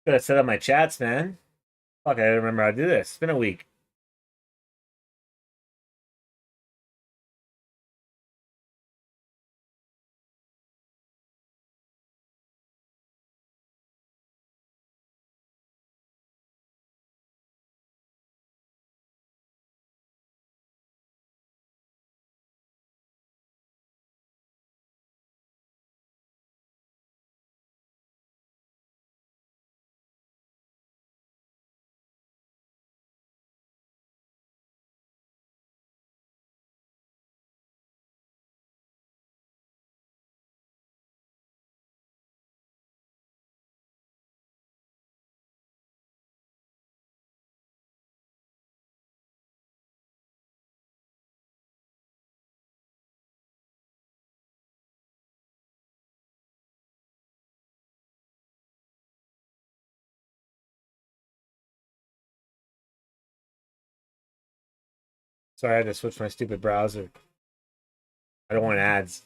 Gotta set up my chats, man. Fuck, I don't remember how to do this. It's been a week. Sorry, I had to switch my stupid browser. I don't want ads.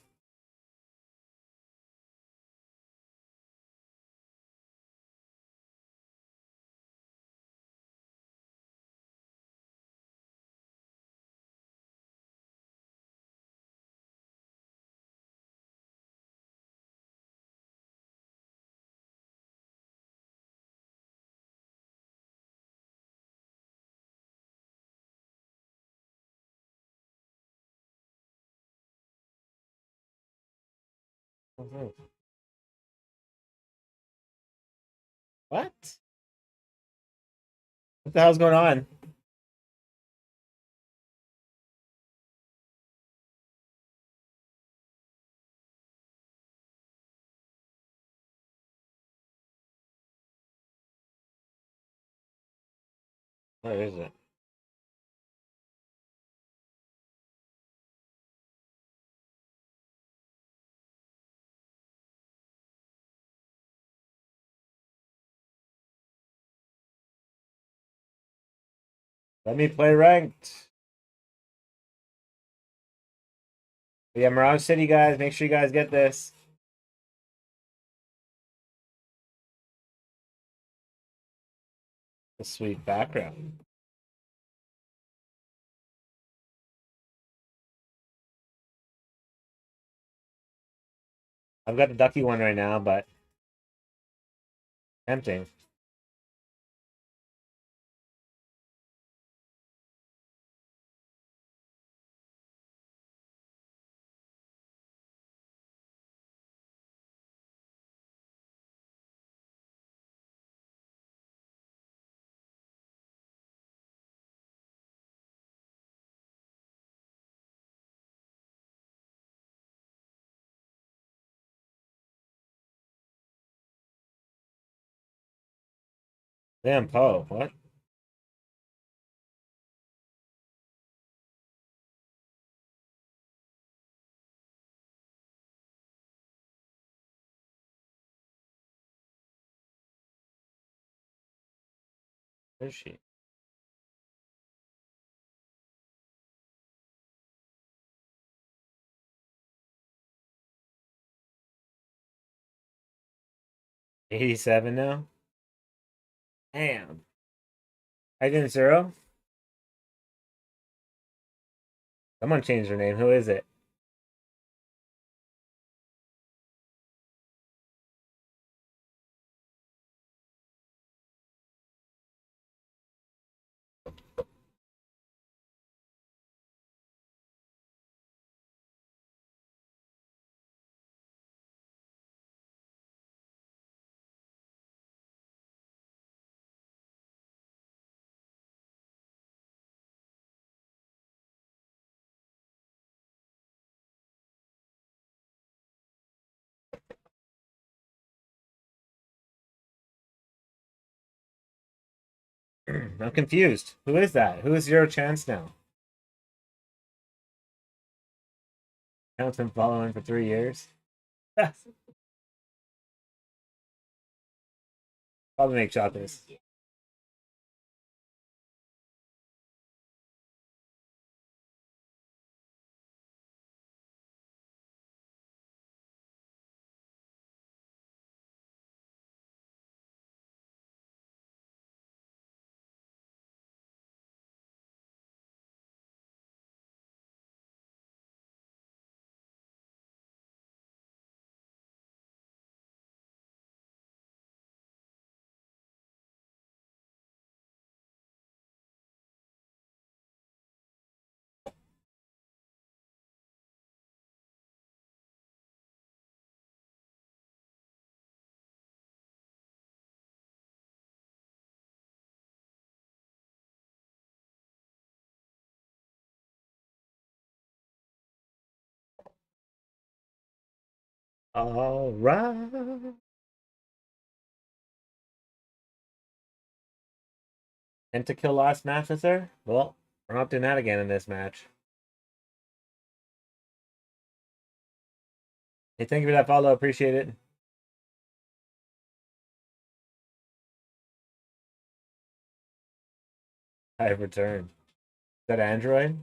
What? What the hell's going on? Where is it? Let me play ranked. Yeah, Mirage City, guys. Make sure you guys get this. A sweet background. I've got the ducky one right now, but tempting. Damn, Poe. What? Where is she? $87 now? Damn. I didn't zero. Someone changed their name. Who is it? I'm confused. Who is that? Who is Zero Chance now? Account's been following for 3 years. Probably make shot this. All right. And to kill last match with her? Well, we're not doing that again in this match. Hey, thank you for that follow. Appreciate it. I have returned. Is that Android?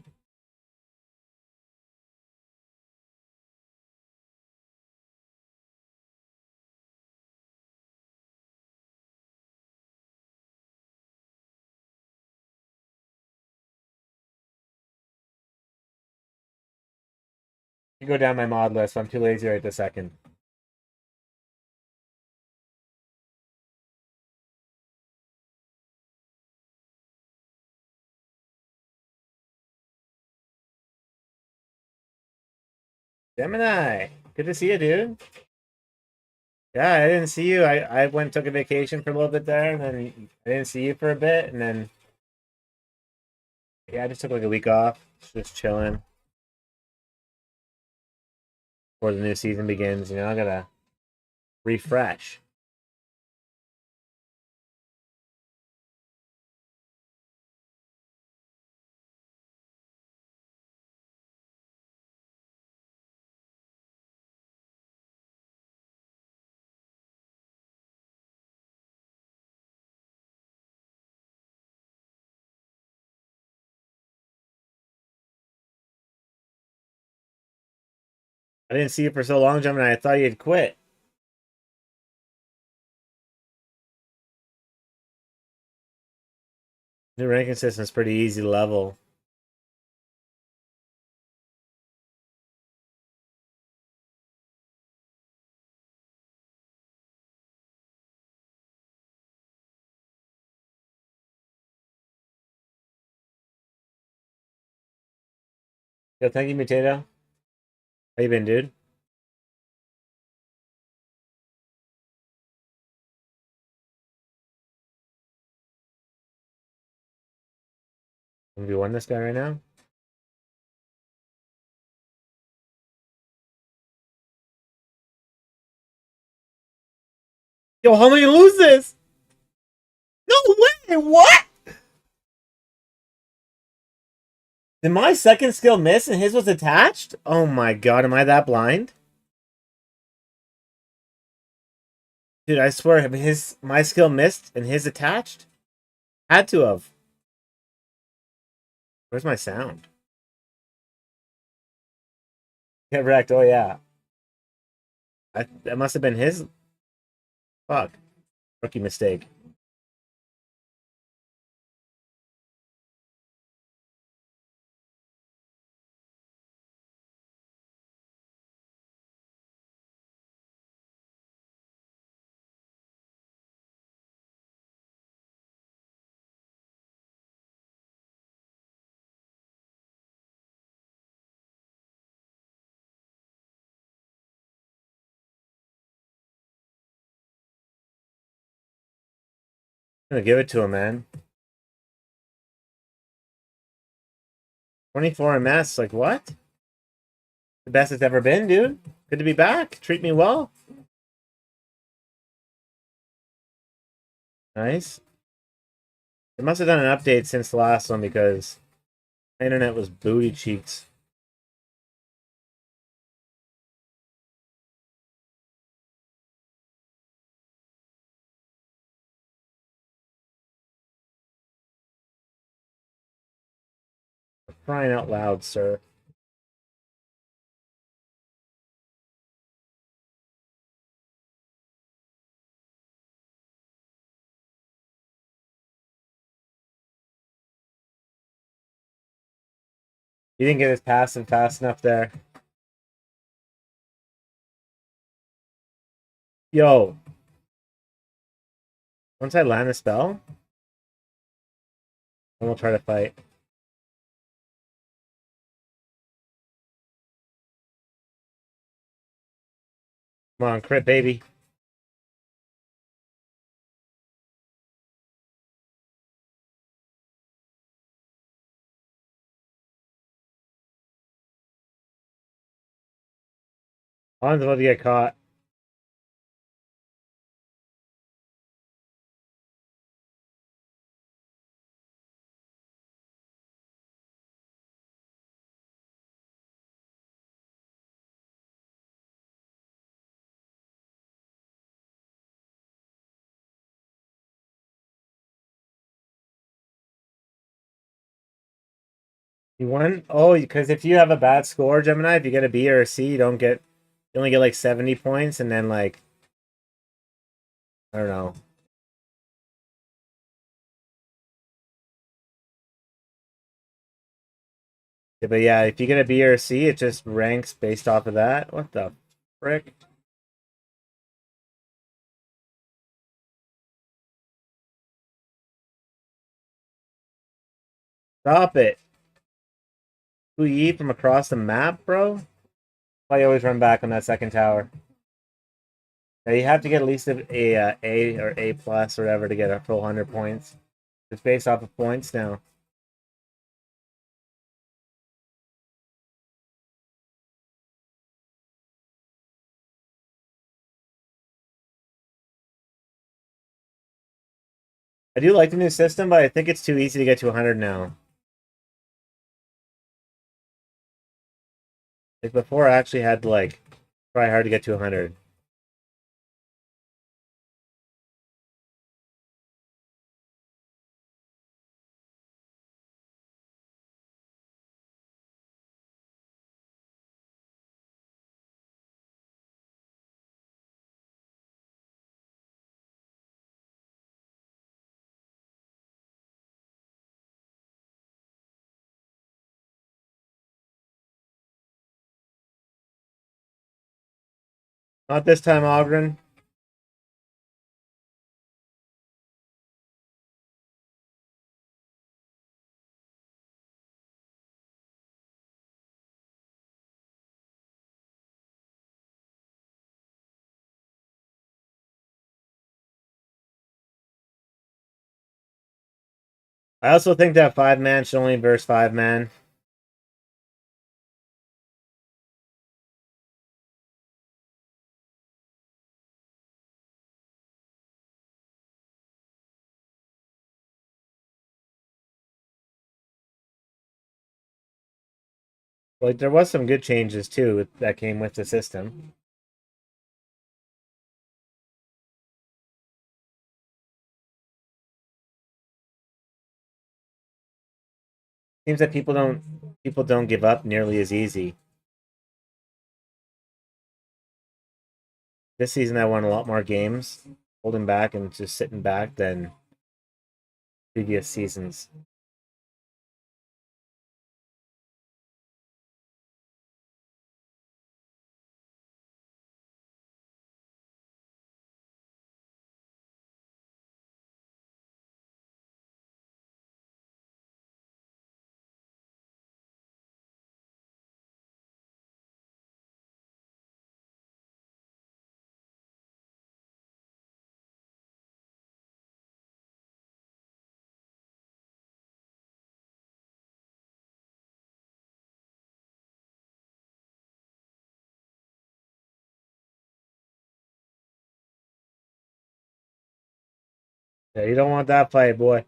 You go down my mod list. I'm too lazy right this second. Gemini, good to see you, dude. Yeah, I didn't see you. I went and took a vacation for a little bit there, and then I didn't see you for a bit, and then yeah, I just took like a week off, just chilling before the new season begins. You know, I gotta refresh. I didn't see you for so long, Gemini. I thought you'd quit. New ranking system is pretty easy to level. Yo, thank you, Mutato. How you been, dude? 1v1 this guy right now? Yo, how am I gonna lose this? No way! What? Did my second skill miss and his was attached? Oh my god, am I that blind? Dude, I swear, my skill missed and his attached? Had to have. Where's my sound? Get wrecked, oh yeah. That must have been his. Fuck. Rookie mistake. I'm gonna give it to him, man. 24 MS, like what? The best it's ever been, dude. Good to be back. Treat me well. Nice. They must have done an update since the last one because my internet was booty cheeks. For crying out loud, sir. You didn't get his passive fast enough there. Yo. Once I land a spell, then we'll try to fight. Come on, crit, baby. Han's about to get caught. You won? Oh, because if you have a bad score, Gemini, if you get a B or a C, you only get like 70 points, and then like, I don't know. Yeah, but yeah, if you get a B or a C, it just ranks based off of that. What the frick? Stop it. Who you eat from across the map, bro? I always run back on that second tower. Now you have to get at least A or A plus or whatever to get a full 100 points. It's based off of points now. I do like the new system, but I think it's too easy to get to 100 now. Like before, I actually had to like try hard to get to 100. Not this time, Ogren. I also think that 5-man should only verse 5-man. Like there was some good changes too that came with the system. Seems that people don't give up nearly as easy. This season I won a lot more games, holding back and just sitting back than previous seasons. Yeah, you don't want that fight, boy.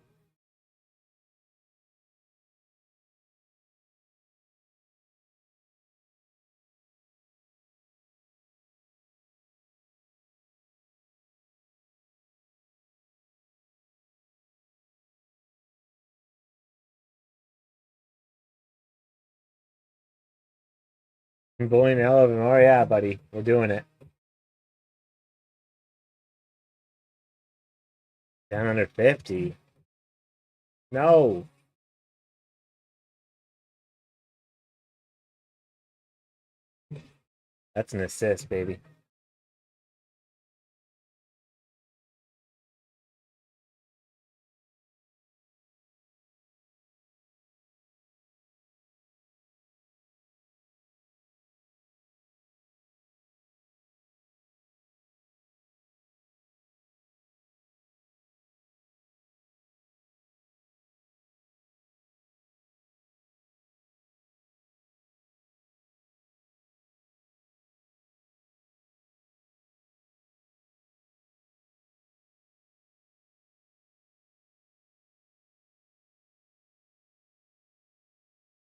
I'm bullying the hell out of him. Oh yeah, buddy, we're doing it. Down under 50. No. That's an assist, baby.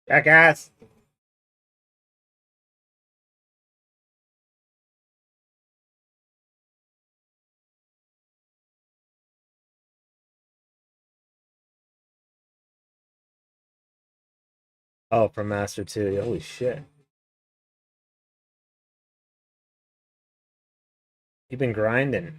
Jackass. Oh, from Master 2. Holy shit. You've been grinding.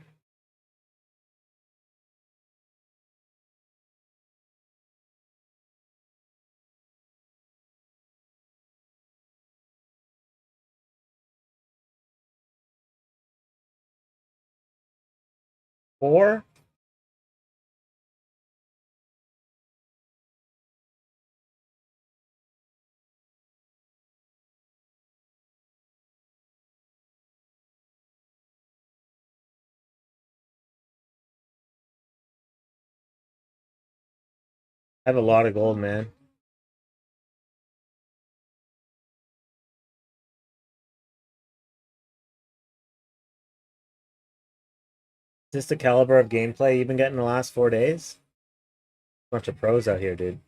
Four? I have a lot of gold, man. Is this the caliber of gameplay you've been getting the last 4 days? Bunch of pros out here, dude.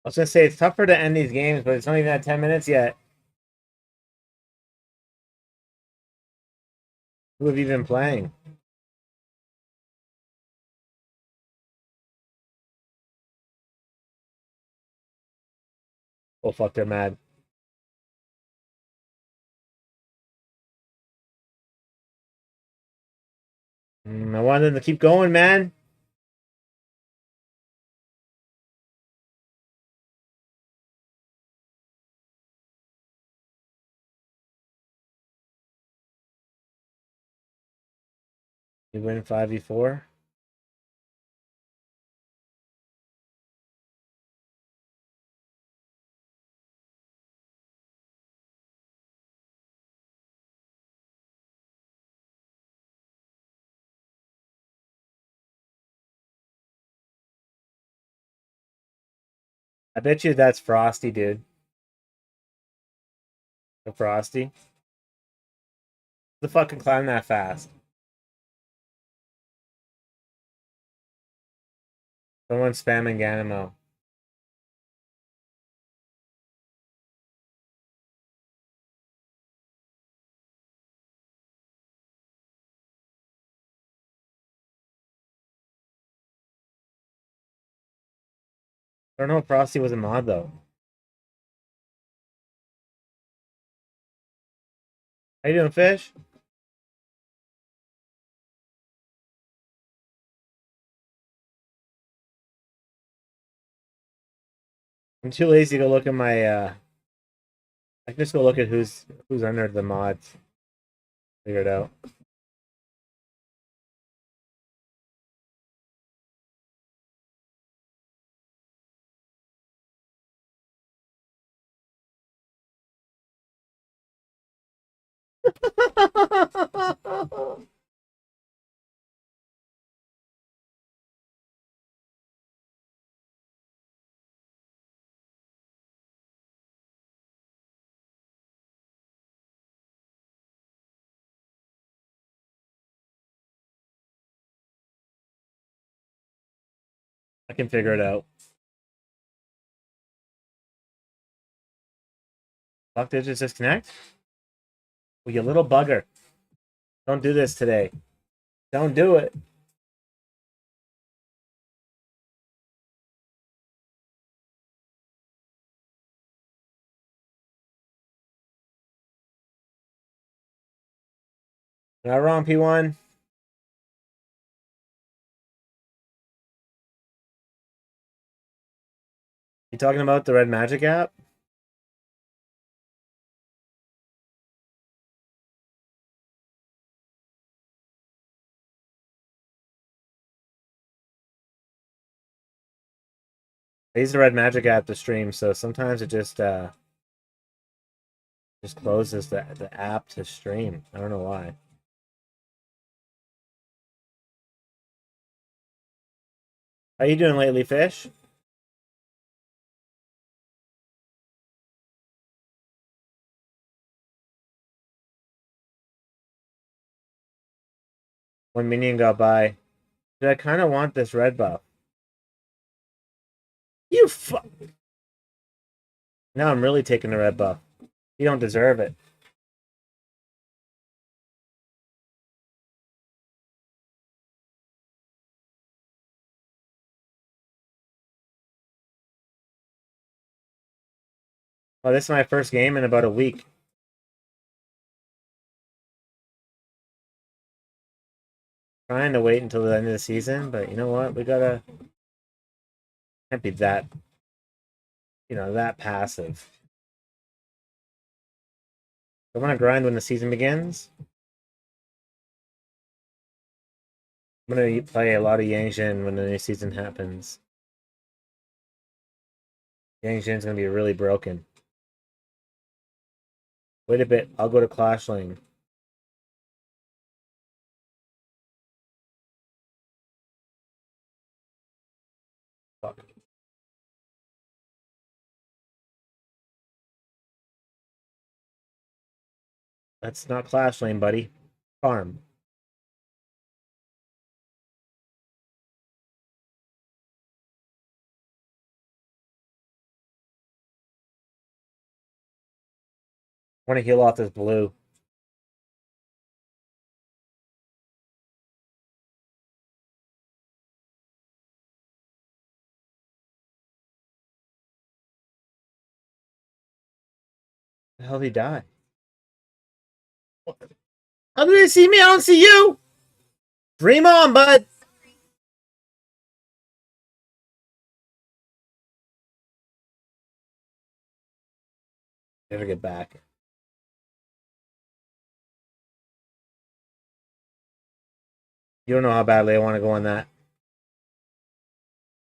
I was gonna say it's tougher to end these games, but it's not even at 10 minutes yet. Who have you been playing? Oh fuck, they're mad. I wanted them to keep going, man. You win 5v4. I bet you that's Frosty, dude. The Frosty. The fucking climb that fast. Someone's spamming Ganimo. I don't know if Frosty was a mod though. How you doing, Fish? I'm too lazy to look at my I can just go look at who's under the mods. Figure it out. I can figure it out. Fuck, did it just disconnect? Well, you little bugger. Don't do this today. Don't do it. Am I wrong, P1? You talking about the Red Magic app? I use the Red Magic app to stream, so sometimes it just closes the app to stream. I don't know why. How you doing lately, Fish? One minion got by. Dude, I kind of want this red buff. you fuck? Now I'm really taking the red buff. You don't deserve it. Oh, this is my first game in about a week. Trying to wait until the end of the season, but you know what? We gotta can't be that, that passive. I want to grind when the season begins. I'm gonna play a lot of Yangzhen when the new season happens. Yangzhen's gonna be really broken. Wait a bit. I'll go to Clash Lane. Fuck. That's not Clash Lane, buddy. Farm. I want to heal off this blue. The hell did he die? How do they see me? I don't see you. Dream on, bud. Never get back. You don't know how badly I want to go on that.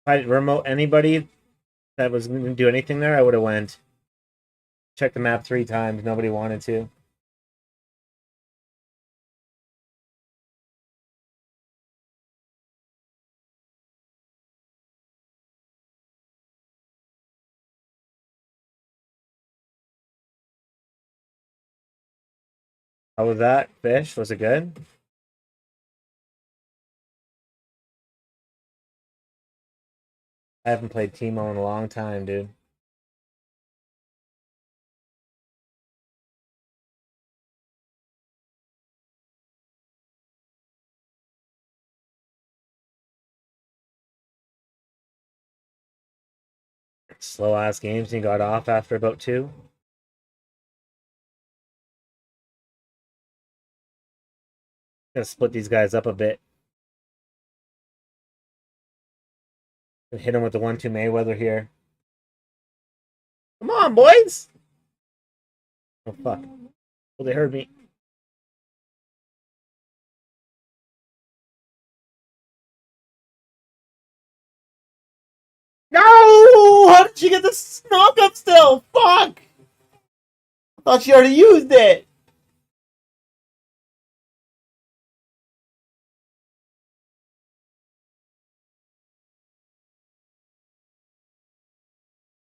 If I remote anybody that was going to do anything there, I would have went. Checked the map 3 times. Nobody wanted to. How was that? Fish? Was it good? I haven't played Teemo in a long time, dude. Slow ass games and he got off after about 2. Gonna split these guys up a bit. And hit him with the 1-2 Mayweather here. Come on, boys! Oh, fuck. Well, they heard me. No! How did she get the knock up still? Fuck! I thought she already used it.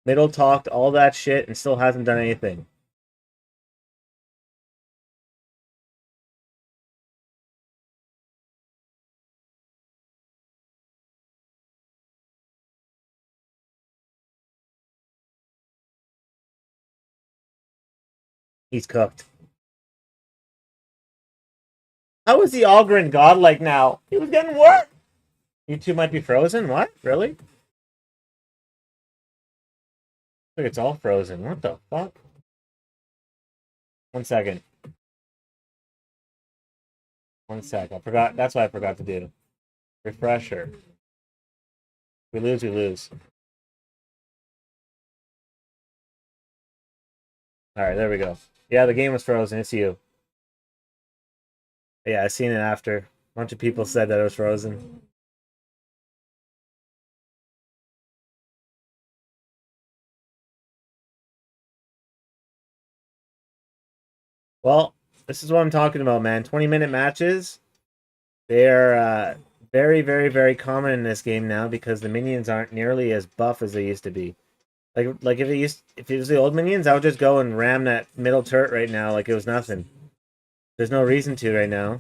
Middle talked all that shit and still hasn't done anything. He's cooked. How is the Algren godlike now? He was getting worse. You two might be frozen? What? Really? Look, it's all frozen. What the fuck? 1 second. 1 sec. I forgot. That's what I forgot to do. Refresher. We lose, we lose. Alright, there we go. Yeah, the game was frozen. It's you. Yeah, I seen it after. A bunch of people said that it was frozen. Well, this is what I'm talking about, man. 20-minute matches. They're very, very, very common in this game now because the minions aren't nearly as buff as they used to be. Like if it was the old minions, I would just go and ram that middle turret right now like it was nothing. There's no reason to right now.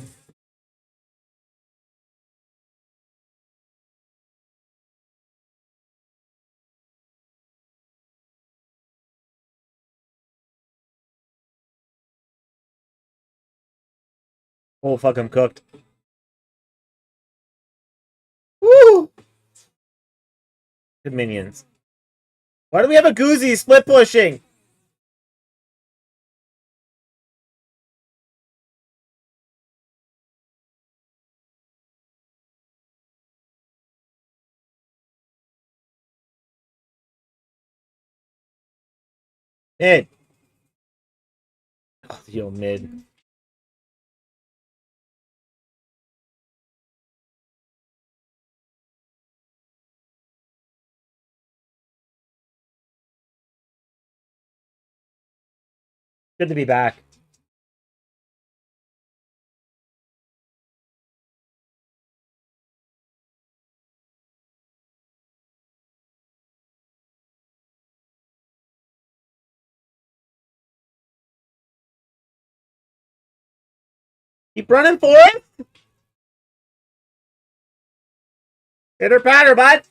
Oh, fuck, I'm cooked. Woo! Good minions. Why do we have a Goozy split pushing? Mid. Oh, yo, mid. Good to be back. Keep running for it. Hit her patter, bud.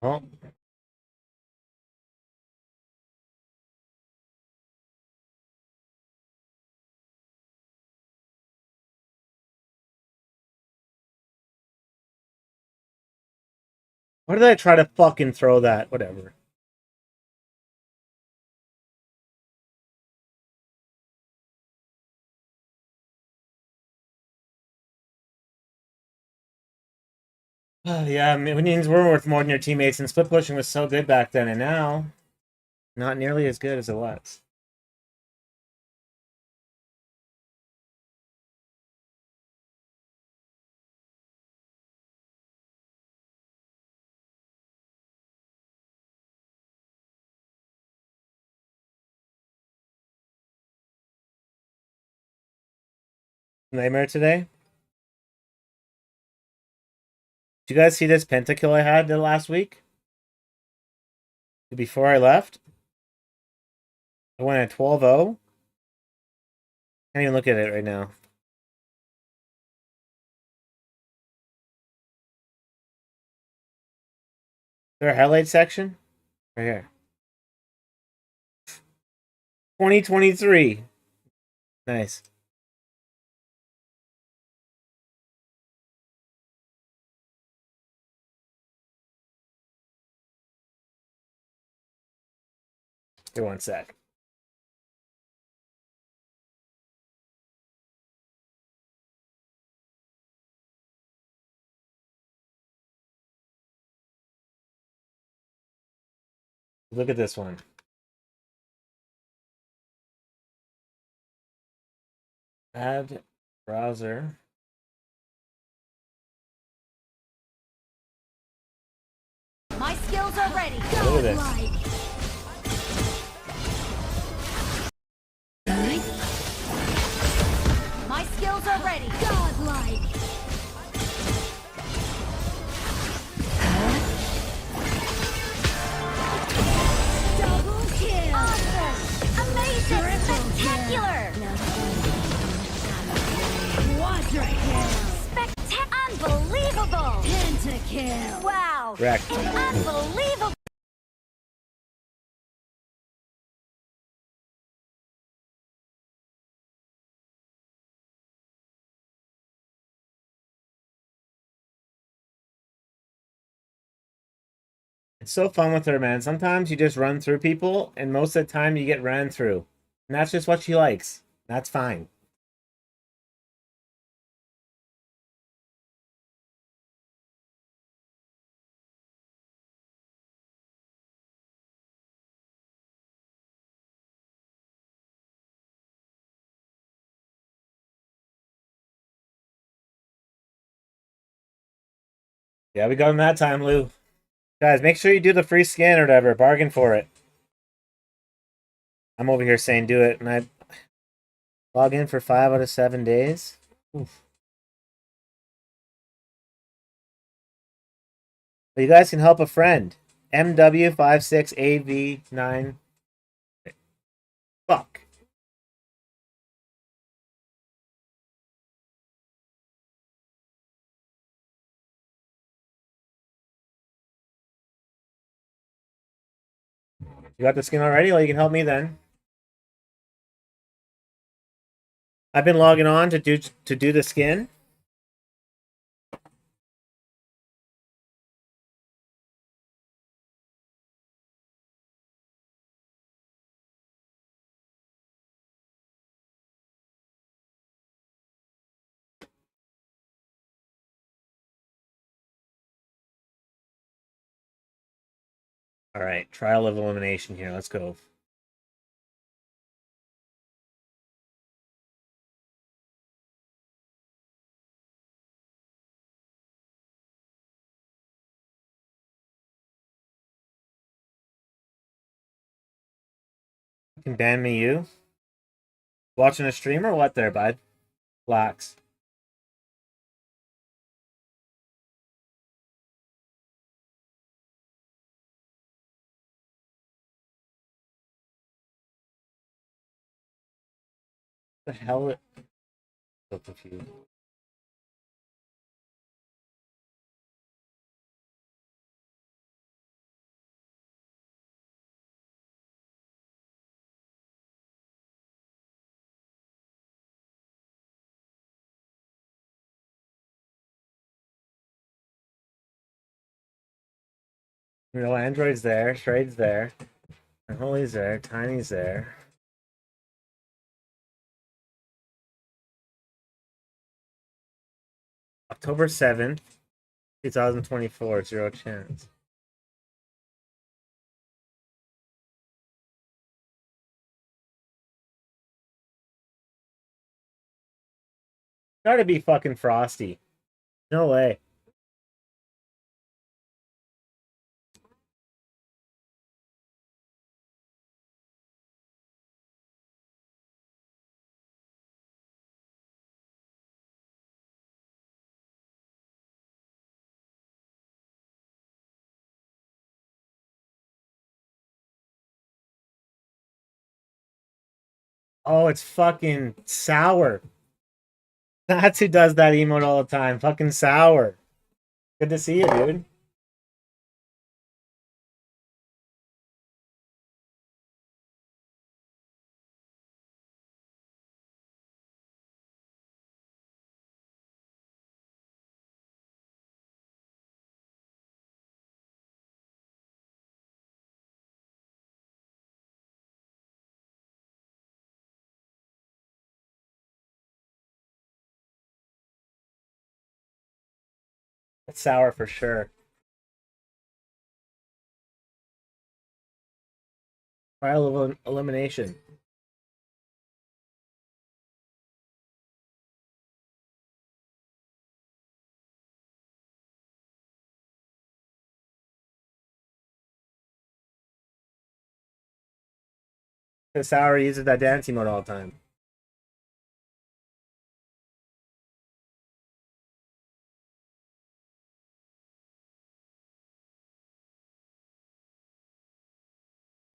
Oh. Why did I try to fucking throw that? Whatever. Yeah, minions were worth more than your teammates, and split pushing was so good back then, and now, not nearly as good as it was. Nightmare today? Did you guys see this pentakill I had the last week? Before I left? I went at 12-0. Can't even look at it right now. Is there a highlight section? Right here. 2023. Nice. Here, one sec. Look at this one. Add browser. My skills are ready. Look at this. My skills are ready. Godlike. Double kill. Awesome. Amazing. Spectacular. Quadra kill. Unbelievable. Pentakill. Wow. Wrecked. Unbelievable. It's so fun with her, man. Sometimes you just run through people, and most of the time you get ran through. And that's just what she likes. That's fine. Yeah, we got him that time, Lou. Guys, make sure you do the free scan or whatever. Bargain for it. I'm over here saying do it, and I log in for 5 out of 7 days. Oof. But you guys can help a friend. MW56AV9. Fuck. You got the skin already? Well, you can help me then. I've been logging on to do the skin. All right, trial of elimination here. Let's go. You can ban me, you. Watching a stream or what there, bud? Relax. What the hell? So confused. You know, Android's there, Trade's there, Holy's there, Tiny's there. October 7th, 2024, zero chance. Gotta be fucking Frosty. No way. Oh, it's fucking Sour. That's who does that emote all the time. Fucking Sour. Good to see you, dude. It's Sour for sure. Trial of elimination. Because Sour uses that dance emote all the time.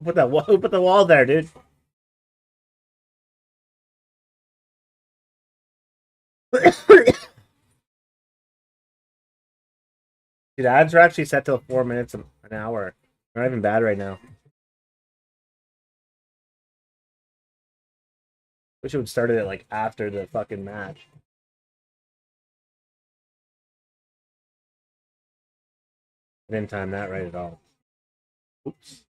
Who put the wall there, dude? Dude, ads are actually set till 4 minutes an hour. They're not even bad right now. Wish it would started it like after the fucking match. I didn't time that right at all. Oops.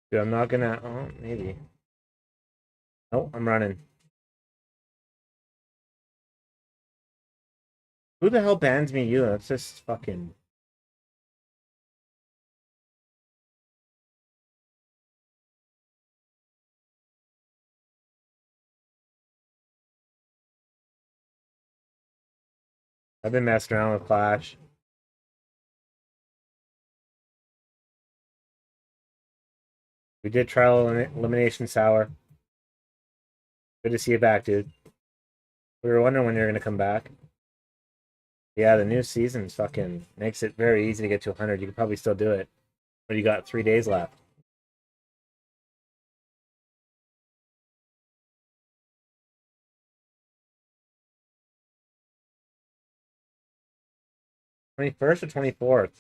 Dude, I'm not gonna. Oh, maybe. Oh, I'm running. Who the hell bans me? You? That's just fucking. I've been messing around with Clash. We did trial elimination sour. Good to see you back, dude. We were wondering when you're gonna come back. Yeah, the new season fucking makes it very easy to get to 100. You could probably still do it. But you got 3 days left. '21st or '24th?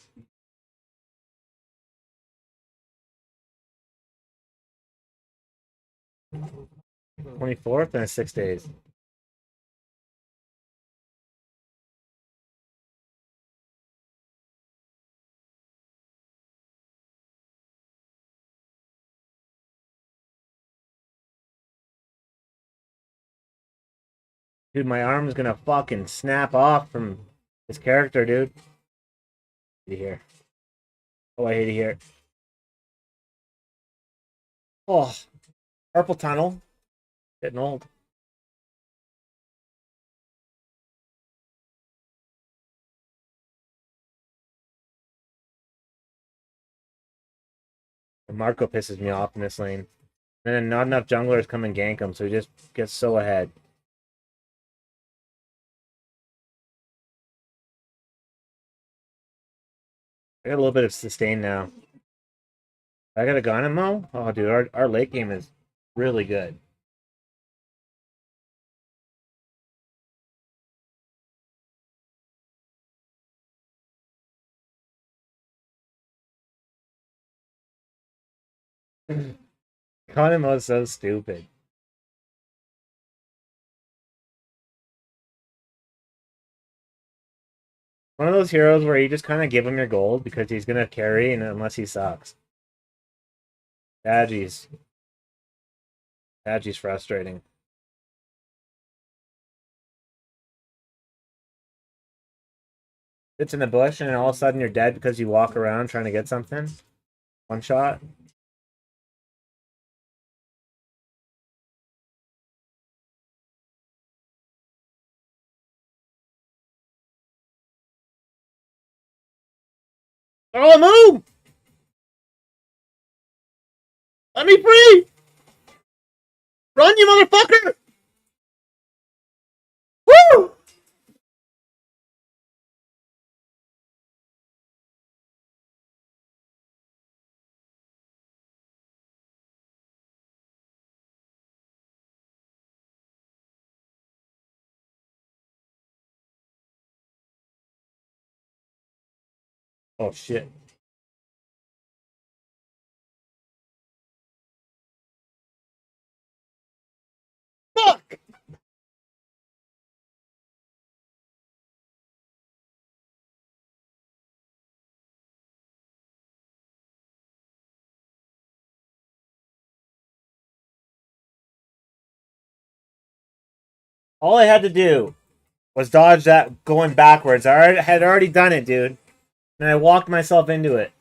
'24th and it's 6 days. Dude, my arm is gonna fucking snap off from this character, dude. I hate it here. Oh, I hate it here. Oh, purple tunnel. Getting old. And Marco pisses me off in this lane. And then not enough junglers come and gank him, so he just gets so ahead. I got a little bit of sustain now. I got a Ganamo? Oh, dude, our late game is really good. Ganamo is so stupid. One of those heroes where you just kind of give him your gold because he's going to carry and unless he sucks. Badgie's frustrating. It's in the bush and all of a sudden you're dead because you walk around trying to get something. One shot. Oh, move! Let me free! Run, you motherfucker! Woo! Oh, shit. Fuck! All I had to do was dodge that going backwards. Had already done it, dude. And I walked myself into it.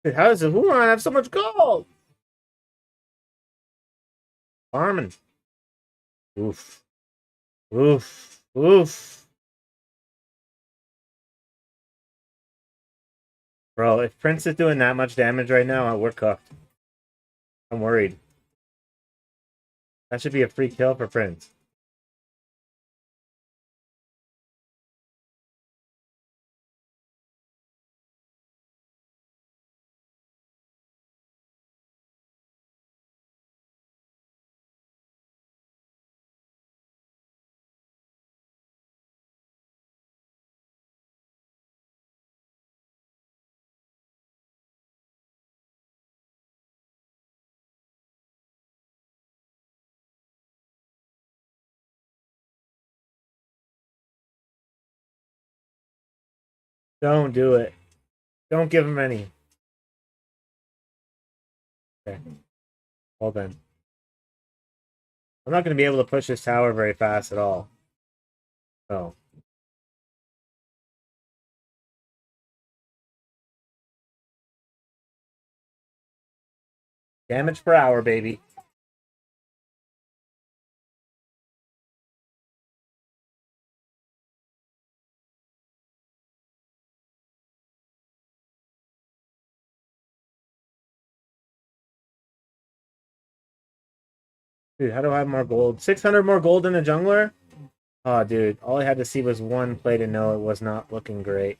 Dude, how does the Huron have so much gold? Farming. Oof. Oof. Oof. Bro, if Prince is doing that much damage right now, we're cooked. I'm worried. That should be a free kill for Prince. Don't do it. Don't give him any. Okay. Well then. I'm not going to be able to push this tower very fast at all. Oh. Damage per hour, baby. Dude, how do I have more gold? 600 more gold than a jungler? Oh, dude. All I had to see was one play to know it was not looking great.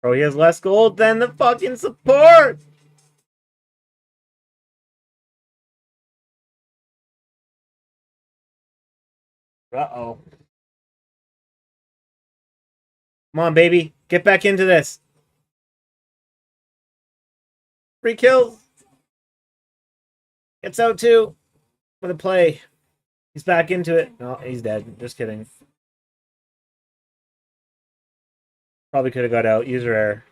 Bro, he has less gold than the fucking support! Uh-oh. Come on, baby. Get back into this. Free kills. Gets out too. With a play. He's back into it. No, he's dead. Just kidding. Probably could have got out. User error.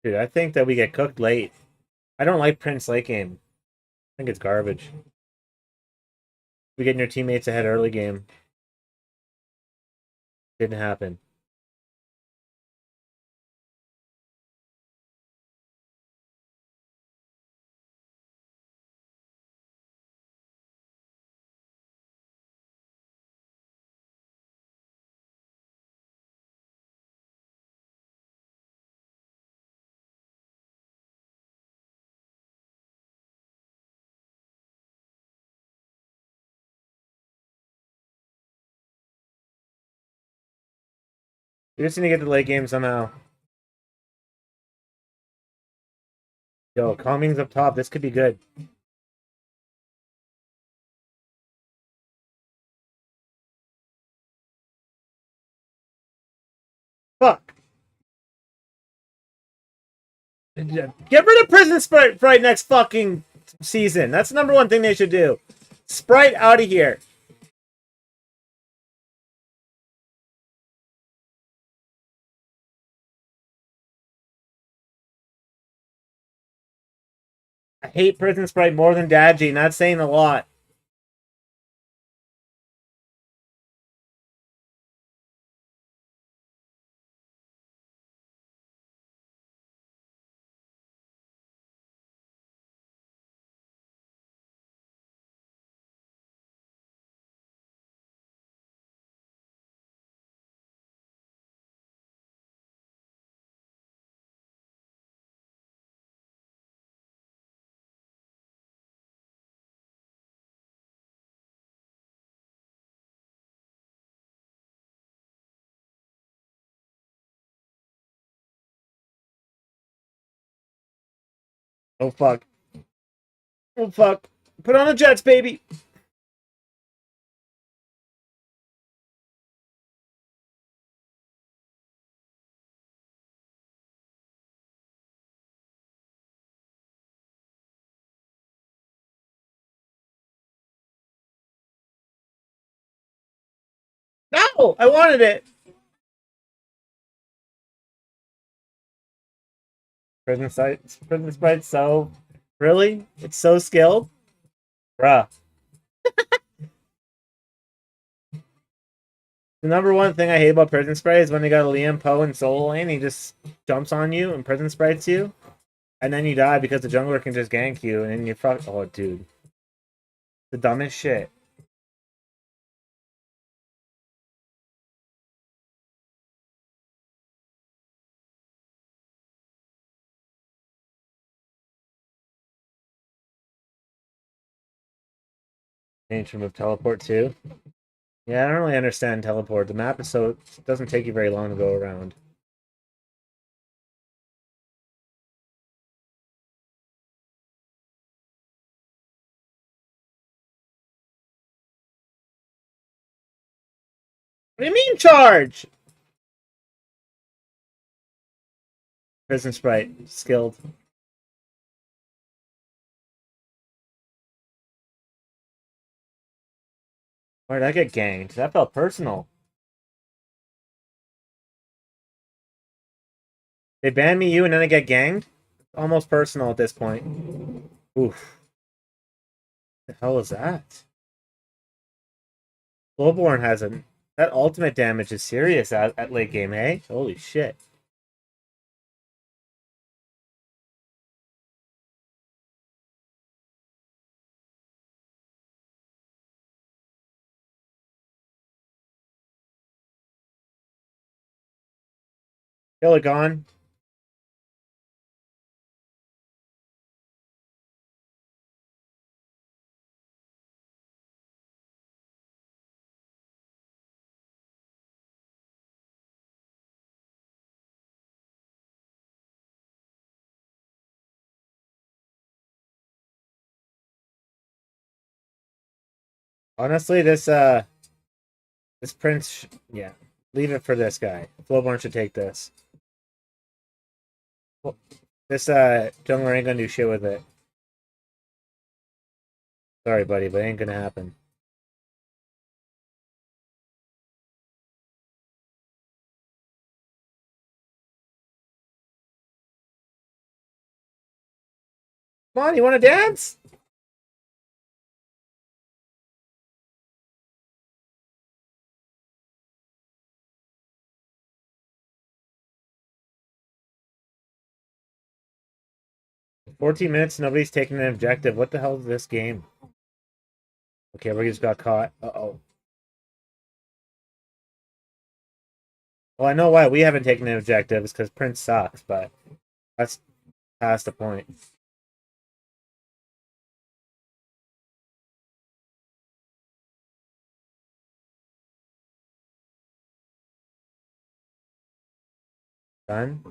Dude, I think that we get cooked late. I don't like Prince late game. I think it's garbage. We getting your teammates ahead early game. Didn't happen. We just need to get the late game somehow. Yo, Calming's up top. This could be good. Fuck. Get rid of Prison Sprite next fucking season. That's the number one thing they should do. Sprite out of here. I hate Prison Sprite more than Dadgy. Not saying a lot. Oh, fuck. Oh, fuck. Put on the Jets, baby. No! I wanted it. Prison Sprite, so... Really? It's so skilled? Bruh. The number one thing I hate about Prison Sprite is when they got a Liam Poe in solo lane, he just jumps on you and Prison Sprites you, and then you die because the jungler can just gank you, and then you fuck. Oh, dude. The dumbest shit. Ancient move teleport too. Yeah, I don't really understand teleport. The map is so... It doesn't take you very long to go around. What do you mean charge? Prison Sprite. Skilled. Why did I get ganged? That felt personal. They ban me you and then I get ganged? Almost personal at this point. Oof. The hell is that? Bloodborne has a... That ultimate damage is serious at late game, hey? Holy shit. Kill it gone. Honestly, this prince, yeah, leave it for this guy. Bloodborne should take this. This jungler ain't gonna do shit with it. Sorry, buddy, but it ain't gonna happen. Come on, you wanna dance? In 14 minutes, nobody's taking an objective. What the hell is this game? Okay, we just got caught. Uh-oh. Well, I know why we haven't taken an objective. It's because Prince sucks, but that's past the point. Done?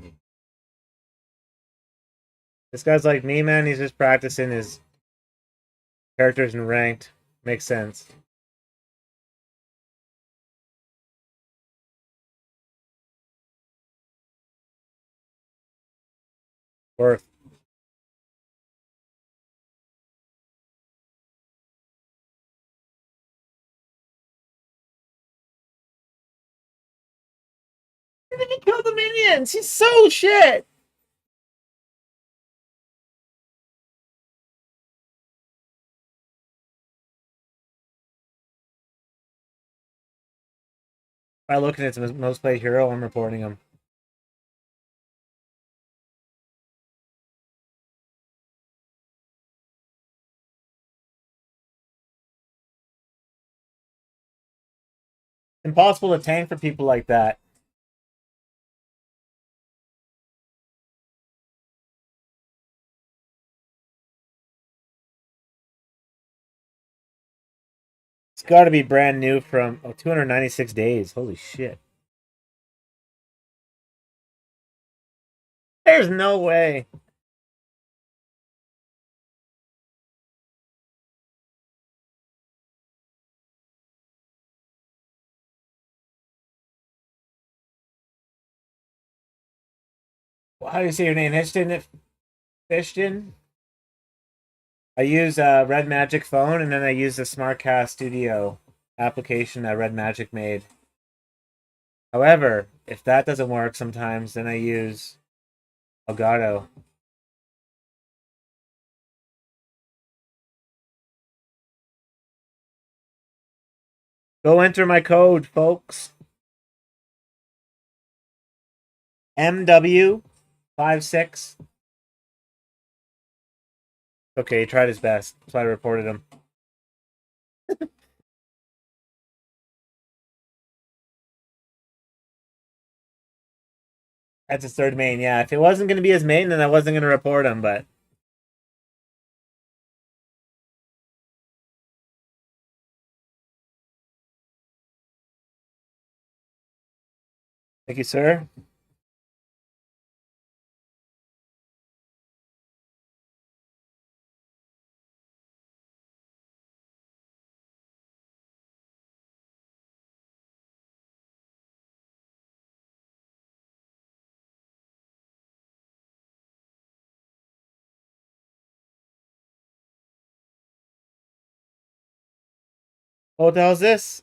This guy's like me, man. He's just practicing his characters in ranked. Makes sense. Worth. And then he killed the minions! He's so shit! By looking at his most played hero, I'm reporting him. Impossible to tank for people like that. It's got to be brand new from 296 days. Holy shit. There's no way. Well, how do you say your name? Hitchton? Fishton? I use Red Magic phone, and then I use the SmartCast Studio application that Red Magic made. However, if that doesn't work sometimes, then I use Elgato. Go enter my code, folks. MW56. Okay, he tried his best, so I reported him. That's his third main, yeah. If it wasn't going to be his main, then I wasn't going to report him, but... Thank you, sir. What the hell is this?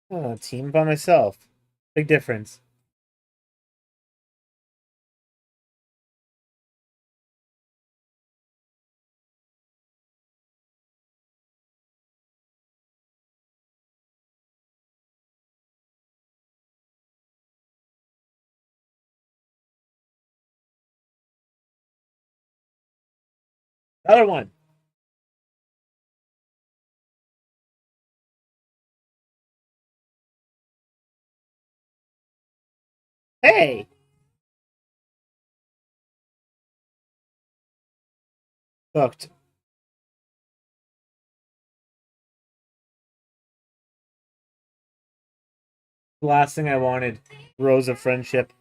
Oh, team by myself. Big difference. Another one. Hey. Hooked. The last thing I wanted. Rose of friendship.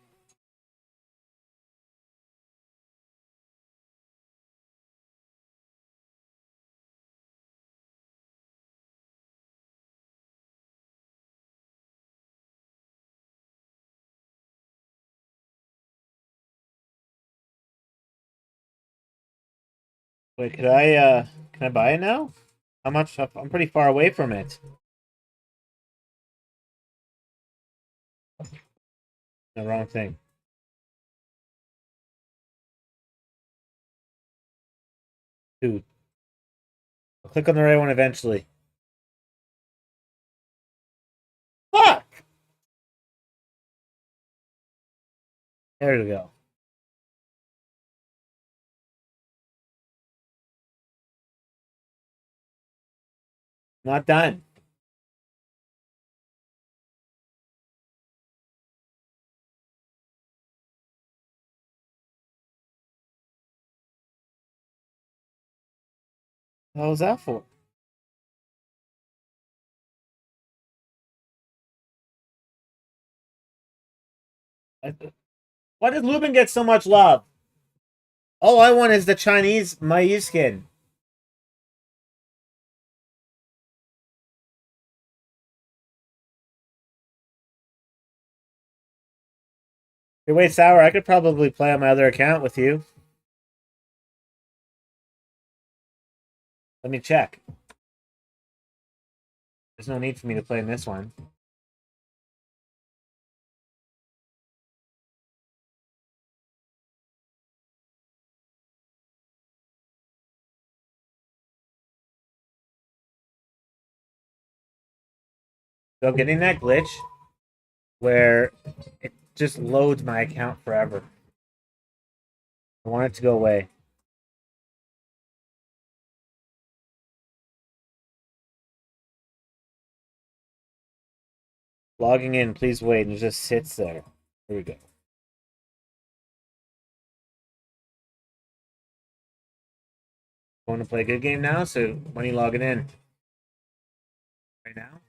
Wait, can I buy it now? How much? I'm pretty far away from it. The wrong thing. Dude. I'll click on the right one eventually. Fuck! There we go. Not done. What was that for? Why did Lubin get so much love? All I want is the Chinese Mai skin. Hey, wait, Sour, I could probably play on my other account with you. Let me check. There's no need for me to play in this one. So I'm getting that glitch where it just loads my account forever. I want it to go away. Logging in, please wait, and it just sits there. Here we go. Want to play a good game now? So when are you logging in? Right now?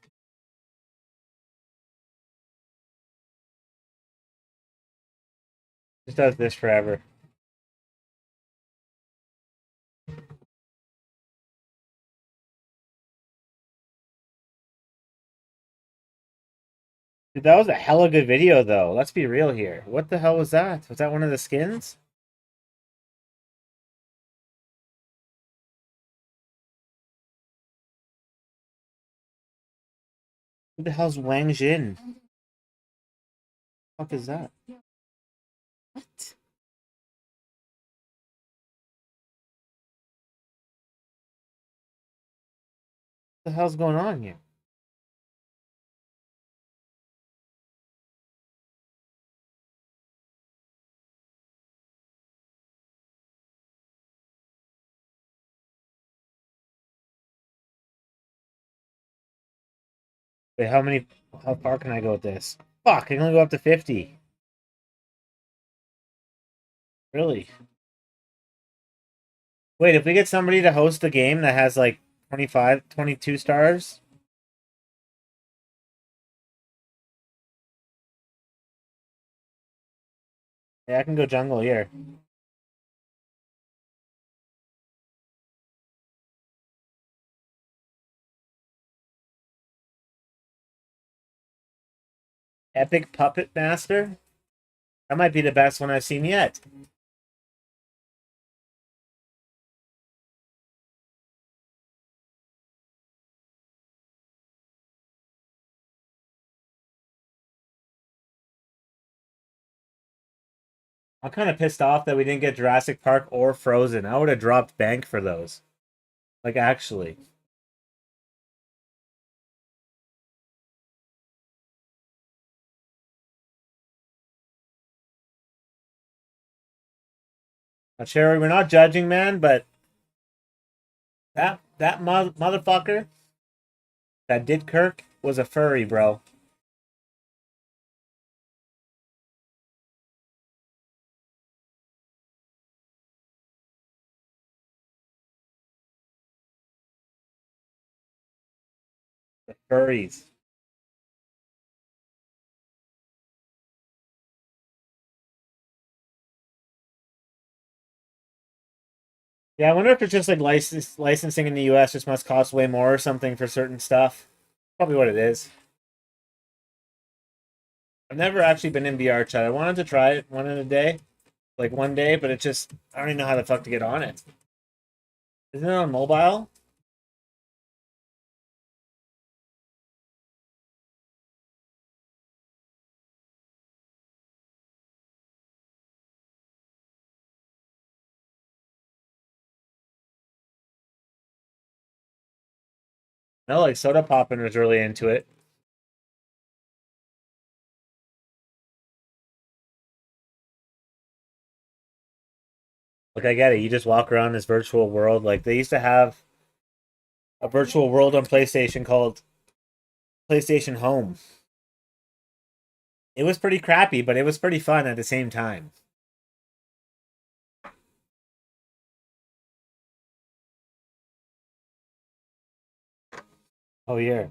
Just does this forever. Dude, that was a hella good video, though. Let's be real here. What the hell was that? Was that one of the skins? Who the hell's Wang Jin? What the fuck is that? What? What the hell's going on here? Wait, how far can I go with this? Fuck, I can only go up to 50. Really? Wait, if we get somebody to host a game that has like 25, 22 stars, yeah, I can go jungle here. Epic Puppet Master? That might be the best one I've seen yet. I'm kind of pissed off that we didn't get Jurassic Park or Frozen. I would have dropped bank for those. Like, actually. Cherry, we're not judging, man, but That motherfucker that did Kirk was a furry, bro. The furries. Yeah, I wonder if it's just like licensing in the US just must cost way more or something for certain stuff. Probably what it is. I've never actually been in VR chat. I wanted to try it one in a day, like one day, but it just I don't even know how the fuck to get on it. Isn't it on mobile? No, like Soda Poppin was really into it. Like I get it. You just walk around this virtual world. Like they used to have a virtual world on PlayStation called PlayStation Home. It was pretty crappy, but it was pretty fun at the same time. Oh yeah.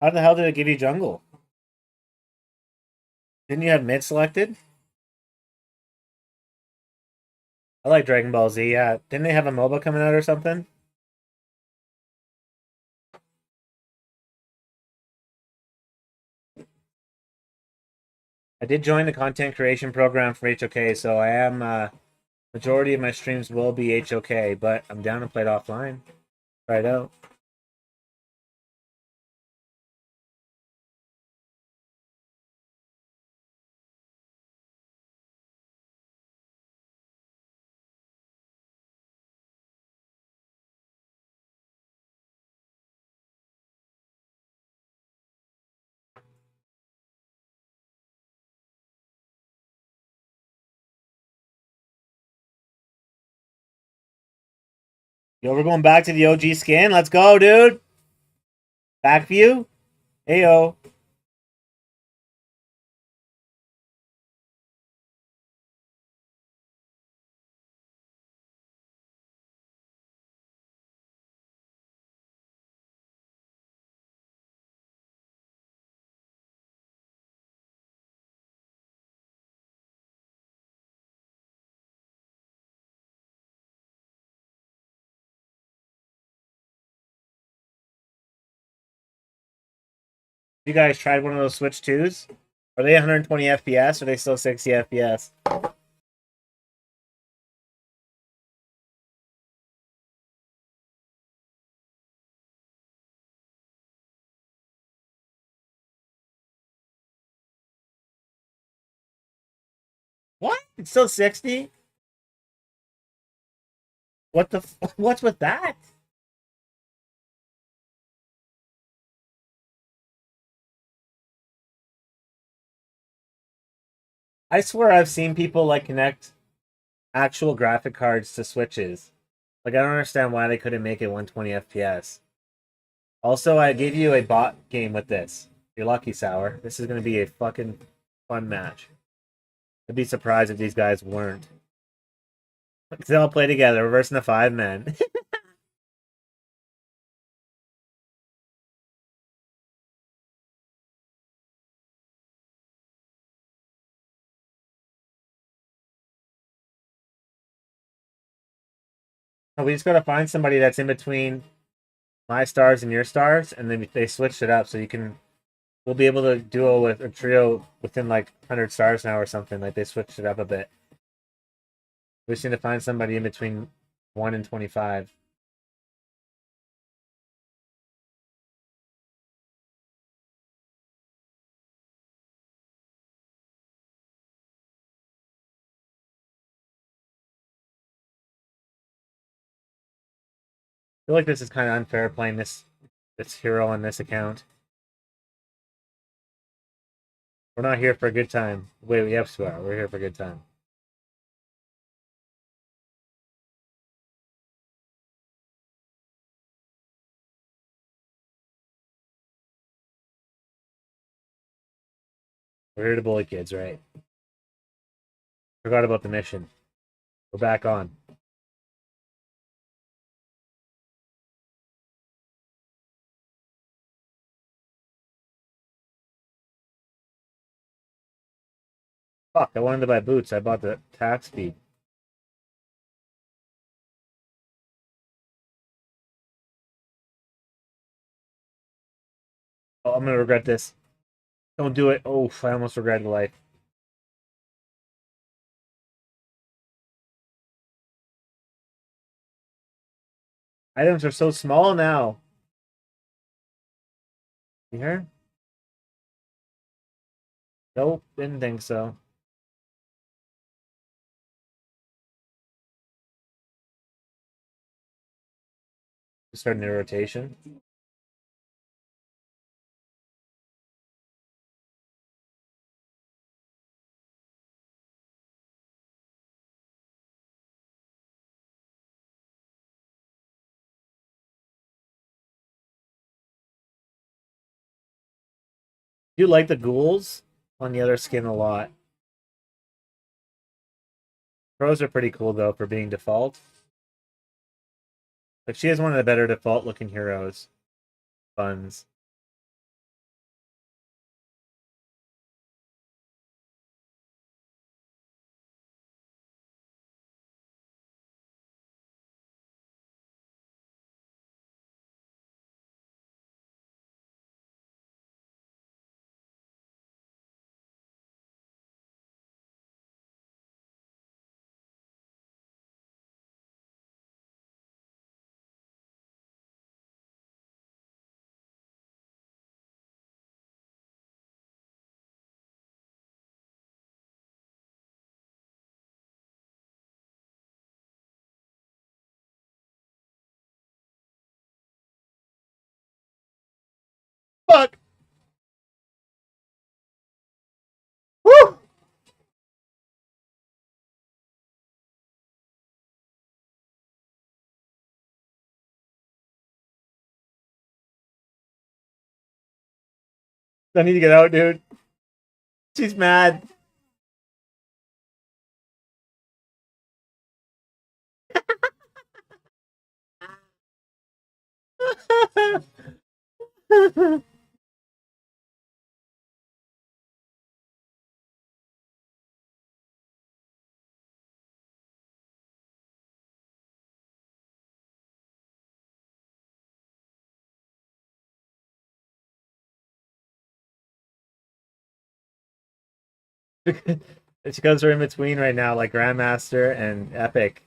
How the hell did it give you jungle? Didn't you have mid selected? I like Dragon Ball Z, yeah. Didn't they have a MOBA coming out or something? I did join the content creation program for HOK, so I am majority of my streams will be HOK, but I'm down to play it offline. Try it out. Yo, we're going back to the OG skin. Let's go, dude. Back view. Heyo. You guys tried one of those Switch 2s? Are they 120 FPS or are they still 60 FPS? What? It's still 60? What the what's with that? I swear I've seen people like connect actual graphic cards to Switches. Like I don't understand why they couldn't make it 120 FPS. Also, I gave you a bot game with this. You're lucky, Sour. This is gonna be a fucking fun match. I'd be surprised if these guys weren't. They all play together, reversing the 5 men. We just gotta find somebody that's in between my stars and your stars, and then they switched it up so you can. We'll be able to duo with a trio within like 100 stars now or something. Like they switched it up a bit. We just need to find somebody in between 1 and 25. I feel like this is kind of unfair playing this hero on this account. We're not here for a good time. Wait, we have to are. We're here for a good time. We're here to bully kids, right? Forgot about the mission. We're back on. Fuck, I wanted to buy boots. I bought the tax speed. Oh, I'm gonna regret this. Don't do it. Oh, I almost regretted life. Items are so small now. You hear? Nope, didn't think so. Starting a rotation. You like the ghouls on the other skin a lot. Crows are pretty cool though for being default. Like she is one of the better default looking heroes. Buns. Fuck! Woo! I need to get out, dude. She's mad. She goes are in between right now, like Grandmaster and Epic.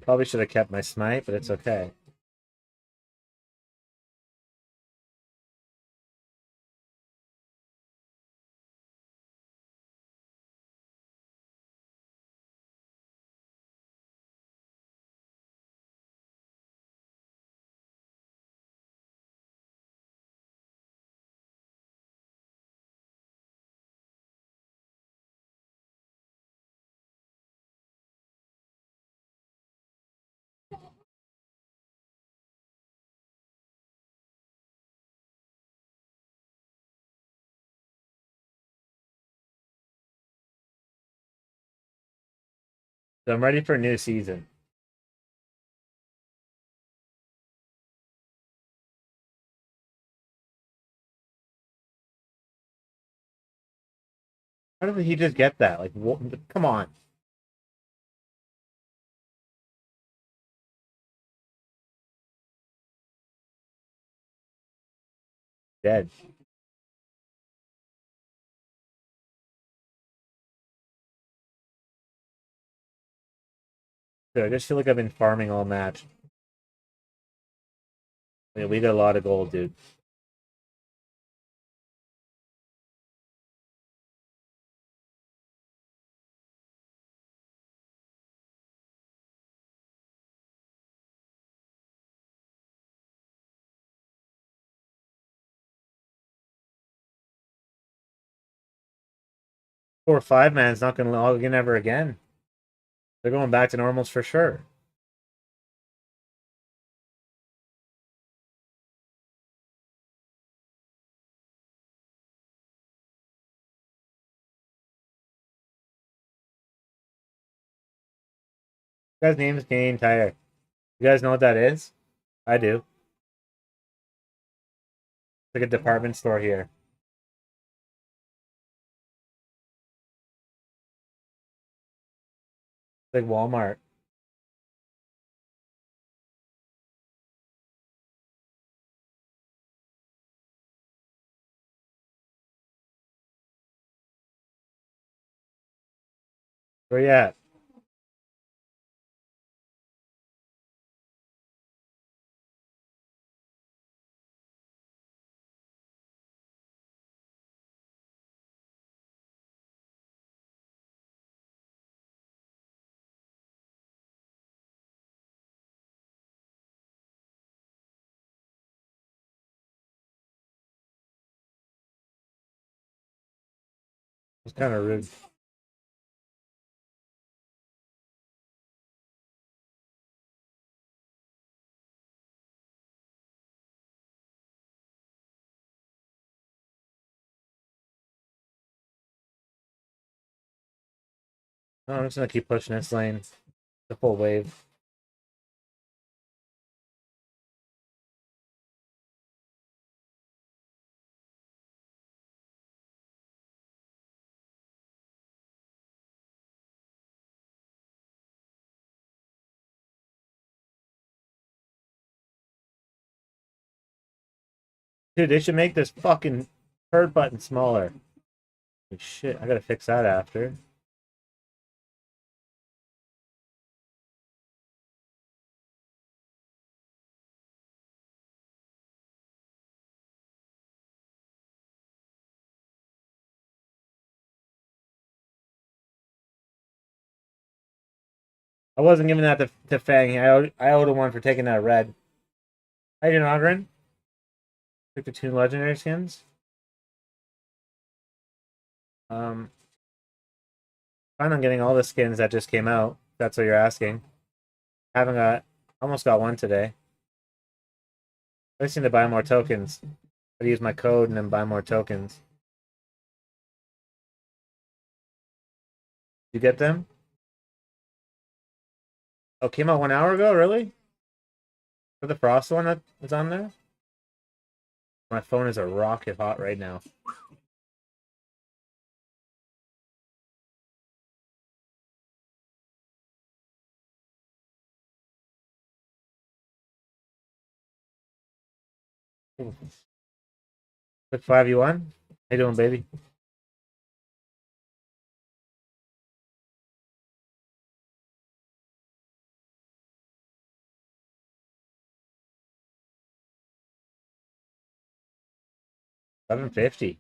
Probably should have kept my smite, but it's okay. So I'm ready for a new season. How did he just get that? Like, what? Come on. Dead. Dude, I just feel like I've been farming all match. Yeah, we got a lot of gold, dude. 4 or 5 man's not going to log in ever again. They're going back to normals for sure. This guy's name is Canadian Tire. You guys know what that is? I do. It's like a department store here. It's like Walmart. Where you at? It's kind of rude. No, I'm just gonna keep pushing this lane. The full wave. Dude, they should make this fucking hurt button smaller. Holy shit, I gotta fix that after. I wasn't giving that to Fang. I owed him one for taking that red. How you doing, Ogren? Took the 2 legendary skins. Plan on getting all the skins that just came out. If that's what you're asking. Haven't got, almost got one today. I just need to buy more tokens. I use my code and then buy more tokens. You get them? Oh, came out 1 hour ago, really? For the frost one that was on there? My phone is a rocket hot right now. Quick 5v1. How you doing, baby? $750.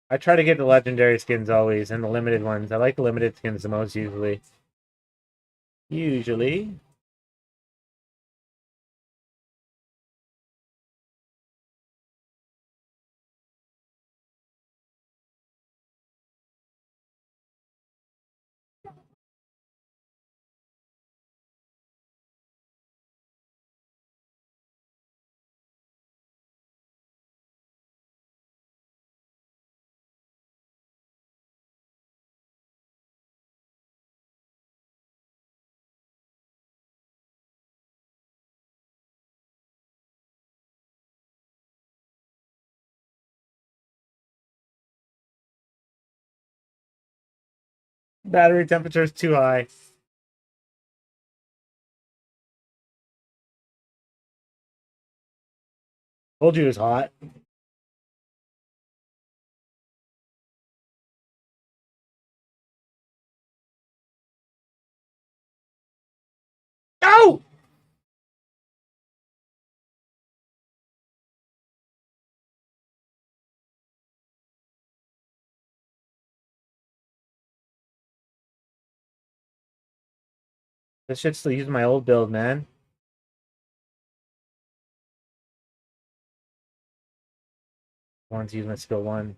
I try to get the legendary skins always and the limited ones. I like the limited skins the most usually. Usually. Battery temperature is too high. Told you it was hot. No! This shit's still using my old build, man. One's using my skill 1.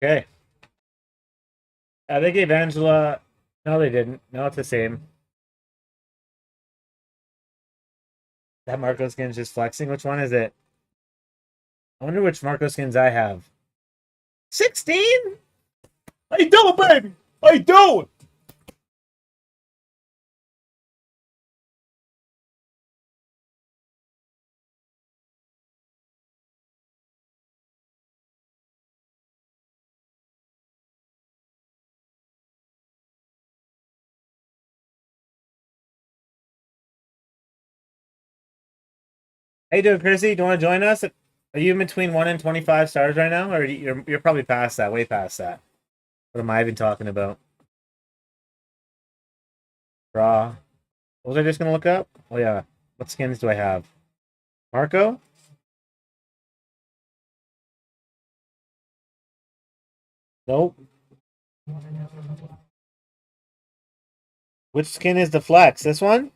Okay. They gave Angela... No, they didn't. No, it's the same. That Marco skin's just flexing. Which one is it? I wonder which Marco skins I have. 16? How you doing, baby? How you doing? How you doing, Chrissy? Do you want to join us? Are you in between 1 and 25 stars right now? Or you're probably past that, way past that. What am I even talking about? Raw. What was I just going to look up? Oh, yeah. What skins do I have? Marco? Nope. Which skin is the flex? This one?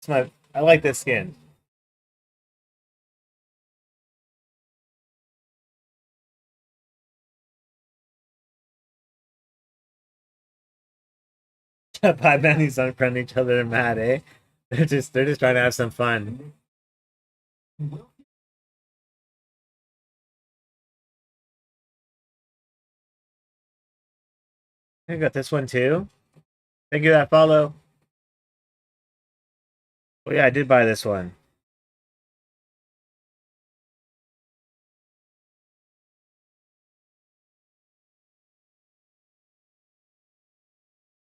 I like this skin. Five Manny's unfriend each other and mad, eh? They're just trying to have some fun. I got this one too. Thank you for that follow. Oh yeah, I did buy this one.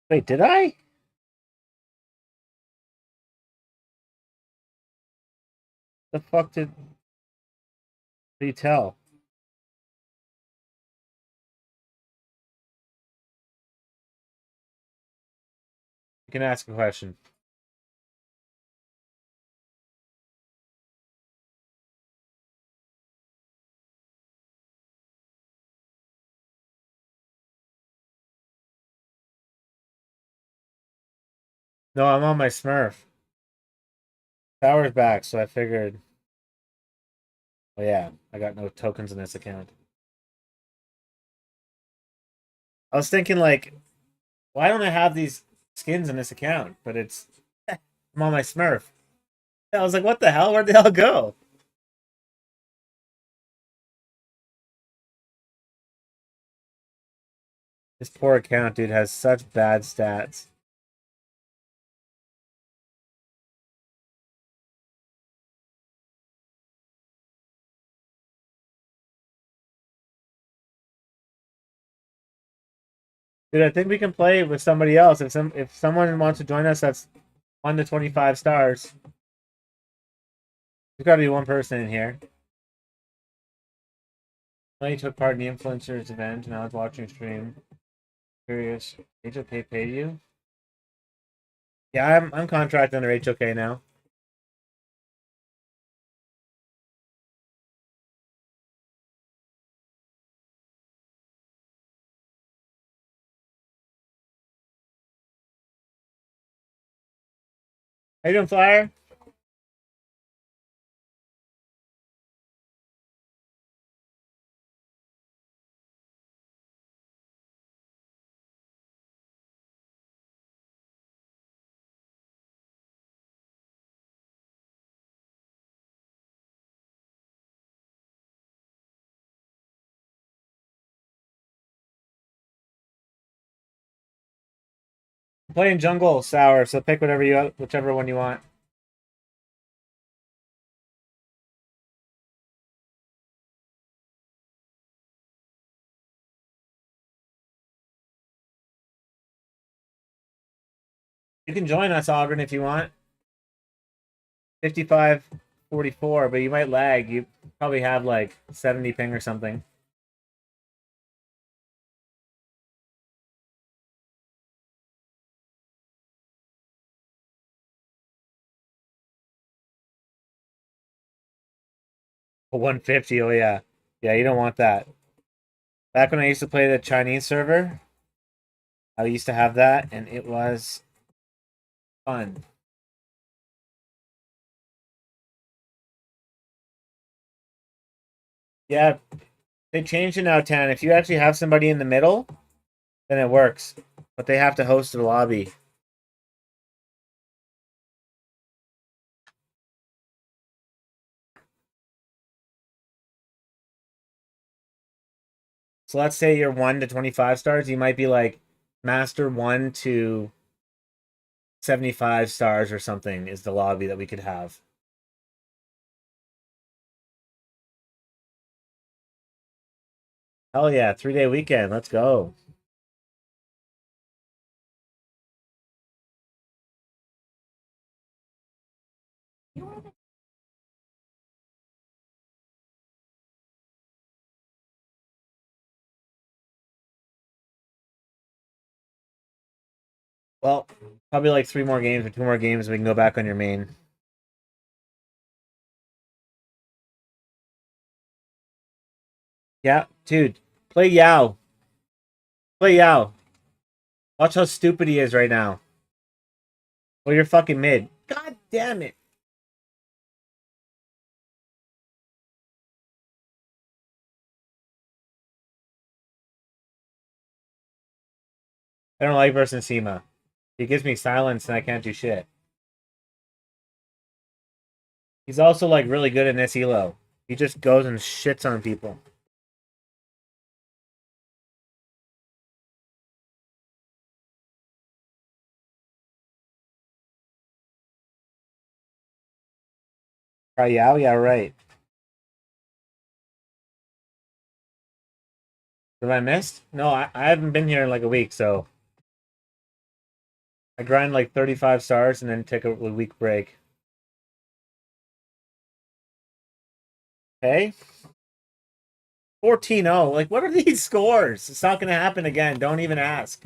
Wait, did I? The fuck did you tell? You can ask a question. No, I'm on my Smurf. Power's back, so I figured. Oh yeah, I got no tokens in this account. I was thinking like, why don't I have these skins in this account? But it's I'm on my Smurf. I was like, what the hell? Where'd they all go? This poor account, dude, has such bad stats. Dude, I think we can play with somebody else. If someone wants to join us, that's 1 to 25 stars. There's got to be one person in here. Well, you took part in the influencers event, and I was watching stream. Curious, HOK paid you? Yeah, I'm contracted under HOK now. How you doing, Flyer? I'm playing jungle sour, so pick whichever one you want. You can join us, Auburn, if you want. 55-44, but you might lag. You probably have like 70 ping or something. Oh, 150, oh yeah. Yeah, you don't want that. Back when I used to play the Chinese server, I used to have that, and it was fun. Yeah, They changed it now, Tan. If you actually have somebody in the middle, then it works. But they have to host the lobby. So let's say you're 1 to 25 stars. You might be like Master 1 to 75 stars or something is the lobby that we could have. Hell yeah, 3-day weekend. Let's go. Well, probably like 3 more games or 2 more games. And we can go back on your main. Yeah, dude. Play Yao. Play Yao. Watch how stupid he is right now. Well, you're fucking mid. God damn it. I don't like versus Sema. He gives me silence and I can't do shit. He's also like really good in this elo. He just goes and shits on people. Try Yao? Yeah, right. Have I missed? No, I haven't been here in like a week, so I grind like 35 stars and then take a week break. Okay? 14-0. Like, what are these scores? It's not going to happen again. Don't even ask.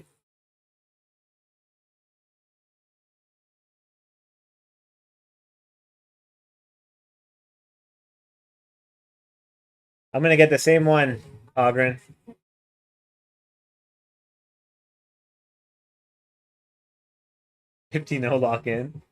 I'm going to get the same one, Ogren. 15-0 lock in.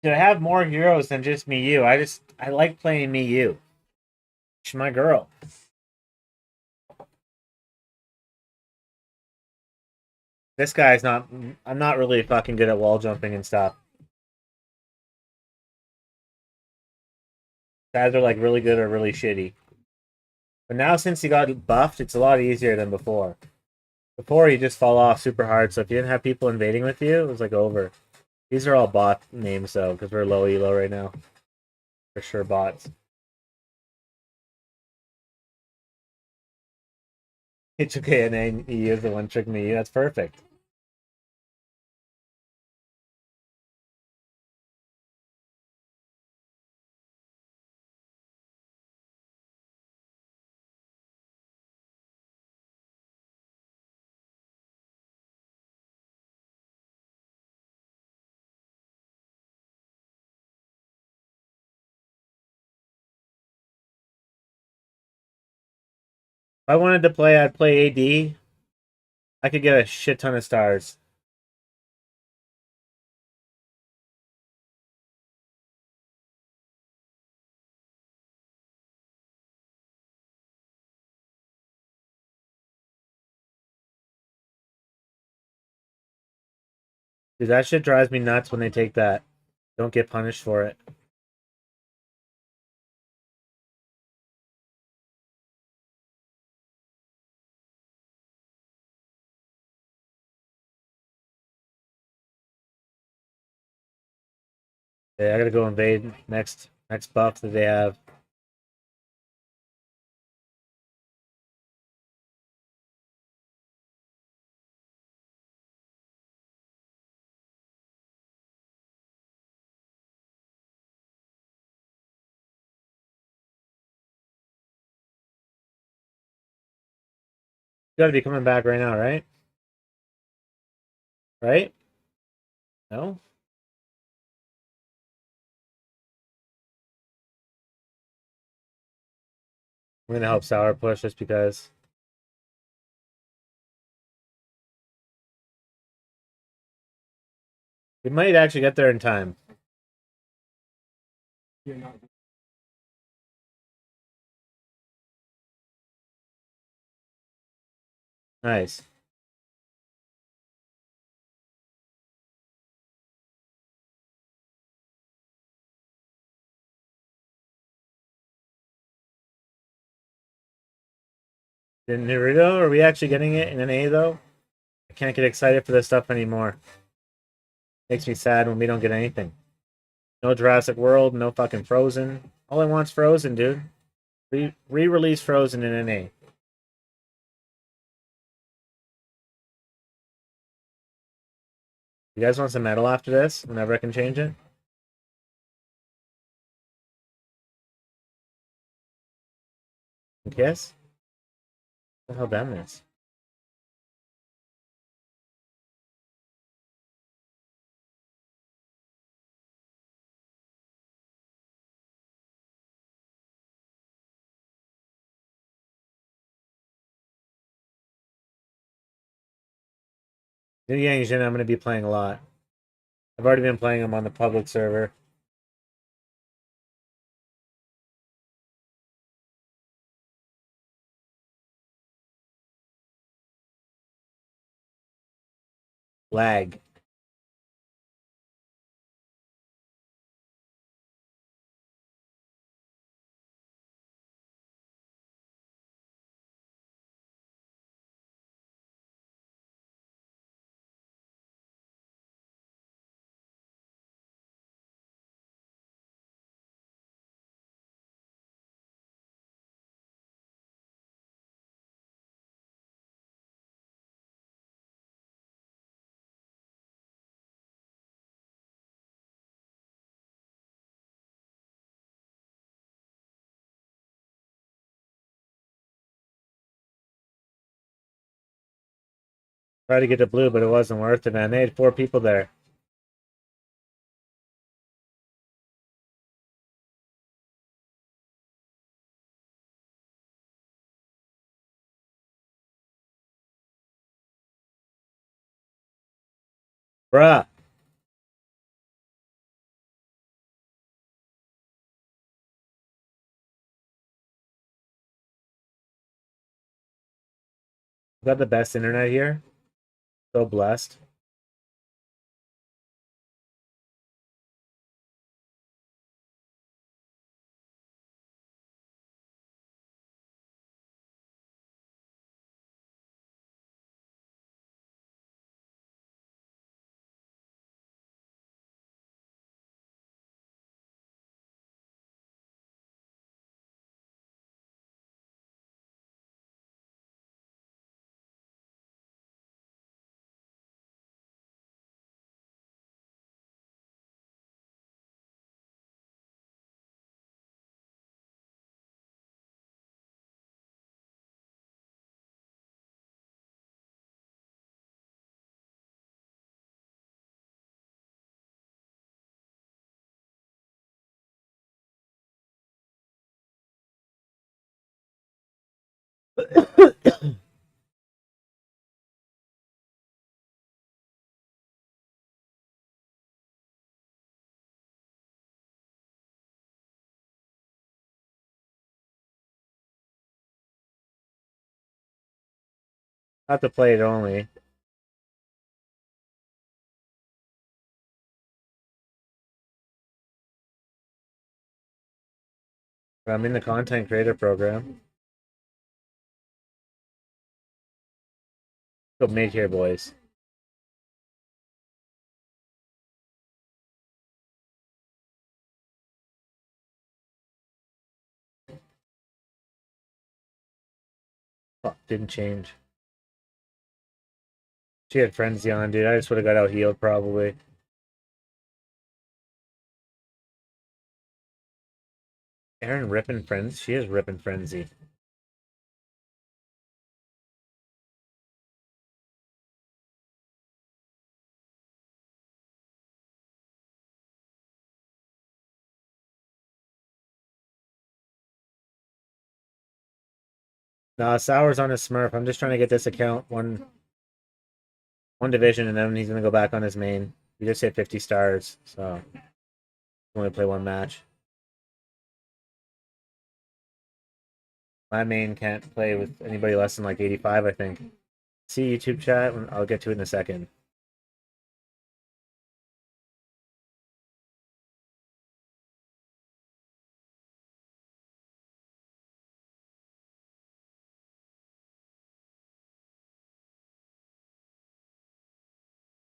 Dude, I have more heroes than just me, you. I like playing me, you. She's my girl. This guy's not. I'm not really fucking good at wall jumping and stuff. Guys are like really good or really shitty. But now since he got buffed, it's a lot easier than before. Before you just fall off super hard, so if you didn't have people invading with you, it was like over. These are all bot names though, because we're low elo right now. For sure bots. It's okay, and then he is the one tricking me. That's perfect. If I wanted to play, I'd play AD. I could get a shit ton of stars. Dude, that shit drives me nuts when they take that. Don't get punished for it. Yeah, I gotta go invade next buff that they have. You gotta be coming back right now, right? Right? No? I'm gonna help Sour push just because. We might actually get there in time. Nice. In Naruto, are we actually getting it in an A though? I can't get excited for this stuff anymore. Makes me sad when we don't get anything. No Jurassic World, no fucking Frozen. All I want's Frozen, dude. Re-release Frozen in an A. You guys want some metal after this? Whenever I can change it? Kiss? What the hell damn this? New Yang Jin, I'm going to be playing a lot. I've already been playing them on the public server. Lag. Tried to get to blue, but it wasn't worth it, man. They had 4 people there. Bruh. We got the best internet here. So blessed. Not to play it only. But I'm in the content creator program. Go mid here, boys. Fuck, didn't change. She had frenzy on, dude. I just would have got out healed probably. Aaron ripping frenzy. She is ripping frenzy. Nah, Sour's on his Smurf. I'm just trying to get this account one division, and then he's gonna go back on his main. We just hit 50 stars, so only play one match. My main can't play with anybody less than like 85, I think. See YouTube chat, I'll get to it in a second.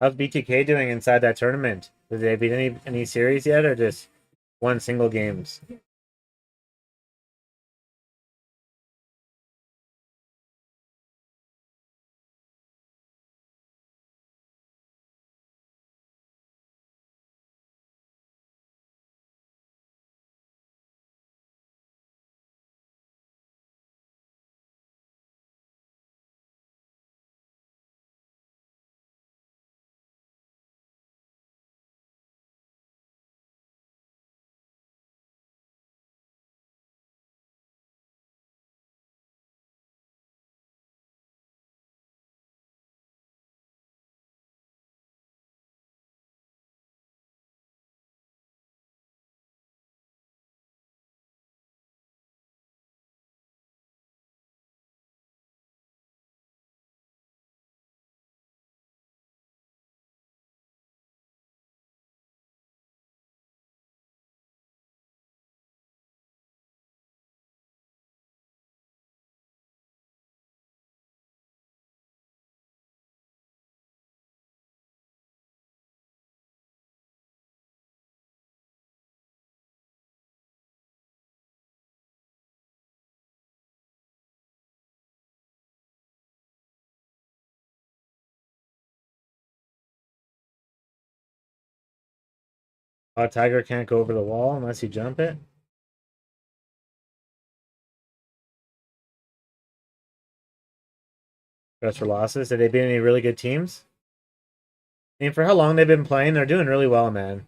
How's BTK doing inside that tournament? Did they beat any series yet, or just one single games? Tiger can't go over the wall unless you jump it. Just for losses. Did they beat any really good teams? I mean, for how long they've been playing, they're doing really well, man.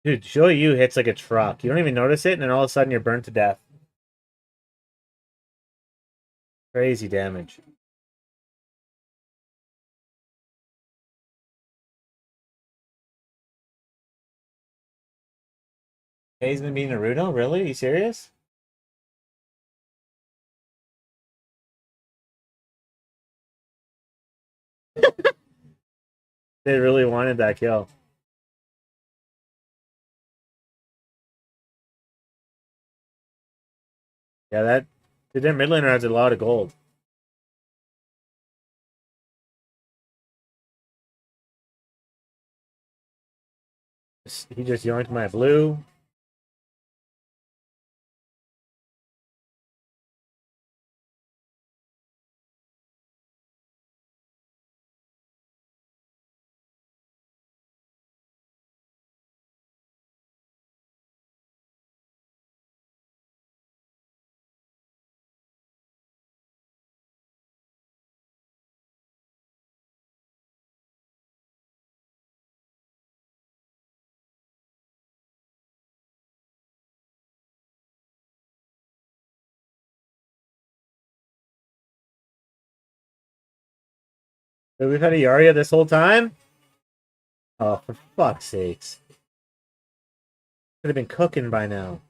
Dude, Show You hits like a truck. You don't even notice it, and then all of a sudden you're burnt to death. Crazy damage. He's been beating Naruto? Really? Are you serious? They really wanted that kill. Yeah, that... Their mid laner has a lot of gold. He just yoinked my blue. So we've had a Yarria this whole time? Oh, for fuck's sakes. Could have been cooking by now.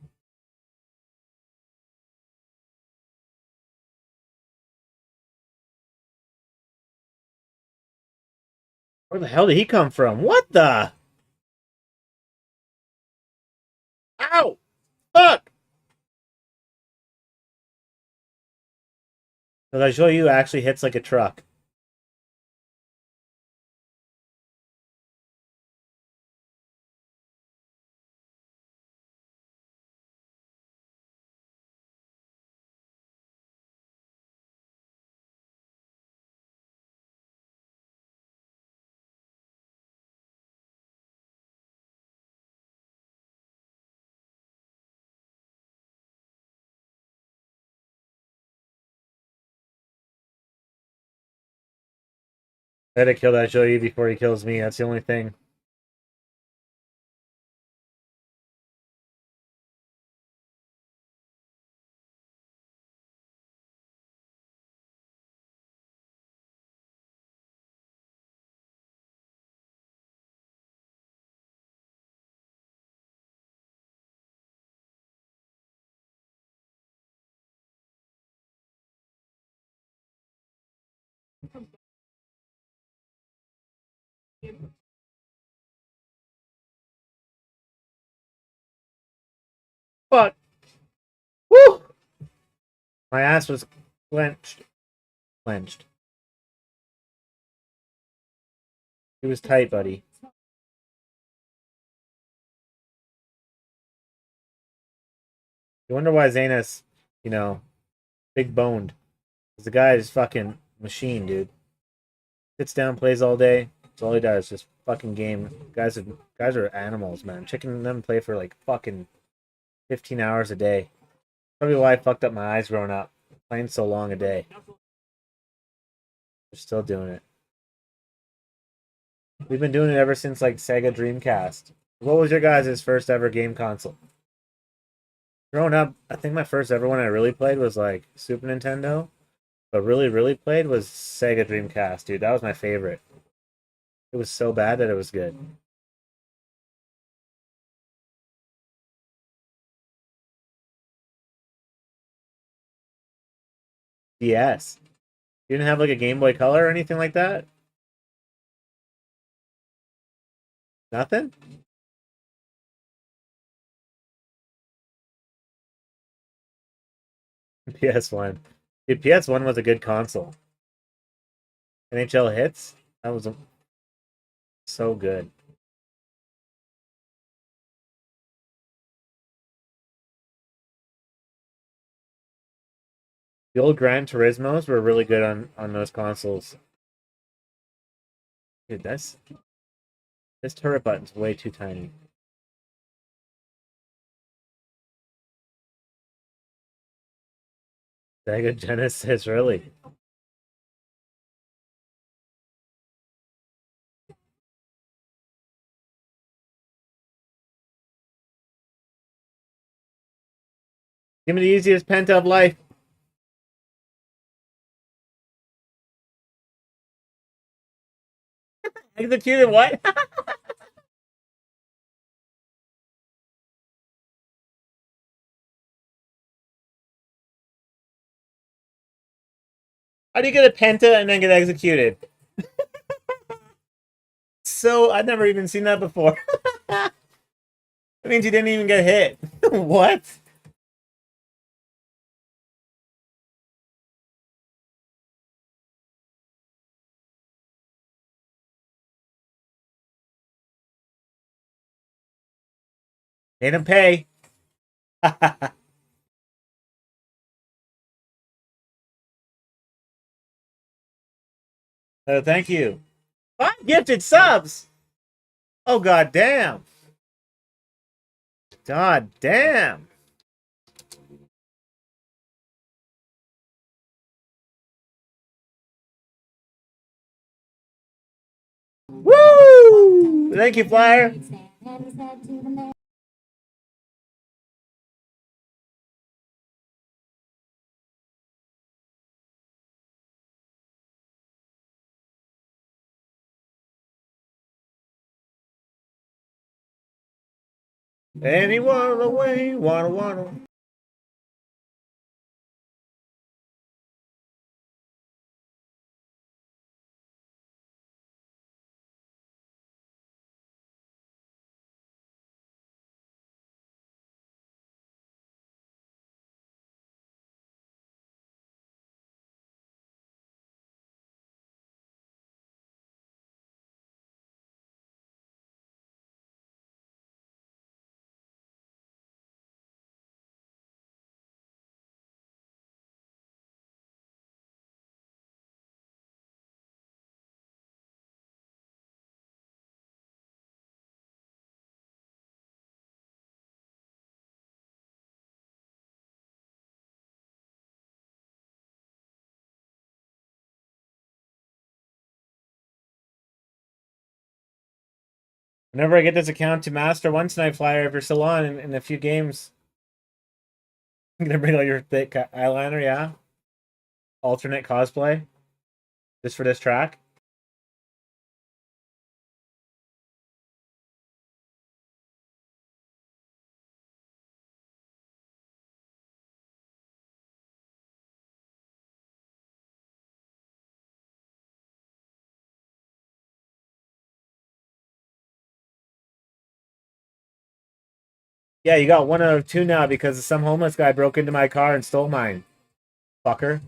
Where the hell did he come from? What the? Ow! Fuck! Did I show you actually hits like a truck? I had to kill that Shoyu before he kills me. That's the only thing. fuck. Woo! My ass was clenched. Clenched. It was tight, buddy. You wonder why Zaynus, you know, big boned. Because the guy is fucking machine, dude. Sits down, plays all day. That's all he does. Just fucking game. Guys are animals, man. Chicking them play for like fucking 15 hours a day. Probably why I fucked up my eyes growing up. Playing so long a day. We're still doing it. We've been doing it ever since like Sega Dreamcast. What was your guys' first ever game console? Growing up, I think my first ever one I really played was like Super Nintendo. But really played was Sega Dreamcast, dude. That was my favorite. It was so bad that it was good. DS. You didn't have like a Game Boy Color or anything like that? Nothing? PS1. Dude, PS1 was a good console. NHL Hits? That was so good. The old Gran Turismos were really good on those consoles. Dude, this turret button's way too tiny. Sega Genesis, really? Give me the easiest penta of life. Executed what? How do you get a penta and then get executed? So, I've never even seen that before. That means you didn't even get hit. What? Made him pay. Thank you. 5 gifted subs. Oh god damn. God damn. Woo! Thank you, Flyer. Anyone away, wanna. Whenever I get this account to master one tonight, Flyer, if you're still on in a few games, I'm gonna bring out your thick eyeliner, yeah? Alternate cosplay. Just for this track. Yeah, you got 1 out of 2 now because some homeless guy broke into my car and stole mine. Fucker.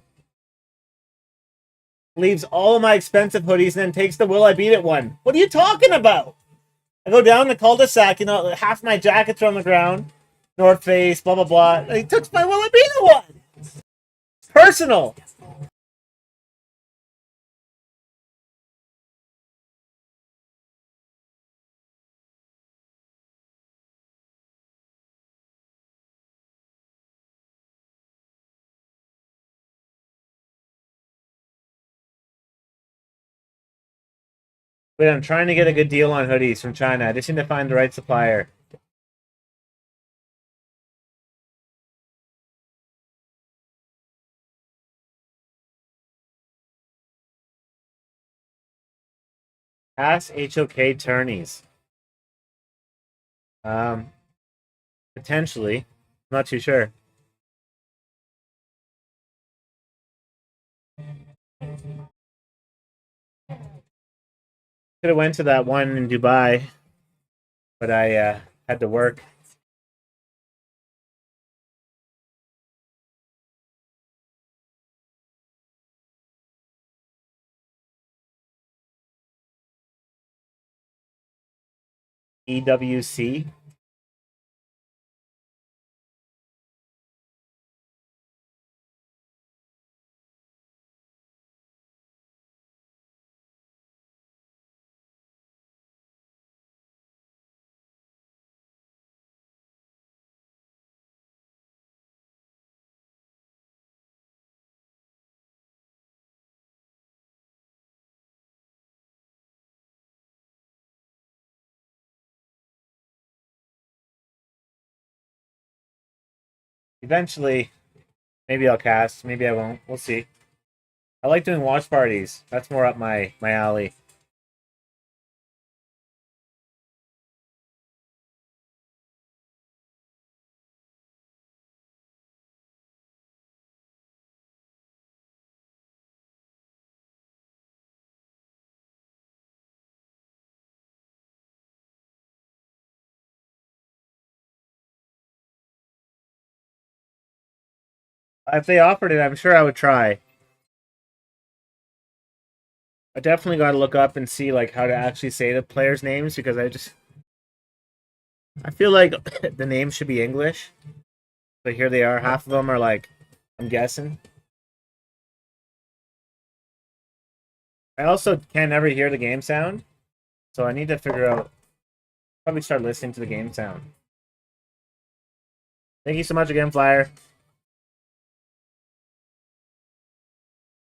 Leaves all of my expensive hoodies and then takes the Willibeatit one. What are you talking about? I go down the cul-de-sac, you know, half my jackets are on the ground. North Face, blah, blah, blah. And he took my Willibeatit one. Personal. Wait, I'm trying to get a good deal on hoodies from China. I just need to find the right supplier. Ask HOK tourneys. Um, Potentially. I'm not too sure. Could have went to that one in Dubai, but I had to work. EWC. Eventually, maybe I'll cast. Maybe I won't. We'll see. I like doing watch parties. That's more up my alley. If they offered it, I'm sure I would try. I definitely got to look up and see like how to actually say the players' names because I feel like the names should be English. But here they are. Half of them are like I'm guessing. I also can never hear the game sound, so I need to figure out. Probably start listening to the game sound. Thank you so much again, Flyer.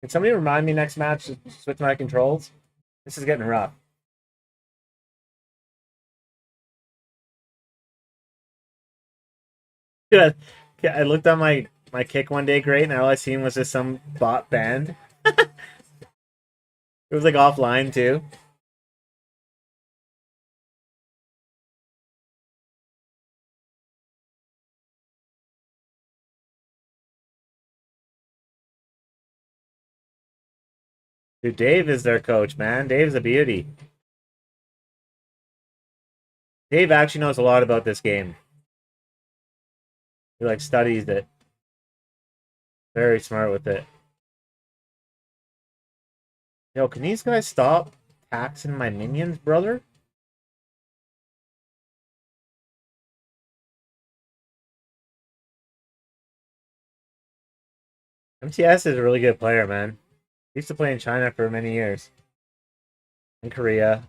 Can somebody remind me next match to switch my controls? This is getting rough. Good. I looked on my kick one day, great, and all I seen was just some bot band. It was like offline too. Dude, Dave is their coach, man. Dave's a beauty. Dave actually knows a lot about this game. He like studies it. Very smart with it. Yo, can these guys stop taxing my minions, brother? MTS is a really good player, man. He used to play in China for many years. In Korea.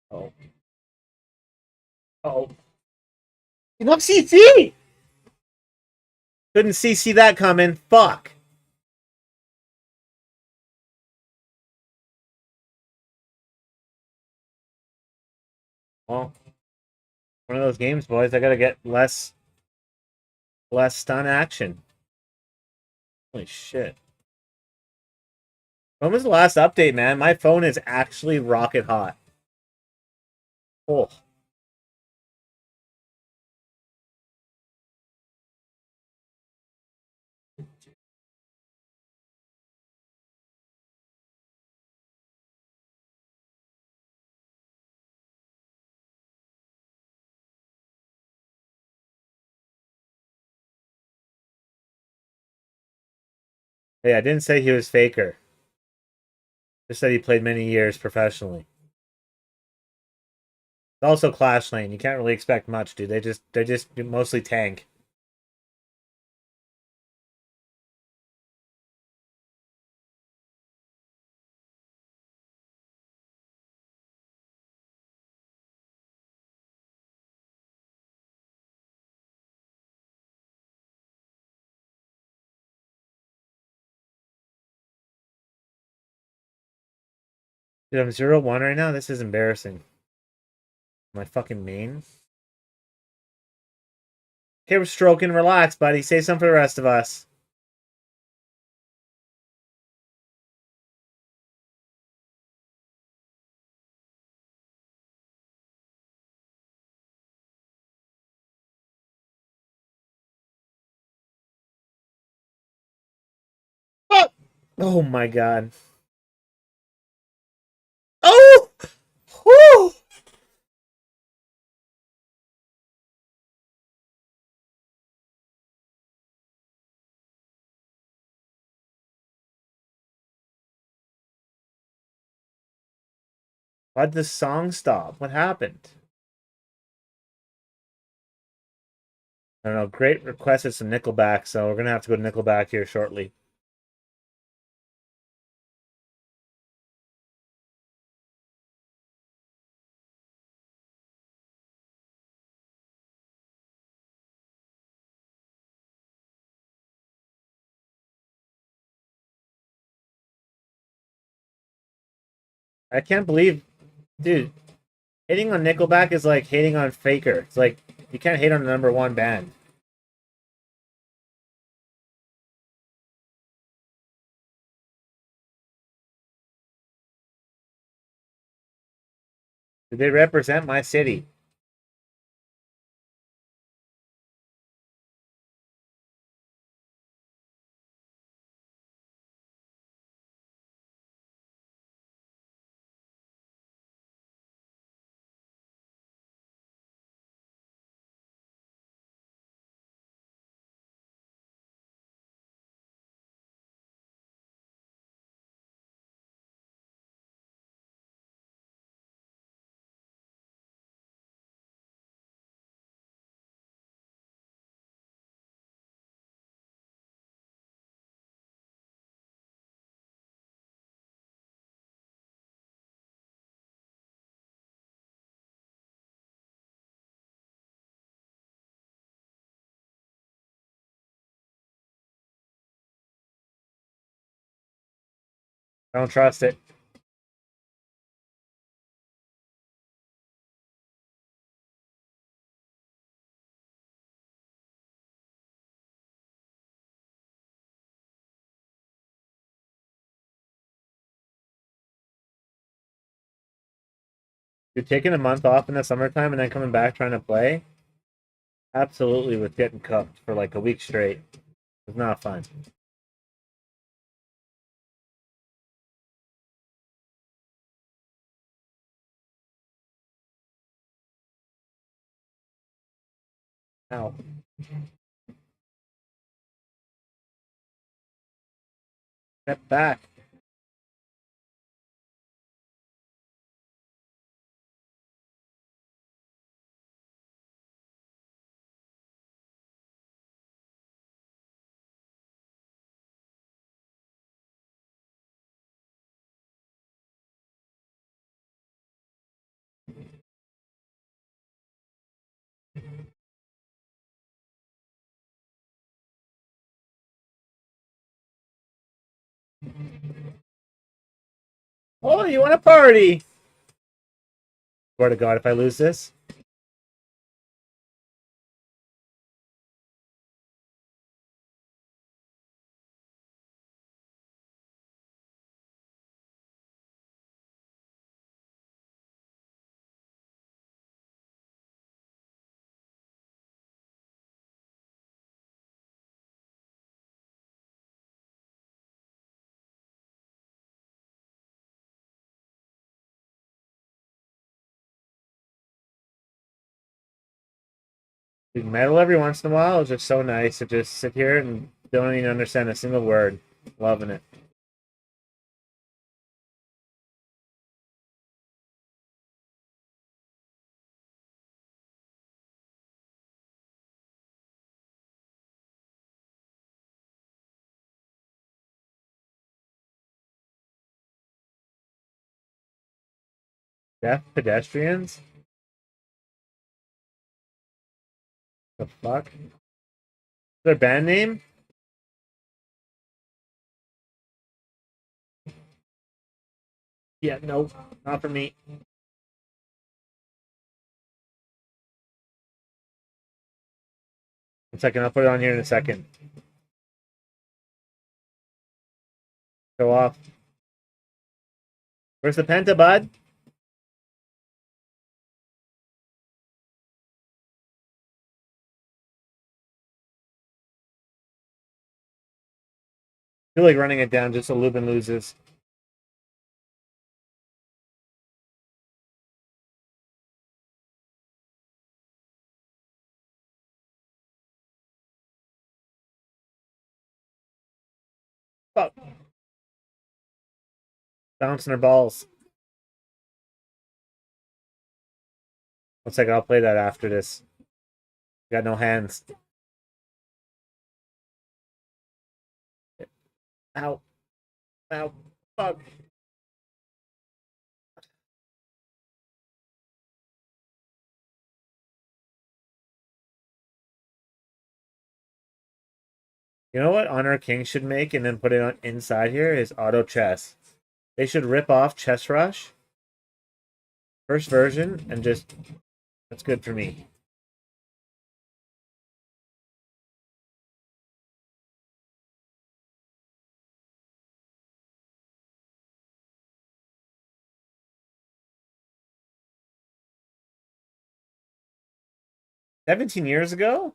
Oh. Oh. Look, CC! Couldn't CC that coming. Fuck. Well, one of those games, boys. I gotta get less stun action. Holy shit. When was the last update, man? My phone is actually rocket hot. Oh. Hey, I didn't say he was faker. Just said he played many years professionally. It's also Clash Lane. You can't really expect much, dude. They just mostly tank. Dude, I'm 0-1 right now. This is embarrassing. My fucking main. Okay, we're stroking. Relax, buddy. Say something for the rest of us. Oh, oh my god. Oh! Woo! Why'd the song stop? What happened? I don't know. Great requested some Nickelback, so we're gonna have to go to Nickelback here shortly. I can't believe, dude, hating on Nickelback is like hating on Faker. It's like you can't hate on the #1 band. They represent my city. I don't trust it. You're taking a month off in the summertime and then coming back trying to play? Absolutely was getting cooked for like a week straight. It was not fun. Ow. Step back. Oh, you want to party? Swear to God, if I lose this. We medal every once in a while. It's just so nice to just sit here and don't even understand a single word. Loving it. Deaf pedestrians? The fuck? Their band name? Yeah, nope. Not for me. One second, I'll put it on here in a second. Go off. Where's the penta, bud? I feel like running it down just so Lubin loses. Fuck. Bouncing her balls. One second, I'll play that after this. Got no hands. Ow. Ow. Fuck. You know what Honor King should make and then put it on inside here is auto chess. They should rip off Chess Rush. First version and just that's good for me. $17 years ago?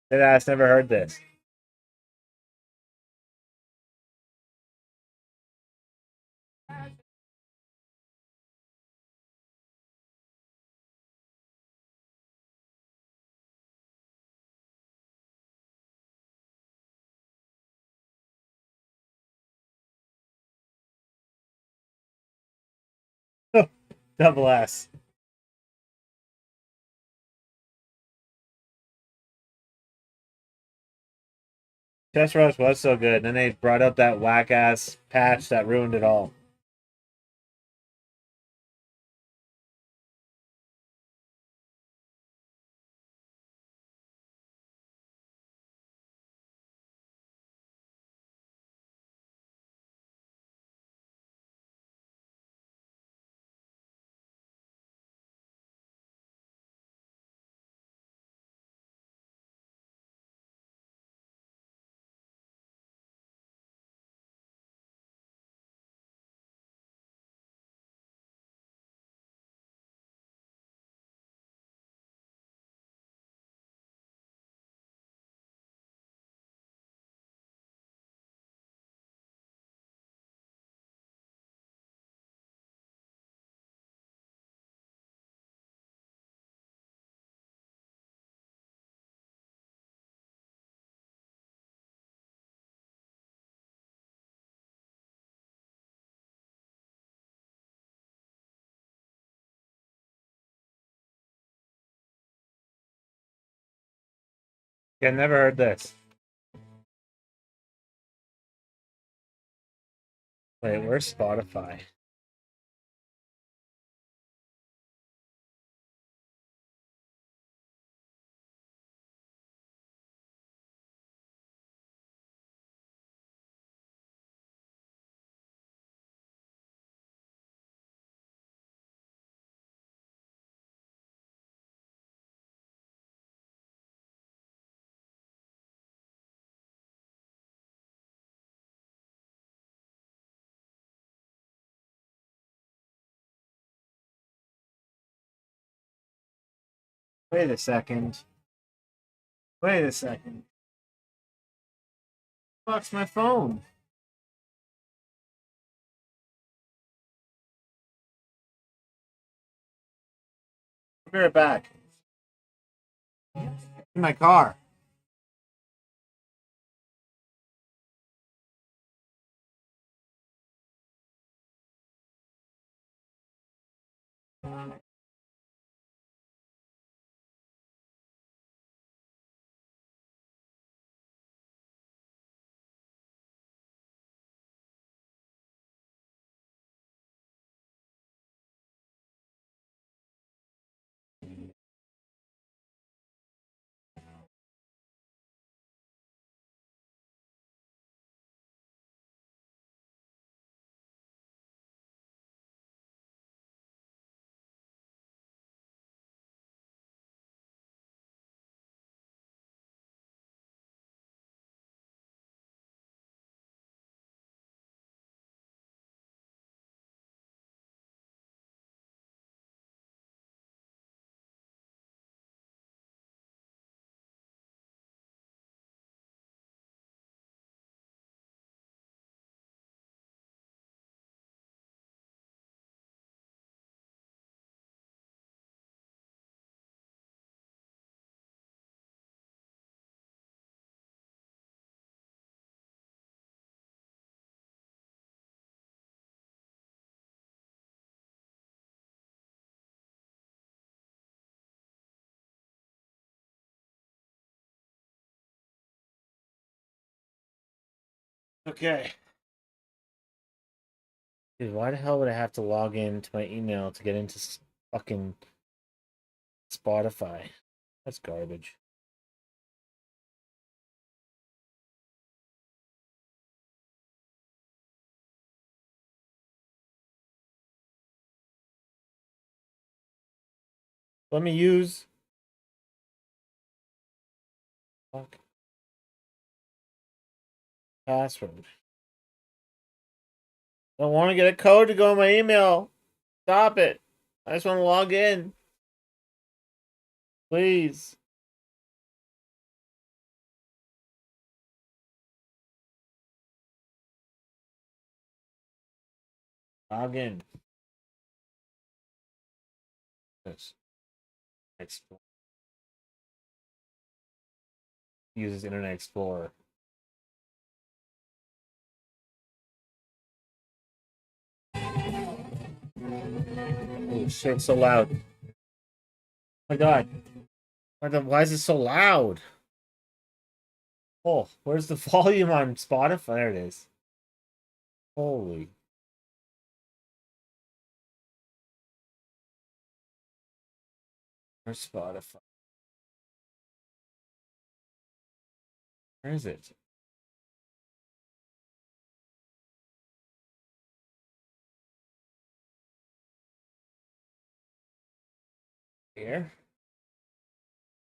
That ass never heard this. Double S. Chess Rush was so good. Then they brought up that whack ass patch that ruined it all. Yeah, never heard this. Wait, where's Spotify? Wait a second. Wait a second. Fuck's my phone? Be right back. In my car. Okay. Dude, why the hell would I have to log in to my email to get into fucking Spotify? That's garbage. Let me use. Fuck. Password. I don't want to get a code to go in my email. Stop it. I just want to log in. Please. Log in. Yes. Explorer. Uses Internet Explorer. Oh shit, it's so loud. Oh my god. Why is it so loud? Oh, where's the volume on Spotify? There it is. Holy. Where's Spotify? Where is it? Here?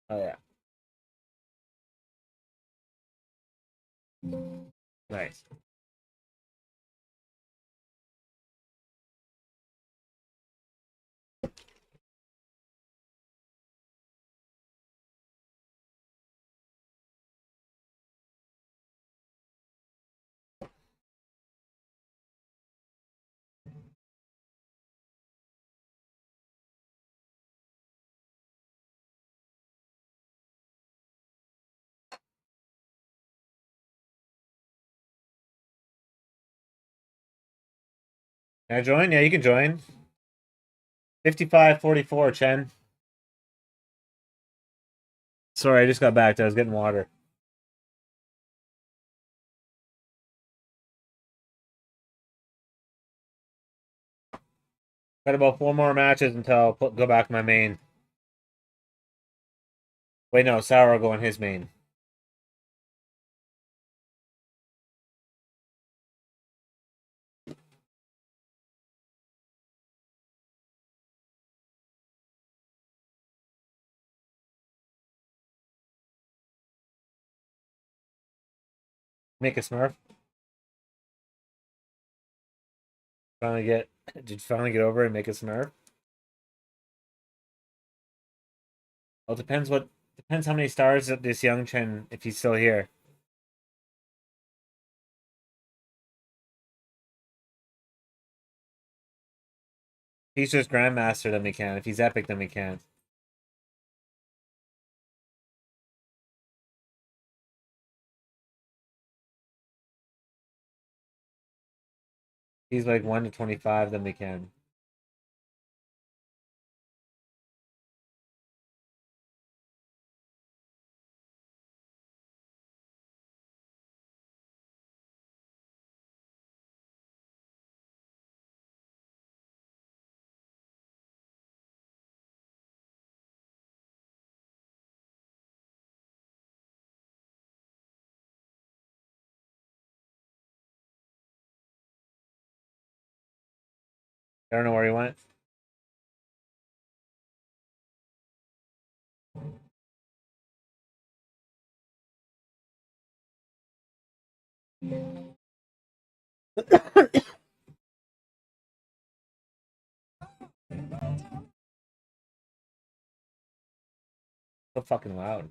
Oh yeah. Nice. Can I join? Yeah, you can join. 55-44, Chen. Sorry, I just got back. I was getting water. Got about 4 more matches until I'll go back to my main. Wait, no, Sour will go in his main. Make a Smurf. Finally get. Did you finally get over it and make a Smurf? Well, it depends how many stars this young Chen, if he's still here. If he's just Grandmaster, then we can. If he's Epic, then we can't. He's like 1 to 25, then we can. I don't know where he went. So fucking loud.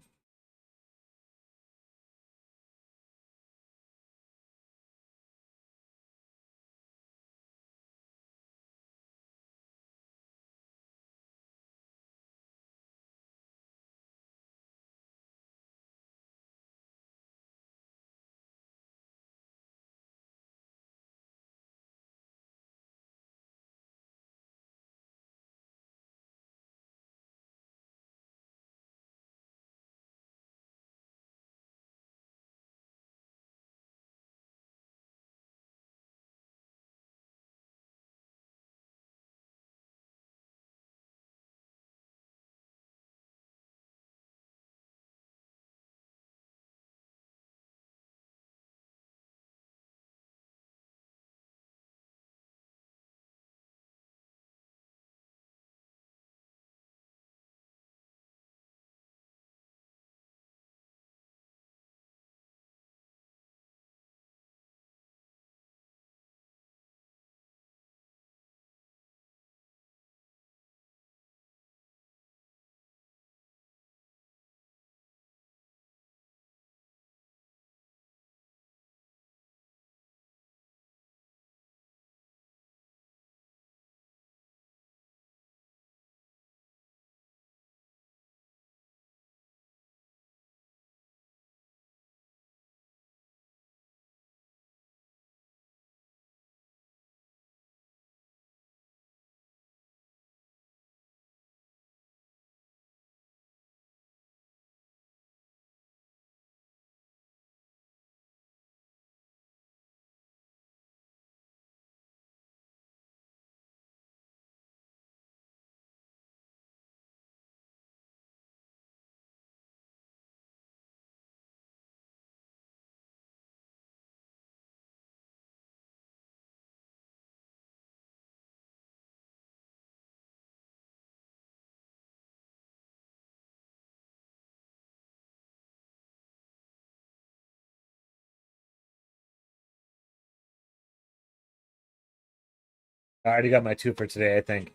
I already got my 2 for today, I think.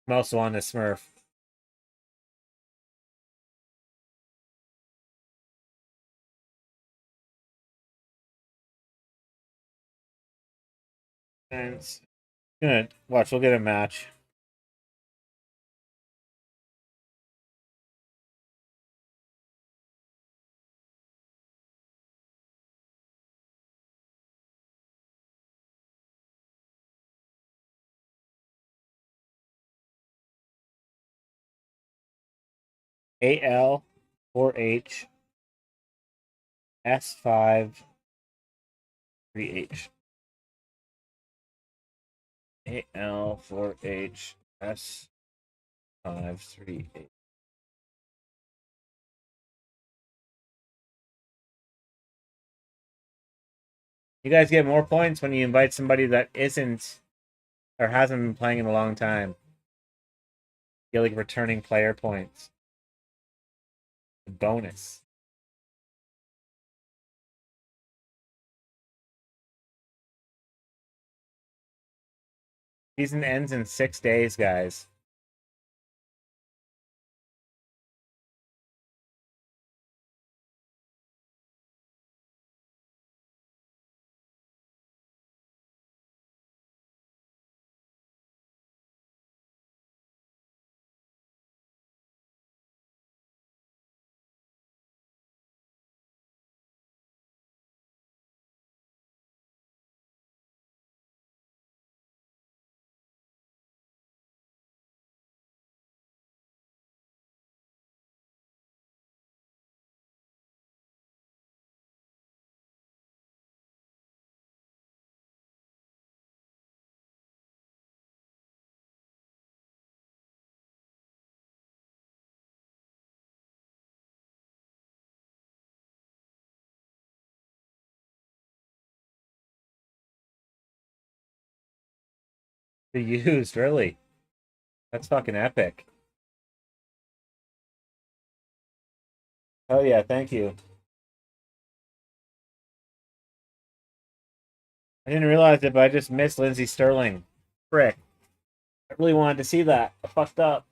I'm also on the Smurf. And it's gonna watch, we'll get a match. AL 4H S5 3H. AL 4H S5 3H. You guys get more points when you invite somebody that isn't or hasn't been playing in a long time. You get like returning player points. Bonus. Season ends in 6 days, guys. Be used, really. That's fucking epic. Oh yeah, thank you. I didn't realize it, but I just missed Lindsey Sterling. Frick. I really wanted to see that. I fucked up.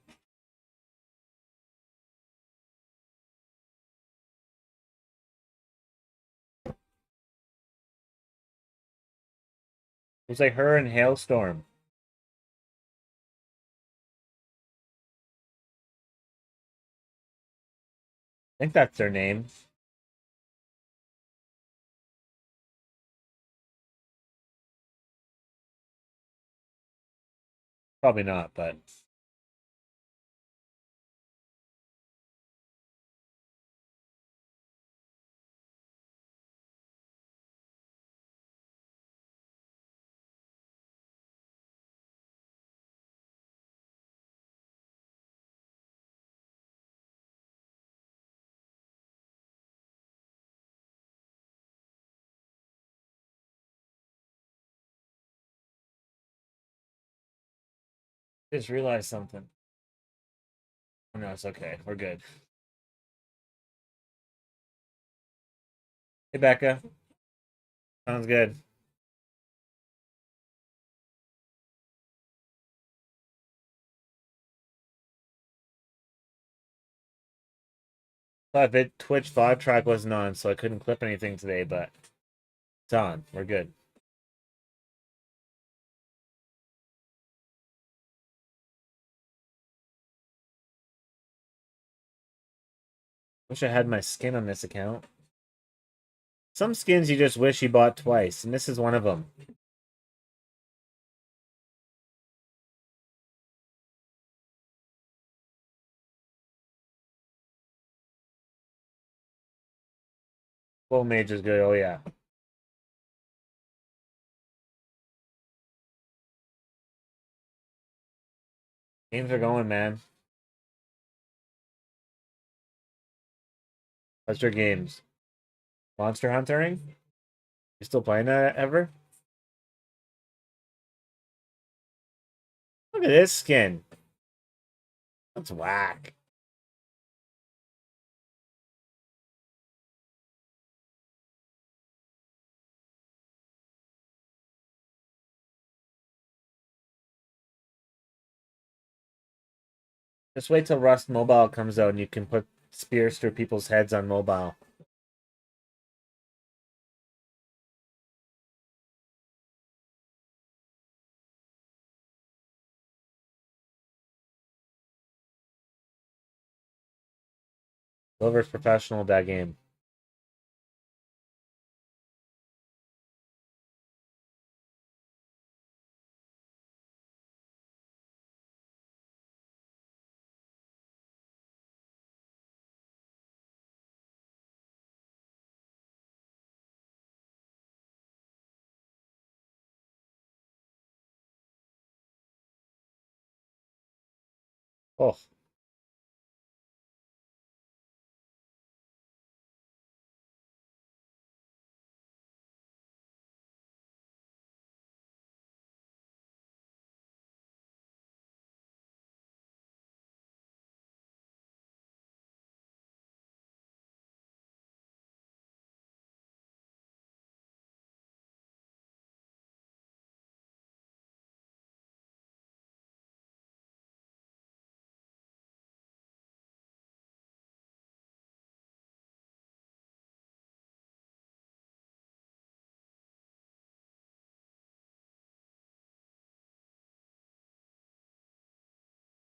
It was like her and Hailstorm. I think that's their name. Probably not, but just realized something. Oh no, it's okay. We're good. Hey Becca. Sounds good. Thought that Twitch Vibe track wasn't on, so I couldn't clip anything today, but it's on. We're good. Wish I had my skin on this account. Some skins you just wish you bought twice, and this is one of them. Full Mage is good, oh yeah. Games are going, man. What's your games? Monster Huntering? You still playing that ever? Look at this skin. That's whack. Just wait till Rust Mobile comes out and you can put spears through people's heads on mobile. Silver's professional at that game. Oh,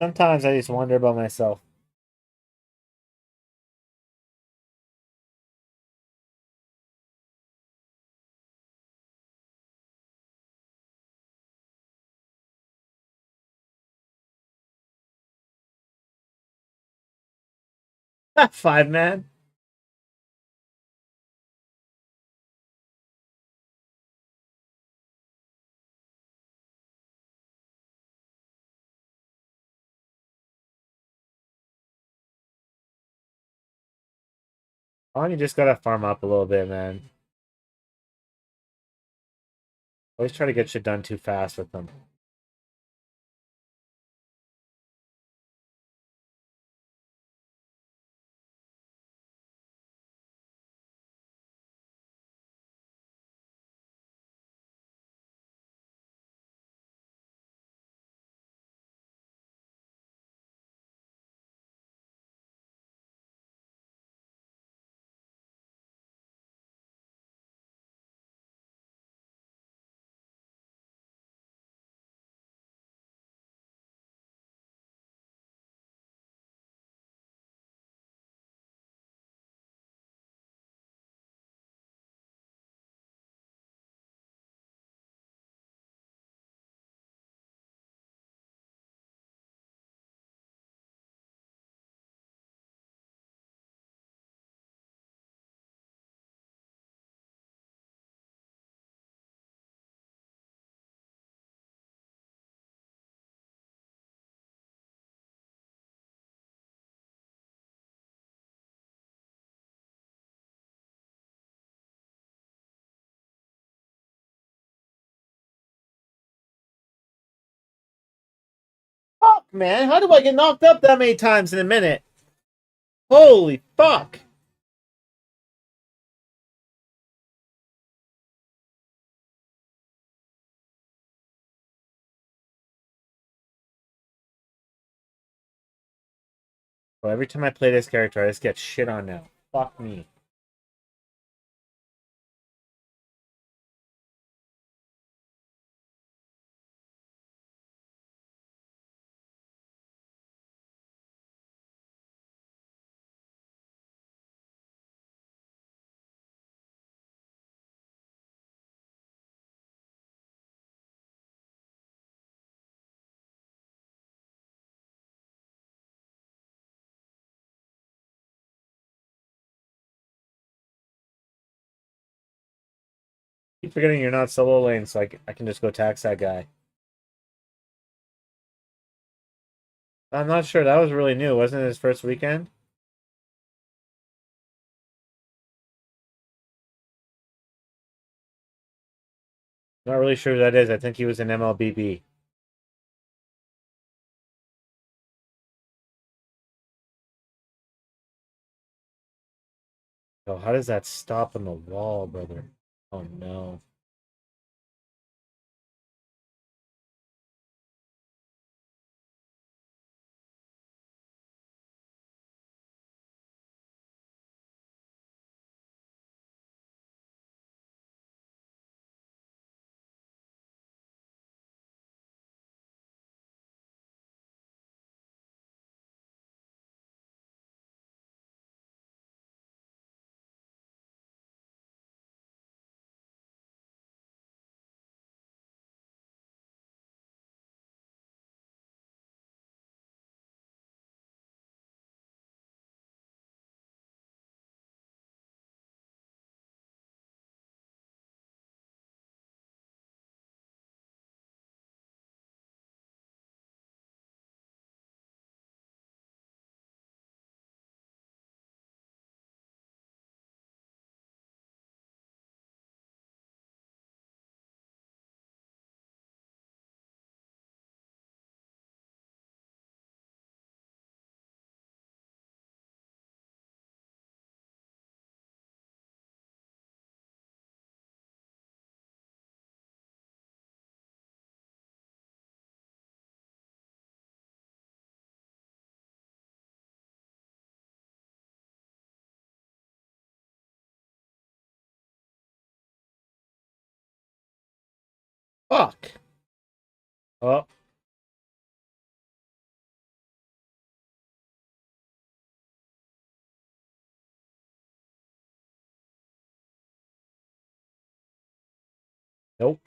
sometimes I just wonder about myself. Five man. Oh, you just gotta farm up a little bit, man. Always try to get shit done too fast with them. Fuck, man. How do I get knocked up that many times in a minute? Holy fuck. Well, every time I play this character, I just get shit on now. Fuck me. Keep forgetting you're not solo lane, so I can just go tax that guy. I'm not sure. That was really new. Wasn't it his first weekend? Not really sure who that is. I think he was an MLBB. Oh, how does that stop on the wall, brother? Oh, no. Fuck. Oh, nope.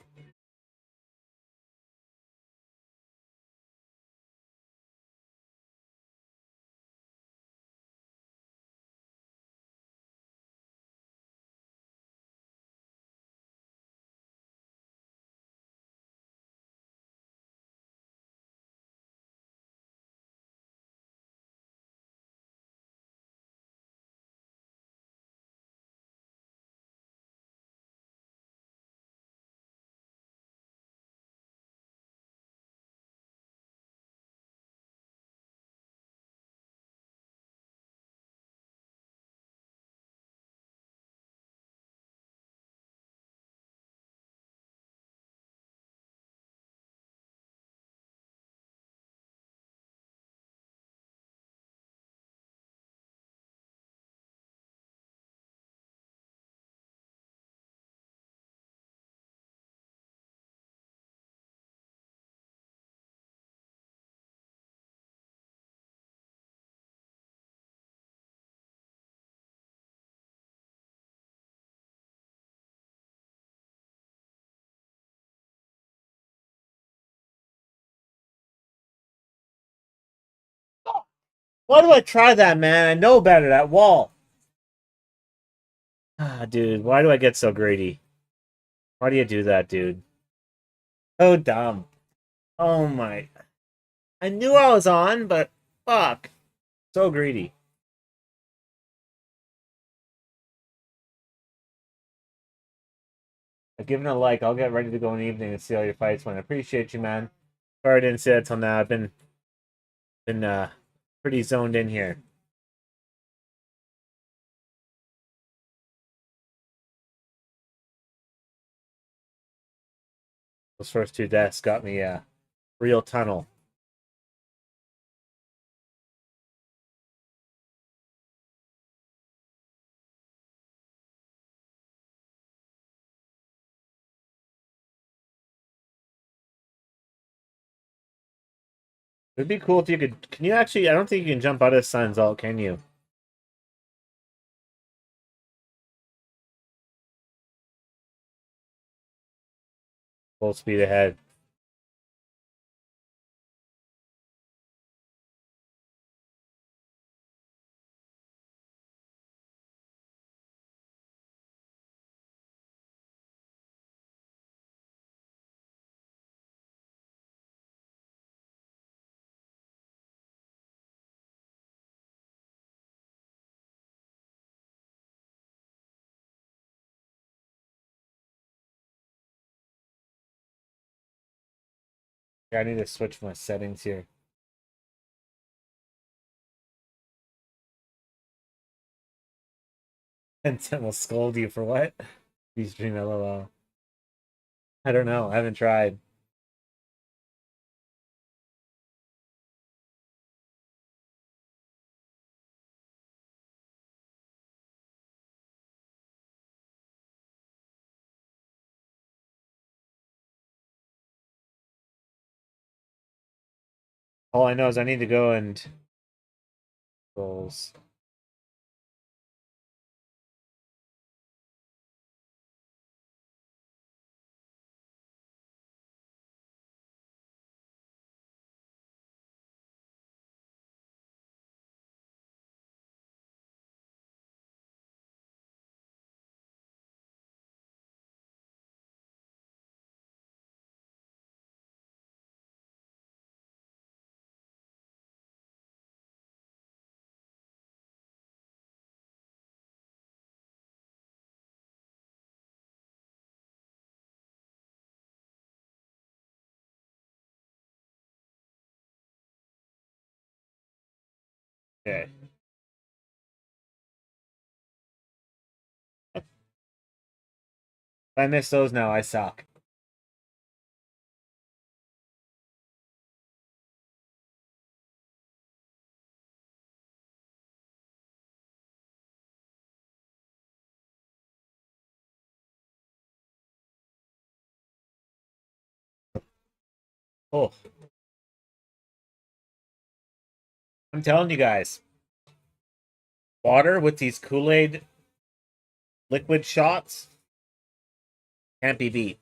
Why do I try that, man? I know better, that wall. Ah, dude, why do I get so greedy? Why do you do that, dude? So dumb. Oh my. I knew I was on, but fuck. So greedy. I've given a like. I'll get ready to go in the evening and see all your fights when I appreciate you, man. Sorry I didn't say that till now. I've been Been pretty zoned in here. Those first two deaths got me a real tunnel. It'd be cool if you could. Can you actually? I don't think you can jump out of Sun's ult, can you? Full speed ahead. Yeah, I need to switch my settings here. And Tim will scold you for what? You stream LOL. I don't know. I haven't tried. All I know is I need to go and goals. Okay. If I miss those now, I suck. Oh, I'm telling you guys, water with these Kool-Aid liquid shots can't be beat.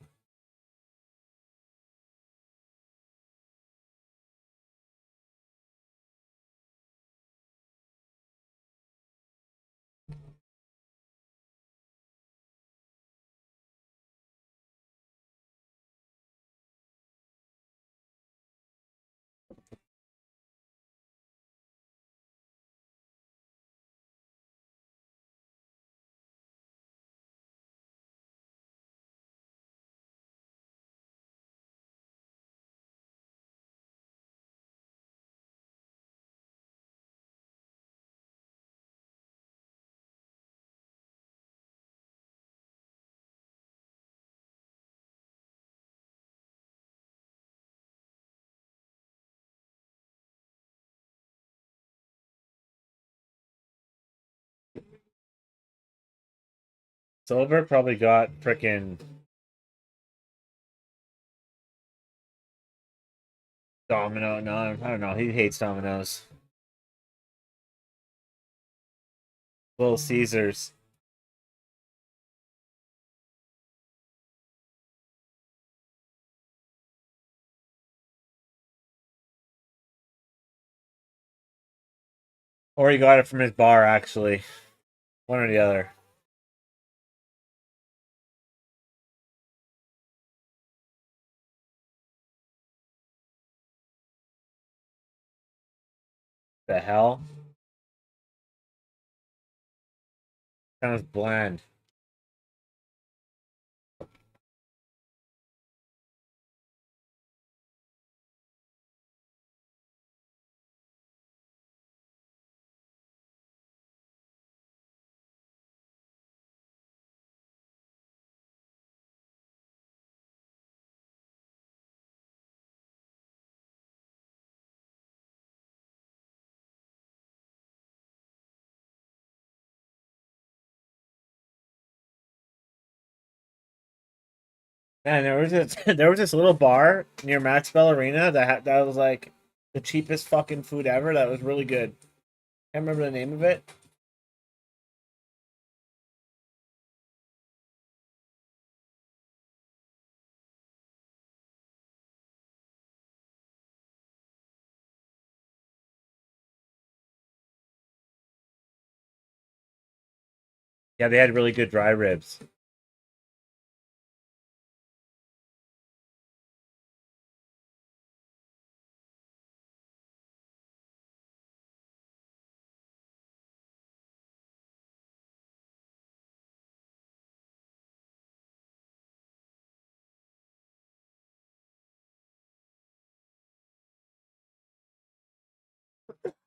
Silver probably got frickin' Domino. No, I don't know. He hates Dominoes. Little Caesars. Or he got it from his bar, actually. One or the other. The hell? Sounds bland. Man, there was this little bar near Maxwell Arena that was like the cheapest fucking food ever. That was really good. Can't remember the name of it. Yeah, they had really good dry ribs.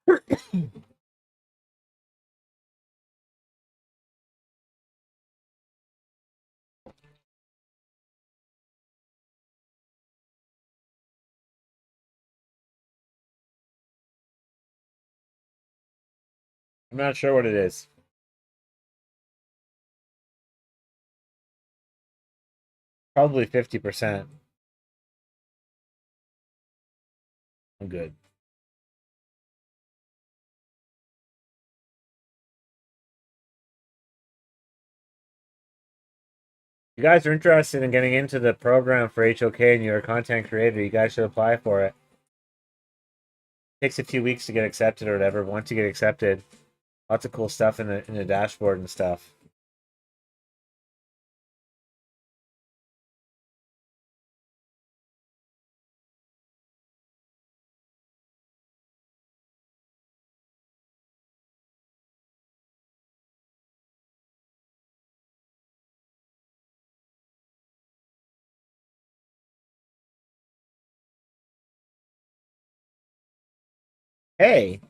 I'm not sure what it is. Probably 50%. I'm good. You guys are interested in getting into the program for HOK and you're a content creator, you guys should apply for it. Takes a few weeks to get accepted or whatever. Once you get accepted, lots of cool stuff in the dashboard and stuff. Hey,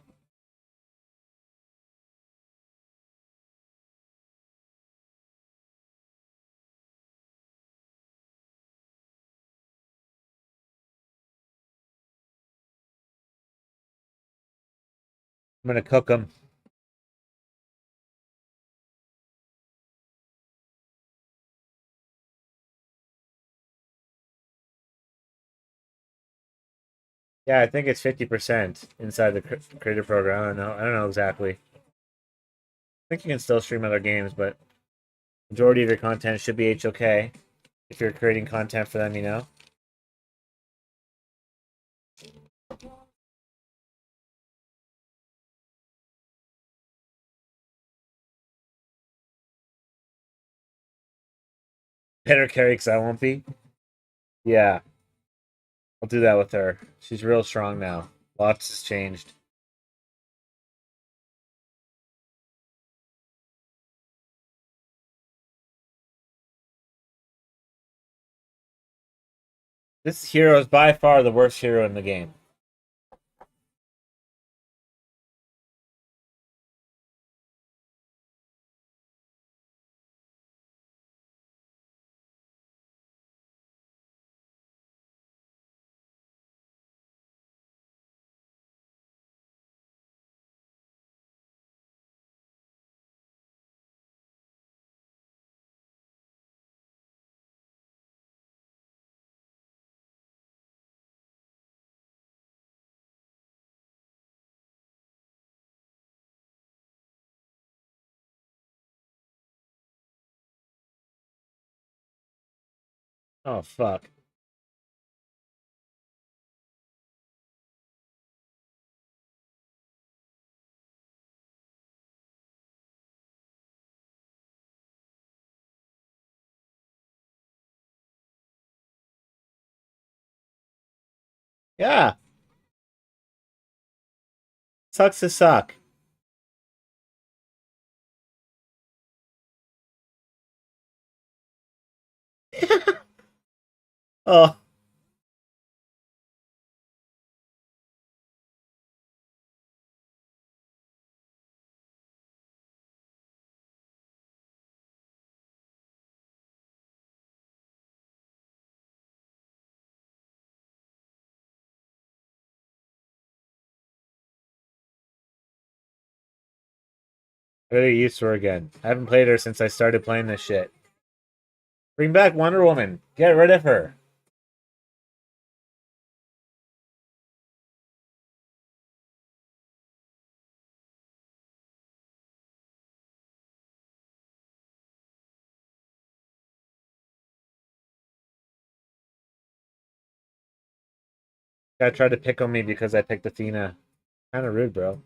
I'm gonna cook them. Yeah, I think it's 50% inside the creator program. I don't know. I don't know exactly. I think you can still stream other games, but majority of your content should be HOK if you're creating content for them, you know? Better carry because I won't be. Yeah, I'll do that with her. She's real strong now. Lots has changed. This hero is by far the worst hero in the game. Oh, fuck. Yeah, sucks to suck. Oh, I gotta get used to her again. I haven't played her since I started playing this shit. Bring back Wonder Woman. Get rid of her. Guy tried to pick on me because I picked Athena. Kind of rude, bro.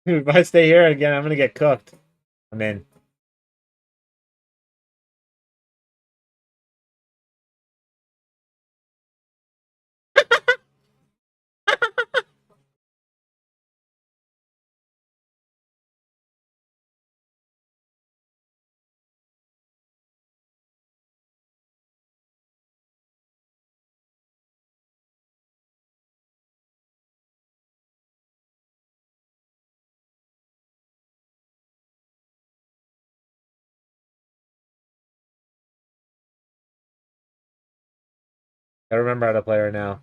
If I stay here again, I'm gonna get cooked. I'm in. I remember how to play her now.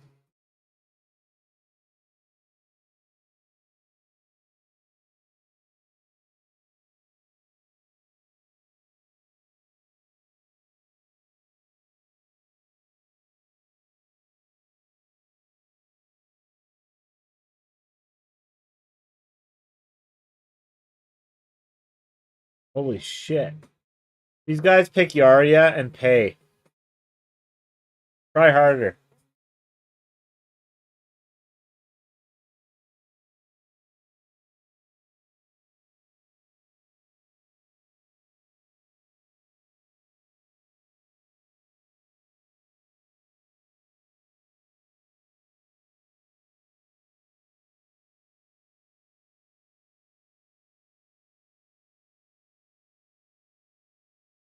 Holy shit. These guys pick Yarya and pay. Try harder.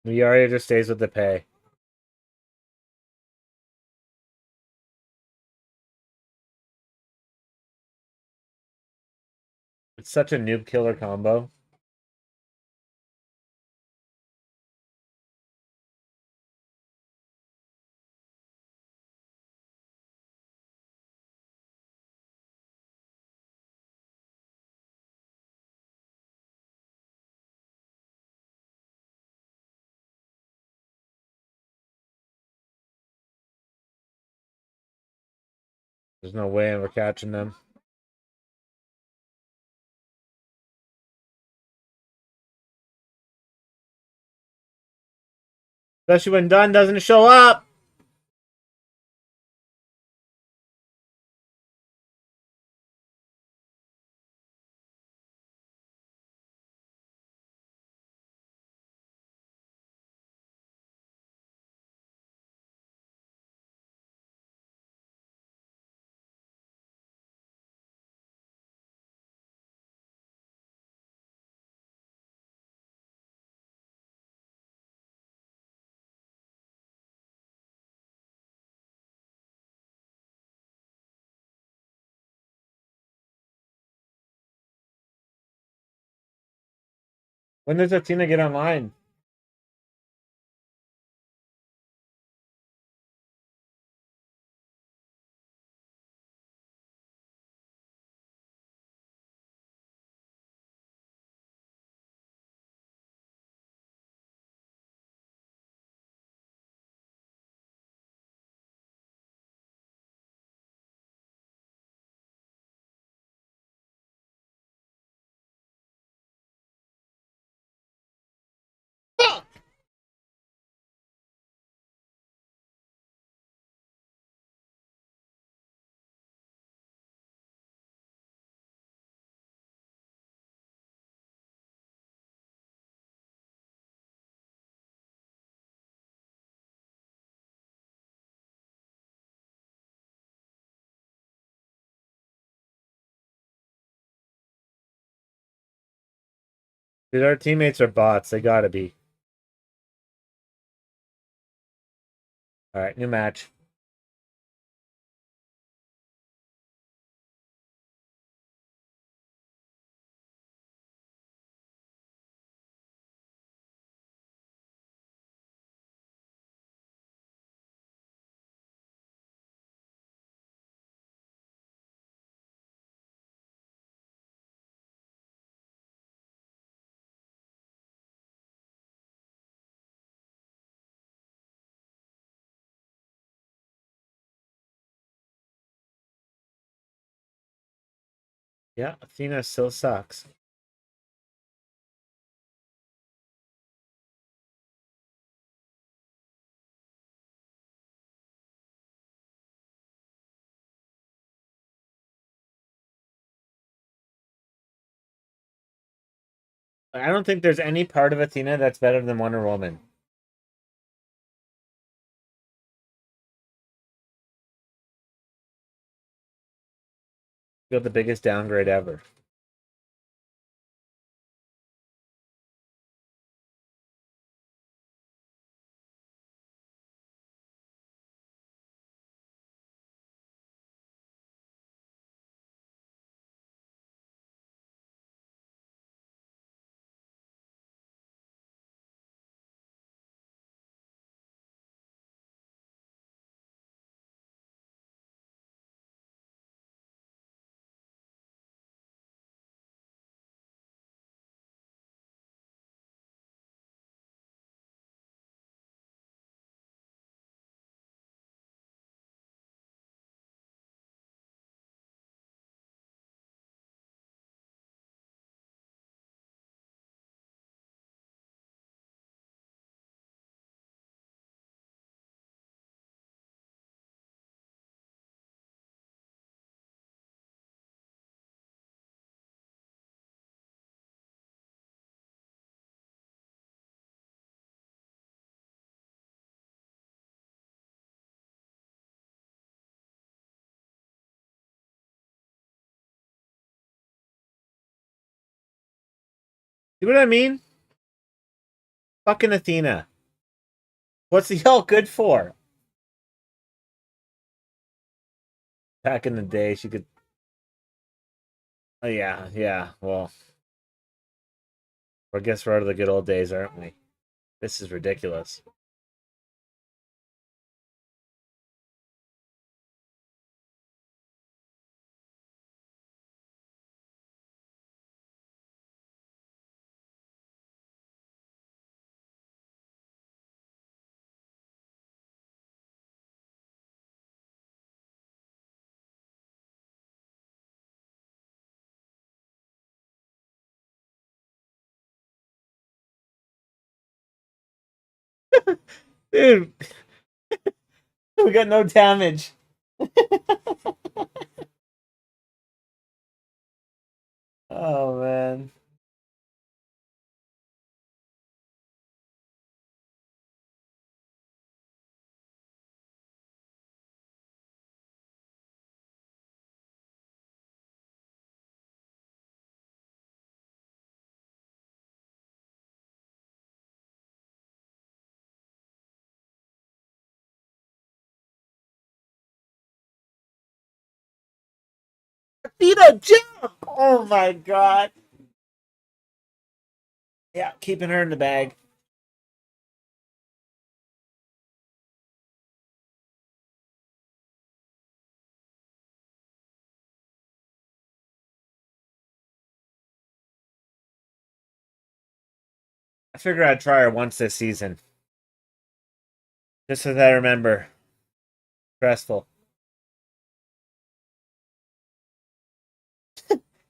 Yarya just stays with the pay. It's such a noob killer combo. There's no way we're catching them. Especially when Dunn doesn't show up. When does Athena get online? Dude, our teammates are bots. They gotta be. Alright, new match. Yeah, Athena still sucks. I don't think there's any part of Athena that's better than Wonder Woman. Got the biggest downgrade ever. See what I mean? Fucking Athena. What's the hell good for? Back in the day, she could. Oh, yeah, yeah. Well, I guess we're out of the good old days, aren't we? This is ridiculous. Dude, we got no damage. Oh, man. Athena, jump! Oh, my God. Yeah, keeping her in the bag. I figure I'd try her once this season. Just so that I remember. Stressful.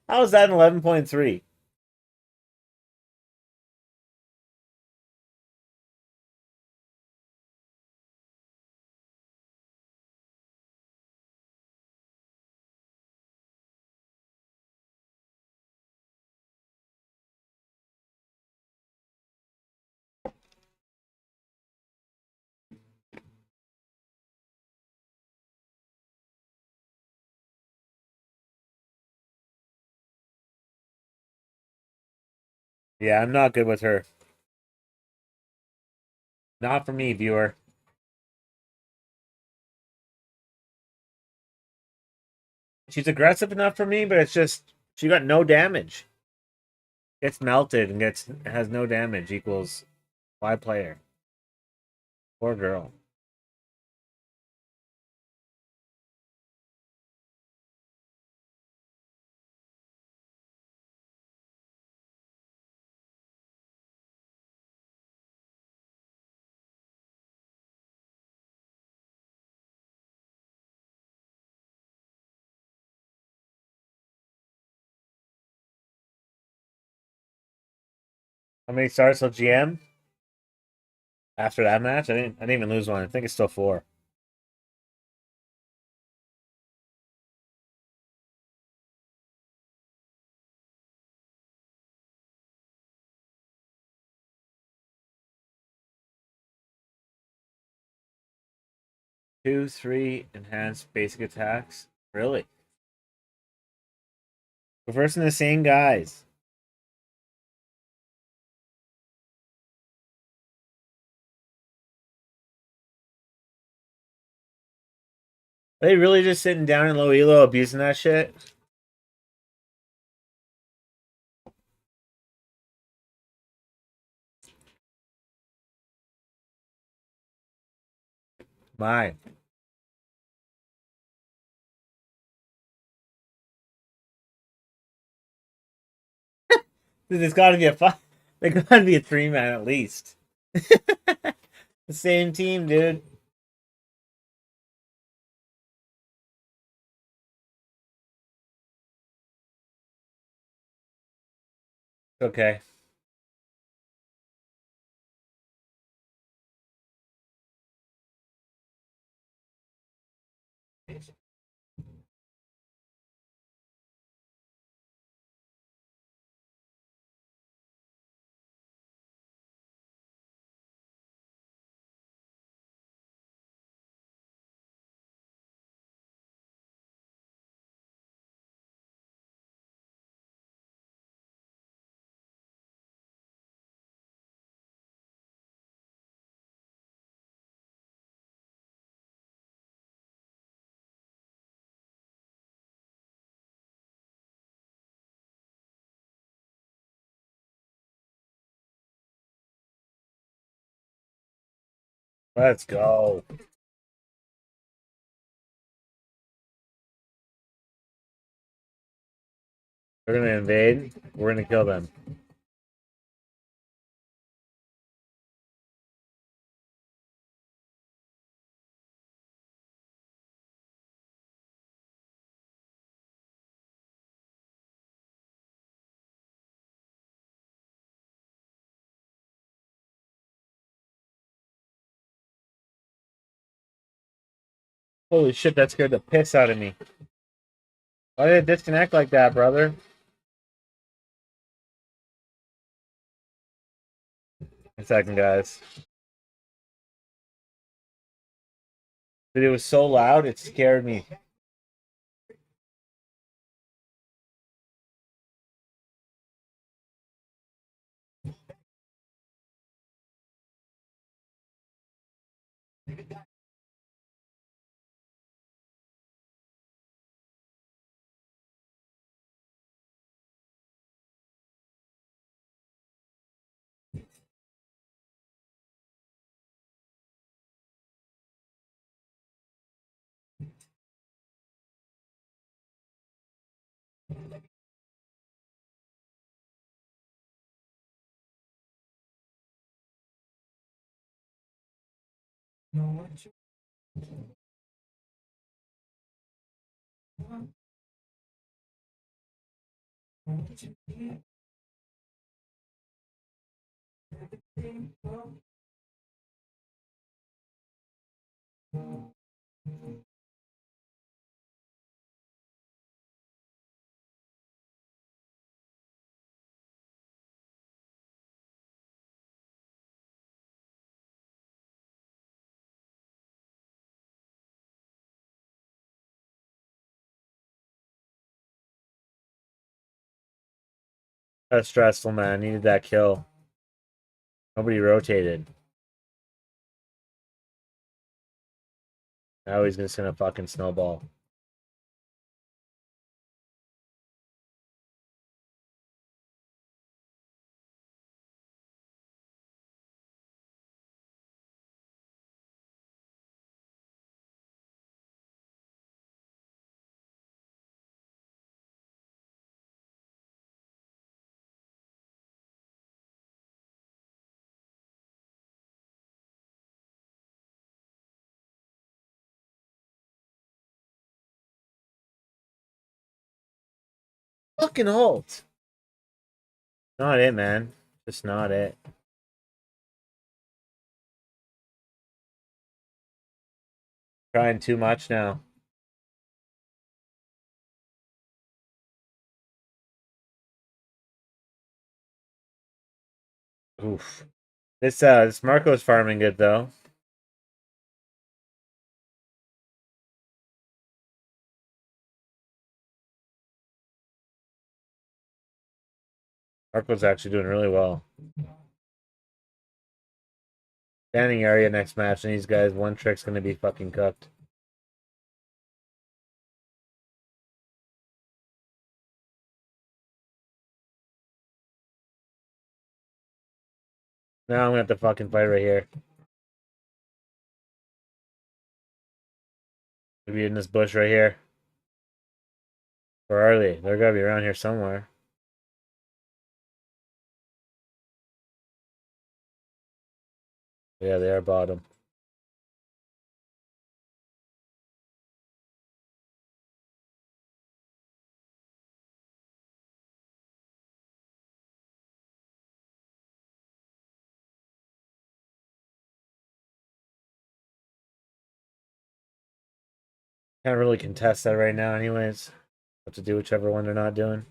How is that an 11.3? Yeah, I'm not good with her. Not for me, viewer. She's aggressive enough for me, but it's just she got no damage. Gets melted and gets has no damage equals why player. Poor girl. How many starts till GM? After that match? I didn't even lose one. I think it's still 4. Two, 3 enhanced basic attacks. Really? We're versing the same guys. Are they really just sitting down in low elo abusing that shit? My. Dude, there's gotta be a there gotta be a 3-man at least. The same team, dude. Okay. Let's go. They're gonna invade. We're gonna kill them. Holy shit, that scared the piss out of me. Why did it disconnect like that, brother? A second, guys. Dude, it was so loud, it scared me. That's stressful, man. I needed that kill. Nobody rotated. Now he's just gonna fucking snowball. Fucking halt. Not it, man. Just not it. Trying too much now. Oof. This Marco's farming good though. Marco's actually doing really well. Standing area next match, and these guys, one trick's gonna be fucking cooked. Now I'm gonna have to fucking fight right here. Maybe in this bush right here. Where are they? They're gotta be around here somewhere. Yeah, they are bottom. Can't really contest that right now anyways. Have to do whichever one they're not doing.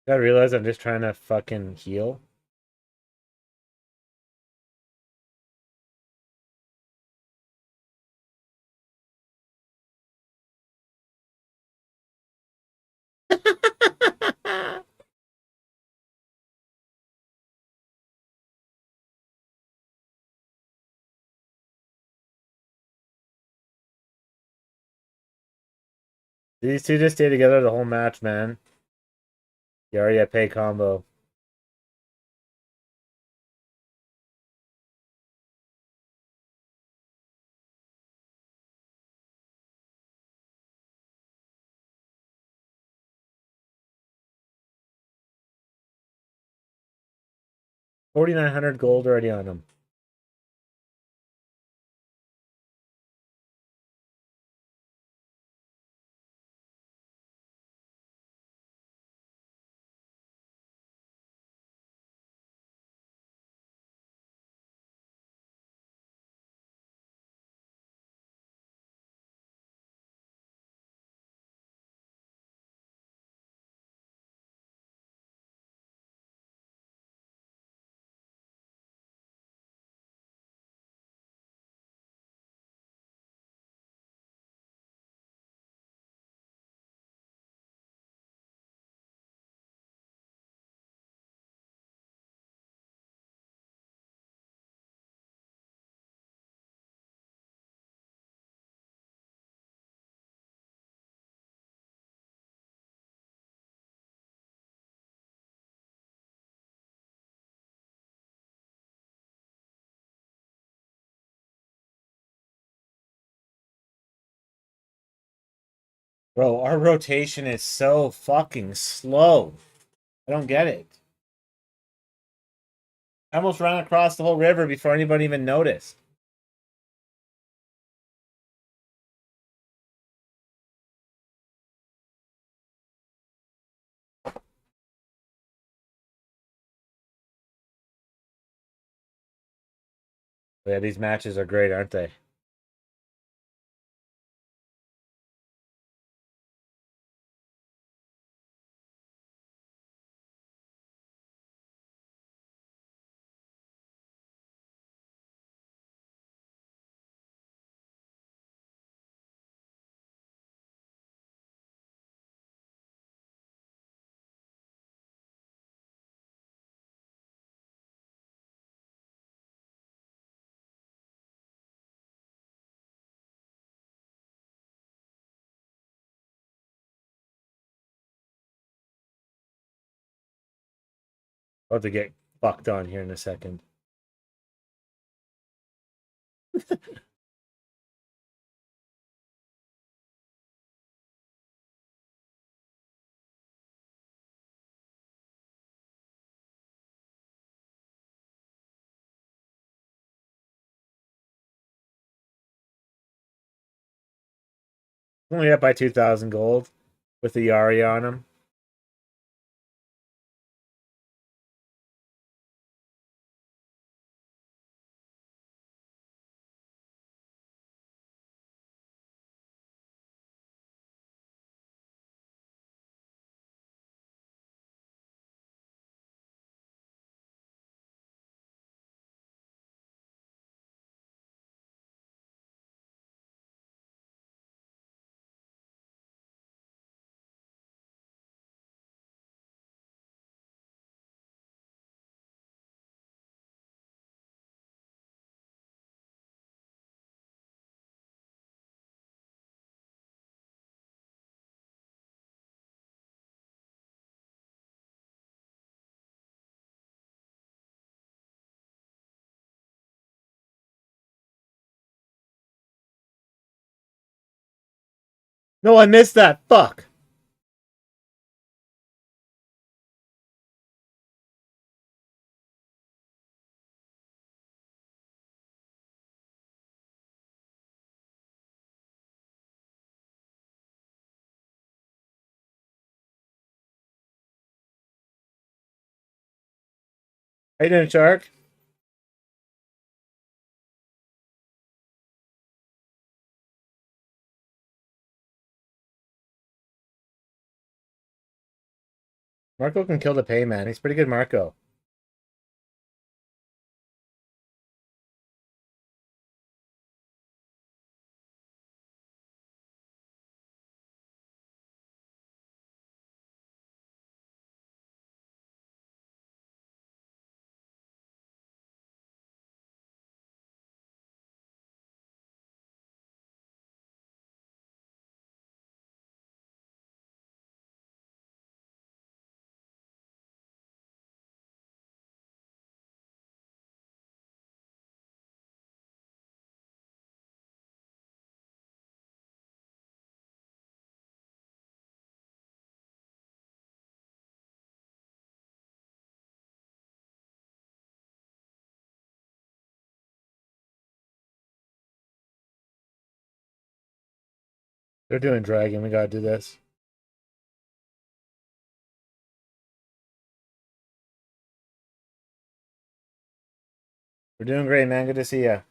I realize I'm just trying to fucking heal. These two just stay together the whole match, man. Yarria pay combo. $4,900 gold already on them. Bro, our rotation is so fucking slow. I don't get it. I almost ran across the whole river before anybody even noticed. Yeah, these matches are great, aren't they? About to get fucked on here in a second. Only up by 2,000 gold with the Yari on him. No, I missed that. Fuck. How you doing, Shark? Marco can kill the pay, man. He's pretty good, Marco. They're doing dragon. We gotta do this. We're doing great, man. Good to see you.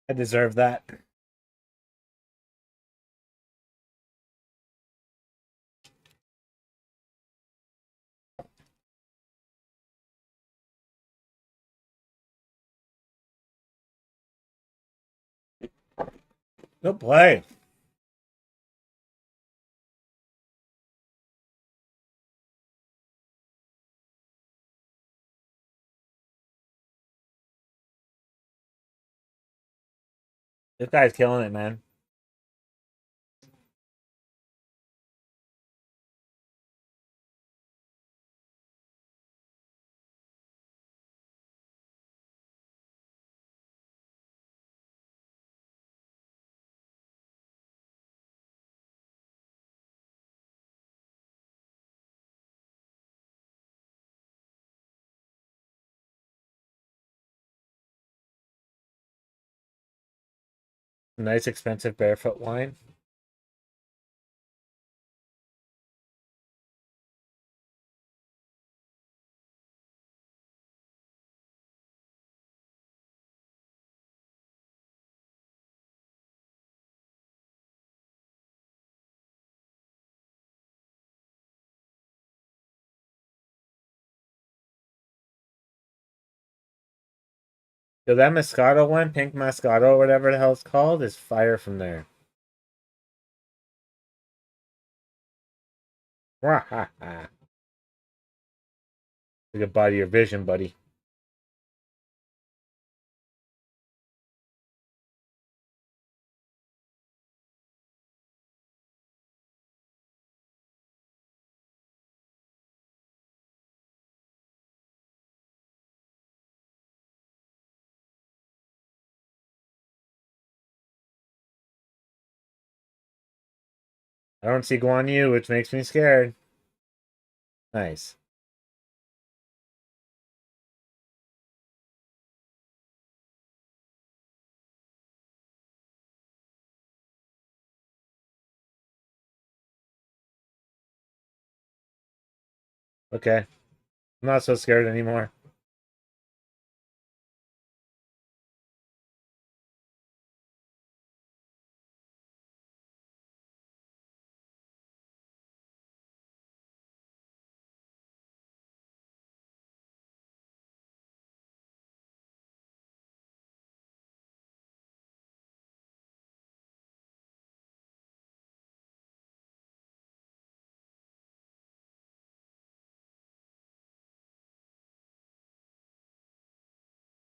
I deserve that. Good play. This guy's killing it, man. Nice expensive barefoot wine. So that Moscato one, pink Moscato, whatever the hell it's called, is fire from there. Wahaha. Look at body your vision, buddy. I don't see Guan Yu, which makes me scared. Nice. Okay. I'm not so scared anymore.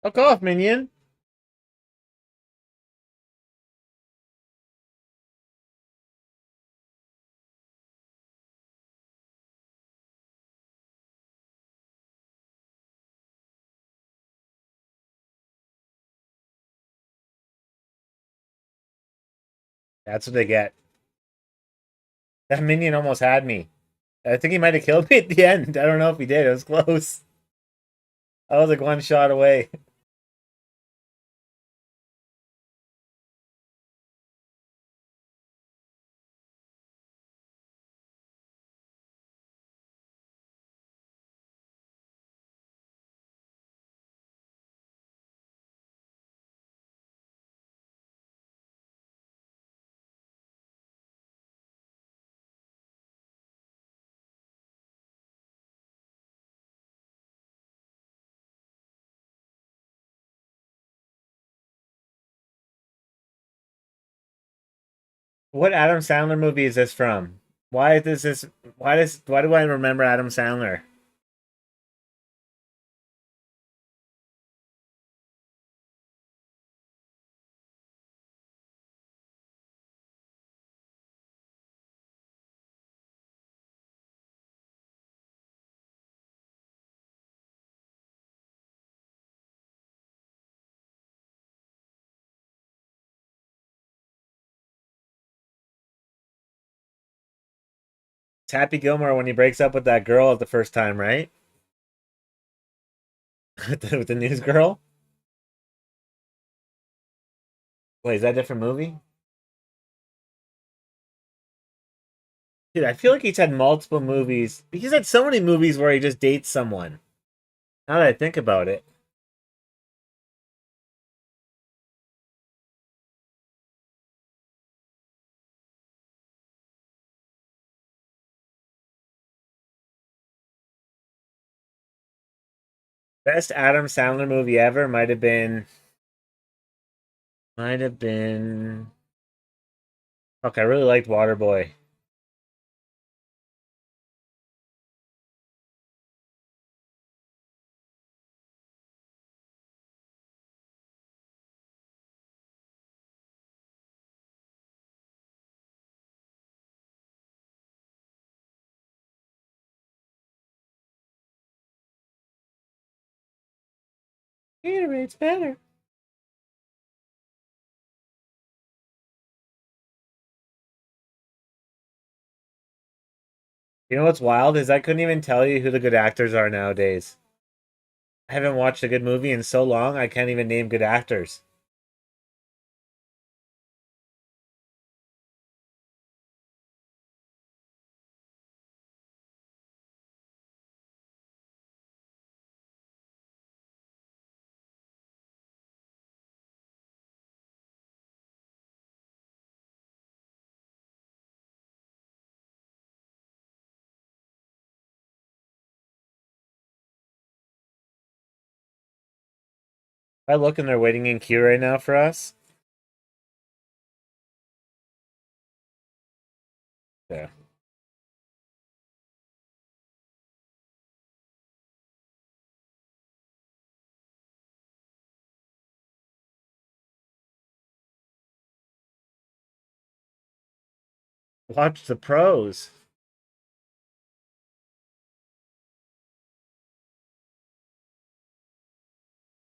Fuck off, minion. That's what they get. That minion almost had me. I think he might have killed me at the end. I don't know if he did. It was close. I was like one shot away. What Adam Sandler movie is this from? Why does this? Why do I remember Adam Sandler? It's Happy Gilmore when he breaks up with that girl at the first time, right? With the news girl. Wait, is that a different movie? Dude, I feel like he's had multiple movies. He's had so many movies where he just dates someone. Now that I think about it. Best Adam Sandler movie ever might have been fuck, I really liked Waterboy. Gatorade's better. You know what's wild is I couldn't even tell you who the good actors are nowadays. I haven't watched a good movie in so long I can't even name good actors. I look and they're waiting in queue right now for us. Yeah. Watch the pros.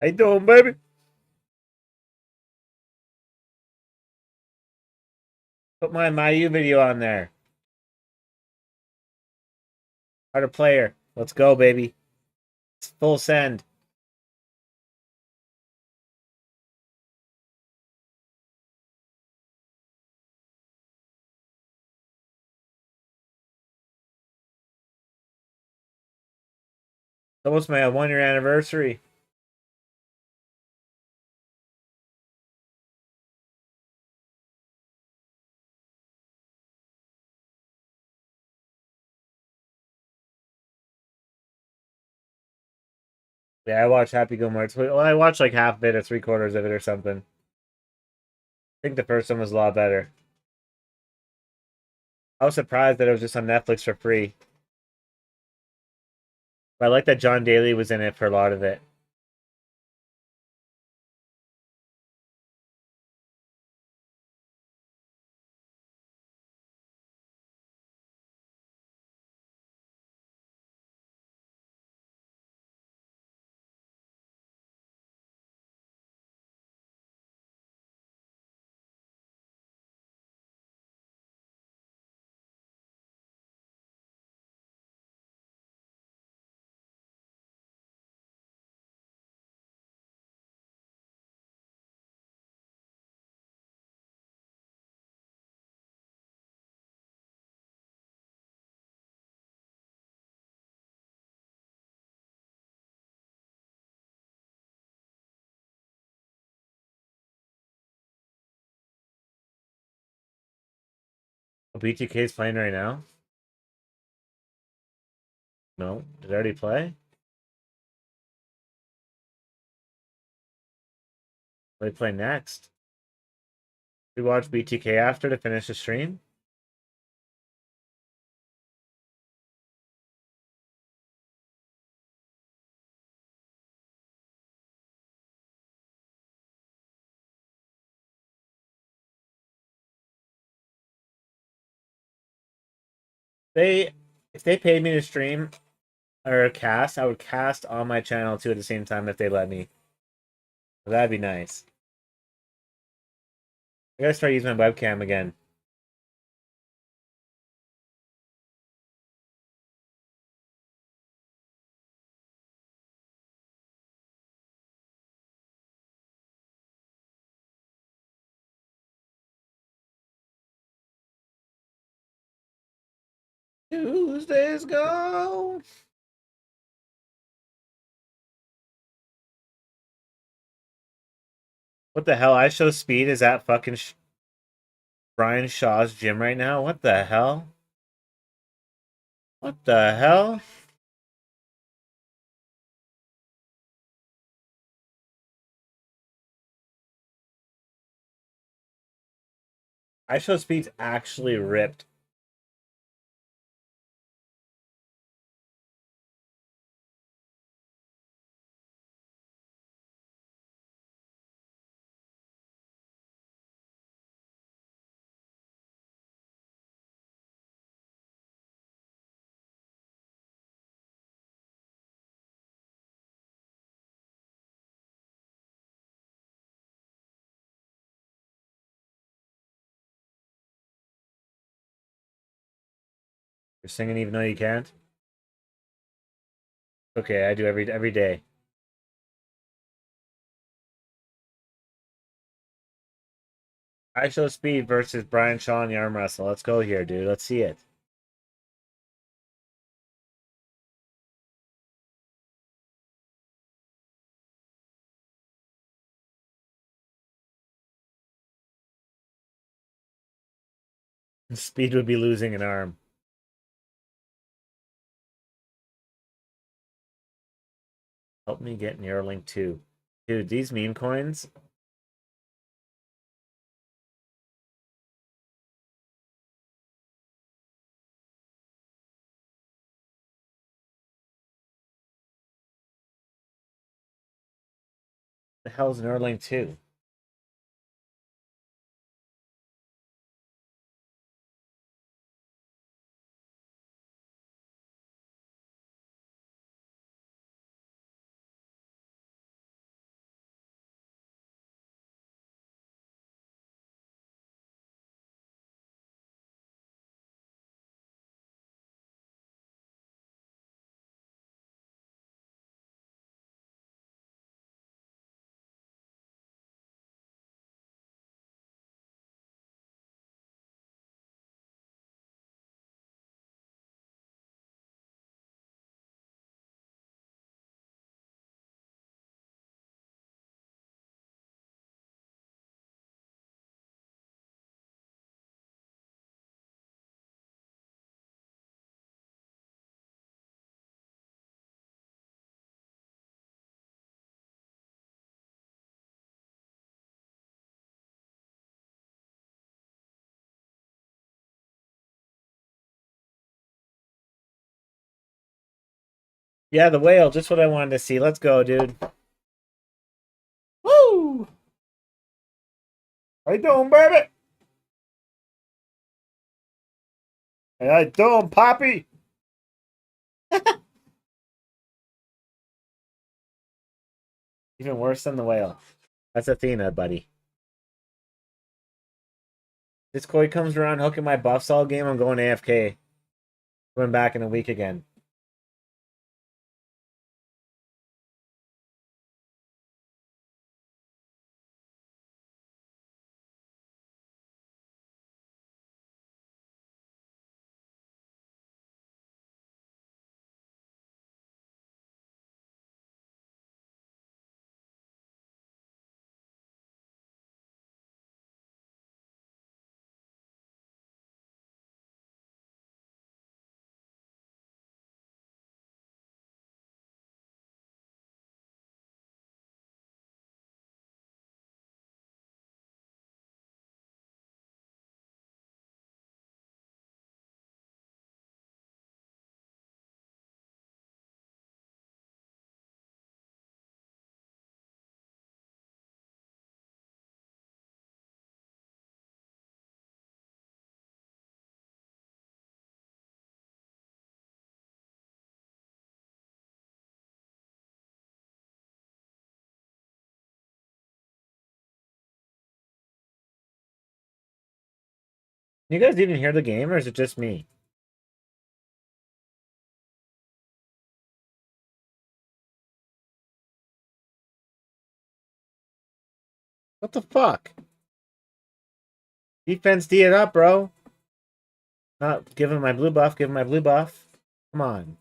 How you doing, baby? Put my Mayu video on there. How to player. Let's go, baby. It's full send. It's almost my 1-year anniversary. Yeah, I watched Happy Gilmore. Well, I watched like half of it or 3/4 of it or something. I think the first one was a lot better. I was surprised that it was just on Netflix for free. But I like that John Daly was in it for a lot of it. Oh, BTK is playing right now? No. Did it already play? What do they play next? We watch BTK after to finish the stream? If they paid me to stream or cast, I would cast on my channel too at the same time if they let me. That'd be nice. I gotta start using my webcam again. Tuesdays go. What the hell? I show speed is at fucking Brian Shaw's gym right now. What the hell? What the hell? I show speed's actually ripped. You're singing even though you can't? Okay, I do every day. I show speed versus Brian Shaw in the arm wrestle. Let's go here, dude. Let's see it. Speed would be losing an arm. Help me get Neuralink 2. Dude, these meme coins. The hell's an Erling 2? Yeah, the whale. Just what I wanted to see. Let's go, dude. Woo! How you doing, baby? How you doing, Poppy? Even worse than the whale. That's Athena, buddy. This koi comes around hooking my buffs all game. I'm going AFK. Going back in a week again. You guys even hear the game, or is it just me? What the fuck? Defense D it up, bro. Not giving my blue buff, giving my blue buff. Come on.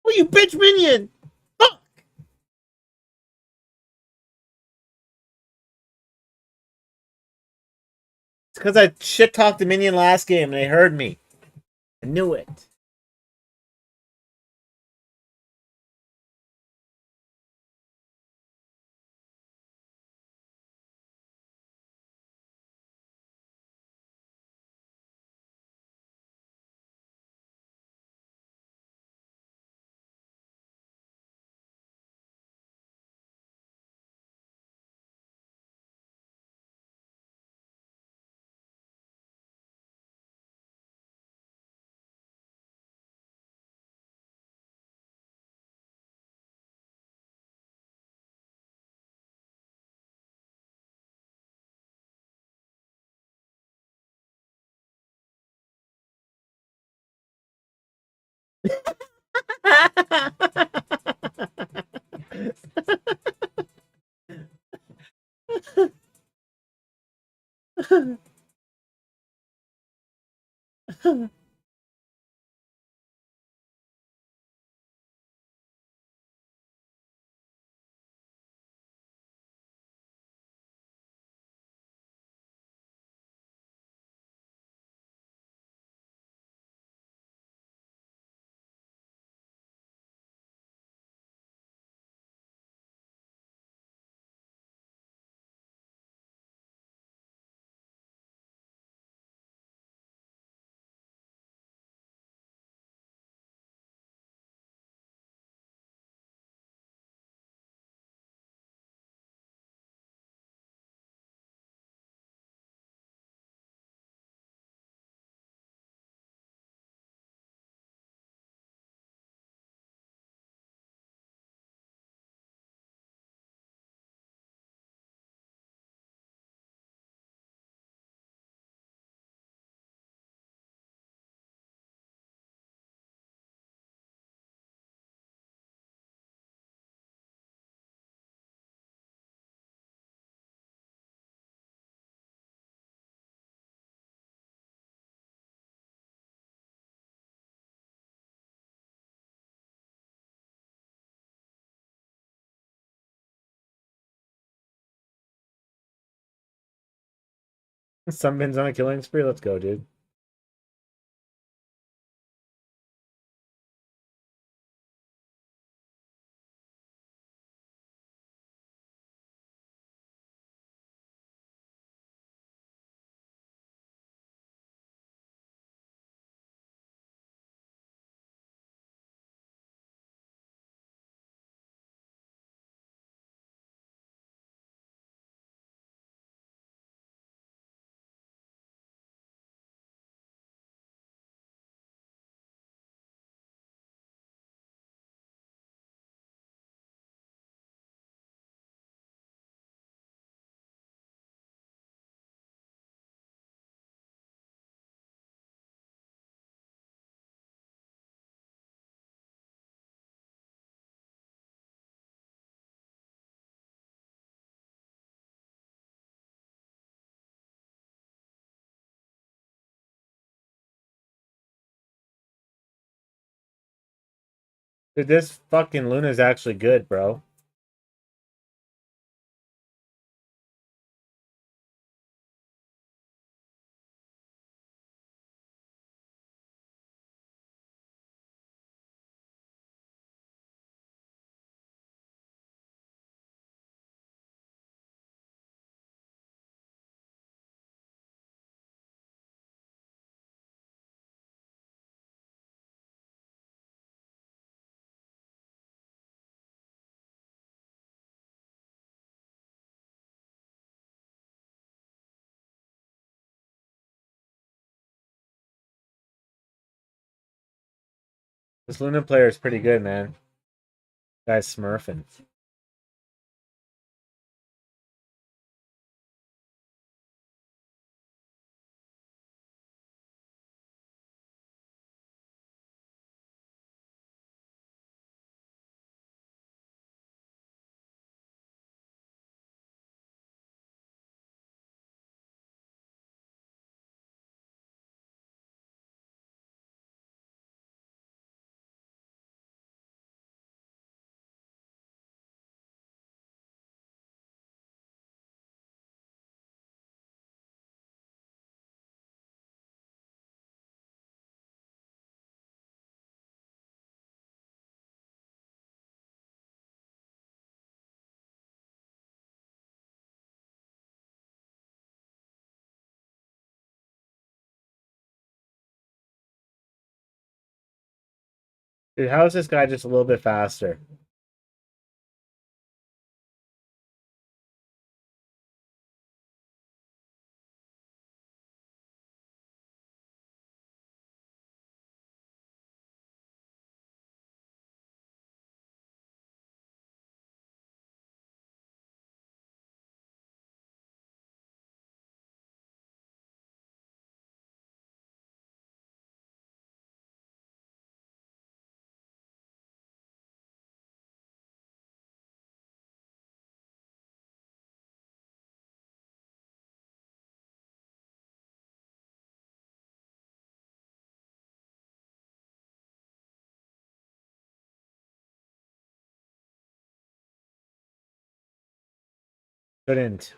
Oh, you bitch minion! Fuck! It's because I shit talked the minion last game and they heard me. I knew it. Sunbin's on a killing spree. Let's go, dude. Dude, this fucking Luna's actually good, bro. This Luna player is pretty good, man. Guy's smurfing. Dude, how is this guy just a little bit faster? Couldn't.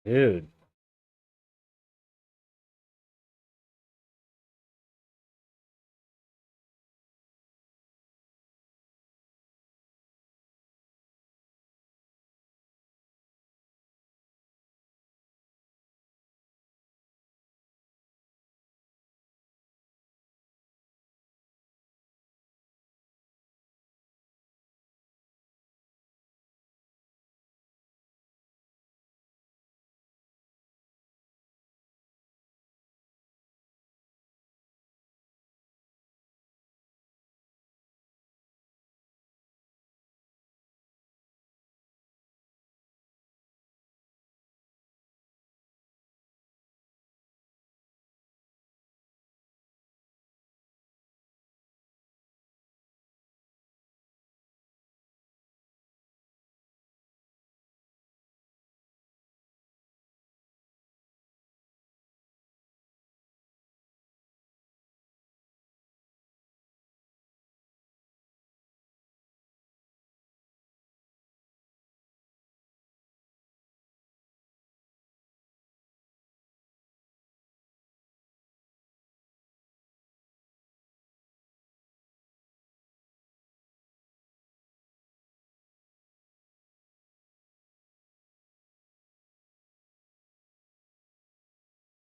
Dude.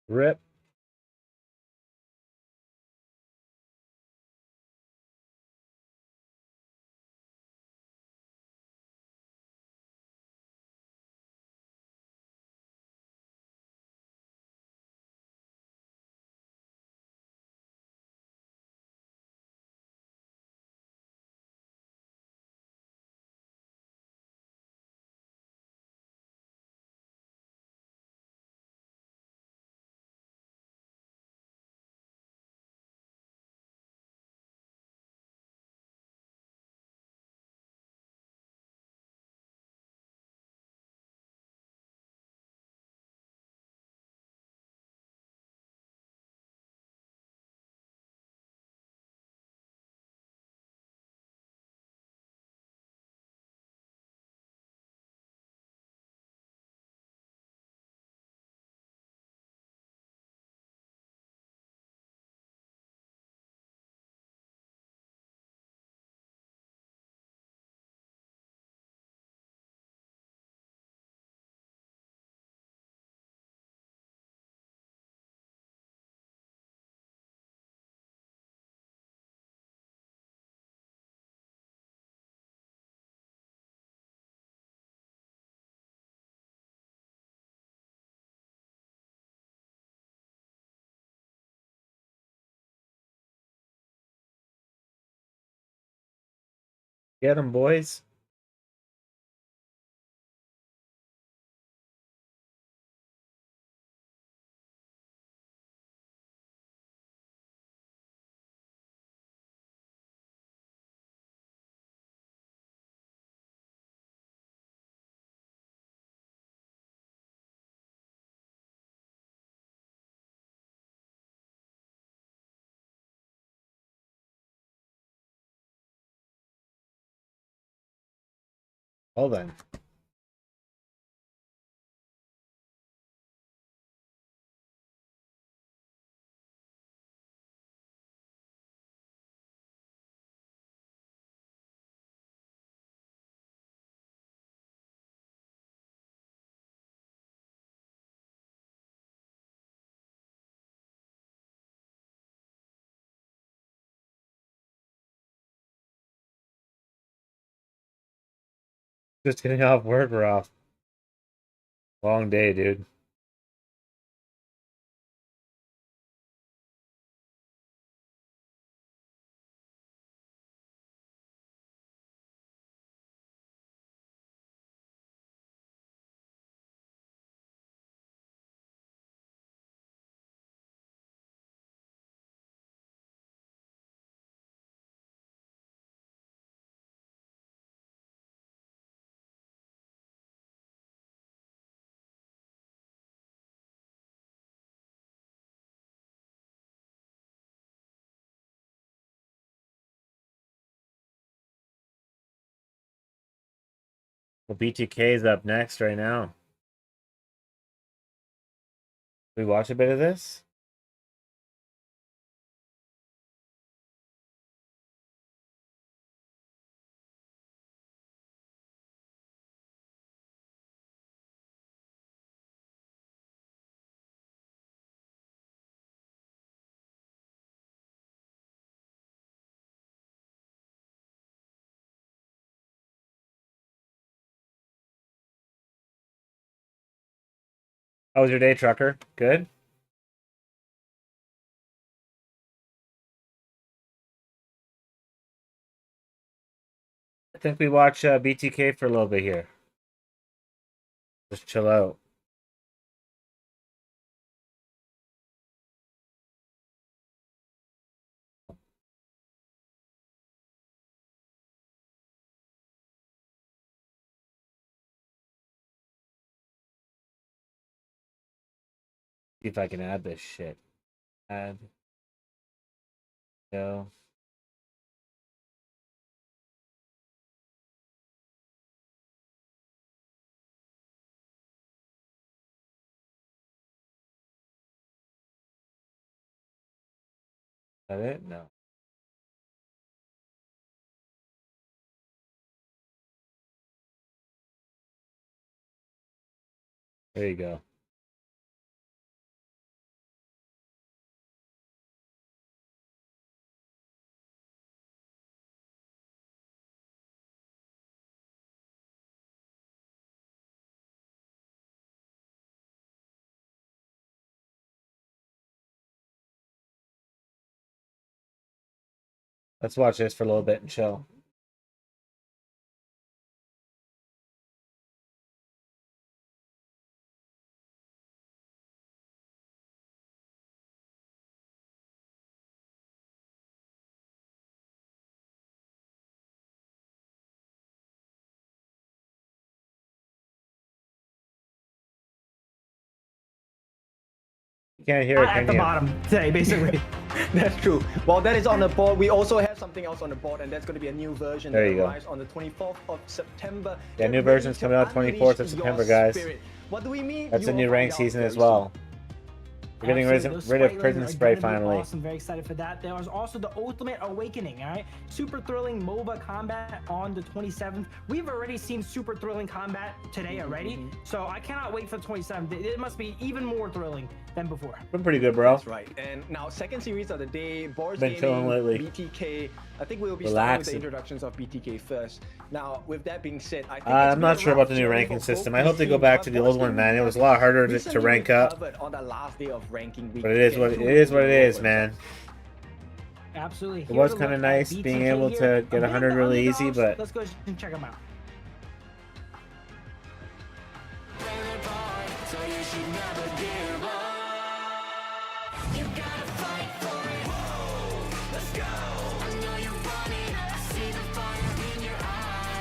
Rip. Get them, boys. Well then. Just getting off work, we're off. Long day, dude. Well, BTK is up next right now. We watch a bit of this? How was your day, trucker? Good? I think we watch BTK for a little bit here. Just chill out. See if I can add this shit. Add. Go. Is that it? No. There you go. Let's watch this for a little bit and chill. You can't hear it, At can the you? bottom today, basically. That's true. Well, that is on the board. We also have something else on the board, and that's going to be a new version There that you go. arrives on the 24th of September. Yeah, Get new ready version's to coming out 24th of unleash September, your guys. spirit. What do we mean? That's You a new will rank find out season very as soon. well. We're getting rid of Absolutely, those prison sprite spray lanes are gonna be finally. Awesome, very excited for that. There was also the Ultimate Awakening, all right? Super thrilling MOBA combat on the 27th. We've already seen super thrilling combat today already, so I cannot wait for the 27th. It must be even more thrilling than before. Been pretty good, bro. That's right. And now, second series of the day, Boris Been chilling Gaming, lately. BTK. I think we'll be starting with Relaxing. the introductions of BTK first. Now, with that being said, I think I'm not sure about the new ranking system. I hope they go back to the old one, man. It was a lot harder to rank up. On the last day of ranking week. But it is what it is, man. Absolutely. It was kind of nice being able to get 100 really easy, but let's go and check them out.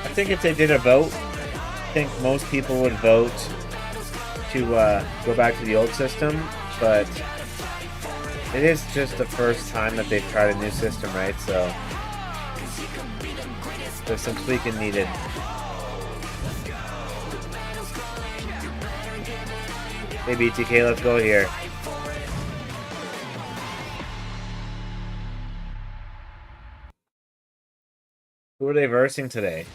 I think if they did a vote, I think most people would vote to go back to the old system, but it is just the first time that they've tried a new system, right? So there's some tweaking needed. Hey BTK, let's go here. Who are they versing today?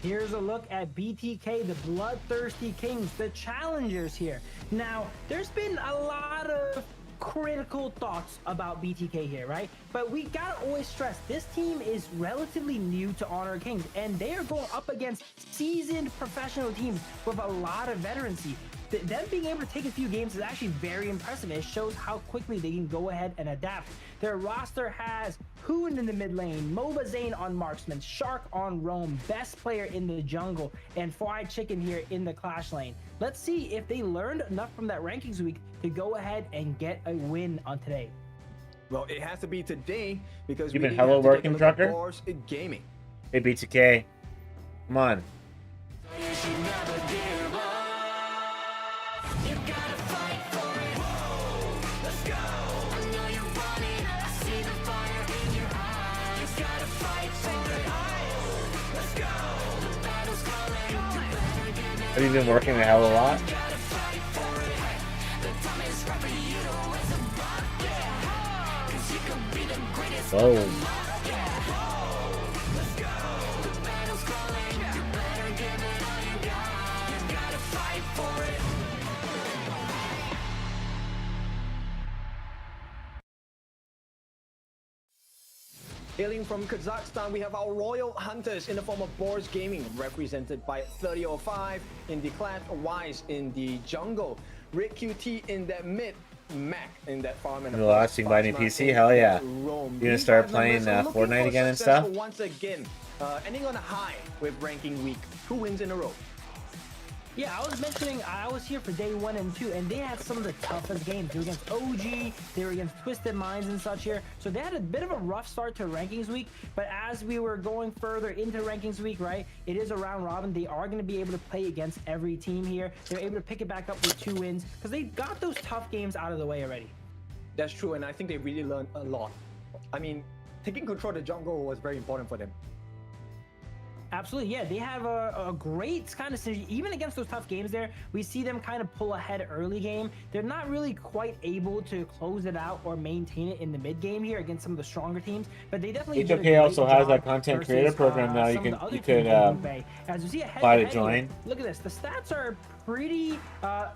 Here's a look at BTK, the Bloodthirsty Kings, the challengers here. Now, there's been a lot of critical thoughts about BTK here, right? But we gotta always stress, this team is relatively new to Honor Kings, and they are going up against seasoned professional teams with a lot of veterancy. Them being able to take a few games is actually very impressive. It shows how quickly they can go ahead and adapt. Their roster has Hoon in the mid lane, Moba Zane on Marksman, Shark on Roam, Best Player in the jungle, and Fried Chicken here in the Clash lane. Let's see if they learned enough from that rankings week to go ahead and get a win on today. Well, it has to be today because You've we been have hello to take a working, look at trucker? Boris Gaming. Hey BTK, come on. Have you been working a hell of a lot? Whoa. Hailing from Kazakhstan, we have our Royal Hunters in the form of Boris Gaming, represented by 3005 in the Clash, Wise in the jungle, Red QT in that mid, Mac in that farm, and You last seen by any PC? Hell yeah. You gonna start playing Fortnite again and stuff? Once again, ending on a high with ranking week. 2 wins in a row. Yeah, I was mentioning I was here for day 1 and 2, and they had some of the toughest games. They were against OG, they were against Twisted Minds and such here. So they had a bit of a rough start to rankings week, but as we were going further into rankings week, right, it is a round robin. They are going to be able to play against every team here. They're able to pick it back up with 2 wins because they got those tough games out of the way already. That's true, and I think they really learned a lot. I mean, taking control of the jungle was very important for them. Absolutely, yeah. They have a great kind of synergy. Even against those tough games there, we see them kind of pull ahead early game. They're not really quite able to close it out or maintain it in the mid game here against some of the stronger teams, but they definitely did a HOK great also has job that content versus, creator program now. You some of can the other you teams could in Bay. As you see a apply to head-to-head join. here, look at this. The stats are pretty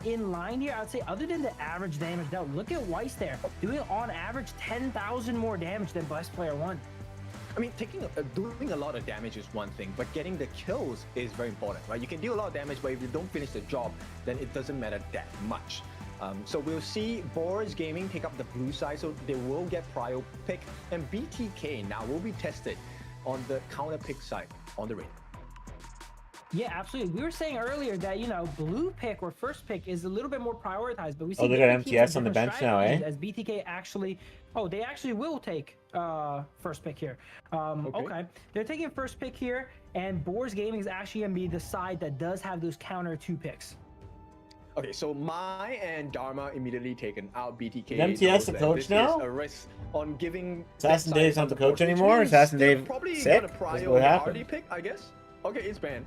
in line here. I'd say other than the average damage dealt. Look at Weiss there, doing on average 10,000 more damage than Best Player 1. I mean, doing a lot of damage is one thing, but getting the kills is very important, right? You can do a lot of damage, but if you don't finish the job, then it doesn't matter that much. So we'll see Boris Gaming take up the blue side, so they will get prio pick, and BTK now will be tested on the counter pick side on the ring. Yeah, absolutely. We were saying earlier that, you know, blue pick or first pick is a little bit more prioritized, but we see Oh, they got different teams MTS have on the different bench now, eh? strategies as BTK actually, oh, they actually will take first pick here. Okay. They're taking first pick here, and Boars Gaming is actually going to be the side that does have those counter 2 picks. Okay, so Mai and Dharma immediately taken out. BTK. Is MTS the coach now? Is a risk on giving Assassin Dave's not the coach which anymore? means Assassin they're Dave probably sick? gonna That's prio what the happened. RD pick, I guess. Okay, it's banned.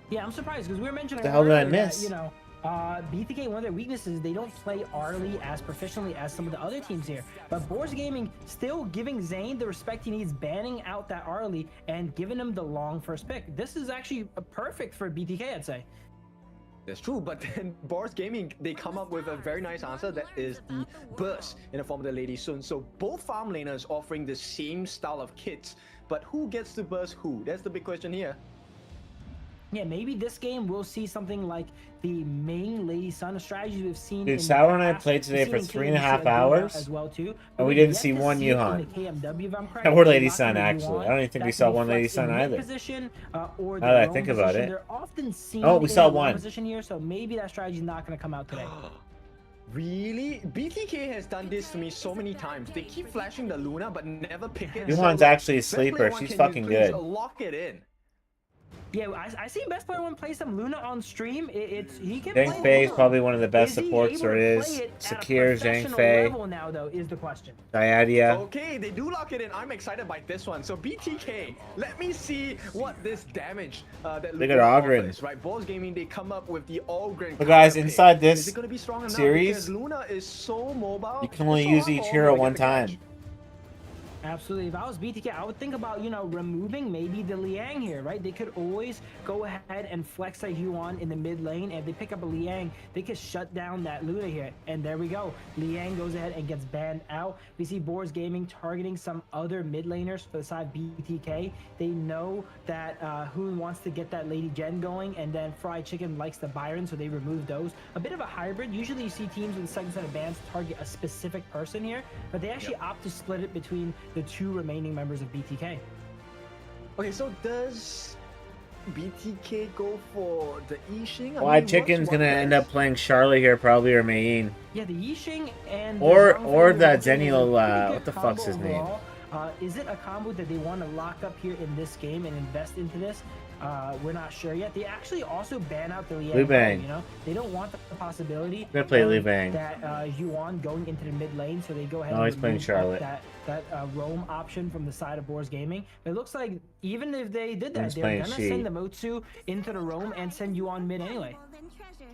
Yeah, I'm surprised because we were mentioning The hell did I earlier that, miss? you know, BTK, one of their weaknesses, they don't play Arlie as proficiently as some of the other teams here. But Boars Gaming still giving Zane the respect he needs, banning out that Arlie and giving him the long first pick. This is actually perfect for BTK, I'd say. That's true, but then Boris Gaming, they come up with a very nice answer that is the burst in the form of the Lady Sun. So both farm laners offering the same style of kits, but who gets to burst who? That's the big question here. Yeah, maybe this game we'll see something like the main Lady Sun strategies we've seen. Dude, in Sour and the I past. played today We've for seen in 3.5 KMC a hours, as well too, and we we've didn't yet see to one see it in Yuhan. the KMW, if I'm correct. Or Lady Not Sun, gonna be actually. Yuan. I don't even think we That saw can one be Lady flexed in Sun mid either. Position, or Now that I their think own about position. it. They're often seen Oh, we in saw the one. position here, so maybe that strategy is not going to come out today. Really? BTK has done this to me so many times. They keep flashing the Luna, but never pick it. Yuhan's So, actually a Best Player sleeper. One, She's can fucking you please good. Lock it in. Yeah, I seen Best Player One play some Luna on stream. He can Zhang play Fei is Luna. probably one of the best Is he supports able there to is. play it at a Sakir, Zhang professional Fei, level now, though, is the question. Diadia. Okay, they do lock it in. I'm excited by this one. So BTK, let me see what this damage that Look Luna at Ogren. offers, right? Boars Gaming, they come up with the Ogren. But guys, counter pick. inside Is this it gonna be strong enough? series, Because Luna is so mobile. you can only it's so use hard each for hero Ogre to one get the catch. time. Absolutely. If I was BTK, I would think about, you know, removing maybe the Liang here, right? They could always go ahead and flex a Yuan in the mid lane. And if they pick up a Liang, they could shut down that Luna here. And there we go. Liang goes ahead and gets banned out. We see Boars Gaming targeting some other mid laners for the side of BTK. They know that Hoon wants to get that Lady Jen going, and then Fried Chicken likes the Byron, so they remove those. A bit of a hybrid. Usually you see teams with the second set of bans target a specific person here, but they actually opt to split it between the 2 remaining members of BTK. Okay, so does BTK go for the Yixing? Fried Chicken's gonna end up playing Charlotte here, probably, or Mayin. Yeah, the Yixing and Or the Zhang Fei that is a pretty Zenial, good what the combo fuck's his name? overall. Is it a combo that they want to lock up here in this game and invest into this? We're not sure yet. They actually also ban out the Liang. Liu Bang. You know, they don't want the possibility Gonna play of Liu Bang. that Yuan going into the mid lane, so they go ahead No, and he's playing remove Charlotte. that roam option from the side of Boars Gaming. It looks like even if they did that, He's they're playing gonna Shi. send the Motsu into the roam and send Yuan mid anyway.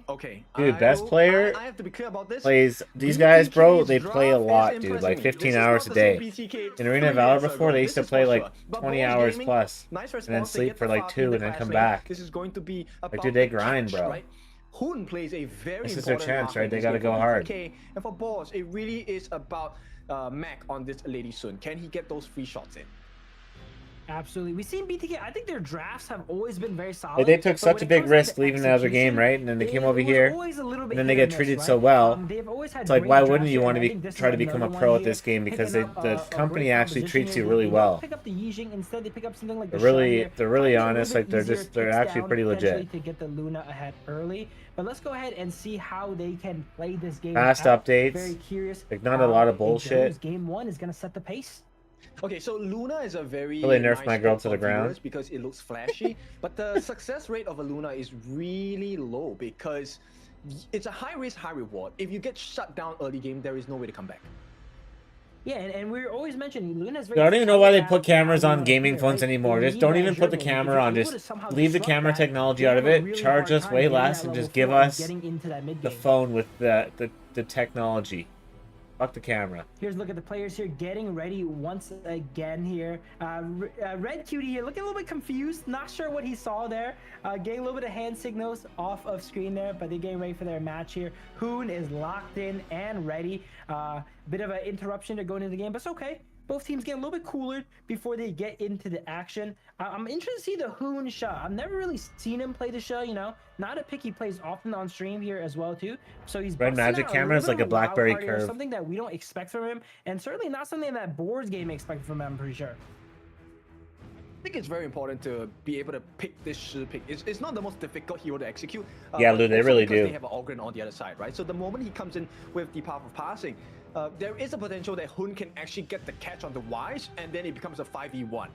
Okay. Dude, best player I have to be clear about this. Plays these guys, bro. They BTK's play a draft lot, is dude. impressing Like me. 15 This is hours not a the same day. BTK In Arena of 3 Valor years before, ago. they used to This is play for like sure. But 20 Boars hours Gaming, plus, nice and then response. They sleep get for the like farm 2 in the and then clash come lane. back. This is going to be about dude, they the grind, catch, bro. right? Hoon plays a very This is their important chance, marker in right? They this gotta game go for hard. BTK. And for Boars, it really is about Mac on this Lady Sun. Can he get those free shots in? Absolutely. We've seen BTK. I think their drafts have always been very solid. Like, they took but such when a it big comes to risk leaving the other game, execution, right? And then they came over it was here, always a little bit and then they hit or get miss, treated right? so well. They've always had It's like, great why drafts wouldn't you here, want and to I think this try is to become a another pro one at this here, game because picking the up a company great actually composition treats here. you They really don't well. Pick up the Yixing. Instead, they pick up something like the They're Shine here. really Finds it a honest. little Like bit easier, they're takes actually down pretty potentially legit. to get the Luna ahead early. But let's go ahead and see how they can play this game. Fast out. updates. Very curious. Like, not a lot of it bullshit. goes. Game 1 is gonna set the pace. Okay, so Luna is a very Really nerfed nice my girl pick to the for ground. viewers because it looks flashy, but the success rate of a Luna is really low because it's a high risk, high reward. If you get shut down early game, there is no way to come back. Yeah, and we're always mentioning Luna's. I don't even know why they put telegraphed cameras how on we gaming wanna phones play, right? anymore. They Just need don't that even put the dribbling. If camera you're on. able Just to somehow leave the disrupt camera that, technology they out have of a it. really Charge hard us time way getting less that and level just give 4 and us getting into that mid the game. phone with the technology. Fuck the camera. Here's a look at the players here getting ready once again here. Red Cutie here looking a little bit confused, not sure what he saw there. Getting a little bit of hand signals off of screen there, but they're getting ready for their match here. Hoon is locked in and ready. Bit of an interruption to going into the game, but it's okay. both teams get a little bit cooler before they get into the action. I'm interested to see the Hoon Sha. I've never really seen him play the Sha, you know. Not a pick he plays often on stream here as well too. So he's Red magic camera is like a BlackBerry curve. Something that we don't expect from him, and certainly not something that Boar's Game expected from him, I'm pretty sure. I think it's very important to be able to pick this Shi pick. It's not the most difficult hero to execute. Yeah, Lou, they really do. They have an Ogren on the other side, right? So the moment he comes in with the Path of Passing, there is a potential that Hun can actually get the catch on the Wise, and then it becomes a 5v1.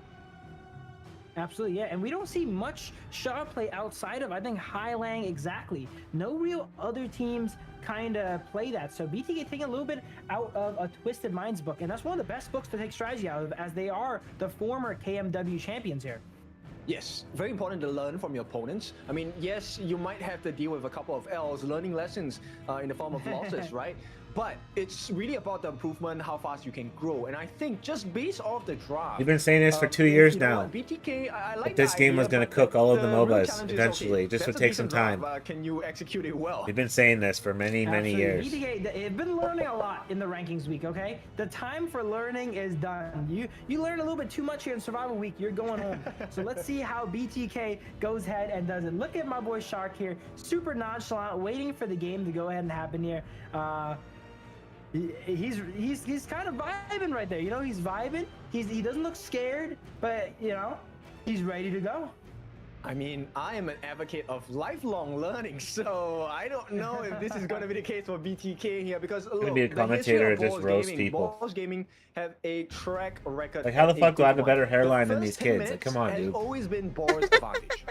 Absolutely, yeah, and we don't see much Sha play outside of, I think, Highlang exactly. No real other teams kind of play that. So BTK taking a little bit out of a Twisted Minds book, and that's one of the best books to take strategy out of, as they are the former KMW champions here. Yes, very important to learn from your opponents. I mean, yes, you might have to deal with a couple of L's, learning lessons in the form of losses, right? But it's really about the improvement, how fast you can grow. And I think just based off the draft... You've been saying this for 2 years now. BTK, I like that this game was going to cook all of the MOBAs eventually. Okay, just would take some time. Can you execute it well? We've been saying this for many years. BTK, they've been learning a lot in the rankings week, okay? The time for learning is done. You learn a little bit too much here in Survival Week, you're going home. So let's see how BTK goes ahead and does it. Look at my boy Shark here, super nonchalant, waiting for the game to go ahead and happen here. He's kind of vibing right there, you know. He's vibing. He doesn't look scared, but you know, he's ready to go. I mean, I am an advocate of lifelong learning, so I don't know if this is going to be the case for BTK here, because look, gonna be a commentator or just roast Gaming, people. Boss Gaming have a track record. Like, how the fuck do I have a better hairline than these kids? Like, come on, has dude. always been Boar's advantage.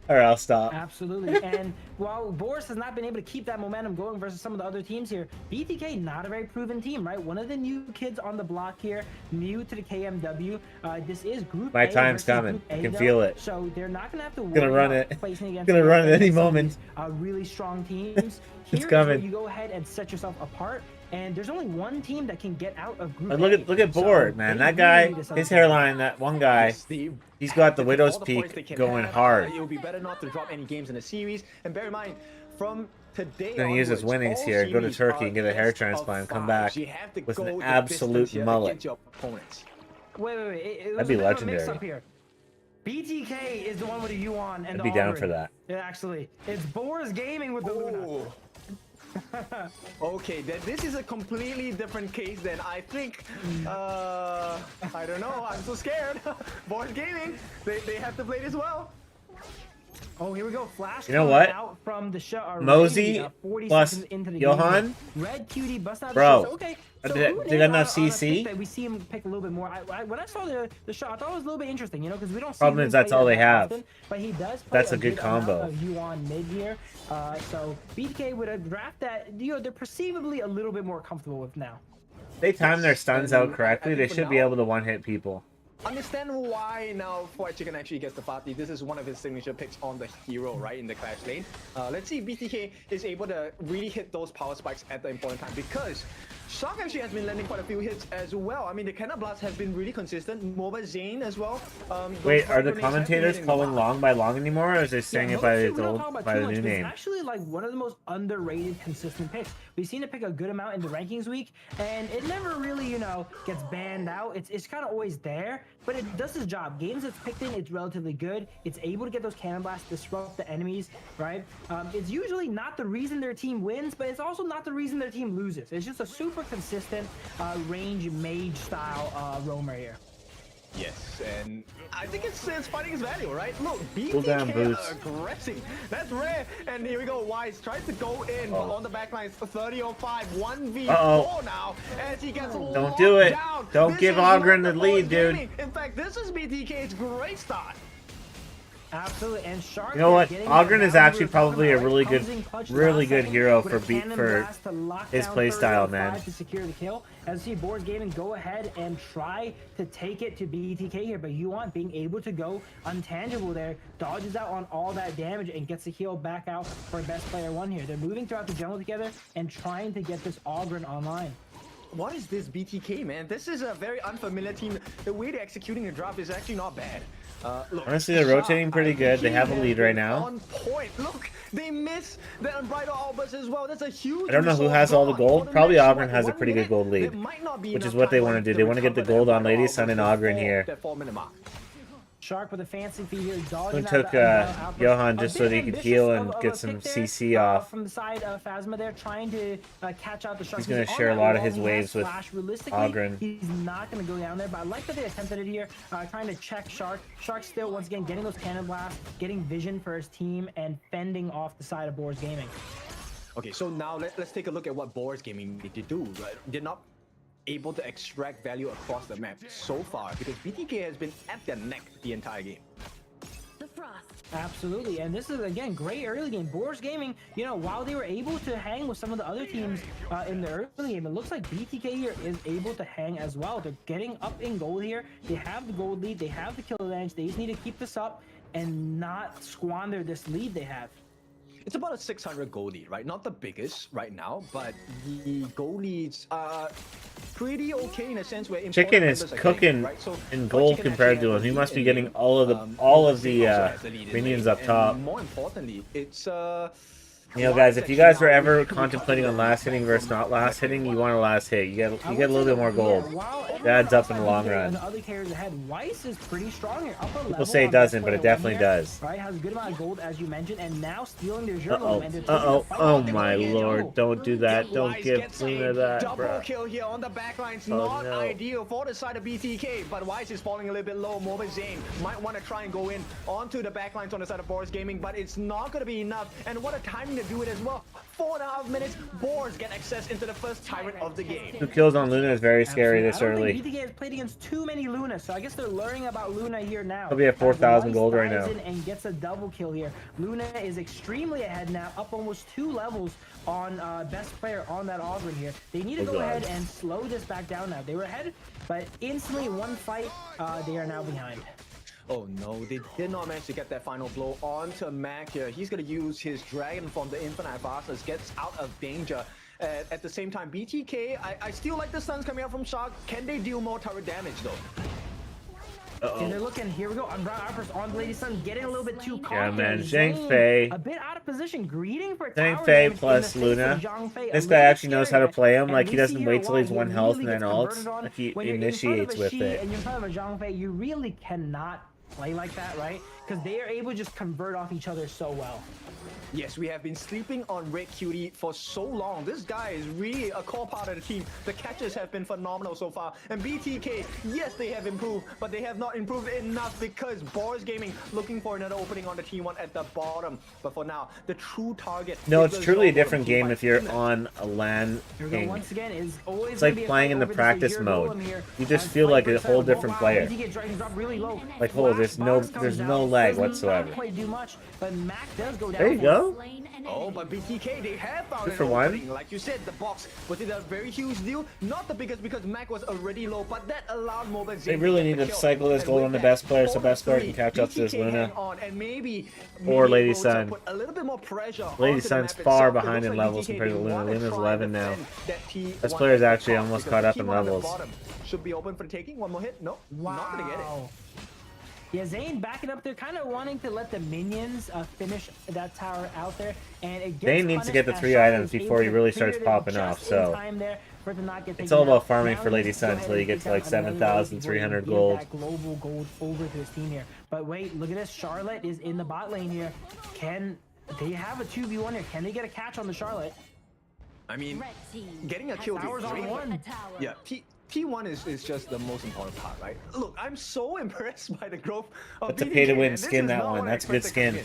All right, I'll stop. Absolutely. And while Boris has not been able to keep that momentum going versus some of the other teams here, BTK, not a very proven team, right? One of the new kids on the block here, new to the KMW. This is Group My A time's versus coming. Group A, I can though, feel it. So they're not going to have to worry Gonna run about it. placing against Gonna run it any some of moment. these, really strong teams. It's Here coming. Is where you go ahead and set yourself apart. And there's only one team that can get out of Group Look A. at Board, man. That guy, his hairline, that one guy, he's got the Widow's Peak going hard. It would be better not to drop any games in the series. And bear in mind, from today Gonna use his winnings here, go to Turkey and get a hair transplant and come back with an absolute mullet. Wait. That'd be legendary. Here. BTK is the one with the Yuan and I'd be down for that. Yeah, actually, it's Boris Gaming with the Luna. Okay, this is a completely different case than I think. I don't know. I'm so scared. Board Gaming, they have to play this well. Oh, here we go. Flash. You know what? Out from the shot. Mosey 40 plus seconds into the Johan. Game. Red QD bust out. Bro, the okay. So they got enough CC. That we see him pick a little bit more. When I saw the shot, I thought it was a little bit interesting, you know, because we don't. Problem see is that's all they have. Often, but he does. Play That's a good combo. Of Yuan mid here. So BTK with a draft that they're perceivably a little bit more comfortable with now. If they time their stuns out correctly, they should be able to one-hit people. Understand why now White Chicken actually gets the party. This is one of his signature picks on the hero, right, in the Clash lane. Let's see if BTK is able to really hit those power spikes at the important time, because Shark actually has been landing quite a few hits as well. I mean, the Cannon Blast has been really consistent. MOBA Zane as well. Wait, are the commentators calling long by long anymore, or is they saying it by the new name? It's actually like one of the most underrated consistent picks. We've seen it pick a good amount in the rankings week, and it never really, you know, gets banned out. It's kind of always there, but it does its job. Games it's picked in, it's relatively good. It's able to get those cannon blasts, disrupt the enemies, right? It's usually not the reason their team wins, but it's also not the reason their team loses. It's just a super consistent range mage style roamer here. Yes, and I think it's finding its value, right? Look, down, BTK aggressive. That's rare. And here we go. Wise tries to go in on the backlines. 30-05, 1v4 now. As he gets Don't do it. Down. Don't give Ogren the lead, dude. In fact, this is BTK's great start. Absolutely, and Shark. You know what? Ogren is actually probably a really good hero for his playstyle, man. To secure the kill, as you see Boar's Gaming go ahead and try to take it to BTK here, but Yuan being able to go untangible there, dodges out on all that damage and gets the heal back out for best player one here. They're moving throughout the jungle together and trying to get this Ogren online. What is this BTK, man? This is a very unfamiliar team. The way they're executing the draft is actually not bad. Look, Honestly, they're rotating pretty good. They have a lead right now. On point. Look, they miss the Unbridled Albers as well. That's a huge. I don't know who has all the gold. Probably Ogren has a pretty good gold lead, which is what they want to do. They want to get the gold on Lady Sun and Ogren here. That 4-minute mark. Shark with a fancy feed here. Who took Johan just so that he could heal and get some CC off. From the side of Phasma there, trying to catch out the Shark. He's going to share a lot of his waves with Ogren. He's not going to go down there, but I like that they attempted it here, trying to check Shark. Shark still, once again, getting those cannon blasts, getting vision for his team, and fending off the side of Boars Gaming. Okay, so now let's take a look at what Boars Gaming need to do. Right? They're not able to extract value across the map so far because BTK has been at their neck the entire game. The frost. Absolutely, and this is again great early game. Boars Gaming, you know, while they were able to hang with some of the other teams in the early game, it looks like BTK here is able to hang as well. They're getting up in gold here. They have the gold lead, they have the kill advantage. They just need to keep this up and not squander this lead they have. It's about a 600 gold lead, right? Not the biggest right now, but the gold leads are pretty okay in a sense where Chicken is cooking in gold compared to him. He must be getting all of the minions up top. More importantly, it's you know, guys, if you guys were ever contemplating on last hitting versus not last hitting, you want a last hit. You get a little bit more gold. It adds up in the long run. The other carriers ahead, Weiss is pretty strong here. People say it doesn't, but it definitely does. Right, has a good amount of gold as you mentioned, and now stealing their Oh my lord! Don't do that! Don't give Luna that, double bro. kill here on the backlines. Not ideal for the side of BTK, but Weiss is falling a little bit low. Mobile Zane might want to try and go in onto the backlines on the side of Boars Gaming, but it's not going to be enough. And what a timing to do it as well. 4.5 minutes, Boars get access into the first tyrant of the game. 2 kills on Luna is very scary this early. BTK has played against too many Luna, so I guess they're learning about Luna here now. He'll be at 4,000 gold right now. And gets a double kill here. Luna is extremely ahead now, up almost 2 levels on best player on that Ogren here. They need to go ahead and slow this back down now. They were ahead, but instantly one fight, they are now behind. Oh no, they did not manage to get that final blow onto Mac here. He's going to use his Dragon from the Infinite Fastness, gets out of danger. At the same time, BTK, I still like the stuns coming out from Shark. Can they deal more turret damage though? And they're looking, here we go, on Brown Uppers on Lady Sun, getting a little bit too cocky. Yeah, man, Zhang Fei. A bit out of position, greeting for Zhang Fei plus Luna. This guy actually knows how to play him. Like, he doesn't wait till he's 1 health and then ults. Like, he initiates with it. And you're in front of a Zhang Fei, you really cannot play like that, right? Because they are able to just convert off each other so well. Yes, we have been sleeping on Red Cutie for so long. This guy is really a core part of the team. The catches have been phenomenal so far. And BTK, yes, they have improved, but they have not improved enough because Boars Gaming looking for another opening on the T1 at the bottom. But for now, the true target... No, it's truly a different game if you're on a LAN king. Once again, is always it's like playing in the practice mode. You just feel like a whole different player. Like, there's no lag whatsoever. There you go. Oh, but BTK, they have found for one. opening. Like you said, the box was it a very huge deal? Not the biggest because Mac was already low, but that allowed Mobile They really need to cycle this gold on the best player so best player can catch up to this Luna. Or Lady Sun. Lady Sun's far behind in levels compared to Luna. Luna's 11 now. Best player is actually almost caught up in levels. Should be open for the taking. One more hit. No, not gonna get it. Yeah, Zane backing up there, kind of wanting to let the minions finish that tower out there, and it gets Zane needs to get the 3 items before he really starts popping off, so it's all about farming for Lady Sun until you get to like 7,300 gold. That global gold over to his team here. But wait, look at this, Charlotte is in the bot lane here. Can they have a 2v1 here? Can they get a catch on the Charlotte? I mean, getting a kill is great. Yeah, T1 is just the most important part, right? Look, I'm so impressed by the growth of That's a pay-to-win skin, that one. That's a good skin.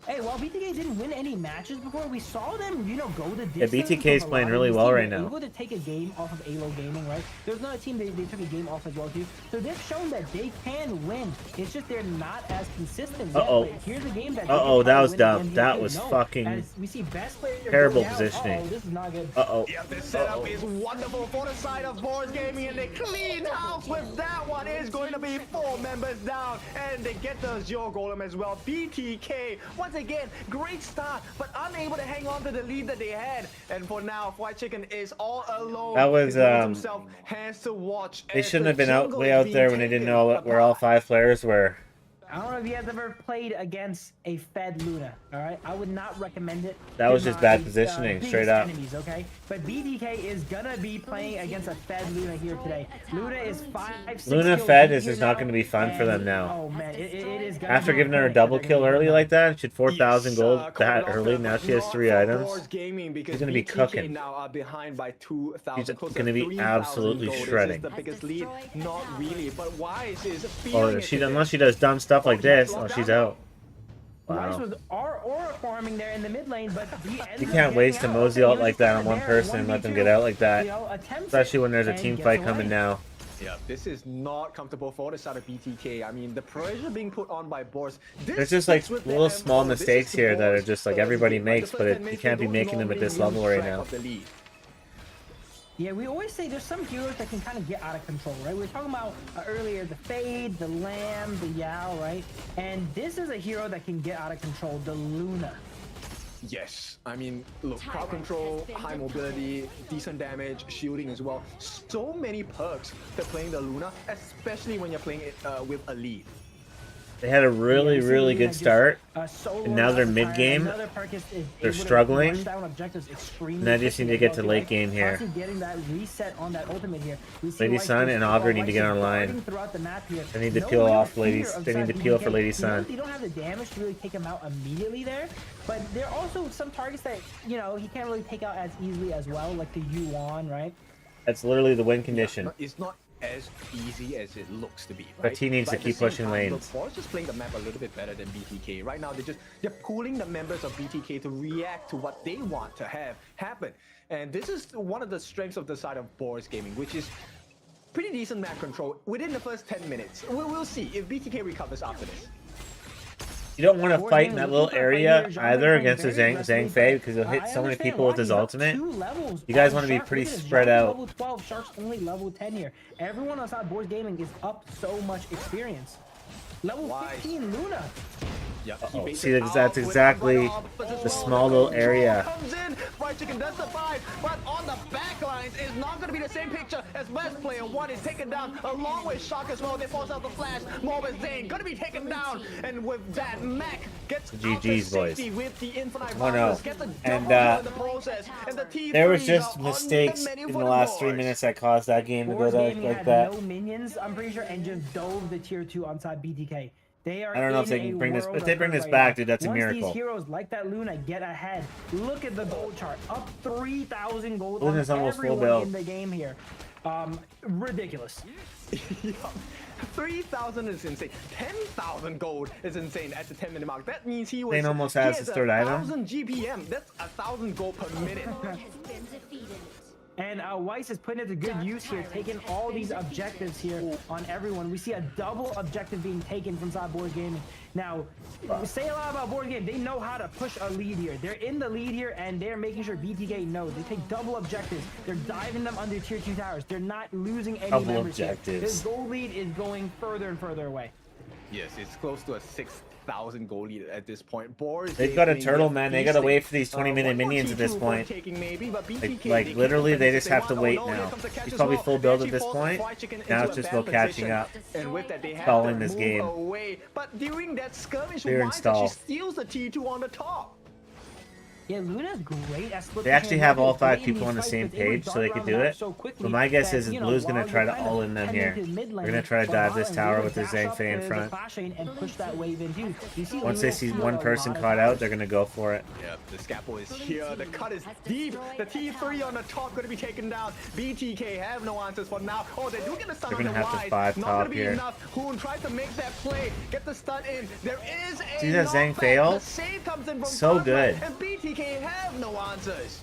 Hey, while BTK didn't win any matches before, we saw them, you know, go the distance. Yeah, BTK is playing really well right now. Able to take a game off of ALO Gaming, right? There's another team they took a game off as well too. So they've shown that they can win. It's just they're not as consistent. Here's a game that. That was dumb. That was fucking we see best player terrible positioning. This is not good. Yeah, this setup is wonderful for the side of Boars Gaming, and they clean house with that one. but it's going to be 4 members down, and they get the Zero Golem as well. BTK, once again, great start, but unable to hang on to the lead that they had. And for now, Fried Chicken is all alone. That was, himself has to watch. They shouldn't have been way out there when they didn't know where all 5 players were. I don't know if you guys ever played against a fed Luna, all right? I would not recommend it. That was to just my, bad positioning, biggest straight up. Enemies, okay? But BDK is gonna be playing against a fed Luna here today. Luna is 5-6 Luna kills fed deep is here just not now, going to be fun for them and, now. Oh man, it is gonna After be giving her a clinic double that they're kill gonna early do. like that, she had 4,000 gold that Coming early. off Now the she has block 3 for items. Boars Gaming, because She's going to be BTK cooking. now are behind by 2,000. She's close to gonna be 3,000 absolutely gold. Is this shredding. the biggest lead? Not really, but Wise is Or feeling it unless she does dumb stuff like this, oh, she's out. Rice Wow. was aura farming there in the mid lane, but You can't waste a mosey ult like that on one person and let them get out like that. Especially when there's a team fight coming now. Yeah, this is not comfortable for the side of BTK. I mean, the pressure being put on by Boars. There's just like little small mistakes here that are just like everybody makes, but you can't be making them at this level right now. Yeah, we always say there's some heroes that can kind of get out of control, right? We were talking about earlier the Fade, the Lamb, the Yao, right? And this is a hero that can get out of control, the Luna. Yes, I mean, look, crowd control, high mobility, decent damage, shielding as well. So many perks to playing the Luna, especially when you're playing it with a lead. They had a really good start, and now they're mid game. They're struggling, and I just need to get to late game here. Lady Sun and Aubrey need to get online. They need to peel off ladies. They need to peel for Lady Sun. They don't have the damage to really take him out immediately there, but there are also some targets that, you know, he can't really take out as easily as well, like the Yuan, right? That's literally the win condition. It's not as easy as it looks to be, right? But he needs to keep pushing lanes. The Boars just playing the map a little bit better than BTK. Right now, they're pulling the members of BTK to react to what they want to have happen. And this is one of the strengths of the side of Boars Gaming, which is pretty decent map control within the first 10 minutes. We'll see if BTK recovers after this. You don't want to fight in that little area either against the Zhang Fei because he'll hit so many people with his ultimate. You guys want to be pretty spread out. Level 12, Shark's only level 10 here. Everyone outside Boars Gaming is up so much experience. Level 15, Luna. Yep, uh-oh. See, that's exactly the small little area. Comes in, Fried Chicken does survive, but on the back lines is not going to be the same picture as best player. One is taken down along with Shark as well. They force out the flash. More with Zane going to be taken down, and with that, Mac gets GG's, boys. with the infinite 1-0. And in the process. And the there was just mistakes in the last 3 minutes that caused that game to go like that. No minions, I'm pretty sure, and just dove the tier 2 onside BTK. They are I don't know if they can bring this. If they bring this back, dude, that's a miracle. Once these heroes like that Luna get ahead, look at the gold chart, up 3,000 gold. Luna's almost full everyone build in the game here. Ridiculous. 3,000 is insane. 10,000 gold is insane at the 10-minute mark. That means he was. Zane almost has his third item. 1,000 GPM. That's 1,000 gold per minute. Has been defeated. And Weiss is putting it to good use here, taking all these objectives here on everyone. We see a double objective being taken from side Boars Gaming. Now, say a lot about Board Game. They know how to push a lead here. They're in the lead here, and they're making sure BTK knows. They take double objectives. They're diving them under tier 2 towers. They're not losing any Double members objectives. here. This gold lead is going further and further away. Yes, it's close to a 6,000 goal lead at this point. Boars They've got a turtle, man. They gotta wait for these 20-minute minions at this point. Like literally, they just have to wait now. He's probably full build at this point. Now it's just about catching up, stalling this game. But during that skirmish, Clear and stall. she steals the T2 on the top. Yeah, Luna's great at split. They actually have all 5 people on the same page, so they could do it. But my guess is Blue's gonna try to all in them here. They're gonna try to dive this tower with their Zhang Fei in front. Once they see one person caught out, they're gonna go for it. Yep, the scalpel is here. The cut is deep. The T3 on the top gonna be taken down. BTK have no answers for now. Oh, they do get the stun They're on the gonna have to wide. 5 Not top gonna be here. enough. Hoon tries to make that play. Get the stun in. There is a See that Zhang knockback. fail? The save comes in from So Cosmo, good. And BTK have no answers.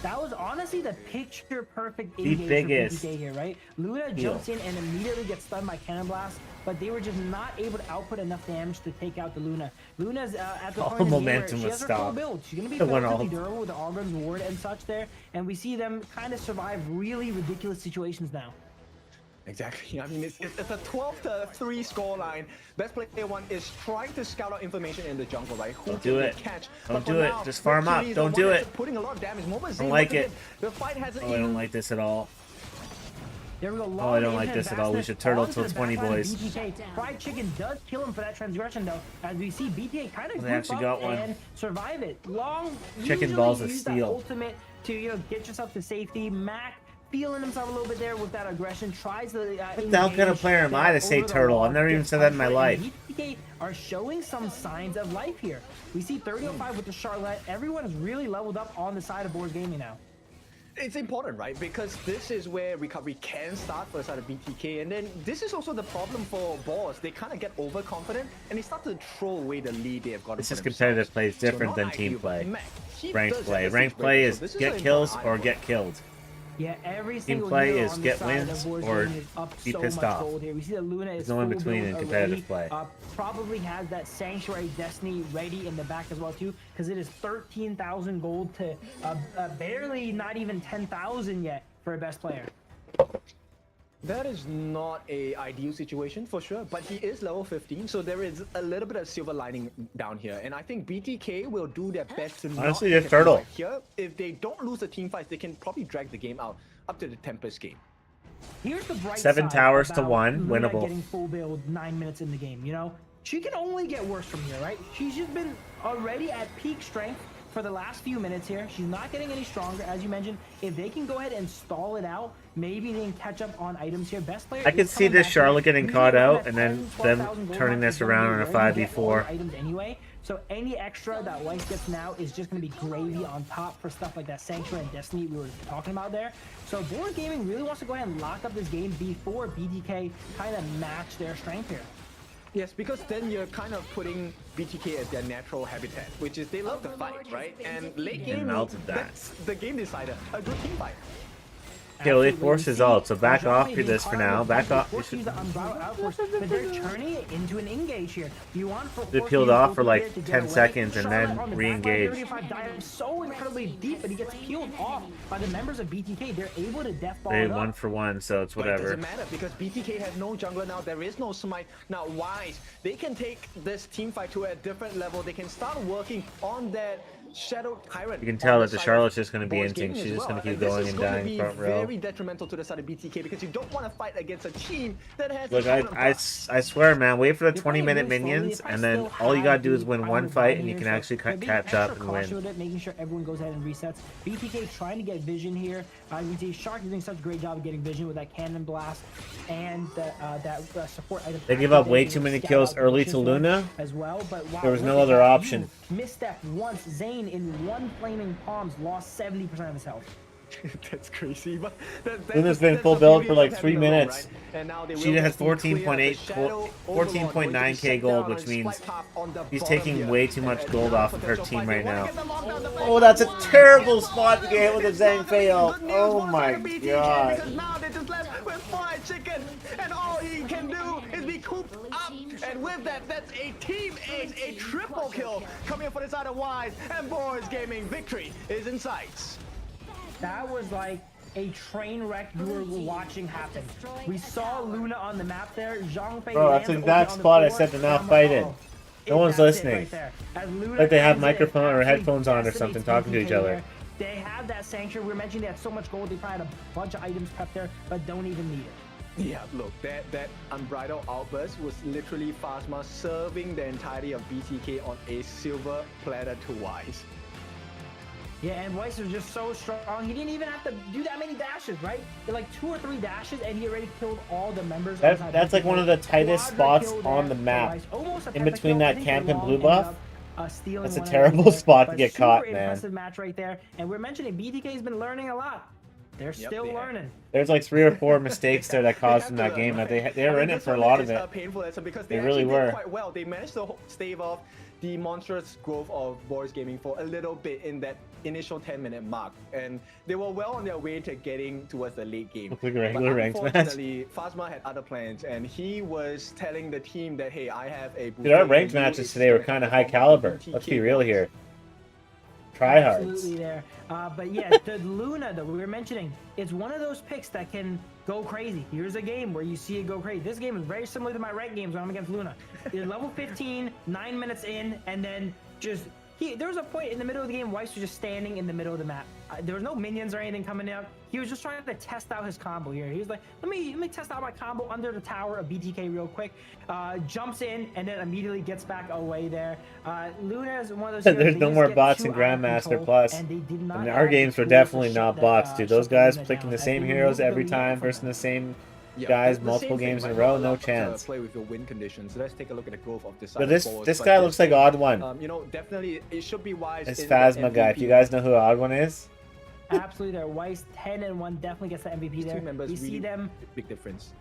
That was honestly the picture-perfect The engage for biggest BTK here, right? Luna deal. jumps in and immediately gets stunned by Cannon Blast, but they were just not able to output enough damage to take out the Luna. Luna's at the All point in the game where momentum she was has her full stopped. build. She's going to be It went relatively all- durable with the Augur's Ward and such there, and we see them kind of survive really ridiculous situations now. Exactly. I mean, it's a 12-3 scoreline. Best player one is trying to scout out information in the jungle, right? Who Don't do can it. they catch? Don't But for do it. now, Just farm up. Victory is Don't the do one it. that's putting a lot of damage. Moment Don't like it. The fight hasn't Oh, I even... don't like this at all. There we go. Oh, I don't like this at all. We should turtle till 20, boys. BTK. Fried Chicken does kill him for that transgression, though. As we see, BTK kind of They actually got one. and survive it. Long Chicken balls of use that steel. ultimate to get yourself to safety. Mac feeling himself a little bit there with that aggression. Tries to. What the hell kind of player am I to say turtle? I've never even said that in my life. BTK are showing some signs of life here. We see 30-05 with the Charlotte. Everyone is really leveled up on the side of Boards Gaming now. It's important, right? Because this is where recovery can start for the side of BTK. And then this is also the problem for Boars. They kind of get overconfident and they start to throw away the lead they have got. This is competitive play. It's different than team play. Ranked play. Ranked play is get kills or get killed. Yeah, every single play hero is on get the side wins of Boards or Gaming is up be so pissed much off. gold here. We see that Luna is There's no in full between build in competitive already. play. Probably has that Sanctuary Destiny ready in the back as well too, because it is 13,000 gold to barely not even 10,000 yet for a best player. That is not a ideal situation for sure, but he is level 15, so there is a little bit of silver lining down here. And I think BTK will do their best to Honestly, not it's turtle. get here. If they don't lose the team fights, they can probably drag the game out up to the Tempest game. Here's the bright 7 side towers to about 1, Luna winnable. Getting full build 9 minutes in the game, you know, she can only get worse from here, right? She's just been already at peak strength for the last few minutes here. She's not getting any stronger, as you mentioned. If they can go ahead and stall it out, maybe they can catch up on items here. Best player. I could see this Charlotte getting caught out and then them turning this around on a 5v4. Items anyway. So any extra that Weiss gets now is just going to be gravy on top for stuff like that Sanctuary and Destiny we were talking about there. So Board Gaming really wants to go ahead and lock up this game before BTK kind of match their strength here. Yes, because then you're kind of putting BTK as their natural habitat, which is they love to fight, right? And late game, that's the game decider, a good team fight. Okay, well, they forced his ult, so back off for this for now. Back off. But they're turning it into an engage here. You want They peeled off for like 10 seconds and then re-engaged. So incredibly deep, but he gets peeled off by the members of BTK. They're able to death ball They it up. 1 for 1, so it's But whatever. it doesn't matter because BTK has no jungler now. There is no smite. Now, Wise, they can take this team fight to a different level. They can start working on that Shadow Tyrant. You can tell that the side Charlotte's of just going to be Boards inting. Gaming She's as just going to well. keep going and dying This is front going to row. be very detrimental to the side of BTK because you don't want to fight against a team that has Look, a I swear, man, wait for the 20-minute minions, and then all you gotta do is win one fight, and you can actually catch up and win. Making sure everyone goes ahead and resets. BTK trying to get vision here. You see Shark is doing such a great job of getting vision with that cannon blast and that support item. They give up way too many kills early to Luna. As well, but wow, There was no other option. Misstep once. Zane in one flaming palms lost 70% of his health. That's crazy, but Luna's been full build for like 3 minutes. Right? And now they She will has get to clear 14.8, the Shadow Overlord, going to 14.9k set gold, down which and means swipe top on the he's bottom taking here. way too much And gold now off of her potential team fight. right They wanna now. get the lockdown, the Oh, that's a back. terrible spot to get with a Zhang Good fail. news Oh for my BTK, god. Because now they're just left with Fried Chicken, and all he can do is be cooped up. And with that, that's a team ace, a triple kill coming in for the side of Wise, and Boards Gaming victory is in sight. That was like a train wreck you were watching happen. We saw Luna on the map there. Zhang Fei Bro, that's the lands exact over on the spot I floor, said to not and I'm fight like, in. oh, No one's that's it listening. right there. As Luna Like they have ends it, microphone or absolutely headphones on or something, decimates talking to BTK each other. here. They have that Sanctuary. We were mentioning they had so much gold. They probably had a bunch of items prepped there, but don't even need it. Yeah, look, that unbridled outburst was literally Phasma serving the entirety of BTK on a silver platter to Wise. Yeah, and Weiss was just so strong. He didn't even have to do that many dashes, right? Like 2 or 3 dashes, and he already killed all the members. That's like one of the tightest spots on the map. In between that camp and blue buff. That's a terrible spot to get caught, man. Impressive match right there. And we're mentioning BTK's been learning a lot. They're still learning. There's like 3 or 4 mistakes there that caused them that game. They were in it for a lot of it. Painful because they really were. Did quite well. They managed to stave off the monstrous growth of Boards Gaming for a little bit in that initial 10-minute mark, and they were well on their way to getting towards the late game. Looks like a regular ranked match. Unfortunately, Phasma had other plans, and he was telling the team that, hey, I have a... Dude, our ranked matches today were kind of high caliber. Let's be real here. tryhards. Absolutely there. But yeah, the Luna that we were mentioning, it's one of those picks that can go crazy. Here's a game where you see it go crazy. This game is very similar to my rank games when I'm against Luna. You're level 15, 9 minutes in, and then just there was a point in the middle of the game, Weiss was just standing in the middle of the map. There was no minions or anything coming out. He was just trying to test out his combo here. He was like, let me test out my combo under the tower of BTK real quick. Jumps in and then immediately gets back away there. Luna is one of those. There's no more bots in Grandmaster Plus. And our games were definitely not bots, dude. Those guys picking the same heroes every time versus the same guys multiple games in a row, no chance. Play with your win conditions. Let's take a look at the growth of this. But this guy looks like Odd One. You know, definitely it should be Wise. It's Phasma guy. If you guys know who Odd One is. Absolutely, there. Weiss 10-1 definitely gets the MVP there. We see them. Big difference.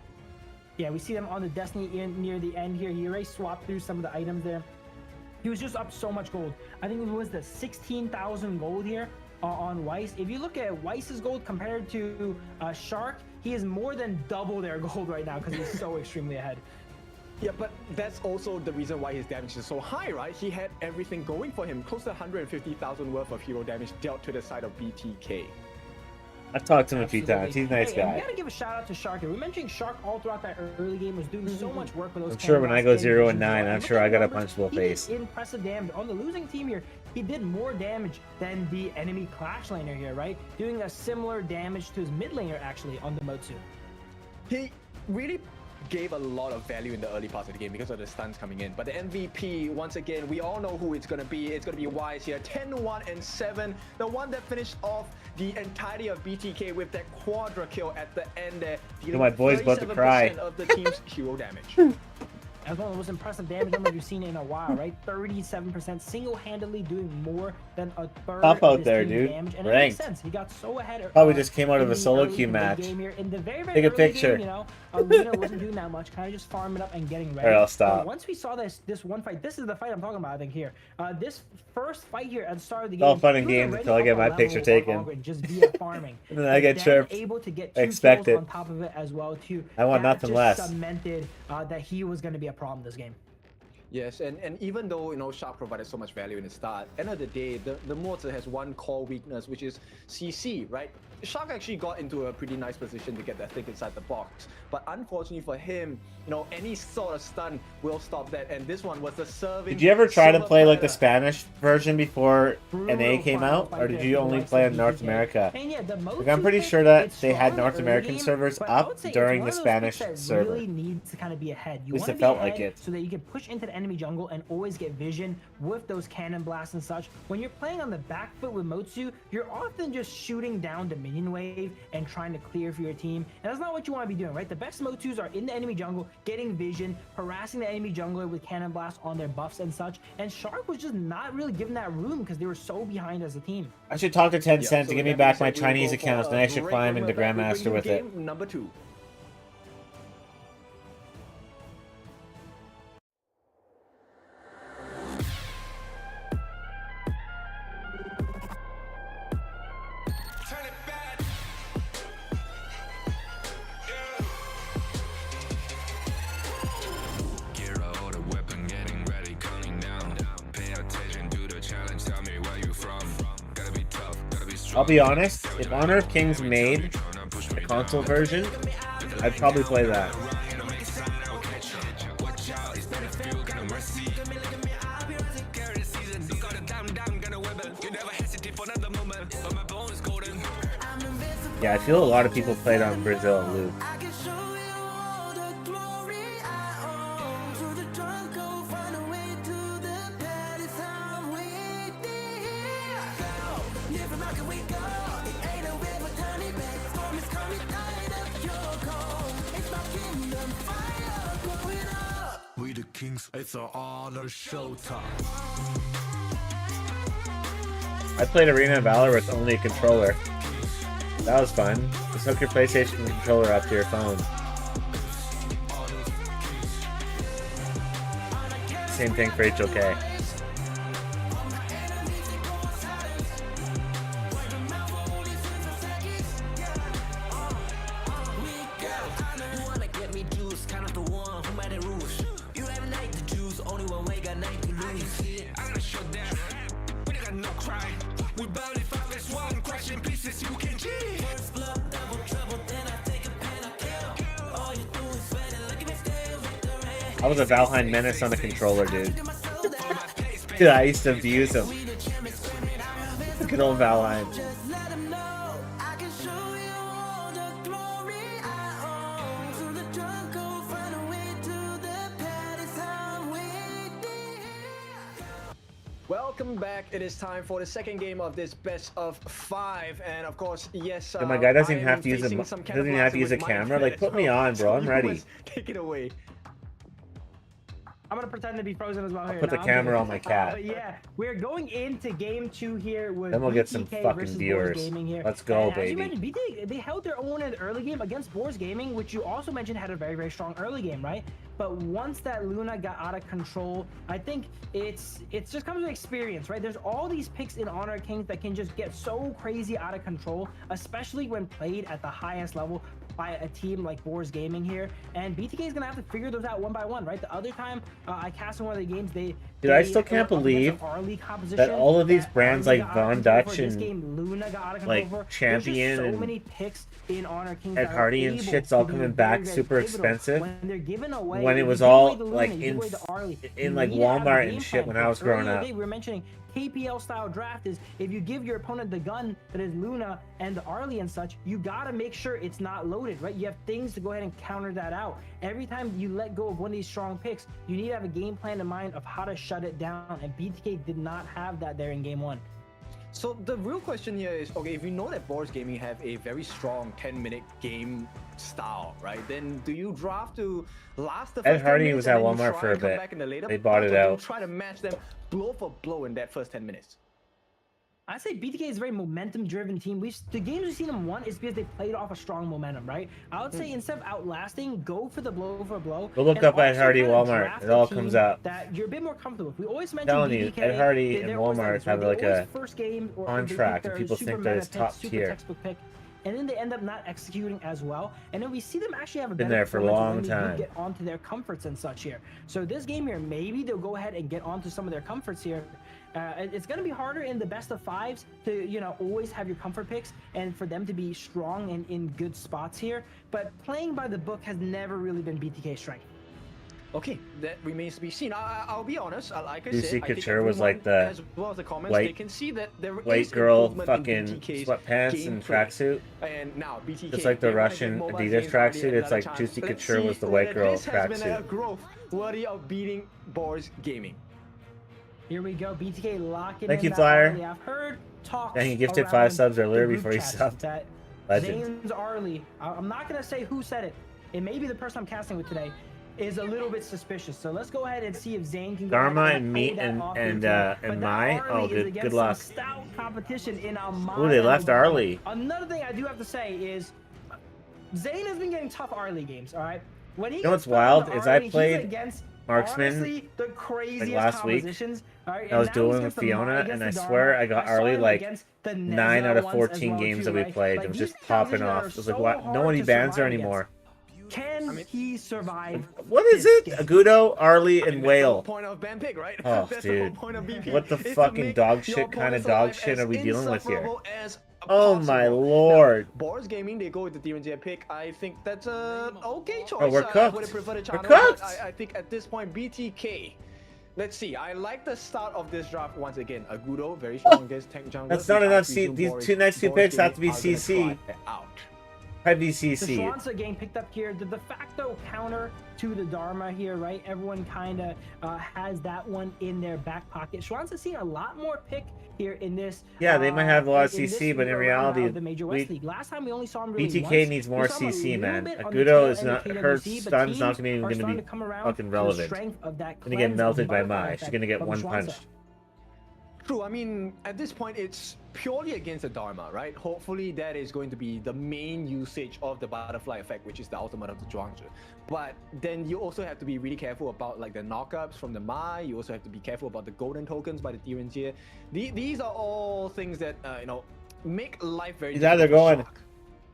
Yeah, we see them on the Destiny near the end here. He already swapped through some of the items there. He was just up so much gold. I think it was the 16,000 gold here on Weiss. If you look at Weiss's gold compared to Shark, he is more than double their gold right now because he's so extremely ahead. Yeah, but that's also the reason why his damage is so high, right? He had everything going for him. Close to 150,000 worth of hero damage dealt to the side of BTK. I've talked to him a few times. He's a nice guy. We gotta give a shout out to Shark here. We mentioned Shark all throughout that early game was doing so much work with those. I'm sure when I go 0-9, I'm sure I got a punchable face. Impressive damage on the losing team here. He did more damage than the enemy Clash laner here, right? Doing a similar damage to his mid laner actually on the Motsu. He really gave a lot of value in the early parts of the game because of the stuns coming in. But the MVP, once again, we all know who it's going to be. It's going to be Wise here. 10-1-7. The one that finished off the entirety of BTK with that quadra kill at the end there. My boy's about to cry. Of the team's hero damage. That's one of the most impressive damage numbers you've seen in a while, right? 37%, single-handedly doing more than a third Top out of there, his dude. damage. And it Ranked. makes sense. He got so ahead. Probably just came out of in a the solo early queue match. game here. In the very, very Take a early picture. Game, you know, Luna wasn't doing that much, kind of just farming up and getting ready. Alright, I'll stop. But once we saw this one fight, this is the fight I'm talking about, I think, here. This first fight here at the start of the It's game. all fun and he was games already until I get up a my level picture on taken. Ogre just via farming. And then I get then chirped. able to get 2 Expect kills it. on top of it as well, too. I want That nothing just less. cemented that he was going to be a problem this game. Yes, and even though, you know, Shark provided so much value in the start, end of the day, the Mortar has one core weakness, which is CC, right? Shark actually got into a pretty nice position to get that thing inside the box. But unfortunately for him, you know, any sort of stun will stop that. And this one was the serving. Did you ever try to silver play like the platter. Spanish version before Brutal NA came final out? fight Or did there you for only Weiss play and in North BTK. America? And yeah, the Like, I'm Motsu pretty pick, sure that it's they had strong North early American game, servers but I up would say it's during one the of those Spanish picks that server. really needs to kind of be ahead. You At least want it to felt be like ahead it. so that you can push into the enemy jungle and always get vision with those cannon blasts and such. When you're playing on the back foot with Motsu, you're often just shooting down the minion wave and trying to clear for your team. And that's not what you want to be doing, right? The best Motsus are in the enemy jungle, getting vision, harassing the enemy jungler with cannon blasts on their buffs and such. And Shark was just not really given that room because they were so behind as a team. I should talk to Tencent Yeah, to so give with me that back being my said, we will Chinese go for accounts, and a I should break, climb and into we're back with Grandmaster you with it. game number 2. Gear out a weapon, getting ready, counting down. Pay attention to the challenge, tell me where you from. Gotta be tough, gotta be strong. I'll be honest, if Honor of Kings made a console version, I'd probably play that. Yeah, I feel a lot of people played on Brazil and Luke. We the kings, it's an honor showtime. I played Arena of Valor with only a controller. That was fun. Just hook your PlayStation controller up to your phone. Same thing for HOK. blood, no crime. We barely fuck this one, crushing pieces, you can cheat. First blood, double trouble, then I take a pen, I kill. All you do is sweat and look at me stay with the rain. I was a Valheim Menace on the controller, dude. Dude, I used to abuse him. Good old Valheim. Just let them know I can show you all the glory I own. To the jungle, find a way to the pad, it's how we did. Welcome back. It is time for the second game of this best of 5, and of course, yes. Yeah, my guy doesn't even I am have to use a facing some doesn't even have to use a with my camera. Like, put me as well. on, bro. I'm So ready. US, take it away. I'm gonna pretend to be frozen as well here. Put the No, I'm camera kidding. on my cat. But yeah, we're going into game 2 here with Then we'll get some BTK fucking versus viewers. Boars Gaming here. Let's go, And as you baby. mentioned, BTK, they held their own in the early game against Boars Gaming, which you also mentioned had a very, very strong early game, right? But once that Luna got out of control, I think it's just comes with experience, right? There's all these picks in Honor of Kings that can just get so crazy out of control, especially when played at the highest level by a team like Boars Gaming here, and BTK is gonna have to figure those out one by one, right? The other time I cast in one of the games, Dude, I still can't believe that all of these brands like Von Dutch and like Champion so and many picks in Honor Kings Ed that are Hardy and able shit's to all be coming very, back very super pivotal expensive when they're giving away, when it if was you give all away the Luna, like you give away the Arlie, in you like need to have a Walmart game and shit plan when for I it. was growing Earlier up. today, we were mentioning KPL style draft is if you give your opponent the gun that is Luna and the Arlie and such, you gotta make sure it's not loaded, right? You have things to go ahead and counter that out. Every time you let go of one of these strong picks, you need to have a game plan in mind of how to shut it down, and BTK did not have that there in game 1. So the real question here is, okay, if you know that Boars Gaming have a very strong 10-minute game style, right? Then do you draft to last the first Ed 10 Hardy minutes was and at then you Walmart try for a and come bit. back in the later They bought it parts, or do you out. try to match them blow for blow in that first 10 minutes? I say BTK is a very momentum-driven team. The games we've seen them won is because they played off a strong momentum, right? I would say instead of outlasting, go for the blow for blow. Go look and up Ed also Hardy kinda Walmart. draft It a all team comes up. that you're a bit more comfortable with. We always mention Telling you, BTK. Ed Hardy they're and always Walmart this, have they like always a first game or contract, they and think people they're think super that meta it's pick, top super tier. textbook pick, and then they end up not executing as well. And then we see them actually have a Been better there for a performance long when they do time. get onto their comforts and such here. So this game here, maybe they'll go ahead and get onto some of their comforts here. It's going to be harder in the best of 5s to, you know, always have your comfort picks and for them to be strong and in good spots here. But playing by the book has never really been BTK's strength. Okay, that remains to be seen. I'll be honest. Like I Juicy said, I think Couture was like everyone, the as well as the comments, white- they can see that there white is girl improvement in fucking BTK's sweatpants and gameplay. tracksuit. And now BTK, Just like the they wanna Russian give mobile Adidas games already tracksuit, it's another like chance. Juicy Let's Couture see was the white whether girl this has been a tracksuit. growth worthy of beating Boars Gaming. Here we go, BTK locking Thank in you, that Flyer. Arlie. I've heard talks And he gifted around 5 subs earlier the before group he chats subbed. that Legend. Zane's Arlie, I'm not going to say who said it. It may be the person I'm casting with today, is a little bit suspicious. So let's go ahead and see if Zane can go Dharma ahead and play Meat that and off and the field. uh But and that Mai. Arlie Oh, is good against luck. some stout competition in Amai. Ooh, they left Arlie. Another thing I do have to say is Zane has been getting tough Arlie games, all right? When he You know what's gets put on wild the is I Arlie, he's played against, Marksman, honestly, the craziest last week. compositions, all right? I was And now he's dueling with against the Fiona, Mai, and against I the Dharma. swear I got saw Arlie him like against the 9 out Neza of ones 14 as well, games too, that we right? played. Like, It was these just popping transitions off. are It was like, so what? hard Nobody to bans her survive anymore. Can he survive? What is this it? game? Agudo, Arlie, and That's the whole Whale. point of ban pick, right? Oh, That's dude. the whole point of BP. What the is to fucking make dog your shit kind of opponent's dog life shit as are we dealing with here? insufferable as Oh my possible. lord. Now, Boars Gaming, they go with the Demon Jam pick. I think that's a okay choice. Oh, we're I cooked. would have preferred a We're channel, cooked. but I think at this point, BTK. Let's see. I like the start of this draft once again. Agudo, very strong against tank jungle. That's not enough. These two next two picks have to be CC. Out. The Heavy CC. Swanza game picked up here. The de facto counter to the Dharma here, right? Everyone kind of has that one in their back pocket. Schwanza's seen a lot more pick here in this. Yeah, they might have a lot of in this CC, but in round reality, of the Major West we- League. Last time we only saw him really BTK once. needs We more saw him a CC, little man. bit on the Agudo tail is end of not. KWC, Her but stun's teams not even are going to starting be to come around fucking to the relevant. strength of that Gonna get cleanse melted of by butterfly Mai. She's effect gonna get from one Schwanza. punched. True. I mean, at this point, it's purely against the Dharma, right? Hopefully, that is going to be the main usage of the butterfly effect, which is the ultimate of the Zhuangzi. But then you also have to be really careful about like the knockups from the Mai. You also have to be careful about the golden tokens by the Direnjie. These are all things that make life very. He's either difficult to going. shock.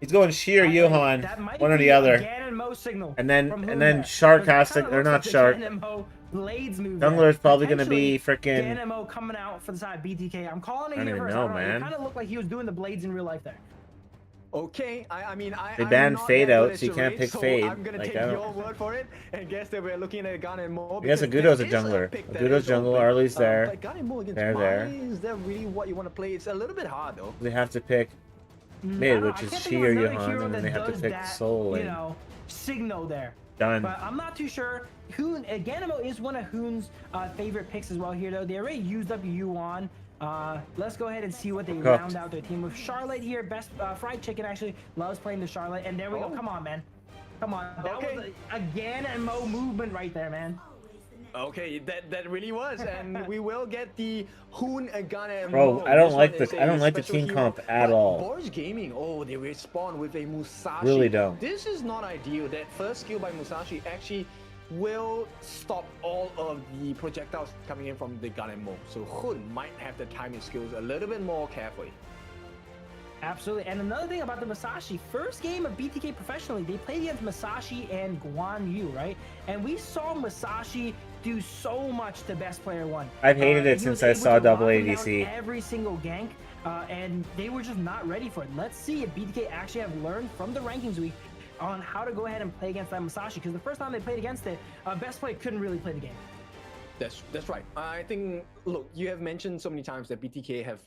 He's going Sheer Yuhan, That might one or be the a other. Gan and Mo signal And then from and Hoon then there. Shark Because it has to, kinda or looks not like the Shark. Gan and Mo Blades move. Jungler is probably going to be Potentially, freaking... Ganemo coming out for the side of BTK. I'm calling it I don't here even first. know, I don't know. It man. kind of looked like he was doing the blades in real life there. Okay, I mean, They I'm banned not Fade that good out, at so you can't charades, pick so Fade. I'm gonna Like, take I don't- your word for it and guess that we're looking at Gun and Mo. I guess because Agudo's a there is jungler. pick that Agudo's is jungle, open. Arlie's there. But Gun and Mo against They're Mai, there. is that really what you want to play? It's a little bit hard though. They have to pick mid, which is She or Johan, and then they have to pick Soul You Lane. know, signal there. Done. But I'm not too sure. Hoon, Ganemo is one of Hoon's favorite picks as well here, though. They already used up Yuan. Let's go ahead and see what they round out their team with. Charlotte here, best fried chicken actually loves playing the Charlotte, and there we go. Come on, man. Come on. That was a Ganemo movement right there, man. Okay, that really was, and we will get the Hoon and Gun and Bro, Mo. I don't This like one the is a I don't like the special team hero. comp at But all. Boris Gaming, oh, they respond with a Musashi. Really don't. This is not ideal. That first skill by Musashi actually will stop all of the projectiles coming in from the Gun and Mo. So Hoon might have the timing skills a little bit more carefully. Absolutely. And another thing about the Masashi, first game of BTK professionally, they played against Masashi and Guan Yu, right? And we saw Masashi do so much to best player one. I've hated it He since was I able saw to double lock him down ADC. every single gank, and they were just not ready for it. Let's see if BTK actually have learned from the rankings week on how to go ahead and play against that Masashi, because the first time they played against it, best player couldn't really play the game. That's right. I think, look, you have mentioned so many times that BTK have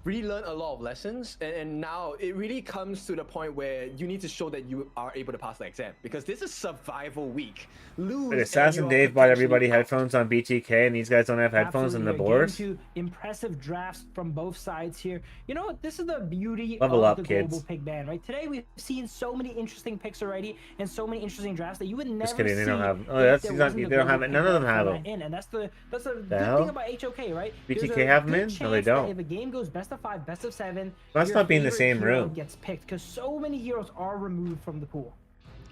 really learned a lot of lessons, and now it really comes to the point where you need to show that you are able to pass the exam, because this is survival week. Lose. Wait, Assassin and you are Dave bought everybody potentially out. headphones on BTK, and these guys don't have headphones in the Absolutely. boars. Getting to impressive drafts from both sides here. You know what? This is the beauty Level of up, the kids. global pick ban, right? Today we've seen so many interesting picks already, and so many interesting drafts that you would never Just kidding, they see don't have. Oh, if that's there he's not, wasn't they a don't have global it. None pick of them ban have format them. in, and that's the good hell? thing about HOK, right? There's BTK a have them good in? No, chance they that don't. If a game goes best of 5, best of 7, Must your not be in the favorite same hero room. gets picked, because so many heroes are removed from the pool.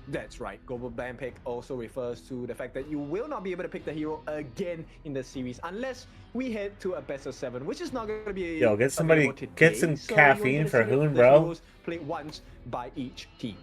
That's right. Global ban pick also refers to the fact that you will not be able to pick the hero again in the series unless we head to a best of 7, which is not going to be. Yo, get somebody- available today. get some So caffeine you're gonna for see Hoon, the bro. heroes played once by each team.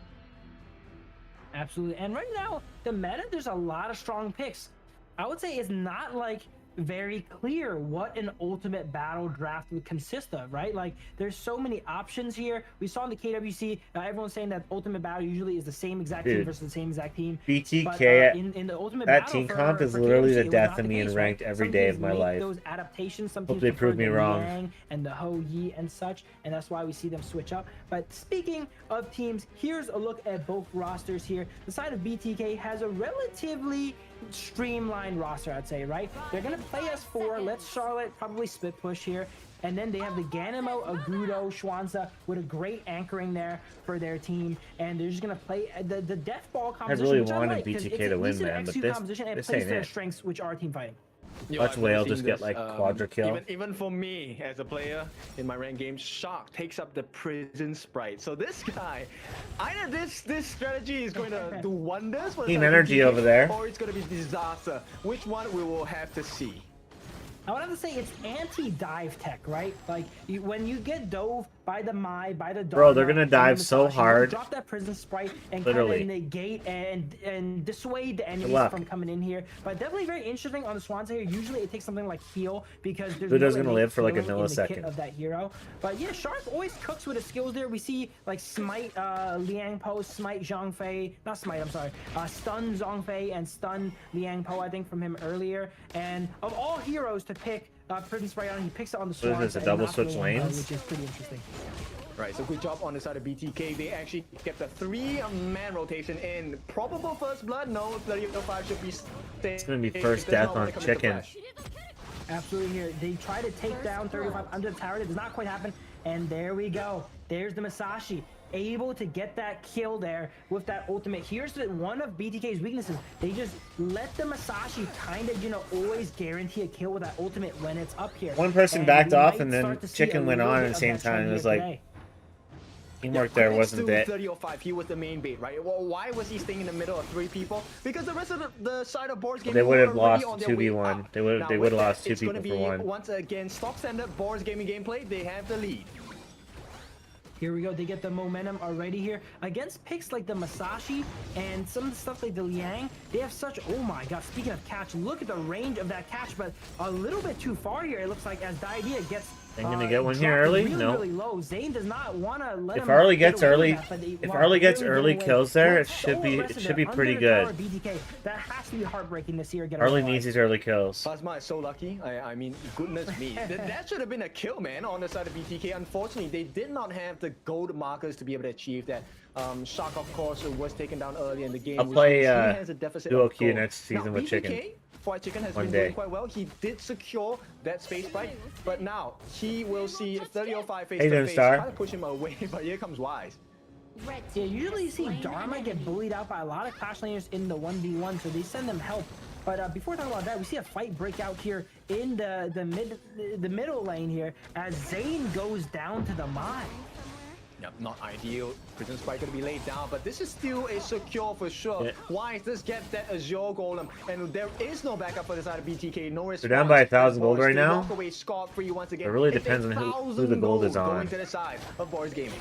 Absolutely. And right now, the meta, there's a lot of strong picks. I would say it's not like very clear what an ultimate battle draft would consist of, right? Like, there's so many options here. We saw in the KWC, everyone's saying that ultimate battle usually is the same exact team Dude, versus the same exact team. BTK, But, in the ultimate that battle team for- comp is for literally KWC, the it was death not of the me in case, ranked right? every Some day teams of my make life. those adaptations. Some Hope teams they prefer prove me the wrong. Liang and the Ho Yi and such, and that's why we see them switch up. But speaking of teams, here's a look at both rosters here. The side of BTK has a relatively streamlined roster, I'd say, right? They're gonna play us 4. Let's Charlotte probably split push here. And then they have the Ganemo, Agudo, Schwanza with a great anchoring there for their team. And they're just going to play the death ball composition. really which I wanted like, 'cause BTK it's to at win, least an man, but XQ this- composition, and it this plays ain't to their it. strengths, which are team fighting. Yo, Watch I've Whale never just seen get, this. like, quadra kill. Even for me as a player in my ranked game, Shark takes up the prison sprite. So this guy, either this strategy is going to do wonders for the Team side of energy BTK, over there. or it's going to be disaster. Which one we will have to see. I would have to say it's anti-dive tech, right? Like, when you get dove by the Mai, by the Bro, they're Dharma, gonna and the dive so Musashi, you can hard. drop that prison sprite and Literally. kind of negate and dissuade the enemies luck. from coming in here. But definitely very interesting on the Swanza here. Usually it takes something like heal, because there's Ludo's no gonna innate live for like a healing in the kit millisecond. of that hero. But yeah, Shark always cooks with his skills there. We see like smite Liang Po, smite Zhang Fei, not smite, I'm sorry, stun Zhang Fei and stun Liang Po, I think, from him earlier. And of all heroes to pick Prison Sprite on, he picks it on the What is Swanza this, a and double not switch Liang Po, lanes? which is pretty interesting. Right, so good job on the side of BTK. They actually kept a 3-man rotation in. Probable first blood? No, 30-5 should be staying. It's gonna be first death on chicken. Absolutely here. They try to take down 35 under the tower. It does not quite happen. And there we go. There's the Masashi. Able to get that kill there with that ultimate. Here's one of BTK's weaknesses. They just let the Masashi kind of, you know, always guarantee a kill with that ultimate when it's up here. One person And backed we off, might and then start to see Chicken a went little on bit at the of same that trend time. It here was like, today. teamwork there wasn't it. 30-05, he was the main bait, right? Well, why was he staying in the middle of 3 people? Because the rest of the side of Boris Gaming They would have were already lost on their way 2v1. up. They would Now, have with that, lost 2 it's gonna people for be, 1. once again, stock standard Boris Gaming gameplay. They have the lead. Here we go. They get the momentum already here against picks like the Masashi and some of the stuff like the Liang. They have such, oh my god, speaking of catch, look at the range of that catch, but a little bit too far here. It looks like as Diadea gets Ain't gonna get one here early? really, No. really low. Zane does not want to let If him Arlie get gets away with early, that, but they- if wow, Arlie gets really early get away. kills there, We're it should so be aggressive should be there. pretty Under the tower, good. BTK. That has to be heartbreaking to see her get Arlie away. needs these early kills. Phasma is so lucky. I mean, goodness me. That should have been a kill, man, on the side of BTK. Unfortunately, they did not have the gold markers to be able to achieve that. Shark, of course, was taken down early in the game. I'll which play, means he has a deficit duo of queue gold. next season Now, with Chicken. BTK, Fried Chicken has One been day. doing quite well. He did secure that space fight, but now he will see 30-05 face Hey, to Dune face. Star. Try to push him away, but here comes Wise. Red Yeah, team usually you has see slain Dharma an get enemy. bullied out by a lot of Clash laners in the 1v1, so they send them help. But before we talk about that, we see a fight break out here in the middle lane here as Zane goes down to the mine. Yep, not ideal. Prison Spike gonna be laid down, but this is still a secure for sure. Yeah. Wise just get that Azure Golem, and there is no backup for the side of BTK. No response. They're down by 1,000 gold Boys, right they now. walk away scot-free once again. It really It's depends on who 1,000 the gold is on. going to the side of Boris Gaming.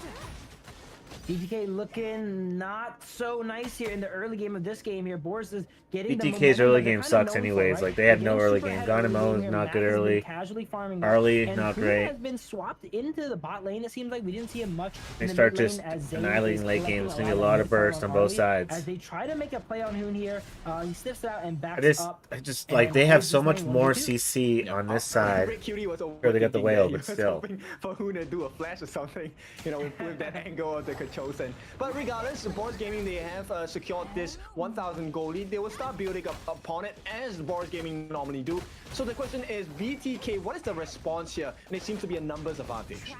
BTK looking not so nice here in the early game of this game here. Boris is getting the BTK's momentum early that they're game kinda sucks known for, anyways. right? Like, they have They're no getting early super game. ahead early Dynamo game is here. not Matt good has been early. casually farming. Arlie, and not Kuna great. has been swapped into the bot lane. It seems like we didn't see him much. They in the start mid lane just as Zane annihilating is late collecting game. It's gonna be a lot of mid farm bursts on both Arlie sides. As they try to make a play on Hoon here, he sniffs it out and backs up. I just and like they have holds so his much lane. more 1v2. CC on this side. Rick Cutie was Sure, they got the overthinking whale, there. He but was still. hoping for Hoon to do a flash or something, you know, with that angle of the Kachosen. But regardless, Boris Gaming, they have secured this 1,000 gold lead. They will start building up upon it as Boris Gaming normally do. So the question is, BTK, what is the response here? And it seems to be a numbers advantage.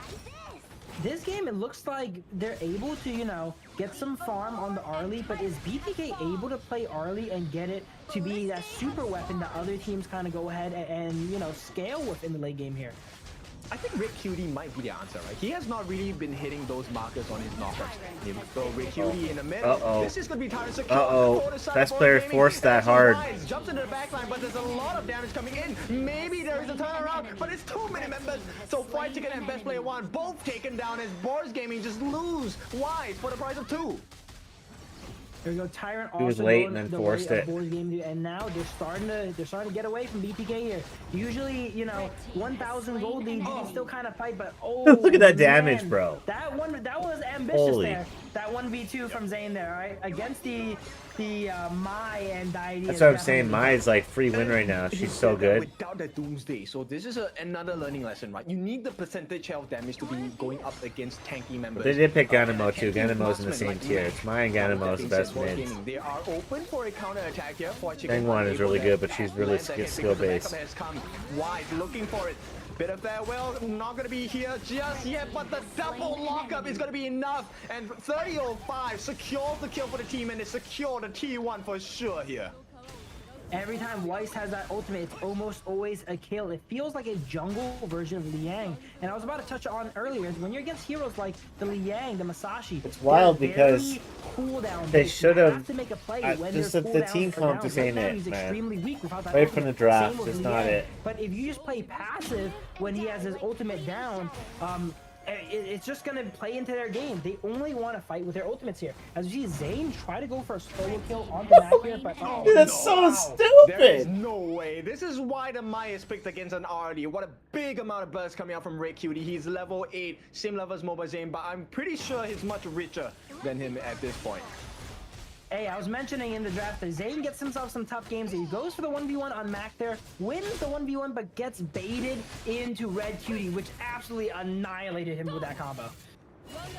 This game, it looks like they're able to, you know, get some farm on the Arlie, but is BTK able to play Arlie and get it to be that super weapon that other teams kind of go ahead and, you know, scale with in the late game here? I think Rick Cutie might be the answer, right? He has not really been hitting those markers on his knockups. So Rick Cutie in the middle. Uh-oh. This is going to be time to secure. Uh-oh. for the side Best of player Boris forced Gaming. that hard. Wise jumps into the backline, but there's a lot of damage coming in. Maybe there is a turnaround, but it's too many members. So Fried Chicken and Best Player 1 both taken down as Boris Gaming just lose Wise for the price of 2. There we go. Tyrant He was also late going and then the forced way it. of Boris Game, and now they're starting to get away from BTK here. Usually, you know, 1,000 gold lead, you can still kind of fight, but oh, Look at that damage, man. bro. That was ambitious Holy. there. That 1v2 from Zane there, right? Against the Mai and Diadea. That's what I'm saying. Mai's like free win right now. You She's so said that good. Without the Doomsday, so this is another learning lesson, right? You need the percentage health damage to be going up against tanky members. They did pick Ganamo too. Tanky Ganamo's in the marksmen same like tier. Matt. It's Mai and Ganamo is the best Boris mids. Gaming, they are open for a counter attack here. For Chicken Dangwon is really good, but she's really lands ahead because the skill-based. backup has come. Wise looking for it. Bit of farewell, not gonna be here just yet, but the double lockup is gonna be enough. And 30-05 secures the kill for the team, and they secure the T1 for sure here. Every time Weiss has that ultimate, it's almost always a kill. It feels like a jungle version of Liang. And I was about to touch on earlier, is when you're against heroes like the Liang, the Masashi, It's wild they're because very cooldown they based. should You have- to make a play when just their the team cooldowns are comp down. just Right ain't now, it, he's man. extremely weak without that Wait for the ultimate. draft, Same with it's not Liang. it. But if you just play passive when he has his ultimate down, it's just gonna play into their game. They only want to fight with their ultimates here. As you see, Zane try to go for a solo kill on the map here, but oh, Dude, that's so There is stupid. no way. This is why the Mai is picked against an RD. What a big amount of burst coming out from Red Cutie. He's level 8, same level as Mobile Zane, but I'm pretty sure he's much richer than him at this point. Hey, I was mentioning in the draft that Zane gets himself some tough games. He goes for the 1v1 on Mac there, wins the 1v1, but gets baited into Red Cutie, which absolutely annihilated him with that combo.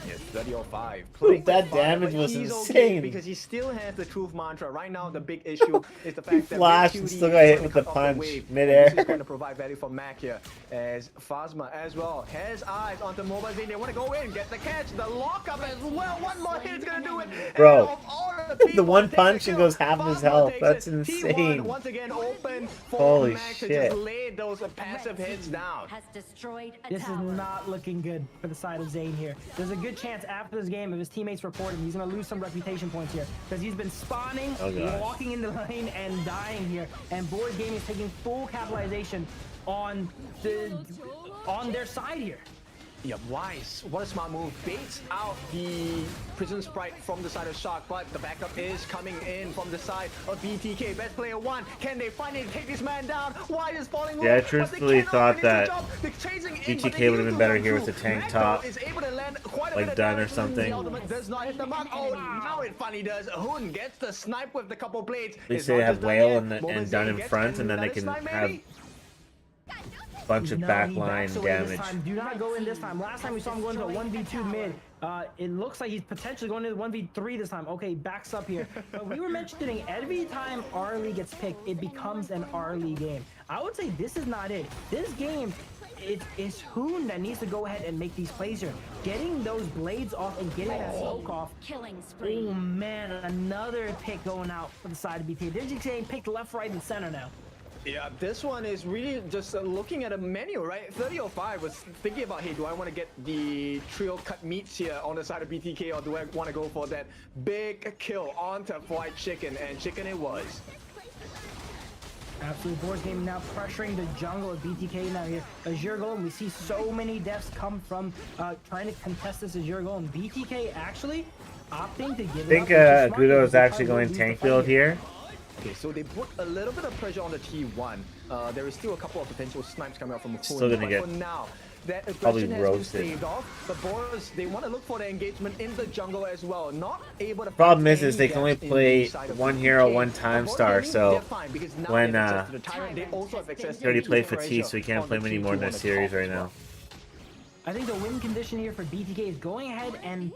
Yes, 30-05. Dude, that Playing fine, damage but was he's insane. Okay because he still has the truth mantra. Right now, the big issue is the fact that flashed Red and Cutie still got is hit gonna with the cut off punch wave. midair. This is going to provide value for Mac here, as Phasma as well has eyes onto Mobile Zane. They want to go in, get the catch, the lockup as well. One more hit is going to do it. Bro, And of all the the people one to take punch the and kill, goes half of his Phasma health. takes That's it. insane. T1 once again open for Holy Mac to shit. just lay those passive Red hits team down. Has destroyed a This tower. is not looking good for the side of Zane here. There's a good chance after this game, if his teammates report him, he's going to lose some reputation points here. Because he's been spawning, Oh, gosh. walking in the lane, and dying here. And Board Gaming is taking full capitalization on their side here. Yeah, Wise, what a smart move. Baits out the Prison Sprite from the side of Shark, but the backup is coming in from the side of BTK. Best player one. Can they finally take this man down? Wise is falling Yeah, I low, truthfully but they cannot thought finish that the job. They're chasing in, but BTK they would have need been to better run here with through. the tank Mac, top, though, is able to land quite a like bit of done or damage. something. The ultimate does not hit the mark. Oh, now it finally does. Hoon gets the snipe with the couple blades. At least It's they not have just done Whale yet. and Moment done Z in gets front, and then they another can snipe, have maybe? a bunch of No, he backline backs away this damage. time. Do not go in this time. Last time we saw him going to a 1v2 mid. It looks like he's potentially going to the 1v3 this time. Okay, backs up here. But we were mentioning every time Arlie gets picked, it becomes an Arlie game. I would say this is not it. This game, it's Hoon that needs to go ahead and make these plays here. Getting those blades off and getting that smoke off. Killing spree. Oh man, another pick going out for the side of BT. They're just getting picked left, right, and center now. Yeah, this one is really just looking at a menu, right? 3005 was thinking about, hey, do I want to get the trio cut meats here on the side of BTK, or do I want to go for that big kill onto fried chicken? And chicken it was. Absolutely, Boar's Game now pressuring the jungle of BTK now here. Azure Golem, we see so many deaths come from trying to contest this Azure Golem. BTK actually opting to give it up. I think Gudo is actually going tank build here. Okay, so they put a little bit of pressure on the T1. There is still a couple of potential snipes coming out from Still Hoon, gonna but get for now, that probably aggression has been roasted. staved off. The Boars, they want to look for the engagement in the jungle as well. Not able to. Problem find is they any can only gaps in play the side of one BTK. hero, one But time Boars star, Gaming, so they're fine, because now when, they have access to the Tyrant, they also have access He already to played the Fatih, so he can't on play the many more in T2 on this the series top right as well. now. I think the win condition here for BTK is going ahead and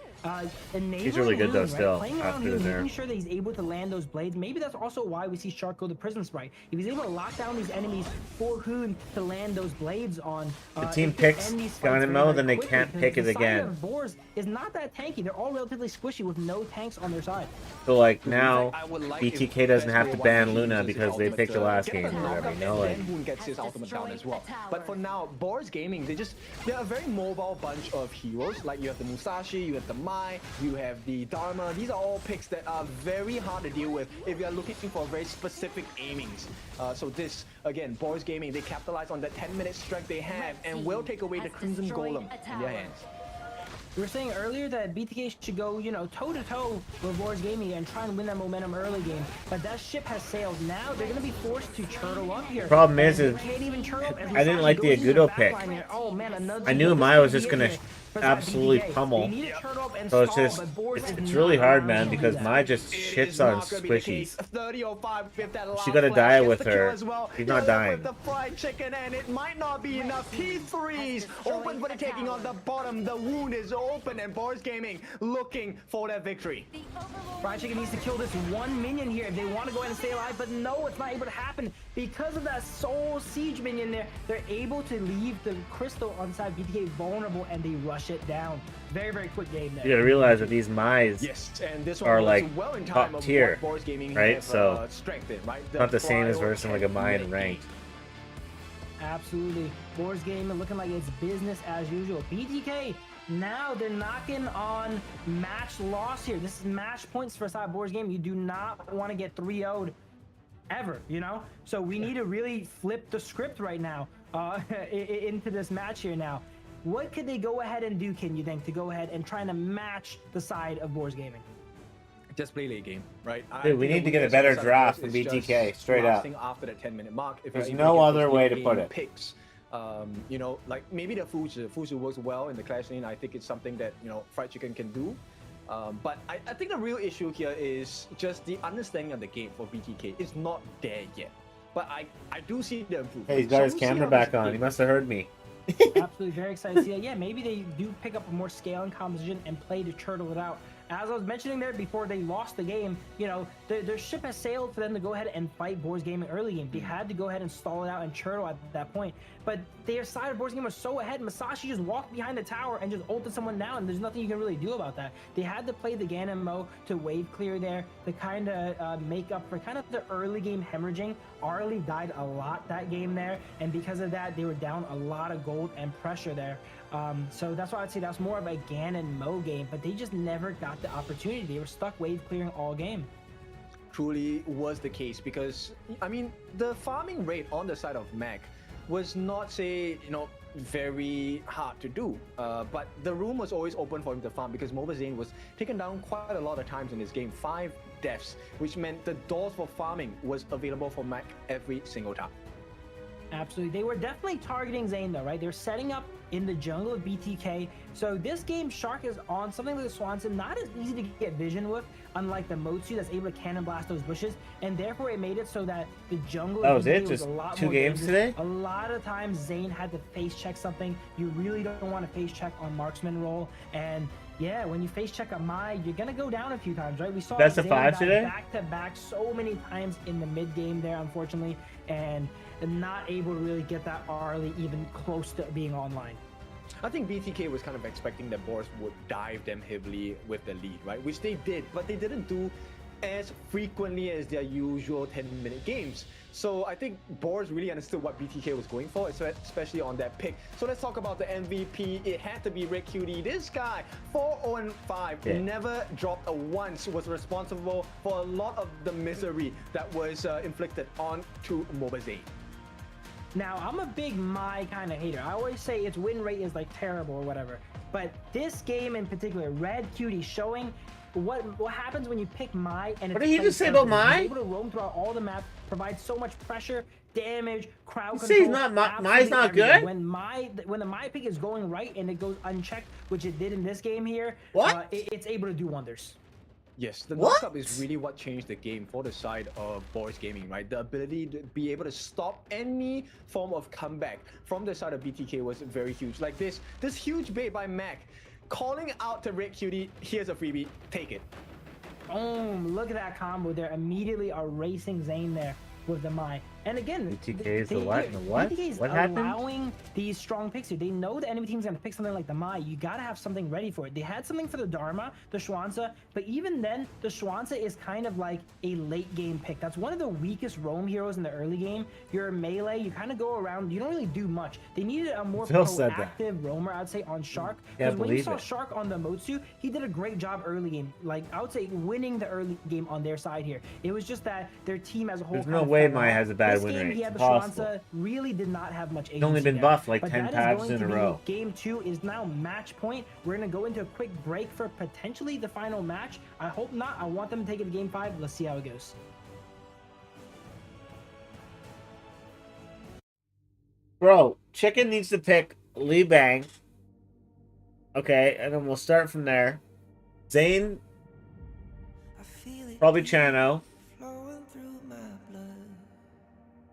enabling He's really good though Hoon, right? still, Playing around after Hoon, there. making sure that he's able to land those blades. Maybe that's also why we see Shark go to Prison Sprite. If he's able to lock down these enemies for Hoon to land those blades on, The team it could picks end these fights Dynamo, very then they quickly, can't because pick it the side again. of Boars is not that tanky. They're all relatively squishy with no tanks on their side. So like now, I would like if BTK doesn't have to best ban player Luna uses his because they ultimate picked the to last get game the or whatever, knockup, you know, and like then Hoon gets his Has ultimate down as destroyed well. a tower. But for now, Boars Gaming, they're a very mobile bunch of heroes. Like you have the Musashi, you have the Mai, you have the Dharma. These are all picks that are very hard to deal with if you're looking for very specific aimings. So this, again, Boars Gaming, they capitalize on that 10-minute strike they have and will take away the has Crimson destroyed Golem a in their tower. hands. We were saying earlier that BTK should go, toe-to-toe with Boar's Gaming and try and win that momentum early game. But that ship has sailed. Now they're going to be forced to turtle up here. Problem is They can't even turtle up as I didn't Musashi like the goes into Agudo back pick. line here. Oh, man, another I knew this Maya was could just be gonna it for absolutely BTK. pummel. They need to turtle up and So it's stall, just, but Boars is it's really not hard, allowing man, them to because do that. Maya just It shits is on not gonna be the case. squishies. 30-05 with that last She gotta flash, die gets with the kill her. as well. She's not With dying. the fried chicken, and it might not be enough. T3s open for the taking on the bottom. The wound is open, and Boars Gaming looking for that victory. The Overlord Fried Chicken needs to kill this one minion here if they want to go ahead and stay alive, but no, it's not able to happen because of that Soul Siege minion there. They're able to leave the crystal on side BTK vulnerable, and they rush it down. Very, very quick game there. You gotta realize that these Mize Yes, and this one are was like well in top time of tier, what Boars Gaming right? have, So, strengthened, right? not the same as prior versus like a Maya in 10 ranked. Absolutely. Boar's Game looking like it's business as usual. BTK, now they're knocking on match loss here. This is match points for side Boar's Game. You do not want to get 3-0'd ever, So we need to really flip the script right now into this match here now. What could they go ahead and do, can you think, to go ahead and try to match the side of Boar's Gaming? Just play late game, right? Dude, we need to get a better draft from BTK, straight up. After the 10-minute mark, if There's you're able no get other those way late to game put it. Picks, like maybe the Fuzu works well in the clash lane. I think it's something that Fried Chicken can do. But I think the real issue here is just the understanding of the game for BTK is not there yet. But I do see the improvement. Hey, he's got So his we'll see camera how back this on. He game must have heard me. Absolutely very excited to see that. Yeah, maybe they do pick up a more scaling composition and play to turtle it out. As I was mentioning there before they lost the game, their ship has sailed for them to go ahead and fight Boar's Gaming early game. They had to go ahead and stall it out and turtle at that point. But their side of Boar's Gaming was so ahead, Musashi just walked behind the tower and just ulted someone down. There's nothing you can really do about that. They had to play the Ganon Mo to wave clear there to kind of make up for kind of the early game hemorrhaging. Arlie died a lot that game there, and because of that, they were down a lot of gold and pressure there. So that's why I'd say that's more of a Ganon Mo game, but they just never got the opportunity. They were stuck wave clearing all game. truly was the case, because I mean the farming rate on the side of Mac was not, say, very hard to do. But the room was always open for him to farm because Mobazane was taken down quite a lot of times in this game. 5 deaths, which meant the doors for farming was available for Mac every single time. Absolutely. They were definitely targeting Zane though, right? They're setting up in the jungle of BTK. So this game, Shark is on something like the Swanson, not as easy to get vision with, unlike the Motsu that's able to cannon blast those bushes. And therefore it made it so that the jungle That was it? was Just a lot 2 more games dangerous. today? A lot of times Zane had to face check something. You really don't want to face check on marksman roll. And yeah, when you face check a Mai, you're gonna go down a few times, right? We saw That's a Zane 5 die today? back to back so many times in the mid game there, unfortunately, and not able to really get that early even close to being online. I think BTK was kind of expecting that Boris would dive them heavily with the lead, right? Which they did, but they didn't do as frequently as their usual 10-minute games. So I think Boris really understood what BTK was going for, especially on that pick. So let's talk about the MVP. It had to be Red Cutie. This guy, 4-0-5, never dropped a once, was responsible for a lot of the misery that was inflicted onto Mobazane. Now, I'm a big Mai kind of hater. I always say its win rate is like terrible or whatever. But this game in particular, Red Cutie showing what happens when you pick Mai and What did he just say about Mai? He's able to roam throughout all the map, provide so much pressure, damage, crowd You control. say he's not Mai's not absolutely good? everything. When the Mai pick is going right and it goes unchecked, which it did in this game here, What? It's able to do wonders. Yes, the What? knockup is really what changed the game for the side of Boris Gaming, right? The ability to be able to stop any form of comeback from the side of BTK was very huge. Like this huge bait by Mac, calling out to Red Cutie, here's a freebie, take it. Boom, look at that combo there. Immediately erasing Zane there with the Mai. And again, BTK is the what? The what? BTK is What happened? allowing these strong picks here. They know the enemy team's gonna pick something like the Mai. You gotta have something ready for it. They had something for the Dharma, the Schwanza, but even then, the Schwanza is kind of like a late game pick. That's one of the weakest roam heroes in the early game. You're a melee, you kind of go around, you don't really do much. They needed a more Phil said that. proactive roamer, I'd say, on Shark. Can't Because when you believe saw it. Shark on the Motsu, he did a great job early game. Like, I would say winning the early game on their side here. It was just that their team as a whole. There's kind no of way fell Mai off. has a bad This win game, rate. He had It's the impossible. Schwanza, really did not have much agency. He's only been there. buffed like But 10 that is times going in to a be- row. Game 2 is now match point. We're going to go into a quick break for potentially the final match. I hope not. I want them to take it to game 5. Let's see how it goes. Bro, Chicken needs to pick Lee Bang. Okay, and then we'll start from there. Zane, probably Chano.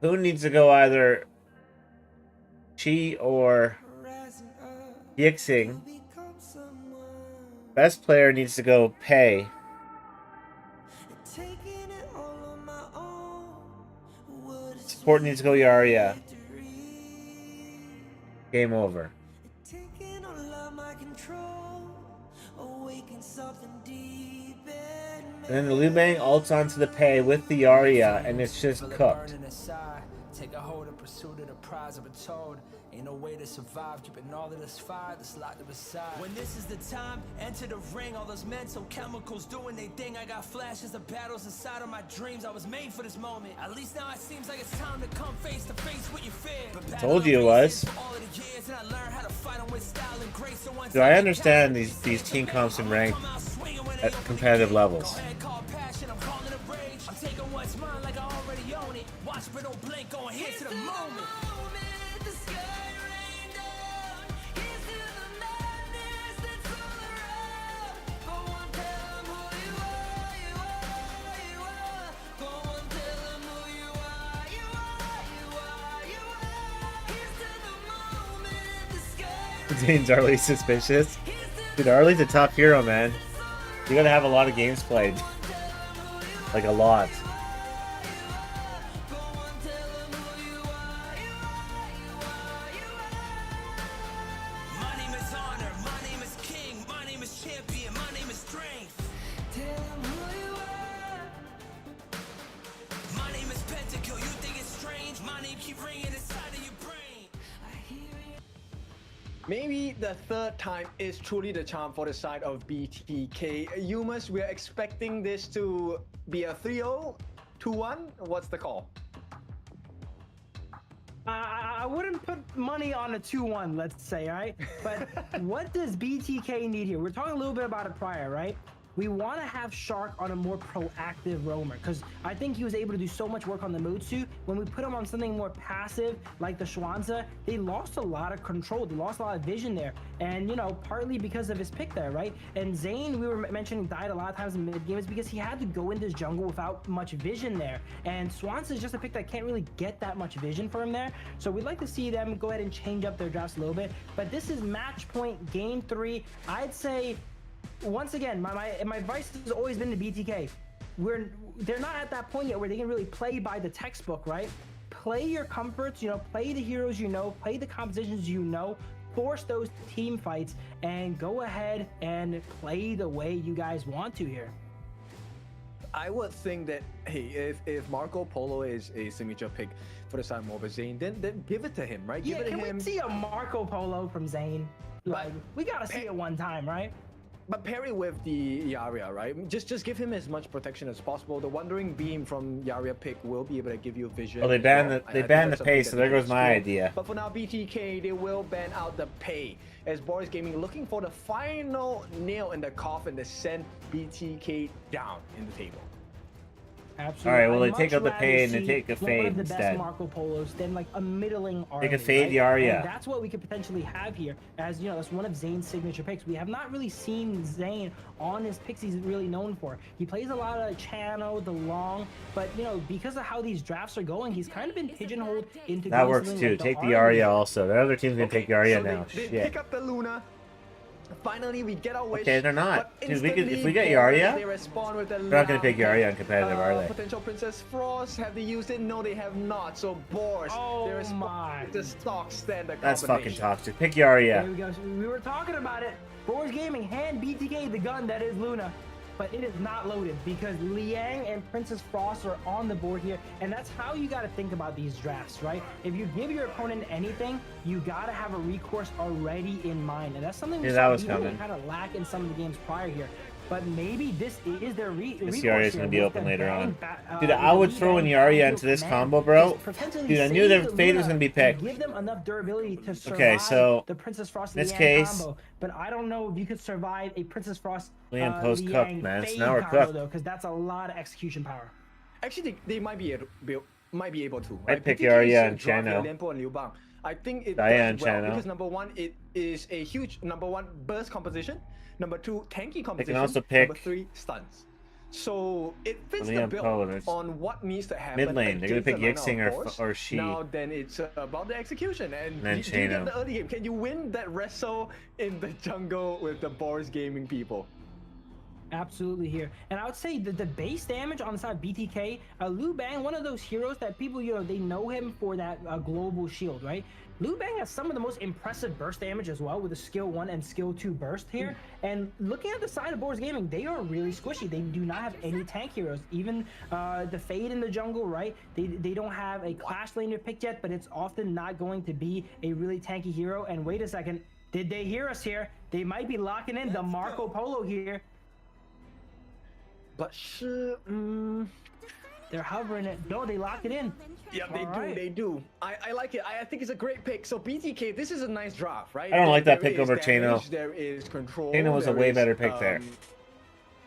Who needs to go either Chi or Yixing? Best player needs to go Pei. Support needs to go Yaria. Game over. And then the Liu Bang ults onto the Pei with the Yaria, and it's just cooked. Take a hold of pursuit of the prize I've been told. Ain't no way to survive, keeping all of this fire that's locked up aside. When this is the time, enter the ring. All those mental chemicals doing they thing. I got flashes of battles inside of my dreams. I was made for this moment. At least now it seems like it's time to come face to face with your fear. But Told you it was. all of the years, and I learned how to fight 'em with style and grace. So once Do I understand these team comps and rank at competitive levels? I'm taking what's mine like I already own it. Watch but don't blink, going here to the moment. Zane's Arlie suspicious. Dude, Arlie's a tough hero, man. You gotta have a lot of games played. Like a lot. My name is honor, my name is king, my name is champion, my name is strength. My name is Pentakill, you think it's strange? My name keep ringing inside of your brain. Maybe the third time is truly the charm for the side of BTK. Yumas, we're expecting this to be a 3-0, 2-1. What's the call? I wouldn't put money on a 2-1, let's say, right? But what does BTK need here? We're talking a little bit about it prior, right? We want to have Shark on a more proactive roamer because I think he was able to do so much work on the Mutsu. When we put him on something more passive like the Schwanza, they lost a lot of control. They lost a lot of vision there. And, you know, partly because of his pick there, right? And Zane, we were mentioning, died a lot of times in mid games because he had to go into his jungle without much vision there. And Schwanza is just a pick that can't really get that much vision for him there. So we'd like to see them go ahead and change up their drafts a little bit. But this is match point game 3. I'd say, once again, my advice has always been to BTK. They're not at that point yet where they can really play by the textbook, right? Play your comforts, you know, play the heroes you know, play the compositions you know, force those team fights, and go ahead and play the way you guys want to here. I would think that, hey, if Marco Polo is a signature pick for the side of Mobile Zane, then give it to him, right? Yeah, give it to him. Can we see a Marco Polo from Zane? Like, we gotta see it one time, right? But pair it with the Yaria, right? Just give him as much protection as possible. The Wandering Beam from Yaria pick will be able to give you vision. Well, they banned the pay, so there goes my idea. But for now, BTK, they will ban out the pay. As Boris Gaming looking for the final nail in the coffin to send BTK down in the table. Absolutely. All right, well, I'd they take much out the rather pay and they see take a one fade of the instead. best Marco Polos than like a middling army. They could fade the right? Arya. And that's what we could potentially have here. As you know, that's one of Zane's signature picks. We have not really seen Zane on his picks he's really known for. He plays a lot of Chano, the long, but you know, because of how these drafts are going, he's kind of been pigeonholed into That works something too. like Take the Arya also. The other team's gonna take the Arya so now. They Shit. pick up the Luna. Finally, we get our wish. Okay, they're not. But Dude, if we instantly, get Boris, Yarya, they respond with the they're not gonna pick loud Yarya in competitive, are they? Potential Princess Frost, have they used it? No, they have not. So Boris, they respond with the stock standard That's fucking combination. toxic. Pick There Yarya. we go. So we were talking about it. Boris Gaming hand BTK the gun that is Luna, but it is not loaded because Liang and Princess Frost are on the board here, and that's how you got to think about these drafts, right? If you give your opponent anything, you got to have a recourse already in mind, and that's something we that was really coming. kind of lack in some of the games prior here. But maybe this is their recourse. Yarya's here gonna be with open the later on. Dude, with I the would lead throw in and Yarya Angel into this command combo, bro. is potentially Dude, I knew save the the fade was Luna gonna be and picked. give them enough durability to survive Okay, so the Princess Frost in this Liang case, combo. But I don't know if you could survive a Princess Frost Liang post cooked, Liang man. So fade now we're combo, cooked. though, because that's a lot of execution power. Actually, they might be able to. I'd Right? pick BTK Yarya and is drop Chano. Lianpo and Liu Bang. I think it Daya and does well Chano. because number one, it is a huge burst composition. Number two, tanky composition. also pick number three, stuns. So it fits the Liam build Poland. on what needs to happen. Mid lane, they're gonna pick against the Yixing lineup, of course. or Shi. Now then it's about the execution and then do you Chano. get the early game? Can you win that wrestle in the jungle with the Boris Gaming people? Absolutely here. And I would say that the base damage on the side of BTK, Liu Bang, one of those heroes that people, you know, they know him for that global shield, right? Liu Bang has some of the most impressive burst damage as well with a skill 1 and skill 2 burst here. And looking at the side of Boris Gaming, they are really squishy. They do not have any tank heroes. Even the Fade in the jungle, right? They don't have a Clash laner picked yet, but it's often not going to be a really tanky hero. And wait a second, did they hear us here? They might be locking in the Marco Polo here. But they're hovering it. No, they lock it in. yeah, they do. I like it. I think it's a great pick. So BTK, this is a nice draft, right? I don't like that There pick is over damage, Chano. There is control. Chano was a there way is, better pick there.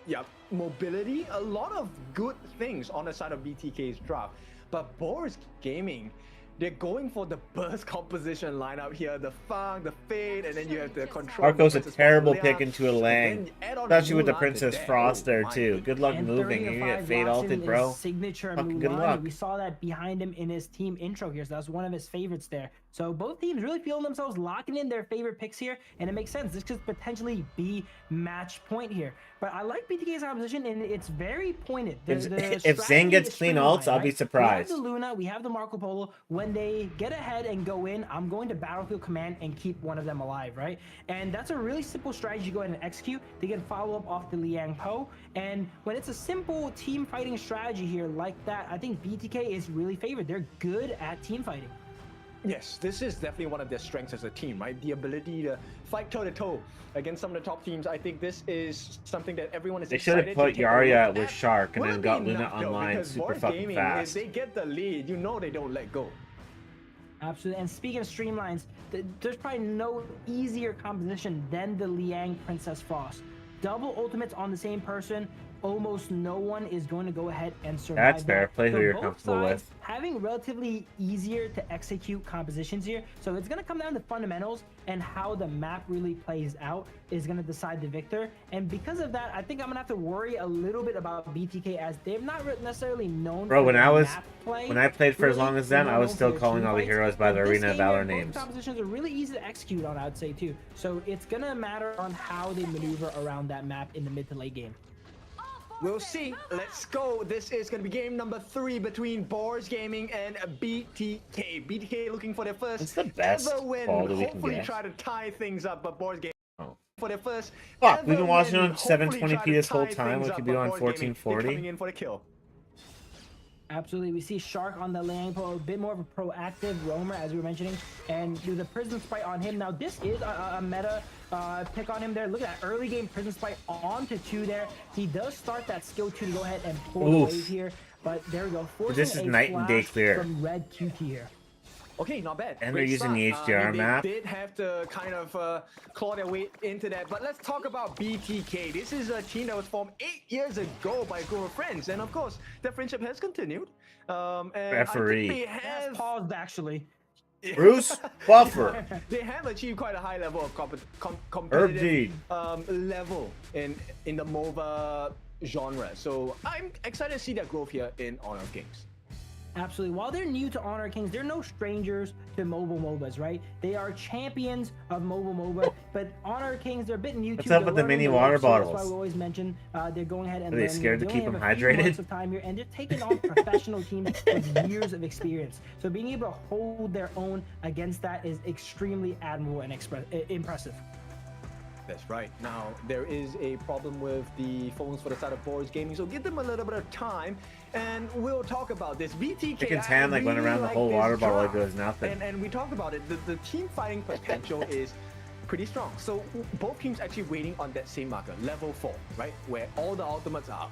Yeah, mobility, a lot of good things on the side of BTK's draft. But Boris Gaming, they're going for the burst composition lineup here, the Fang, the Fade, and then you have the control. Marco's a Princess terrible Frost, pick into a and Lang. then add on Especially with the Mulan to Princess that. Frost there my too. goodness. Good luck And moving. 30 You to get 5 fade locks in alted, bro. his signature Fucking good Mulan. luck. We saw that behind him in his team intro here, so that's one of his favorites there. So both teams really feeling themselves locking in their favorite picks here, and it makes sense. This could potentially be match point here. But I like BTK's composition, and it's very pointed. If Zane gets clean ults, I'll be surprised. We have the Luna, we have the Marco Polo. When they get ahead and go in, I'm going to Battlefield Command and keep one of them alive, right? And that's a really simple strategy to go ahead and execute. They can follow up off the Liang Po. And when it's a simple team fighting strategy here like that, I think BTK is really favored. They're good at team fighting. Yes, this is definitely one of their strengths as a team, right? The ability to fight toe-to-toe against some of the top teams. I think this is something that everyone is They should excited have put to take a Yarya look with at. Shark and Will then it got be Luna enough, though? online Because super Boris fucking Gaming, fast. if they get the lead, you know they don't let go. Absolutely. And speaking of streamlines, there's probably no easier composition than the Liang Princess Frost. Double ultimates on the same person. Almost no one is going to go ahead and survive. That's fair. Play who you're comfortable with. Having relatively easier to execute compositions here, so it's going to come down to fundamentals, and how the map really plays out is going to decide the victor. And because of that, I think I'm going to have to worry a little bit about BTK, as they've not necessarily known. Bro, when I played for really as long as them, I was still calling all the heroes by their Arena of Valor names. Compositions are really easy to execute on, I would say too. So it's going to matter on how they maneuver around that map in the mid to late game. We'll see. Let's go. This is going to be game number 3 between Boars Gaming and BTK. BTK looking for their first ever win. Hopefully try to tie things up, but Boars Gaming for their first. Fuck, we've been watching on 720p this whole time. We could be on 1440. Coming in for the kill. Absolutely. We see Shark on the Liang Po, a bit more of a proactive roamer, as we were mentioning, and do the Prison Spite on him. Now, this is a meta pick on him there. Look at that early game Prison Spite onto 2 there. He does start that skill 2 to go ahead and pull the wave here, but there we go. This is night and day clear. From Red QT here. Okay, not bad. And they're using the HDR map. They did have to kind of claw their way into that. But let's talk about BTK. This is a team that was formed 8 years ago by a group of friends. And of course, their friendship has continued. And Referee. I think they have paused, actually. Bruce Buffer. They have achieved quite a high level of competitive level in the MOBA genre. So I'm excited to see that growth here in Honor of Kings. Absolutely. While they're new to Honor Kings, they're no strangers to mobile MOBAs, right? They are champions of mobile MOBA, but Honor Kings, they're a bit new to. What's up with the mini water bottles? That's why we always mention they're going ahead and are they scared to keep them hydrated? Of time here, and they're taking on professional teams with years of experience. So being able to hold their own against that is extremely admirable and impressive. That's right. Now, there is a problem with the phones for the side of Boars Gaming, so give them a little bit of time, and we'll talk about this. BTK, Chicken's hand like went around the whole water bottle like it was nothing. And we talked about it. The team fighting potential is pretty strong. So both teams actually waiting on that same marker, level 4, right? Where all the ultimates are up.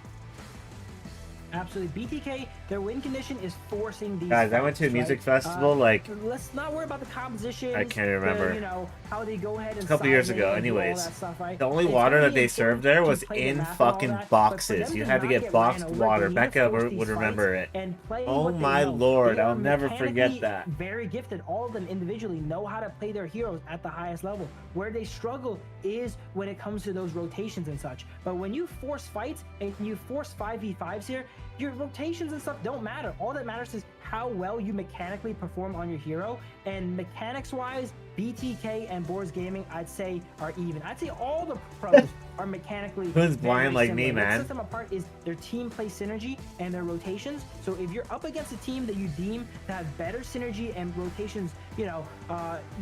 Absolutely. BTK, their win condition is forcing these guys, I went to a music festival, like, let's not worry about the composition. I can't remember. You know, how they go ahead and a couple years ago, anyways. Stuff, right? The only water that they served there was in fucking boxes. You had to get boxed water. Becca would remember it. Oh my lord, I'll never forget that. Very gifted. All of them individually know how to play their heroes at the highest level. Where they struggle is when it comes to those rotations and such. But when you force fights and you force 5v5s here, your rotations and stuff don't matter. All that matters is how well you mechanically perform on your hero. And mechanics wise, BTK and Boars Gaming, I'd say, are even. I'd say all the pros are mechanically who's blind like me, man. What sets them apart is their team play synergy and their rotations. So if you're up against a team that you deem to have better synergy and rotations, you know,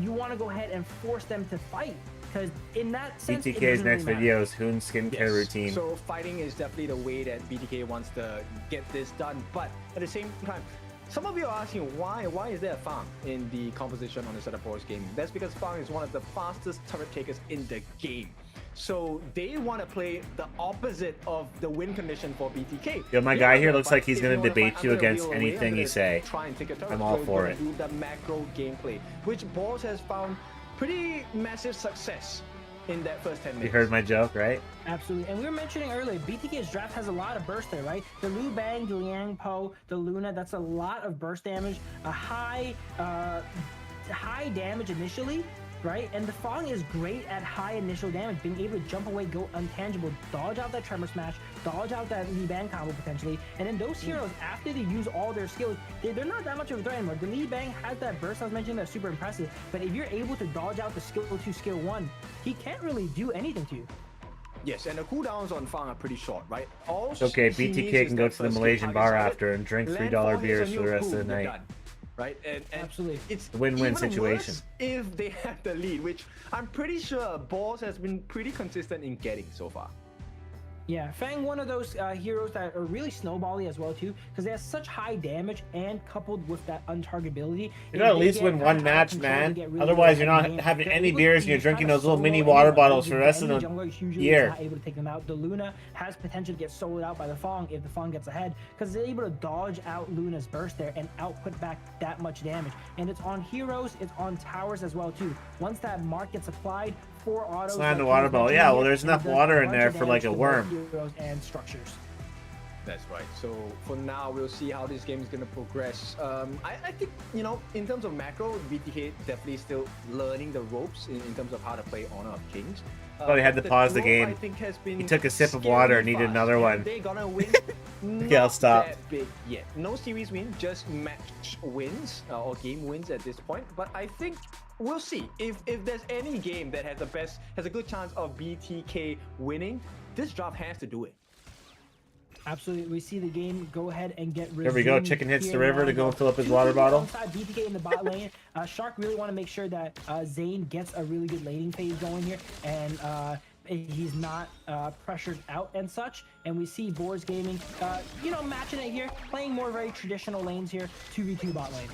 you want to go ahead and force them to fight. Because in that sense, BTK's next video is Hoon's skincare routine. So fighting is definitely the way that BTK wants to get this done. But at the same time, some of you are asking why is there a farm in the composition on the set of Boars Gaming? That's because farm is one of the fastest turret takers in the game. So they want to play the opposite of the win condition for BTK. Yo, my guy here looks like he's going to debate you against anything you say. I'm all for it. Do the macro gameplay, which Boars has found pretty massive success in that first 10 minutes. You heard my joke, right? Absolutely. And we were mentioning earlier, BTK's draft has a lot of burst there, right? The Liu Bang, the Liang Po, the Luna, that's a lot of burst damage, a high damage initially, right? And the Fong is great at high initial damage, being able to jump away, go untangible, dodge out that Tremor Smash, dodge out that Li Bang combo potentially. And then those heroes, after they use all their skills, they're not that much of a threat anymore. The Li Bang has that burst I was mentioning that's super impressive, but if you're able to dodge out the skill 2, skill 1, he can't really do anything to you. Yes, and the cooldowns on Fang are pretty short, right? All it's okay, BTK can go to the Malaysian bar after and drink $3 beers for the rest of the night. Done. Right, and absolutely, it's a win-win situation. If they have the lead, which I'm pretty sure Boars has been pretty consistent in getting so far. Yeah, Fang, one of those heroes that are really snowbally as well too, because they have such high damage and coupled with that untargetability. You gotta at least win one match, man. Otherwise, you're not having any beers and you're drinking those little mini water bottles for the rest of the year. Not able to take them out. The Luna has potential to get soloed out by the Fong if the Fong gets ahead, because they're able to dodge out Luna's burst there and output back that much damage. And it's on heroes, it's on towers as well too. Once that mark gets applied, 4 autos. Slam the water ball. Yeah, well, there's enough water in there for like a worm. Heroes and structures. That's right. So for now, we'll see how this game is going to progress. I think, you know, in terms of macro, BTK definitely still learning the ropes in terms of how to play Honor of Kings. But he had to pause the game. I think has been He took a sip of water and needed another one. They're gonna win. Yeah, I'll stop. That big yet. No series win, just match wins or game wins at this point. But I think we'll see if there's any game that has a good chance of BTK winning. This draft has to do it. Absolutely, we see the game go ahead and get resumed. There we go. Chicken hits the river to go and fill up his 2 water people bottle. Alongside BTK in the bot lane. Shark really want to make sure that Zane gets a really good laning phase going here, and he's not pressured out and such. And we see Boars Gaming, you know, matching it here, playing more very traditional lanes here, 2v2 bot lane.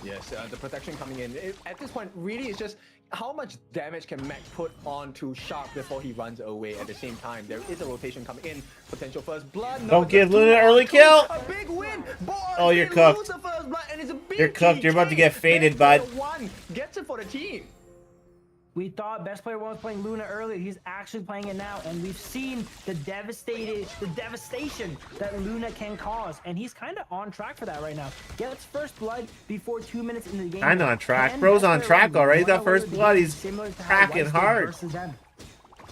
Yes, the protection coming in. At this point, really, it's just how much damage can Mac put onto Shark before he runs away. At the same time, there is a rotation coming in. Potential first blood. Don't give Luna an early kill. A big win. Oh, you're cooked. The first blood, and it's a big You're cooked. You're about to get faded, bud. One gets it for the team. We thought best player one was playing Luna earlier. He's actually playing it now, and we've seen the devastation that Luna can cause, and he's kind of on track for that right now. Gets first blood before 2 minutes into the game. Kinda on track. Bro's on track already. He's got first blood. He's cracking hard.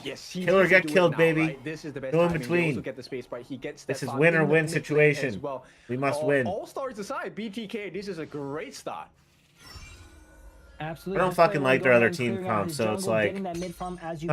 Yes, Killer get killed, now, baby. Right? This is the best Go in timing. between. He also get the space, right? He gets This is that win or in the win mid lane situation. as well. We must win. All stories aside, BTK, this is a great start. Absolutely. I don't fucking like their other team comp, so it's like not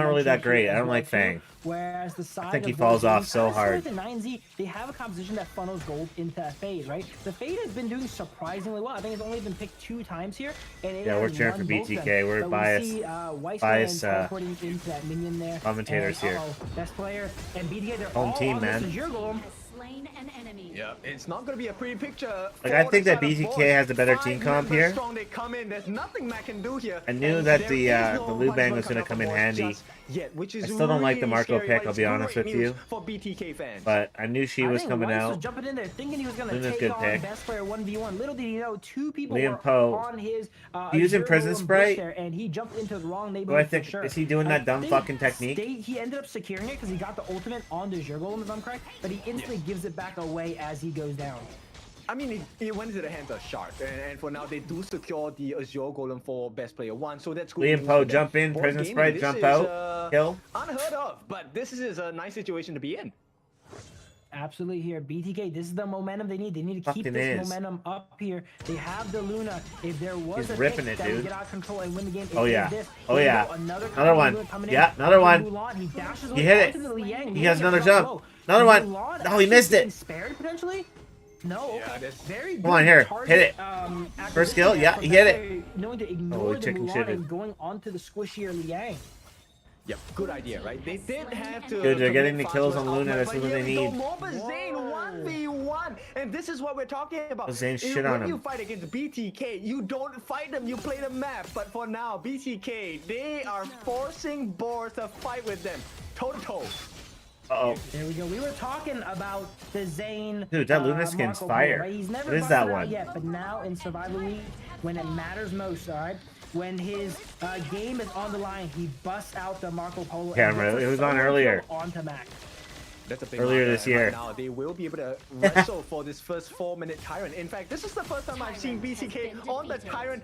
really that great. I don't like Fang. Whereas the side I think he of falls Boars off Gaming, so kinda similar hard. to 9Z, they have a composition that funnels gold into that Fade, right? The Fade has been doing surprisingly well. I think it's only been picked 2 times here. And it Yeah, we're has cheering for won both of BTK. them. We're But biased. We see, Biased, teleporting into that minion there. commentators And, here. Best player and BTK, they're Home all team, on man. This Azure Golem. Has slain an enemy. Yeah, it's not going to be a pretty picture. Like, I for think the that side of BTK Boars. has a better team 5 comp members here. Strong, they come in. There's nothing Mac can do here. I knew And that there the is no Liu Bang was punishment gonna coming come in from handy. Boars just yet, which is I still don't like the really Marco scary, pick, but I'll be it's honest great with news you. For BTK fans. But I knew she was I think coming Weiss out. was jumping in there thinking he was going to Luna's take good on pick. best player 1v1. Little did he know 2 people Liam were Poe. on his Using Azure Prison Golem Sprite? bush there, and he jumped into the wrong Do neighborhood I think for sure. is he doing that dumb think fucking technique? He ended up securing it because he got the ultimate on the Azure Golem, if I'm correct, but he instantly gives it back away as he goes down. I mean, it went into the hands of Shark, and for now they do secure the Azure Golem for best player 1, so that's good. Liam news Poe for them. jump in, Board Prison gaming, Sprite this jump is, out, kill. Unheard of, but this is a nice situation to be in. Absolutely here. BTK, this is the momentum they need. They need to keep Fucking this is. momentum up here. They have the Luna. If there was He's a ripping pick it, that would dude. get out of control and win the game, Oh, it is yeah. this. Oh, Here we yeah. go. Another one. Luna coming in. Yeah, another one. Mulan, he dashes He away hit it. onto the Liang. He has Liang another gets jump. low. Another one. Mulan Oh, he actually missed getting it. Spared potentially? No, Yeah, okay. that's- Very good Come on, here. target, Hit it. acquisition First skill. there Yeah, from he hit that it. player, knowing to ignore Oh, the chicken Mulan shitted. and going onto the squishier Liang. Yep, good idea, right? They did have to. Good, they're getting the commit kills fast on with Luna, Outlet, that's but what they here we go, need. Moba Zane 1v1, and this is what we're talking about. Zane shit on When him. you fight against BTK, you don't fight them, you play the map. But for now, BTK, they are forcing Boars to fight with them, toe to toe. Uh-oh. There we go. We were talking about the Zane. Dude, that Luna skin's Marco fire. Polo, right? He's never What is busted that out one? yet, but now in Survival League, when it matters most, all right, when his game is on the line, he busts out the Marco Polo. and Camera, gets a it was on solo earlier. kill onto Mac. That's a big Earlier marker, this and year. right now they will be able to wrestle for this first 4-minute Tyrant. In fact, this is the first time I've seen BTK on the Tyrant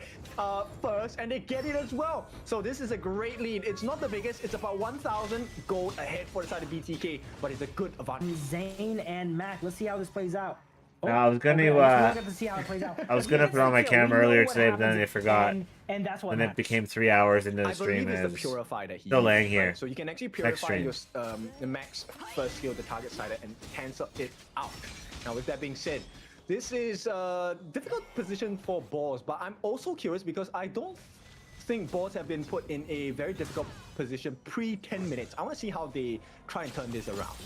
first, and they get it as well. So this is a great lead. It's not the biggest. It's about 1,000 gold ahead for the side of BTK, but it's a good advantage. Zane and Mac. Let's see how this plays out. No, I was gonna, okay, let's look at to see how it plays out. I was gonna Yes, put on my that's it. We camera know earlier what today, but then happens, I forgot. And that's what And it matters. became 3 hours into the I stream. believe And it's it the was Purify that he still laying uses, here. right? So you can actually Next purify stream. your the max first skill, the target side, and cancel it out. Now, with that being said, this is a difficult position for Boars, but I'm also curious because I don't think Boars have been put in a very difficult position pre-10 minutes. I want to see how they try and turn this around.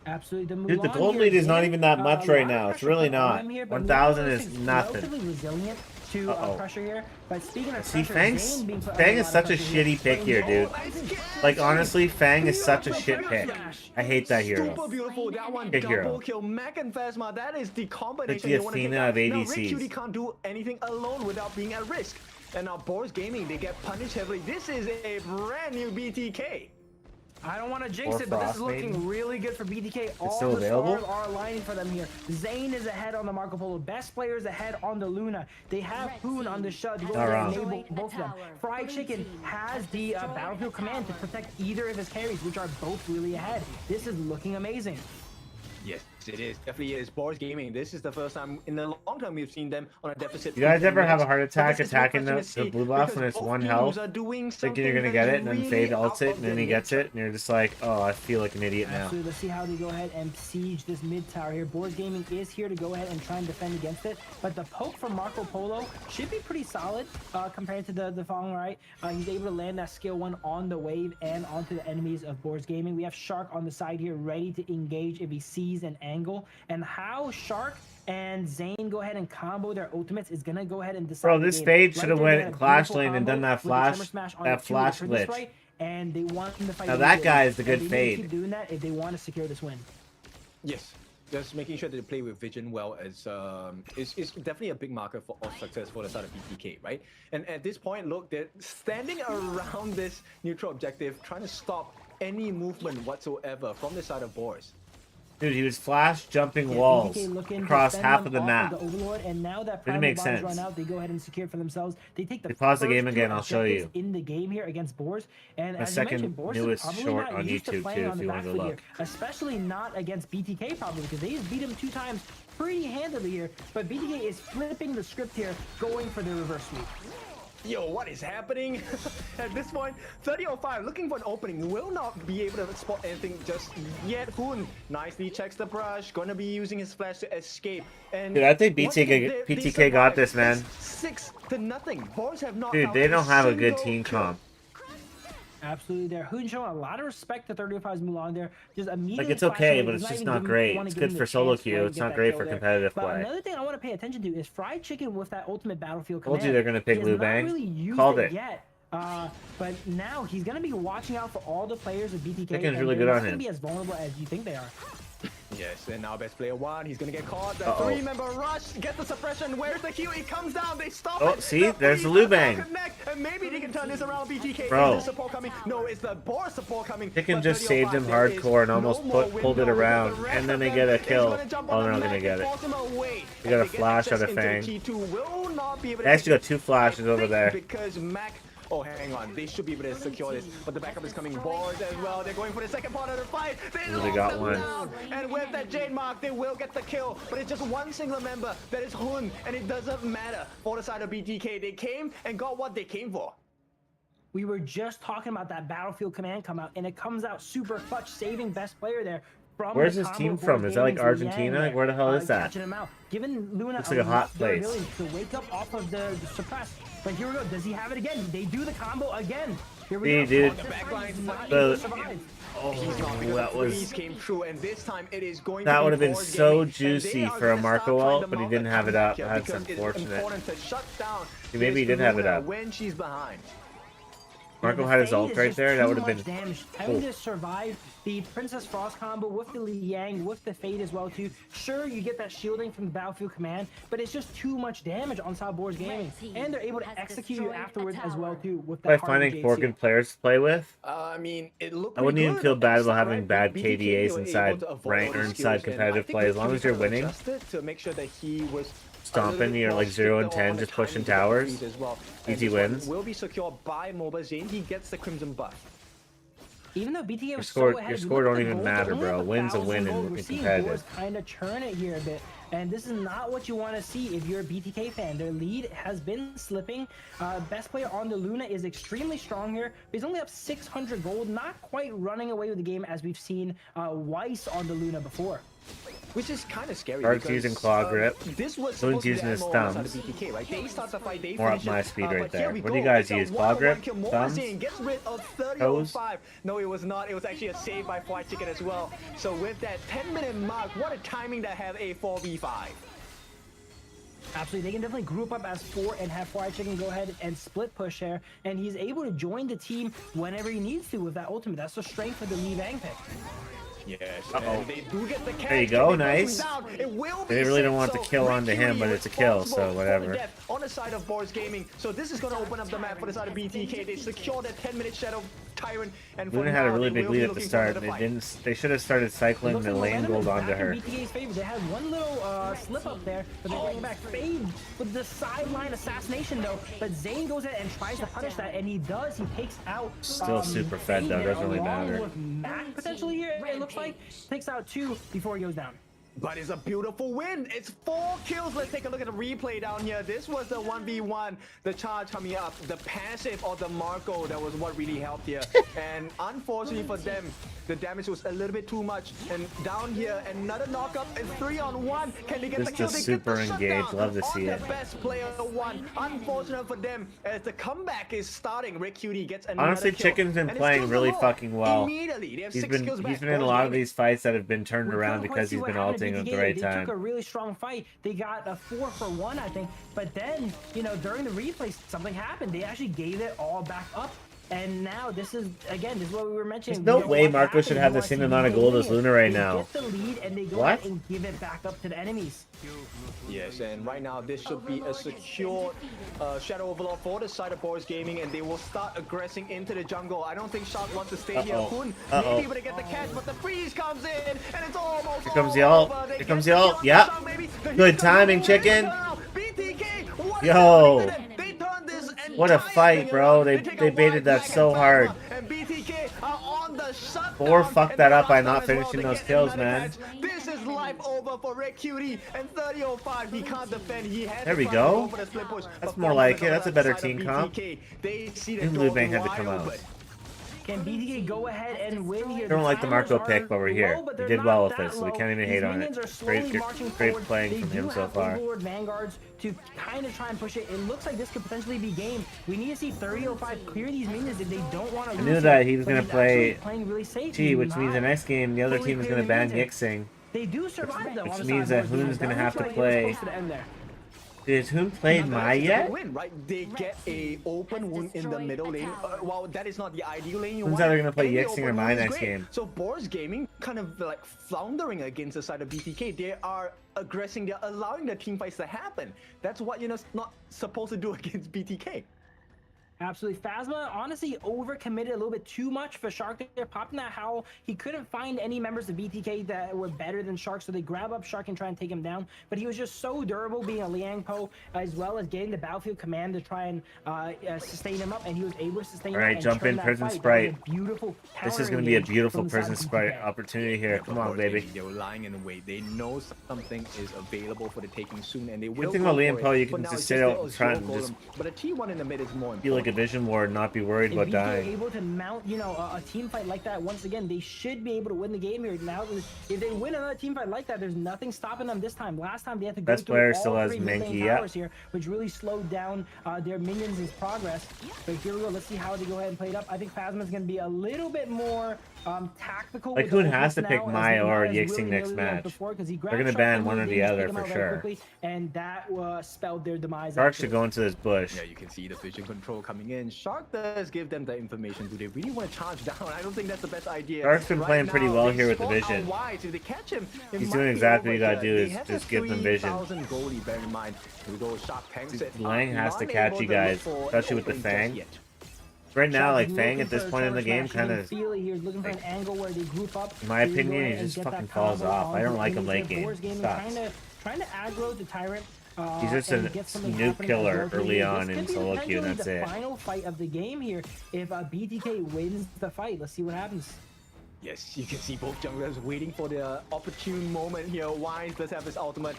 Absolutely. Dude, the gold lead is not even that much right now. It's really not. 1,000 is nothing. Relatively resilient to pressure here. But speaking of See, pressure, Fang is such a shitty pick here, dude. Like, honestly, Fang is such a shit pick. I hate that hero. Super beautiful. That one Good hero. double kill. Mac and Phasma. That is the combination It's the you want to take Athena out. of Now, ADCs. Rick Cutie can't do anything alone without being at risk. And now Boars Gaming, they get punished heavily. This is a brand new BTK. I don't want to jinx Or it, but this is Frost, looking maybe? really good for BTK. All still the available? stars are aligning for them here. Zane is ahead on the Marco Polo. Best players ahead on the Luna. They have Hoon on the Shud to go Not ahead and wrong. enable both of them. Fried Chicken has the Battlefield Command to protect either of his carries, which are both really ahead. This is looking amazing. Yes, it is. Definitely is. Boars Gaming. This is the first time in a long time we've seen them on a deficit. You guys for ever have a 10 heart minutes. attack But this is attacking what the we're blue gonna buff see when it's because 1 both health? teams are doing Thinking you're gonna something get that it, is and then really Fade out ults it, of and then their he gets nature. it, and you're just like, oh, I feel like an idiot now. Absolutely. Let's see how they go ahead and siege this mid tower here. Boars Gaming is here to go ahead and try and defend against it, but the poke from Marco Polo should be pretty solid compared to the Fong, right? He's able to land that skill 1 on the wave and onto the enemies of Boars Gaming. We have Shark on the side here ready to engage if he sees an angle, and how Shark and Zane go ahead and combo their ultimates is gonna go ahead and decide. Bro, the this game. Fade Right should have there, they went had a Clash beautiful Lane and done combo that with the flash, Tremor Smash on that the 2 flash with the Princess glitch. Right, and they won the fight. Now that guy is the and good they need to Fade. keep doing that if they want to secure this win. Yes. Just making sure that they play with vision well is definitely a big marker of success for the side of BTK, right? And at this point, look, they're standing around this neutral objective, trying to stop any movement whatsoever from the side of Boars. Dude, he was flash jumping Yeah, walls BTK looking to across fend half them of the off map. the Overlord, and now that Didn't primal make bombs sense. run out, they go ahead and secure it for themselves. They take the Pause the first game 2 again, I'll show objectives you. in the game here against Boars. And My as you second mentioned, Boars is newest probably short not on used to YouTube, playing too, on if the you want back to foot here, look. especially not against BTK probably, because they just beat him 2 times pretty handily here. But BTK is flipping the script here, going for the reverse sweep. Yo, what is happening? At this point, 30-05, looking for an opening. Will not be able to spot anything just yet. Hoon nicely checks the brush, gonna be using his flash to escape. And Dude, I think once again, PTK got this, man. It's 6-0. Boars have not. Dude, they found don't have a good single team kill. comp. Absolutely there. Hoon showing a lot of respect to 35's Mulan there. Just immediately Like, it's okay, flashing, but he's it's just even not great. wanna It's give good him for the solo chance to queue. It's get not that great kill for there. competitive But play. another thing I want to pay attention to is Fried Chicken with that ultimate Battlefield Told command. you they're gonna pick He has Liu not Bang. really used Called it it. yet. But now he's going to be watching out for all the players of BTK. Chicken's and really they're good not on gonna him. be as vulnerable as you think they are. Yes, and now best player 1, he's gonna get caught. The Uh-oh. 3-member rush, get the suppression. Where's the heal? It comes down, they stop Oh, it. see? There's the Liu Bang. Connect, and maybe they can turn this around. BTK. Bro. Is the support coming? No, it's the Boar support coming. Chicken But just saved him 30-05, there is hardcore and almost no more pulled it window. around, The rest and then of they them get a is kill. gonna jump Oh, on they're the not gonna mech get and it. force him away. They got a As get flash out access of into the Fang. T2, will not be able to They actually take got 2 flashes over there. because Mac. Oh, hang on. They should be able to secure this, but the backup is coming. Boards as well. They're going for the second part of the fight. They Ooh, they got them one. down. And with that Jade Mark, they will get the kill. But it's just one single member. That is Hun, and it doesn't matter for the side of BTK. They came and got what they came for. We were just talking about that Battlefield command come out, and it comes out super clutch, saving best player there. From Where's the this combo team of from? Board Is that like Gaming's Liang Argentina? there, Like, where the hell is that? catching him out, giving Luna Looks like a hot their place. ability to wake up off of the suppress. But here we go. Does he have it again? They do the combo again. Here we See, go. dude. This The time backline's he's not fine. able to survive. Oh, He's not because that the was... freeze came through, and this time it is going That to be would have been Board so Gaming, and they juicy are for a gonna Marco start trying ult, to but he mount didn't a have it comeback up. here That's because it is unfortunate. important to shut down Maybe he this did have it Luna up. when she's behind. Marco The had his Fade ult is right just there. That too would have much been... damage. Having to survive the Princess Frost combo with the Liang, with the Fade as well too. Sure, you get that shielding from the Battlefield command, but it's just too much damage on South Boards Gaming, and they're able to execute you afterwards as well too with that. By Hardy finding 4 JC. good players to play with, I mean, it looked I wouldn't pretty even good feel bad at about the having start, bad but BTK, KDAs they were inside able to avoid rank all or the inside skills, and competitive I think play. As the long as Kiwi you're kind of winning, adjusted to make sure that he was stomping, you're like 0 and 10, just pushing towers. Easy wins. Will be secured by Mobile Zane. He gets the Crimson buff. Even though BTK was score- so ahead, your you score look at don't the even gold, matter, they only bro. have Win's a 1,000 win in gold. looking We're seeing competitive. Boars kind of churn it here a bit, and this is not what you want to see if you're a BTK fan. Their lead has been slipping. Best player on the Luna is extremely strong here. He's only up 600 gold, not quite running away with the game as we've seen Weiss on the Luna before. which is kind of scary. Shark's because, using claw grip. This was Loon's supposed to be using the his MO on the thumbs. BTK, right? They start the fight, they More up finish my it. speed right But here there. we What do you go. guys It's a use? Claw one-on-one grip? kill. Thumbs? Morazin gets rid of 30 Toes? 05. No, it was not. It was actually a save by Fried Chicken as well. So with that 10-minute mark, what a timing to have a 4v5. Absolutely, they can definitely group up as 4 and have Fried Chicken go ahead and split push here, and he's able to join the team whenever he needs to with that ultimate. That's the strength of the Lee Bang pick. Yes, Uh-oh. they do get the catch. There you go, nice. They really don't want the kill onto him, but it's a kill, so whatever. On the side of Boris Gaming, so this is going to open up the map for the side of BTK. They secure that 10-minute Shadow Tyrant, and Luna had a really big lead at the start. They should have started cycling the lane gold onto her. BTK's favor. They had one little slip up there, but they're bringing back Fade with the sideline assassination though. But Zane goes in and tries to punish that, and he does. He takes out. Still super fed though. Doesn't really matter. With Mac potentially here, it looks like takes out 2 before he goes down. But it's a beautiful win. It's 4 kills. Let's take a look at the replay down here. This was the 1v1. The charge coming up. The passive or the Marco, that was what really helped here. And unfortunately for them, the damage was a little bit too much. And down here, another knockup. It's 3-on-1. Can they get the kill? Just They get the super engaged. shutdown Love to see on it. the best player one. Unfortunate for them as the comeback is starting. Rick Cutie gets another Honestly, kill. Chicken's been And it's playing still really below. fucking well. Immediately, they have He's 6 been kills back. in a lot of these fights that have been turned We around couldn't quite because see he's what been happened to ulting at the BTK. right They time. took a really strong fight. They got a 4-for-1, I think. But then, you know, during the replay, something happened. They actually gave it all back up. And now this is, again, this is what we were mentioning. There's no You know way what Marco happens, should you have the wanna same see amount of BTK gold as win. Luna right They now. get the lead and they go What? ahead and give it back up to the enemies. Yes, and right now this should be a secure Shadow Overlord for the side of Boris Gaming, and they will start aggressing into the jungle. I don't think Shark wants to stay here. Hun may be able to get the catch, but the freeze comes in, and it's almost Here comes the all ult. over. They Here get comes the the kill ult. on Yep. Shark, baby. The Good heat timing, comes in. Chicken. BTK, what Yo. is it? They turned this What a entire fight, thing bro. around. They take a baited wide that flag so and hard. Phasma, and BTK are on the shutdown. Thor fucked And that the up by last not time as well, finishing they those get kills, another man. catch. This is life over for Red Cutie, and 30-05, he can't defend. He had There to we try go. to go for the split push. That's But more Fox like is it. on That's a the better side of team comp. BTK. They see the Even door Willibeatit had to come wide out. open. Can BTK go ahead and win here? I don't like the Marco timers pick, are but we're here. low, but He they're did not well with that it, so we low. can't even These hate on minions it. are slowly Great marching great forward. playing They from him do so have far. Overlord Vanguards to kind of try and push it. It looks like this could potentially be game. We need to see 30-05 clear these minions if they don't want to lose. I knew that he it, was but gonna he's play actually playing really safe. G, He's which means the not next game the other fully team is gonna clearing ban minions. Yixing. They do survive though. Which on the means side that of Boris Hoon's Gaming. gonna have to That looks play- like it was close to the end there. Did Hoon played Mai Nonetheless, it's a yet? good win, right? They get a open wound in the middle lane. Well, that is not the ideal lane you Who's want. either gonna play And the Yixing open or wound Mai is next great. game? So Boris Gaming kind of like floundering against the side of BTK. They are aggressing. They're allowing the team fights to happen. That's what you're not supposed to do against BTK. Absolutely. Phasma honestly overcommitted a little bit too much for Shark there, popping that howl. He couldn't find any members of BTK that were better than Shark, so they grab up Shark and try and take him down. But he was just so durable being a Liang Po, as well as getting the battlefield command to try and sustain him up, and he was able to sustain him. Alright, and jump turn in, that Prison fight. Sprite. That was a beautiful This is counter gonna be a engage beautiful from the side Prison of Sprite BTK. opportunity here. Come on, baby. They were lying in the way. They know something is available for the taking soon, and they will. Good thing go about Liam for Po, it. you For can now, just it's sit the out in front and Golem. just But a T1 in the mid is more important. feel like a Vision Ward and not be worried If about BTK dying. able to mount, you know, a team fight like that once again, they should be able to win the game here. Now, if they win another team fight like that, there's nothing stopping them this time. Last time they had to go Best through player all still has three mid lane Mankey, yeah. towers here, which really slowed down their minions' progress. But here we go. Let's see how they go ahead and play it up. I think Phasma is going to be a little bit more tactical. Like, with the Hoon has ultimates to pick now, as Mai the or Mai is Yixing really next nearly like match. before, 'cause he They're grabbed gonna Shark ban and one he or the didn't other take him for out very sure. quickly, and that spelled their demise. Shark actually. should go into this bush. Yeah, you can see the vision control coming in. Shark does give them the information. Do they really want to charge down? I don't think that's the best idea. Shark's been playing pretty now, well they here with the spot vision. out wide. If they catch him, it He's might doing be exactly what you over gotta here. do They is have just the give them vision. 3,000 goalie, bear in mind. Here we go. Shark tanks it. Lang has to Not catch able you to look guys, for an especially with the opening just Fang. yet. Right now, Shark like is Fang looking at this for a point in the charge game smash. He kind didn't of, feel it. He was looking for an angle where they group up. in my So you go opinion, ahead he and just get that fucking falls combo off. I don't on like him the late game. Boris Gaming, Sucks. trying to aggro the Tyrant. He's just and a get something nuke happening killer as well. early This on could in be solo queue, potentially that's the it. final fight of the game here. If BTK wins the fight, let's see what happens. Yes, you can see both junglers waiting for the opportune moment here. Wise does have his ultimate.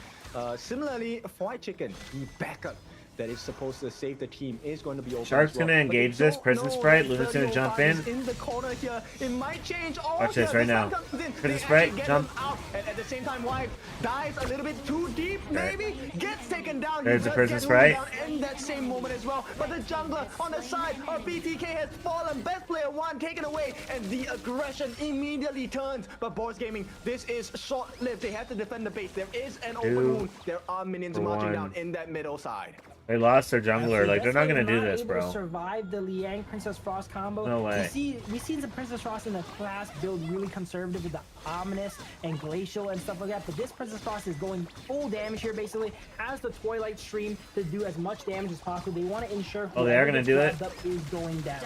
Similarly, Fried Chicken, he back up. that is supposed to save the team is going to be open. Shark's as well. gonna But they engage this don't Prison know Sprite. that Luna's gonna 30-05 jump in. is in the corner here. It might change. Oh, Watch this here, right the now. sun comes in. Prison They Sprite, actually get jump. him out. And at the same time, White dives a little bit too deep, maybe. Gets taken down. There's He the does Prison get Sprite. down in that same moment as well. But the jungler on the side of BTK has fallen. Best player one taken away. And the aggression immediately turns. But Boris Gaming, this is short-lived. They have to defend the base. There is an open wound. There are minions marching down in that middle side. They lost their jungler. Like, they're not gonna do this, able bro. to survive the Liang Princess Frost combo. No way. We see the Princess Frost in the class build really conservative with the Ominous and Glacial and stuff like that. But this Princess Frost is going full damage here, basically. Has the Twilight Stream to do as much damage as possible. They want to ensure. Oh, they are gonna do it? Up is going down.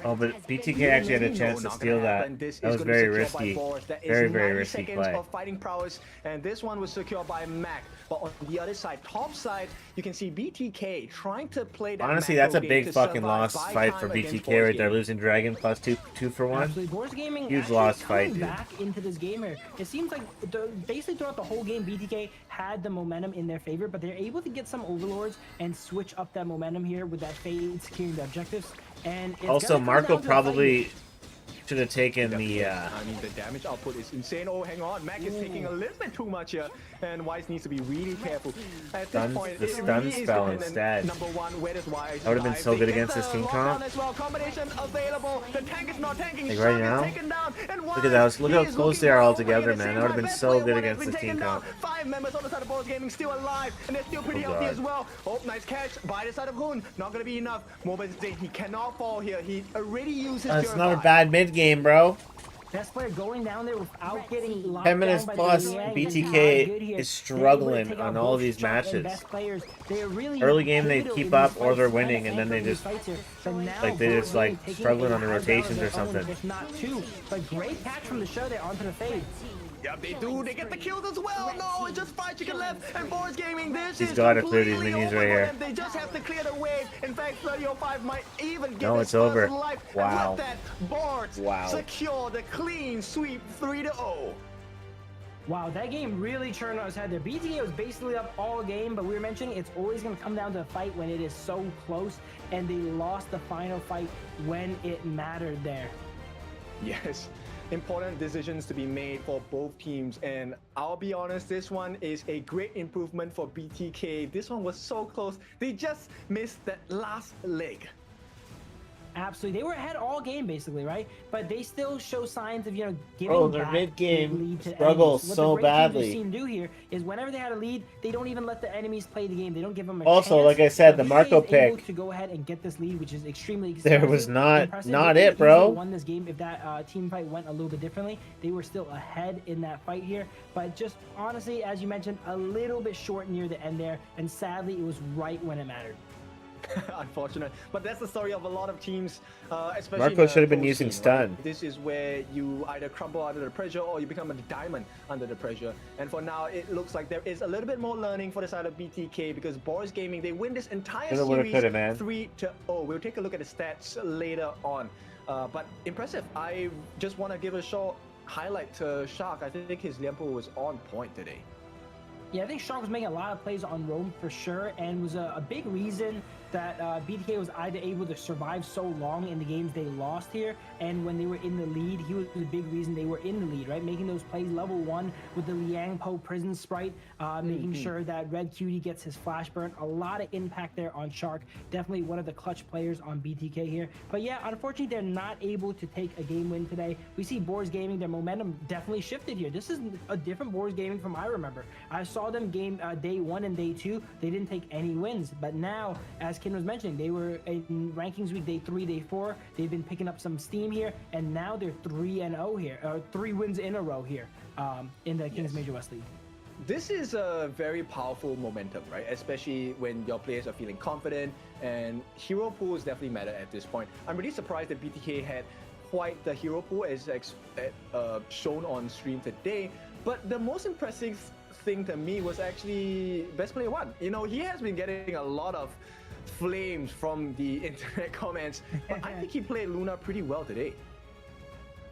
Oh, but BTK actually had a chance to steal that. That was very risky. Very, very risky play. Of fighting prowess, and this one was secured by Mac. But on the other side, top side, you can see BTK trying to play that. Honestly, that's a big fucking loss fight for BTK right there. Losing Dragon plus two for one. Absolutely. Boris Gaming Huge actually loss coming fight, dude. back into this game here. It seems like basically throughout the whole game, BTK had the momentum in their favor, but they're able to get some overlords and switch up that momentum here with that Fade securing the objectives. And it's Also, gonna come Marco down to the probably fight. should have taken the. I mean, the damage output is insane. Oh, hang on. Mac is taking a little bit too much here, and Wise needs to be really careful. At this point, the it stun really is spell dependent. instead. Number one, where does Wise That would've been dive? so They good get against the this team lockdown comp. as well. Combination available. The tank is not tanking. Like Shark right is now? taken down, and Look at Wise, that. Look how he is close looking they are all for it. together, At the man. same That would've time, been best so player good one has against been this team taken down. comp. 5 members on the side of Boris Gaming still alive, and they're still pretty Oh, healthy God. as well. Oh, nice catch by the side of Hoon. Not gonna be enough. Mobilization. He cannot fall here. He already used his That's not a Purify. bad mid game, bro. Best player going down there without getting locked 10 minutes down by plus, the Liang BTK not good here. is They're able to struggling take on out all both these Shark and matches. best players. They're really Early game, they pivotal keep in up these or they're fights, winning, trying and then to they anchor just- these fights here. But now like they just, like, Boris taking struggling a on the high down rotations of or their own, something. if not two. But great catch from the show there onto the Fade. Yeah, they do. They get the kills as well. No, it's just 5 chicken left. And Boris Gaming, this He's is gotta clear these completely minions over right for here. them. They just have to clear the wave. In fact, 30-05 might even get No, his it's over. first life. Wow. And with that, Boris Wow. secure the clean sweep 3-0. Wow, that game really turned on its head there. BTK was basically up all game, but we were mentioning it's always going to come down to a fight when it is so close, and they lost the final fight when it mattered there. Yes, important decisions to be made for both teams, and I'll be honest, this one is a great improvement for BTK. This one was so close. They just missed that last leg. Absolutely, they were ahead all game basically, right? But they still show signs of, you know, giving Bro, their back mid-game the lead to struggles enemies. What so the great teams badly. we've seen do here is whenever they had a lead, they don't even let the enemies play the game. They don't give them a Also, chance. like I said, But the BTK Marco is able pick. to go ahead and get this lead, which is extremely There was not impressive. it, They could bro. easily won this game if that team fight went a little bit differently. They were still ahead in that fight here, but just honestly, as you mentioned, a little bit short near the end there, and sadly, it was right when it mattered. Unfortunate, but that's the story of a lot of teams, especially. Marco in the should have been pro using scene, stun. right? This is where you either crumble under the pressure or you become a diamond under the pressure. And for now, it looks like there is a little bit more learning for the side of BTK because Boris Gaming, they win this entire Coulda, woulda, series coulda, man. 3-0. We'll take a look at the stats later on, but impressive. I just want to give a short highlight to Shark. I think his Liampo was on point today. Yeah, I think Shark was making a lot of plays on Rome for sure, and was a big reason that BTK was either able to survive so long in the games they lost here, and when they were in the lead, he was the big reason they were in the lead, right? Making those plays level 1 with the Liang Po prison sprite, making sure that Red Cutie gets his flash burn. A lot of impact there on Shark. Definitely one of the clutch players on BTK here. But yeah, unfortunately, they're not able to take a game win today. We see Boris Gaming, their momentum definitely shifted here. This is a different Boris Gaming from I remember. I saw them game day 1 and day 2. They didn't take any wins, but now, as Ken was mentioning, they were in rankings week day 3, day 4. They've been picking up some steam here, and now they're 3-0 here, 3 wins in a row here in the Kings Major West League. This is a very powerful momentum, right? Especially when your players are feeling confident, and hero pools definitely matter at this point. I'm really surprised that BTK had quite the hero pool as shown on stream today, but the most impressive thing to me was actually best player 1. You know, he has been getting a lot of flames from the internet comments, but I think he played Luna pretty well today.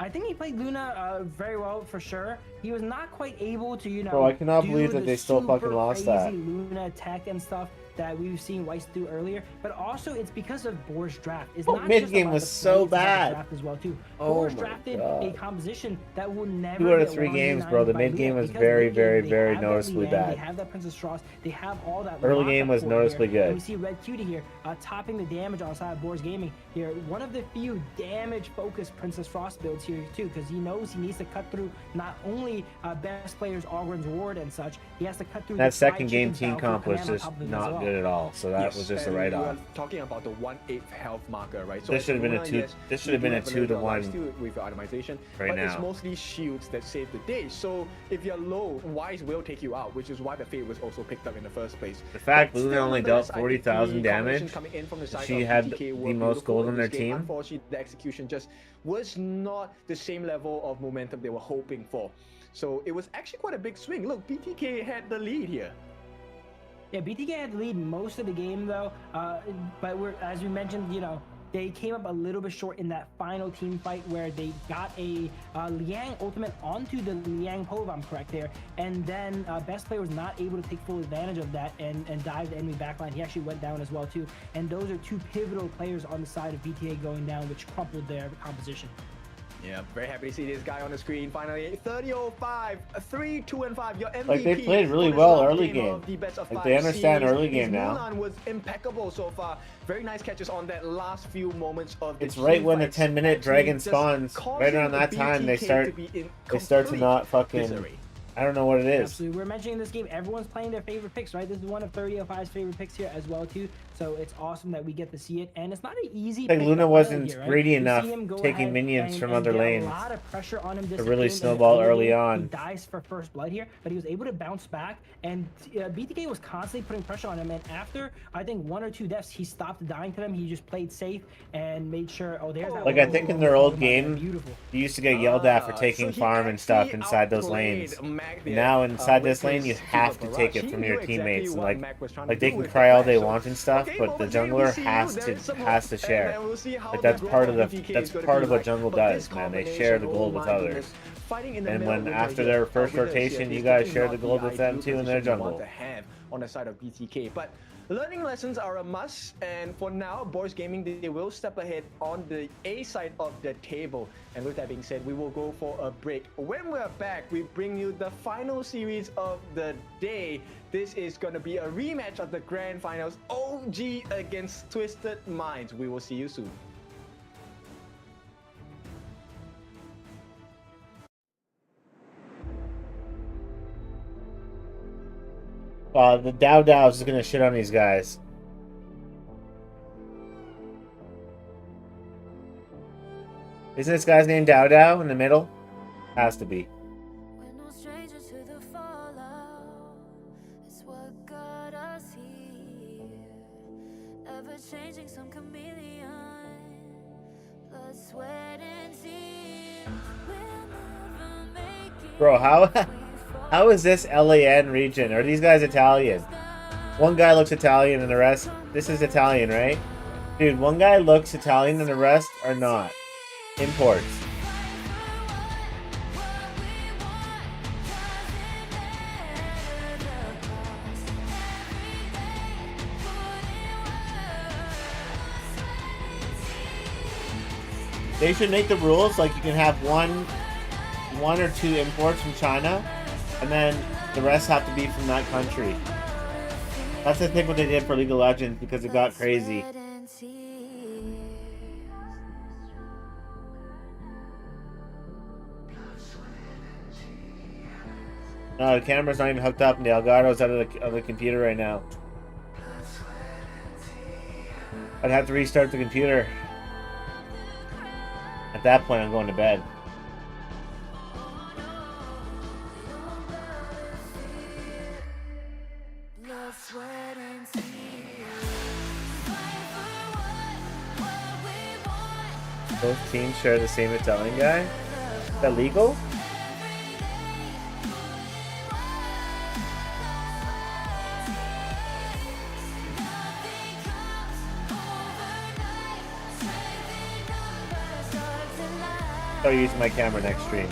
I think he played Luna very well for sure. He was not quite able to, you know, Bro, I cannot do believe that the they still super fucking lost crazy that. Luna tech and stuff that we've seen Weiss do earlier, but also it's because of Boar's draft. It's Oh, not mid just game about was the so plays, it's about the bad. draft as well too. Oh Boar's my drafted God. a composition that will never 2 out of get 3 won games, in bro. The by mid game Luna, was because very, mid game, very, they very have that noticeably Liang, bad. They have that Princess Ross. They have all that. Early lockup game was for noticeably here. And good. we see Red Cutie here topping the damage on the side of Boar's Gaming here. One of the few damage-focused Princess Frost builds here too, because he knows he needs to cut through not only best players Ogren's Ward and such, he has to cut through That the second fried game chicken team style comp was command on just top of him as not well. good at all. So that was just a and write-off. We are talking about the 1/8 health marker, right? So This should have been a Luna, 2. yes, This should you have do been a have 2 to little bit of 1 lifesteal with your itemization, right but now. it's mostly shields that save the day. So if you're low, Wise will take you out, which is why the Fate was also picked up in the first place. The fact But Luna still, only dealt nonetheless, I think 40,000 the combination damage, coming in from the side she of had BTK the were most beautiful gold on in their this game. team. Unfortunately, the execution just was not the same level of momentum they were hoping for. So it was actually quite a big swing. Look, BTK had the lead here. Yeah, BTK had the lead most of the game though, but as we mentioned, you know, they came up a little bit short in that final team fight where they got a Liang ultimate onto the Liang Pole, if I'm correct there, and then best player was not able to take full advantage of that and dive the enemy backline. He actually went down as well too, and those are 2 pivotal players on the side of BTA going down, which crumpled their composition. Yeah, very happy to see this guy on the screen. Finally, 30-05, 3, 2, and 5. Your MVP. Like, they played really for this well last early of game. the best of Like, 5 they understand series. early game His now. Mulan was impeccable so far. Very nice catches on that last few moments of the It's right team when the fights, 10-minute actually dragon just spawns. Right causing around that time, they BTK start. to be in They start to complete not fucking. disarray. I don't know what it is. Absolutely. We're mentioning this game, everyone's playing their favorite picks, right? This is one of 3005's favorite picks here as well too. So it's awesome that we get to see it, and it's not an easy. Like, pick Luna to wasn't here, right? greedy We enough see him go taking ahead minions from and other get lanes a lot of pressure on him. to this really game. snowball In the early game, on. He dies for first blood here, but he was able to bounce back, and BTK was constantly putting pressure on him. And after I think 1 or 2 deaths, he stopped dying to them. He just played safe and made sure. Oh, there's that. Like, I think in their old game, beautiful. you used to get yelled at for taking So he farm and stuff actually inside those outplayed lanes. Mac there, Now inside with this lane, his you super have to take barrage. it He from knew your exactly teammates. And what like, Mac was trying to like they do can with cry the all they flash. So, want and stuff, okay, but the momentarily jungler we see you. has There to is some has to hope, share. and we'll see how Like, the that's growth part of of the BTK that's is gonna part be of what like. jungle But does, this man. They share the combination, gold oh with my others. goodness. Fighting in the And middle when with after her their here, first winners rotation, here you is guys definitely share not the gold with them ideal too in their position you want jungle. to have on the side of BTK, but learning lessons are a must, and for now, Boris Gaming, they will step ahead on the A side of the table. And with that being said, we will go for a break. When we're back, we bring you the final series of the day. This is going to be a rematch of the Grand Finals, OG against Twisted Minds. We will see you soon. The Dow Dows is gonna shit on these guys. Isn't this guy's name Dow Dow in the middle? Has to be. We're no stranger to the fallout. It's what got us here. Ever changing, some chameleon. Blood, sweat, and tears. We'll never make it. Bro, how is this LAN region? Are these guys Italian? One guy looks Italian and the rest... This is Italian, right? Dude, one guy looks Italian and the rest are not. Imports. They should make the rules like you can have one or two imports from China, and then the rest have to be from that country. That's I think what they did for League of Legends because it got crazy. No, the camera's not even hooked up, and the Elgato's out of the computer right now. I'd have to restart the computer. At that point, I'm going to bed. Both teams share the same Italian guy? Is that legal? Start using my camera next stream.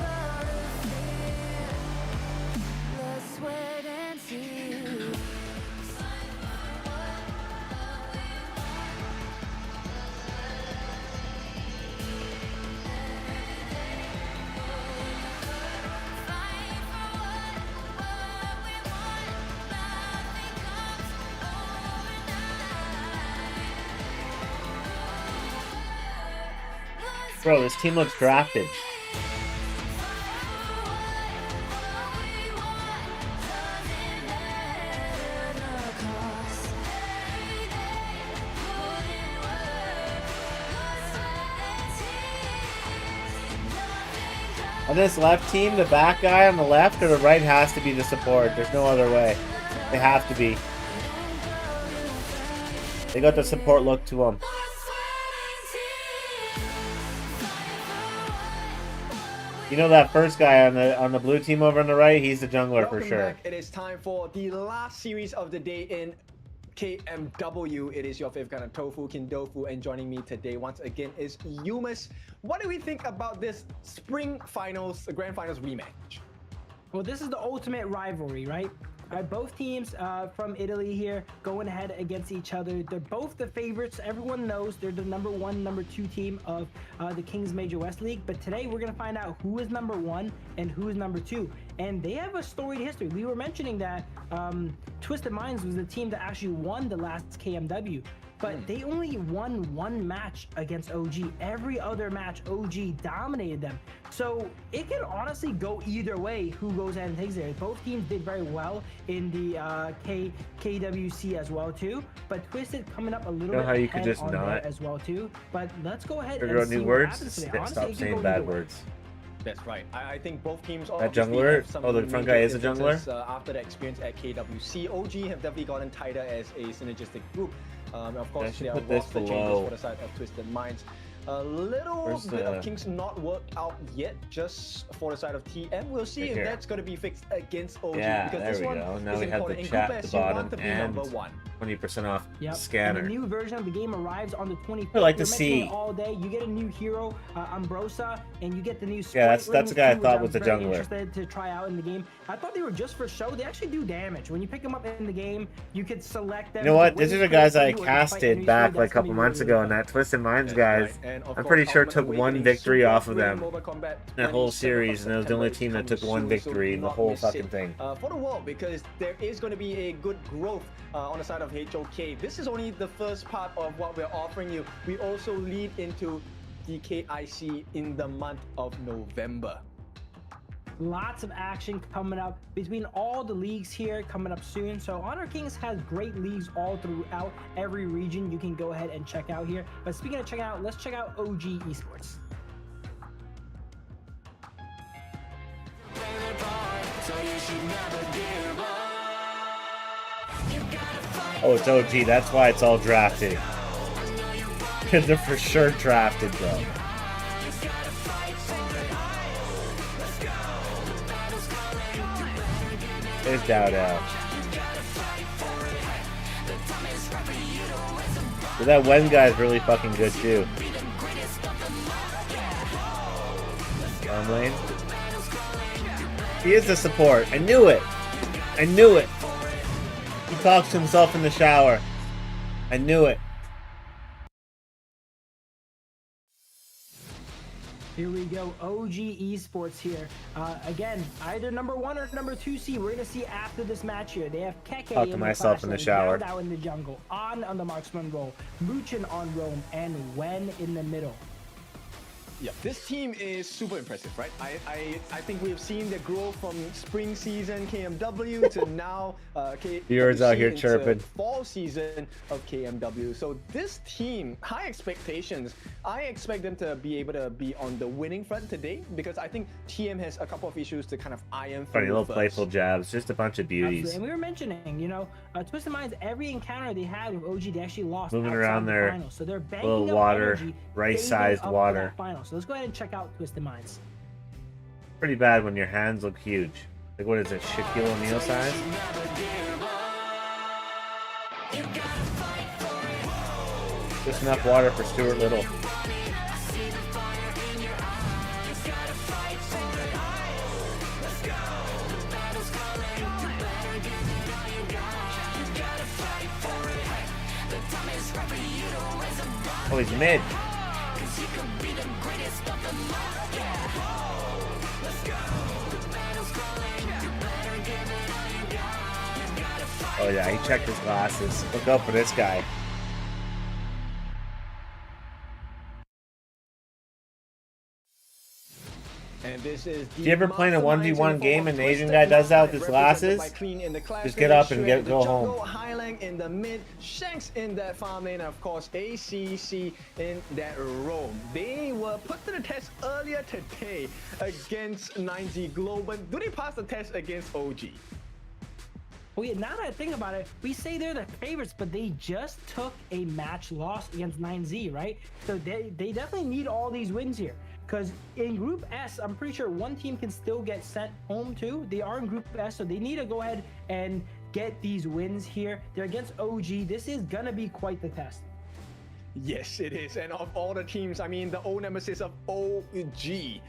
Bro, this team looks drafted. On this left team, the back guy on the left or the right has to be the support. There's no other way. They have to be. They got the support look to them. You know that first guy on the blue team over on the right? He's the jungler for sure. Back. It is time for the last series of the day in KMW. It is your fifth kind of Tofu Kindofu, and joining me today once again is Yumas. What do we think about this spring finals, grand finals rematch? Well, this is the ultimate rivalry, right? Both teams from Italy here going ahead against each other. They're both the favorites. Everyone knows they're the number 1, number 2 team of the Kings Major West League. But today we're going to find out who is number 1 and who is number 2. And they have a storied history. We were mentioning that Twisted Minds was the team that actually won the last KMW. But they only won 1 match against OG. Every other match, OG dominated them. So it can honestly go either way who goes ahead and takes it. Both teams did very well in the KWC as well too. But Twisted coming up a little bit how you could ahead just on not there as well too. But let's go ahead figure and out see new what words. happens today. Honestly, Stop it could saying go bad either way. words. That's right. I think both teams. That jungler? Oh, the front guy is a jungler? After the experience at KWC, OG have definitely gotten tighter as a synergistic group. Of course, there are roster changes for the side of Twisted Minds. A little bit of kinks not worked out yet, just for the side of TM. We'll see if that's going to be fixed against OG. Yeah, because there this we one go. Now is we have the important. chat In at the Group S, you bottom want to be and number 1. 20% off Yep. scanner. And the new version of the game arrives on the 25th. I like to We're mentioning see. it all day. You get a new hero, Ambrosa, and you get the new. Yeah, that's the guy I thought was the jungler. jungler. Interested to try out in the game. I thought they were just for show. They actually do damage. When you pick them up in the game, you could select them. You know what? Win These are the quick, guys I or you fight casted enemies back quick. like a That's gonna couple be months really ago, fun. and that Twisted Minds That's guys, right. And of I'm course, pretty sure Ultimate took one Awakening victory Super off of Fluid them. Mobile Combat That whole 27th series, and it was the only September team that took coming one soon, victory so in the do whole not miss fucking it. thing. For the world, because there is going to be a good growth on the side of HOK. This is only the first part of what we're offering you. We also lead into the KIC in the month of November. Lots of action coming up between all the leagues here coming up soon. So Honor Kings has great leagues all throughout every region you can go ahead and check out here. But speaking of checking out, let's check out OG Esports. Oh, it's OG. That's why it's all drafted. They're for sure drafted, bro. There's Dowd. But that Wen guy is really fucking good too. Lane. He is the support. I knew it. I knew it. He talks to himself in the shower. I knew it. Here we go, OG Esports here. Again, either number 1 or number 2 seed. We're gonna see after this match here. They have Keke Talk to in myself the in the clash shower. lane, Dowd in the jungle, on the marksman role, Muchin on roam, and Wen in the middle. Yeah, this team is super impressive, right? I think we have seen the growth from spring season KMW to now Viewers out here into chirping. fall season of KMW. So this team, high expectations. I expect them to be able to be on the winning front today because I think TM has a couple of issues to kind of iron through. Funny little first. playful jabs. Just a bunch of beauties. Absolutely. And we were mentioning, you know, Twisted Minds, every encounter they had with OG, they actually lost. Moving outside around the there. finals. So they're banking Little up water, energy, right-sized saving up for water. that final. So let's go ahead and check out Twisted Minds. Pretty bad when your hands look huge. Like, what is it, Shaquille O'Neal size? Just enough water for Stuart Little. Oh, he's mid. Oh yeah, he checked his glasses. Look out for this guy. And this is If you ever play in a 1v1 game and the Asian guy does that with his glasses, just get up and go home. Highlang in the mid, Shanks in that farm lane, and of course ACC in that roam. They were put to the test earlier today against 9Z Global. Do they pass the test against OG? Well, yeah, now that I think about it, we say they're the favorites, but they just took a match loss against 9Z, right? So they definitely need all these wins here. Because in Group S, I'm pretty sure one team can still get sent home too. They are in Group S, so they need to go ahead and get these wins here. They're against OG. This is going to be quite the test. Yes, it is. And of all the teams, I mean, the old nemesis of OG.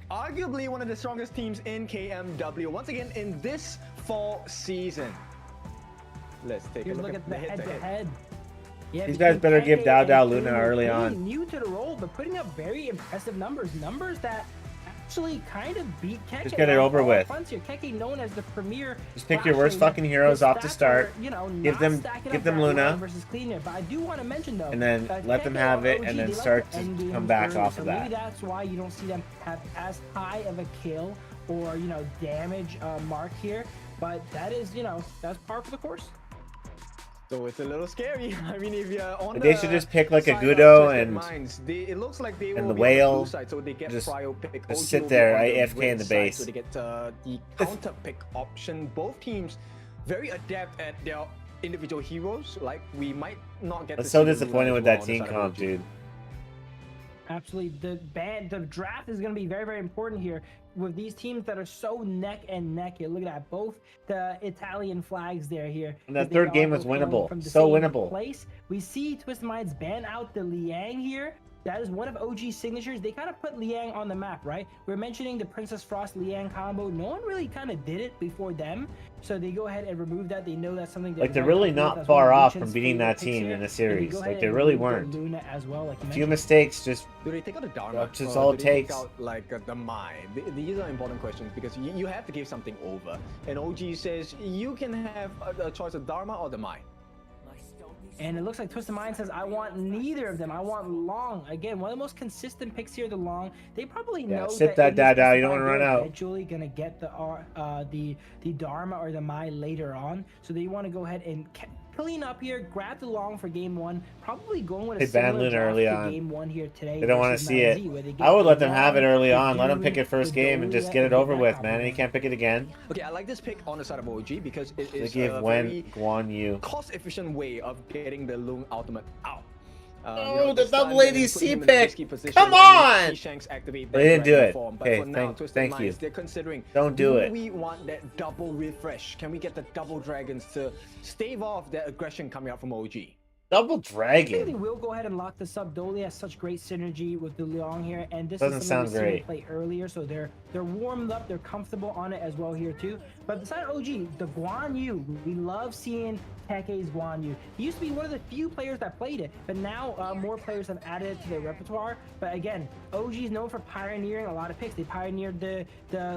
Arguably one of the strongest teams in KMW. Once again, in this fall season. Let's take a look at the head-to-head. Yeah, these guys better give Dao Luna early on. New to the role, but putting up very impressive numbers that actually kind of beat Keke. Just get it over with. Keke, known as the premier. Just pick your worst fucking heroes off to start. Give them Luna, versus Cleaner. But I do want to mention though, and then let them have it, and then start to come back off of that. Maybe that's why you don't see them have as high of a kill or damage mark here. But that is that's par for the course. So it's a little scary. I mean, if you're on they should just pick like a Gudo and it looks like they and will the whale side, so they get just pick. sit there AFK in the base. So they get the counter pick option. Both teams very adept at their individual heroes. Like we might not get. I'm so disappointed with that team comp, dude. Absolutely, the draft is going to be very, very important here with these teams that are so neck and neck here. Look at that, both the Italian flags here. And that third game was winnable, so winnable. Place. We see Twisted Minds ban out the Liang here. That is one of OG's signatures. They kind of put Liang on the map, right? We're mentioning the Princess Frost Liang combo. No one really kind of did it before them. So they go ahead and remove that. They know that's something they're really not far off from beating that team in the series. Like they really weren't. Luna as well, like a few mistakes, just do they take out the Dharma? That's just all it takes. Take out, like the Mai. These are important questions because you have to give something over. And OG says you can have a choice of Dharma or the Mai. And it looks like Twisted Mind says, I want neither of them. I want Long. Again, one of the most consistent picks here, the Long. They probably know sit that Dao. You don't want to run out. Eventually going to get the Dharma or the Mai later on. So they want to go ahead and clean up here, grab the Long for game one. Probably going with a similar draft early to on. game one here today. They don't want to see it. I would let them have it early on. Let them pick it first game and just get it over with, man. And you can't pick it again. Okay, I like this pick on the side of OG because it is a very cost-efficient way of getting the Lung Ultimate out. The double ADC pick! Come on! They didn't do it. Okay, thank you. They're considering, don't do it. We want that double refresh. Can we get the double dragons to stave off that aggression coming out from OG? Double dragon. They will go ahead and lock this up. Dolly has such great synergy with the Liang here, and this doesn't is sound great. Play earlier, so they're warmed up, they're comfortable on it as well here too. But beside OG, the Guan Yu, we love seeing Keke's Guan Yu. He used to be one of the few players that played it, but now more players have added it to their repertoire. But again, OG is known for pioneering a lot of picks. They pioneered the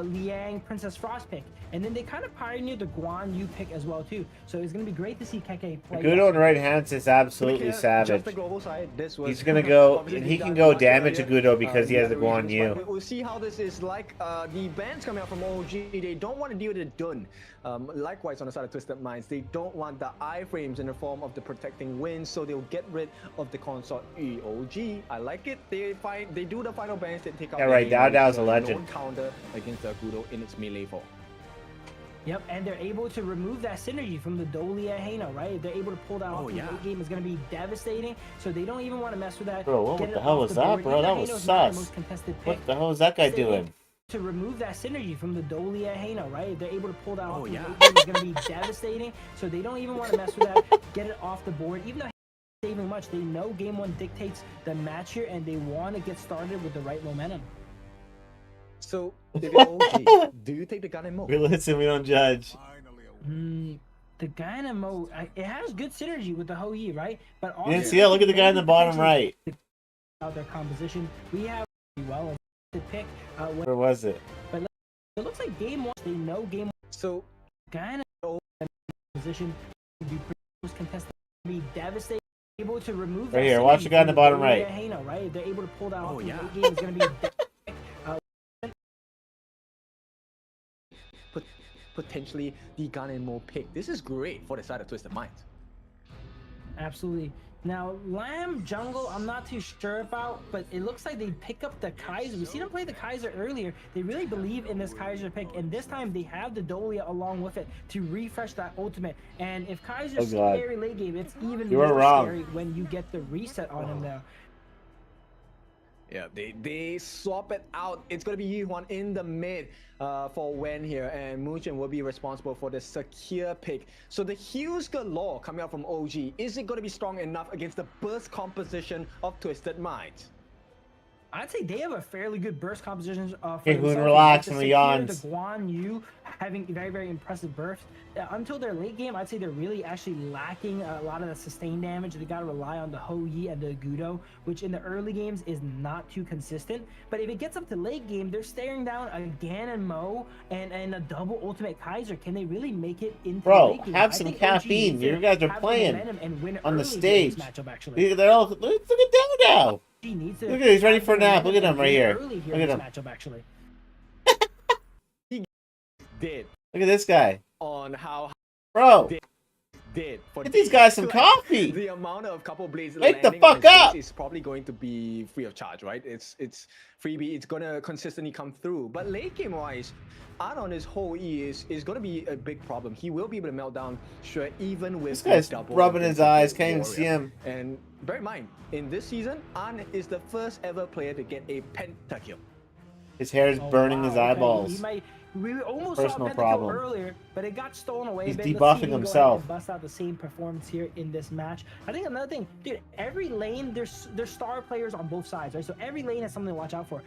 Liang Princess Frost pick, and then they kind of pioneered the Guan Yu pick as well too. So it's going to be great to see Keke play. Good on the right hand is absolutely savage. He's going to go, and he can go damage a Gudo because he has the Guan Yu. We'll see how this is like. The bans coming out from OG, they don't want to deal with the Dun. Likewise, on the side of Twisted Minds, they don't want the iframes in the form of the protecting winds, so they'll get rid of the consort Yu. OG, I like it. They do the final bans, they take out. Yeah, right. Dao's a legend. Counter against the Gudo in its melee form. Yep, and they're able to remove that synergy from the Dolia Hano, right? They're able to pull that off. The late game is going to be devastating, so they don't even want to mess with that. Bro, what the hell was that, bro? That was sus. What the hell is that guy doing? To remove that synergy from the Dolia Hano, right? They're able to pull that off. The late game is going to be devastating, so they don't even want to mess with that. Get it off the board. Even though saving much, they know game one dictates the match here, and they want to get started with the right momentum. So, if you're OG, do you take the gun and mode? We listen, we don't judge. The guy in mode, it has good synergy with the Hou-Yi, right? But you didn't see that? Look at the guy in the bottom right. Their composition, we have well to pick. Where was it? But it looks like game one. They know game one. So, guy in position to be contested, be devastating. Able to remove right here. Watch the guy in the bottom right. Right? They're able to pull that off. The game is going to be. potentially the gun and more pick. This is great for the side of Twisted Minds. Absolutely. Now, Lamb Jungle, I'm not too sure about, but it looks like they pick up the Kaiser. We seen them play the Kaiser earlier. They really believe in this Kaiser pick, and this time they have the Dolia along with it to refresh that ultimate. And if Kaiser's scary late game, it's even more scary when you get the reset on him now. Yeah, they swap it out. It's going to be Yuhuan in the mid for Wen here, and Muchen will be responsible for the secure pick. So the heals galore coming out from OG, is it going to be strong enough against the burst composition of Twisted Minds? I'd say they have a fairly good burst composition. Hey, Hoon, relax from the yawns. The Guan Yu having very, very impressive burst. Until their late game, I'd say they're really actually lacking a lot of the sustained damage. They got to rely on the Ho Yi and the Gudo, which in the early games is not too consistent. But if it gets up to late game, they're staring down a Gan and Mo and a double ultimate Kaiser. Can they really make it into the late game? Have some caffeine. You guys are playing on the stage. They're all, look at Dow now. Look at he's ready for a nap. Look at him right here. Look at him. Actually. He did. Look at this guy. On how bro did for get these guys some coffee. The amount of couple blades wake the fuck up is probably going to be free of charge, right? It's freebie. It's gonna consistently come through. But late game wise, out on his whole E is gonna be a big problem. He will be able to melt down, sure, even with this guy's rubbing his eyes. Can't even see him. And bear in mind, in this season, An is the first ever player to get a pentakill. His hair is burning his eyeballs. We almost Personal saw problem earlier, but it got stolen away. He's but debuffing himself. Bust out the same performance here in this match. I think another thing, dude, every lane there's star players on both sides, right? So every lane has something to watch out for.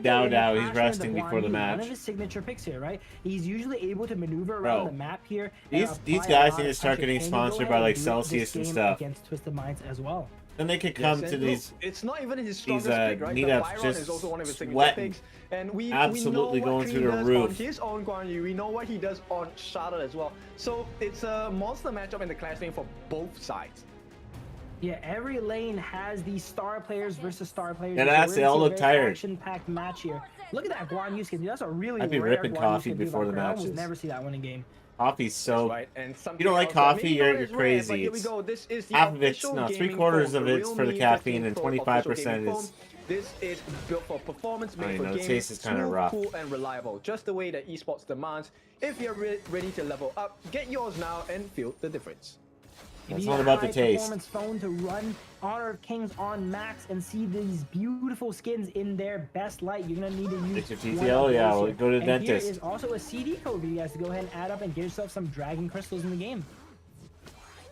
Dow, he's resting before the match. One of his signature picks here, right? He's usually able to maneuver around the map here. These guys need to start getting sponsored by like Celsius and stuff. Against Twisted Minds as well. Then they could come to these. It's not even his strongest pick, right? Meetups just is also one of his sweating, picks, and we absolutely know what going through the roof. On his own Guan Yu, we know what he does on Charlotte as well. So it's a monster matchup in the clash lane for both sides. Yeah, every lane has these star players versus star players. And they all look tired. Action-packed match here. Look at that Guan Yu skin. Dude, that's a really I'd be rare ripping Guan coffee Yu before the matches. matches. I never see that one in game. Coffee's so. Right. And you don't like coffee, you're crazy. Rare, but this is half of it's no, 3/4 of it's for the caffeine, and 25% is. This is built for performance, made for the gaming, taste is kind of rough. cool and reliable, just the way that esports demands. If you're ready to level up, get yours now and feel the difference. It's not about the taste. Performance phone to run Honor of Kings on max and see these beautiful skins in their best light. You're gonna need to use your TTL, yeah, we'll go to the dentist. Here is also a CD code for you guys to go ahead and add up and get yourself some dragon crystals in the game.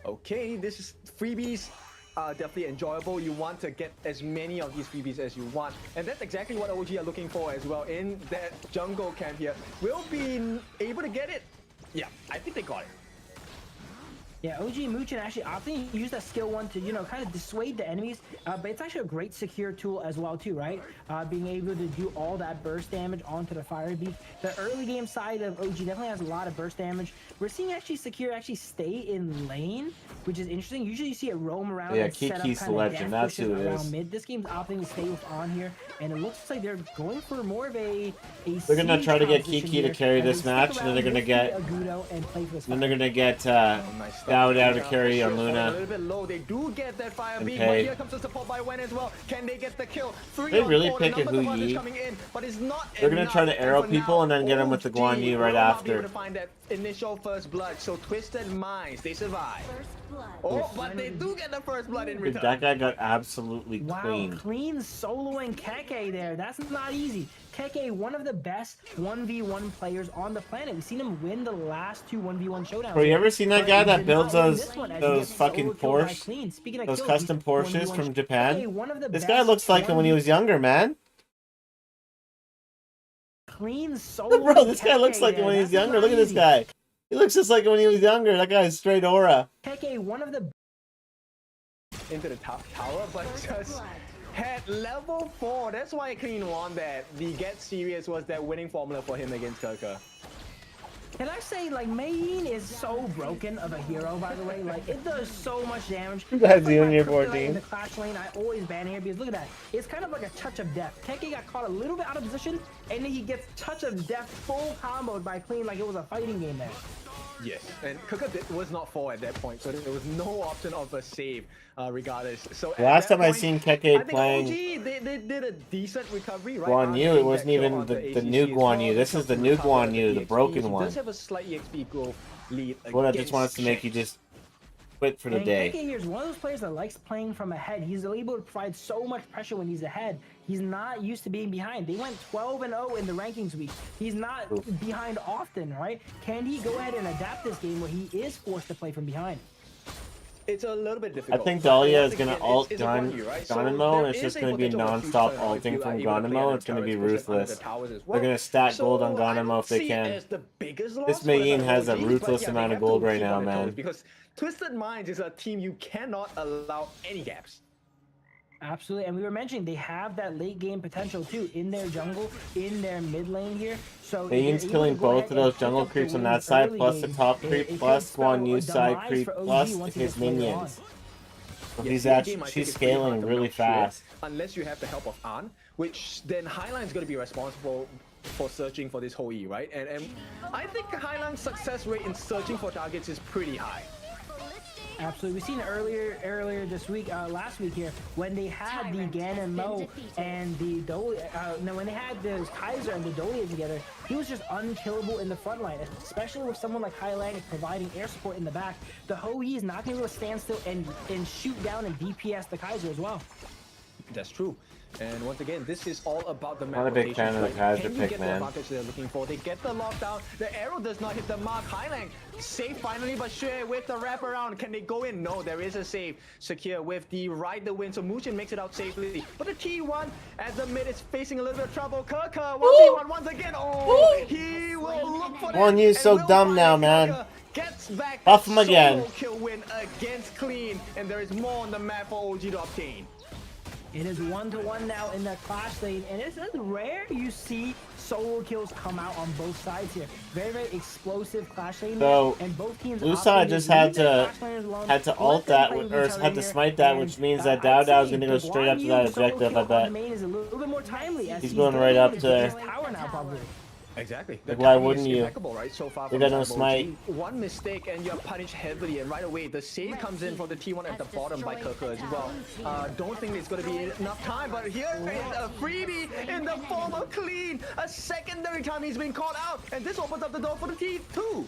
Okay, this is freebies. Definitely enjoyable. You want to get as many of these freebies as you want, and that's exactly what OG are looking for as well in that jungle camp here. Will be able to get it. Yeah, I think they got it. Yeah, OG Muchen actually opting to use that skill one to, kind of dissuade the enemies, but it's actually a great secure tool as well too, right? Being able to do all that burst damage onto the fire beat. The early game side of OG definitely has a lot of burst damage. We're seeing actually secure stay in lane, which is interesting. Usually you see it roam around and set up kind of legend. That's who it is. Mid. This game's opting to stay with on here, and it looks like they're going for more of a they're gonna try to get Kiki to carry this match, and then they're gonna get Dow to carry on Luna. A little bit low. They do get that fire beam, but here comes the support by Wen as well. Can they get the kill? They really pick a Hu Yi. They're gonna try to arrow people and then get them with the Guan Yu right after. To find that initial first blood. So Twisted Minds, they survive. Oh, but they do get the first blood in return. That guy got absolutely clean. Wow, clean soloing Keke there. That's not easy. Keke, one of the best 1v1 players on the planet. We've seen him win the last 2 1v1 showdowns. Bro, you ever seen that guy that builds those fucking Porsche? Those custom Porsches from Japan? This guy looks like him when he was younger, man. Clean solo. Bro, this guy looks like him when he was younger. Look at this guy. He looks just like him when he was younger. That guy's straight aura. Keke, one of the into the top tower, but just had level 4. That's why Clean won that. The get serious was that winning formula for him against Kirker. Can I say, like, Mayin is so broken of a hero, by the way. Like, it does so much damage. That's you my and your kryptonite 14. in the Clash lane, I always ban here because look at that. It's kind of like a touch of death. Teke got caught a little bit out of position, and then he gets touch of death full comboed by Clean like it was a fighting game there. Yes, and Kuka was not 4 at that point, so there was no option of a save regardless. So Last time I point, seen Keke I think playing OG, they did a decent recovery, right? Guan Yu, it wasn't even the new Guan Yu. This is the new Guan Yu, the broken one. Does have a slight EXP growth lead. What I just wants to make you just quit for the And day. Keke here is one of those players that likes playing from ahead. He's able to provide so much pressure when he's ahead. He's not used to being behind. They went 12-0 in the rankings week. He's not behind often, right? Can he go ahead and adapt this game where he is forced to play from behind? It's a little bit difficult. I think Dahlia is going to Again, alt it's a Guan Yu, right? Ganemo, and there it's just is going to be a potential for non-stop future turn alting if from you are able to play Ganemo. under It's going to be towers, push under ruthless. the towers as well. They're going to stack So gold on I Ganemo don't if they see it can. as the biggest loss This for the Mayin has a OGs, but ruthless yeah, they amount of have to gold right keep now, on their toes man. Because Twisted Minds is a team you cannot allow any gaps. Absolutely, and we were mentioning they have that late game potential too in their jungle, in their mid lane here. So Mayin's killing both of those jungle creeps on that side, plus the top creep, plus Guan Yu's side creep, plus his minions. So she's scaling really fast. Unless you have the help of An, which then Highline's going to be responsible for searching for this whole E, right? And I think Highline's success rate in searching for targets is pretty high. Absolutely, we've seen it earlier this week, last week here, when they had the Gan and Mo and the when they had the Kaiser and the Dolia together, he was just unkillable in the front line, especially with someone like Highline providing air support in the back. The Hou Yi is not going to be able to stand still and shoot down and DPS the Kaiser as well. That's true. And once again, this is all about the map. Not a big fan of the Kaiser pick, get man. the advantage they're looking for? They get the lockdown. The arrow does not hit the mark. Highline safe finally, but Xue with the wraparound. Can they go in? No, there is a save. Secure with the ride the win. So Mushin makes it out safely. But the T1 as the mid is facing a little bit of trouble. Kerker 1v1 once again. Oh, he will look for Guan Yu's so dumb now, man. Gets back. Buff him again. Solo kill win against Clean, and there is more on the map for OG to obtain. It is 1-1 now in the Clash lane, and it's rare you see solo kills come out on both sides here. Very, very explosive Clash lane. So, and both teams Lusa just had to alt that, or had to smite that, which means that Dao Dao is going to go straight up to that objective, I bet. He's going right up to there. Exactly. Like, why wouldn't you? Right? So far They got no smite. One mistake and you're punished heavily, and right away the save comes in from the T1 at the bottom by Kerker as well. Don't think it's going to be enough time, but here is a freebie in the form of Clean. A secondary time he's been caught out, and this opens up the door for the T2.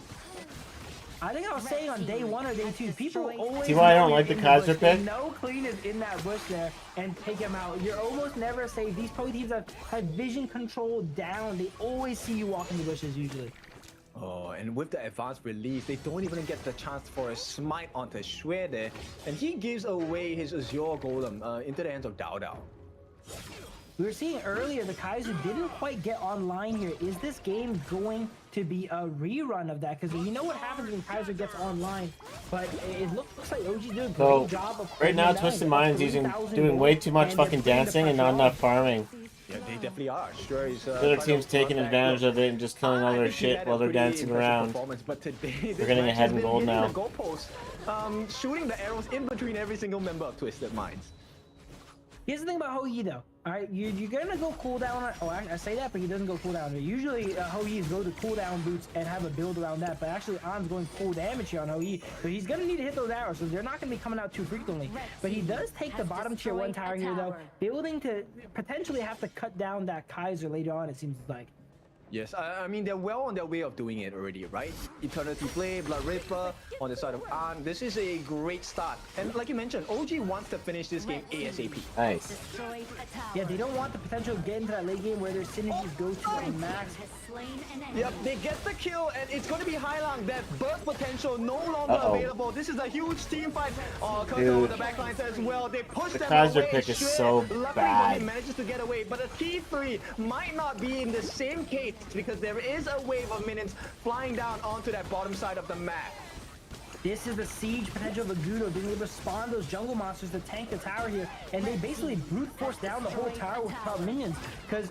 I think I was saying on day 1 or day 2, people always see why I don't like the Kaiser pick? No Clean is in that bush there and take him out. You're almost never safe. These pro teams have vision control down. They always see you walk in the bushes usually. Oh, and with the advanced release, they don't even get the chance for a smite onto Xue there, and he gives away his Azure Golem into the hands of Dao Dao. We were seeing earlier the Kaiser didn't quite get online here. Is this game going to be a rerun of that? Because you know what happens when Kaiser gets online, but it looks like OG did a great job of right now Twisted Minds doing way too much fucking dancing and not enough farming. Yeah, they definitely are. Sure, he's, the other team's taking advantage of it and just killing all their shit while they're dancing around. But today, they're getting ahead in gold now. Shooting the arrows in between every single member of Twisted Minds. Here's the thing about Hou Yi though. Alright, you're gonna go cooldown. Oh, I say that, but he doesn't go cooldown. Usually, Hou Yi's go to cooldown boots and have a build around that. But actually, An's going full damage here on Hou Yi. So he's gonna need to hit those arrows. So they're not gonna be coming out too frequently. But he does take the bottom tier 1 tower here though, building to potentially have to cut down that Kaiser later on, it seems like. Yes, I mean, they're well on their way of doing it already, right? Eternity Blade, Blood Ripper on the side of An. This is a great start. And like you mentioned, OG wants to finish this game ASAP. Nice. Yeah, they don't want the potential to get into that late game where their synergies go to the max. Yep, they get the kill, and it's going to be Highlang. That burst potential no longer available. This is a huge team fight. Oh, Kerker on the backlines as well. They push them Kaiser away. pick is so bad. He manages to get away, but a T3 might not be in the same case because there is a wave of minions flying down onto that bottom side of the map. This is the siege potential of Agudo being able to spawn those jungle monsters to tank the tower here, and they basically brute force down the whole tower without minions. Because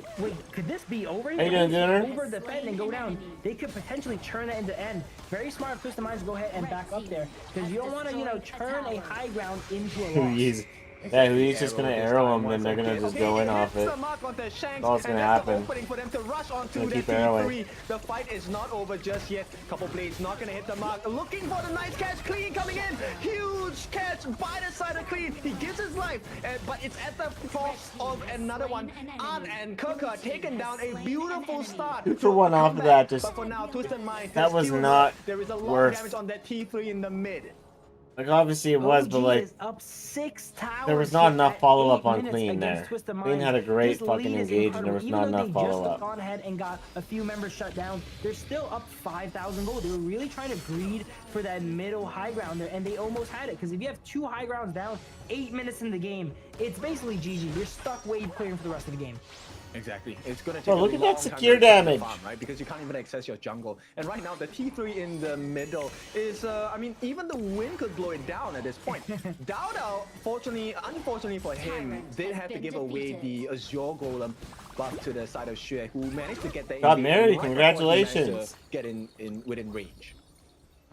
could this be over? How you doing, dinner? Over defend and go down. They could potentially turn that into end. Very smart of Twisted Minds to go ahead and back up there, because you don't want to, you know, turn a high ground into a loss. Yeah, he's just gonna arrow him, and they're gonna just go in off it. That's all that's gonna happen. Gonna keep arrowing. The fight is not over just yet. Couple blades not gonna hit the mark. Looking for the nice catch. Clean coming in. Huge catch by the side of Clean. He gives his life, but it's at the cost of another one. And Kirka taken down. A beautiful start. 2 for 1 off of that. Just but for now, Twisted Minds, that was not there is a lot worth. of damage on that T3 in the mid. Like, obviously it was, but like, is up 6 towers there was not enough at follow-up 8 on minutes Clean there. against Twisted Clean had a Minds. great This fucking lead is engage, and there was incredible. not enough Even though they just follow-up. gone ahead and got a few members shut down, they're still up 5,000 gold. They were really trying to greed for that middle high ground there, and they almost had it. Because if you have 2 high grounds down, 8 minutes in the game, it's basically GG. You're stuck wave clearing for the rest of the game. Exactly. It's going to take Bro, look a at long that time secure to get the damage. farm, right? Because you can't even access your jungle. And right now, the T3 in the middle is, I mean, even the wind could blow it down at this point. Dowda, unfortunately for him, did have to give away the Azure Golem buff to the side of Xue, who managed to get that. Got invade married, right before he managed congratulations. to get within range.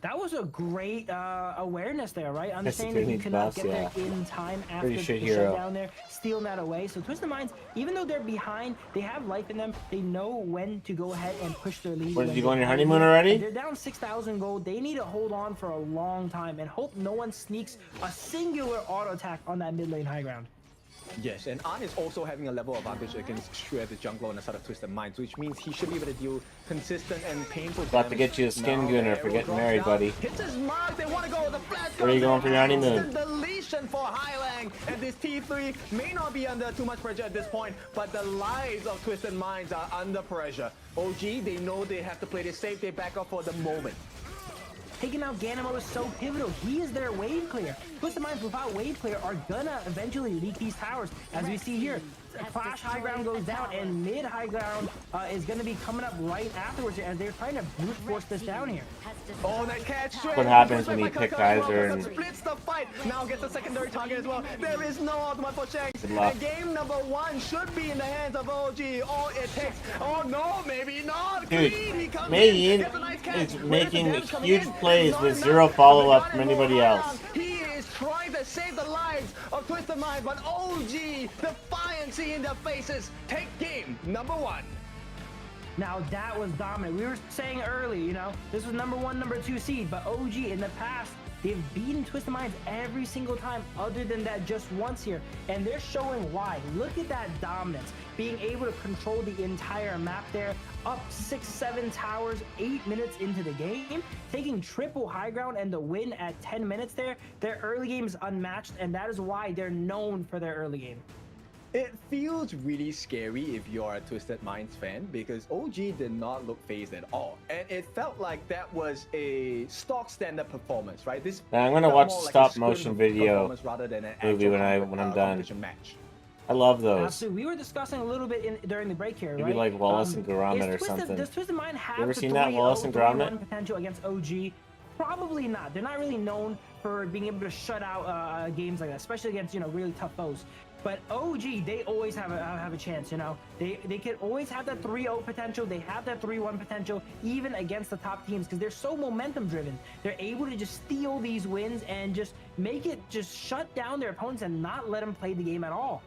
That was a great awareness there, right? Yes, Understanding it that you needs cannot buffs, get yeah. there in time after Pretty the shit hero. shutdown there, stealing that away. So Twisted Minds, even though they're behind, they have life in them. They know when to go ahead and push their lead. What, did when you go on they your have honeymoon it. already? And they're down 6,000 gold. They need to hold on for a long time and hope no one sneaks a singular auto attack on that mid lane high ground. Yes, and An is also having a level advantage against Xue, the jungler, on the side of Twisted Minds, which means he should be able to deal consistent and painful About to damage. get you a skin Now, gunner the for arrow getting drops married, down, buddy. Hits his mark, they want to go, the flash Where are you comes going for your in, honeymoon? instant deletion for Highlang, and this T3 may not be under too much pressure at this point, but the lives of Twisted Minds are under pressure. OG, they know they have to play this safe, they back up for the moment. Taking out Ganimo is so pivotal. He is their wave clear. Twisted Minds without wave clear are gonna eventually leak these towers. As we see here, Clash high ground goes down, and mid high ground is gonna be coming up right afterwards as they're trying to brute force this down here. Oh, that catch! What happens when you pick Kaiser and splits the fight. Now gets the secondary target as well. There is no ultimate for Shanks. Good luck. And game number 1 should be in the hands of OG. All it takes. Oh no, maybe not. Dude, Clean, he comes Mei in, Yin gets a nice catch. is Where's the making damage coming huge in? plays Not with enough. zero follow-up But from not anybody anymore. else. He is trying to save the lives of Twisted Minds, but OG, defiancy in their faces. Take game number 1. Now that was dominant. We were saying early, you know, this was number 1, number 2 seed, but OG in the past, they've beaten Twisted Minds every single time other than that just once here. And they're showing why. Look at that dominance. Being able to control the entire map there, up 6-7 towers, 8 minutes into the game, taking triple high ground and the win at 10 minutes there. Their early game is unmatched, and that is why they're known for their early game. It feels really scary if you're a Twisted Minds fan because OG did not look phased at all. And it felt like that was a stock standard performance, right? This Now, I'm gonna felt watch more the like a stop sprint motion video performance rather than an movie actual when I'm done. competition match. I love those. Absolutely. We were discussing a little bit during the break here, Maybe right? like Wallace and Gromit or Does something. Twisted Mind have You ever the seen that, Wallace and Gromit? 3-0, 3-1 potential against OG? Probably not. They're not really known for being able to shut out games like that, especially against, you know, really tough foes. But OG, they always have a chance, you know. They can always have that 3-0 potential. They have that 3-1 potential, even against the top teams, because they're so momentum driven. They're able to just steal these wins and just make it just shut down their opponents and not let them play the game at all.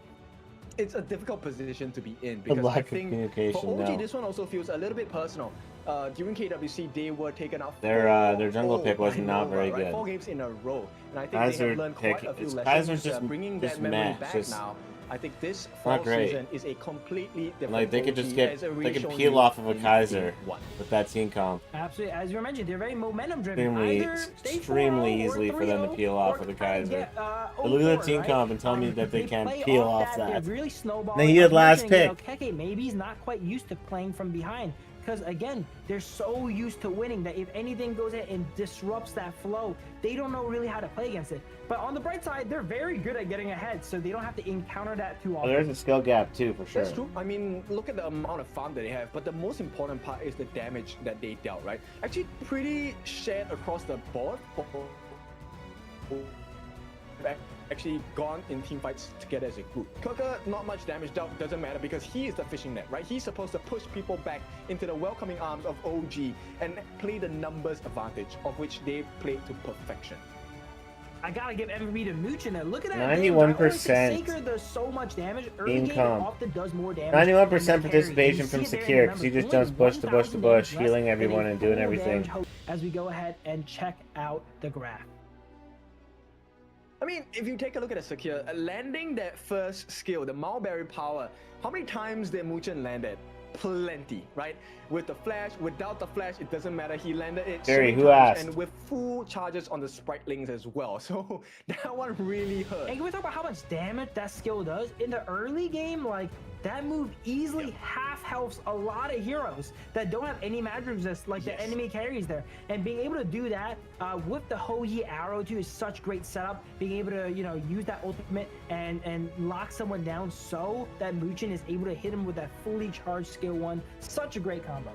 It's a difficult position to be in because lack I of think communication, for OG, no. this one also feels a little bit personal. During KWC, they were taken out. Their jungle pick wasn't by not Nova, very right? good. 4 games in a row, and I think they Kaiser have learned quite pick- a few it's- lessons. Kaiser's just- bringing just that memory meh, back just now. I think this not fall great. season is a completely different. Like, they could just OG, get, as already they could shown peel you off of a in Kaiser game 1. with that team comp. Absolutely. As you mentioned, they're very momentum driven. Extremely, Either stay extremely 4-0 or easily for them to 3-0 peel off or with a try and Kaiser. get, But look at the 0-4, team right? comp and tell me that they can't play peel off They're that. really snowballing. Then he had As you last mentioned, you know, pick. Keke, maybe he's not quite used to playing from behind. because again, they're so used to winning that if anything goes in and disrupts that flow, they don't know really how to play against it. But on the bright side, they're very good at getting ahead, so they don't have to encounter that too often. Oh, there's a skill gap too, for sure. That's true. I mean, look at the amount of farm that they have, but the most important part is the damage that they dealt, right? Actually, pretty shared across the board. Actually gone in team fights together as a group. Kirker, not much damage dealt, doesn't matter because he is the fishing net, right? He's supposed to push people back into the welcoming arms of OG and play the numbers advantage, of which they played to perfection. I gotta give MVP to Muchin. Look at that. 91%. Saker does so much damage. Early game often does more damage. 91% participation from Sakir because he just jumps bush to bush to bush, healing everyone and doing everything. As we go ahead and check out the graph. I mean, if you take a look at a Sakir, landing that first skill, the Mulberry Power, how many times did Muchin land it? Plenty, right? With the flash, without the flash, it doesn't matter. He landed it Jerry, so who asked? and with full charges on the Spritlings as well. So that one really hurt. And can we talk about how much damage that skill does? In the early game, like, that move easily half healths a lot of heroes that don't have any magic resist, like the enemy carries there. And being able to do that with the Hoyi arrow too is such great setup. Being able to, you know, use that ultimate and lock someone down so that Muchin is able to hit him with that fully charged skill 1. Such a great combo.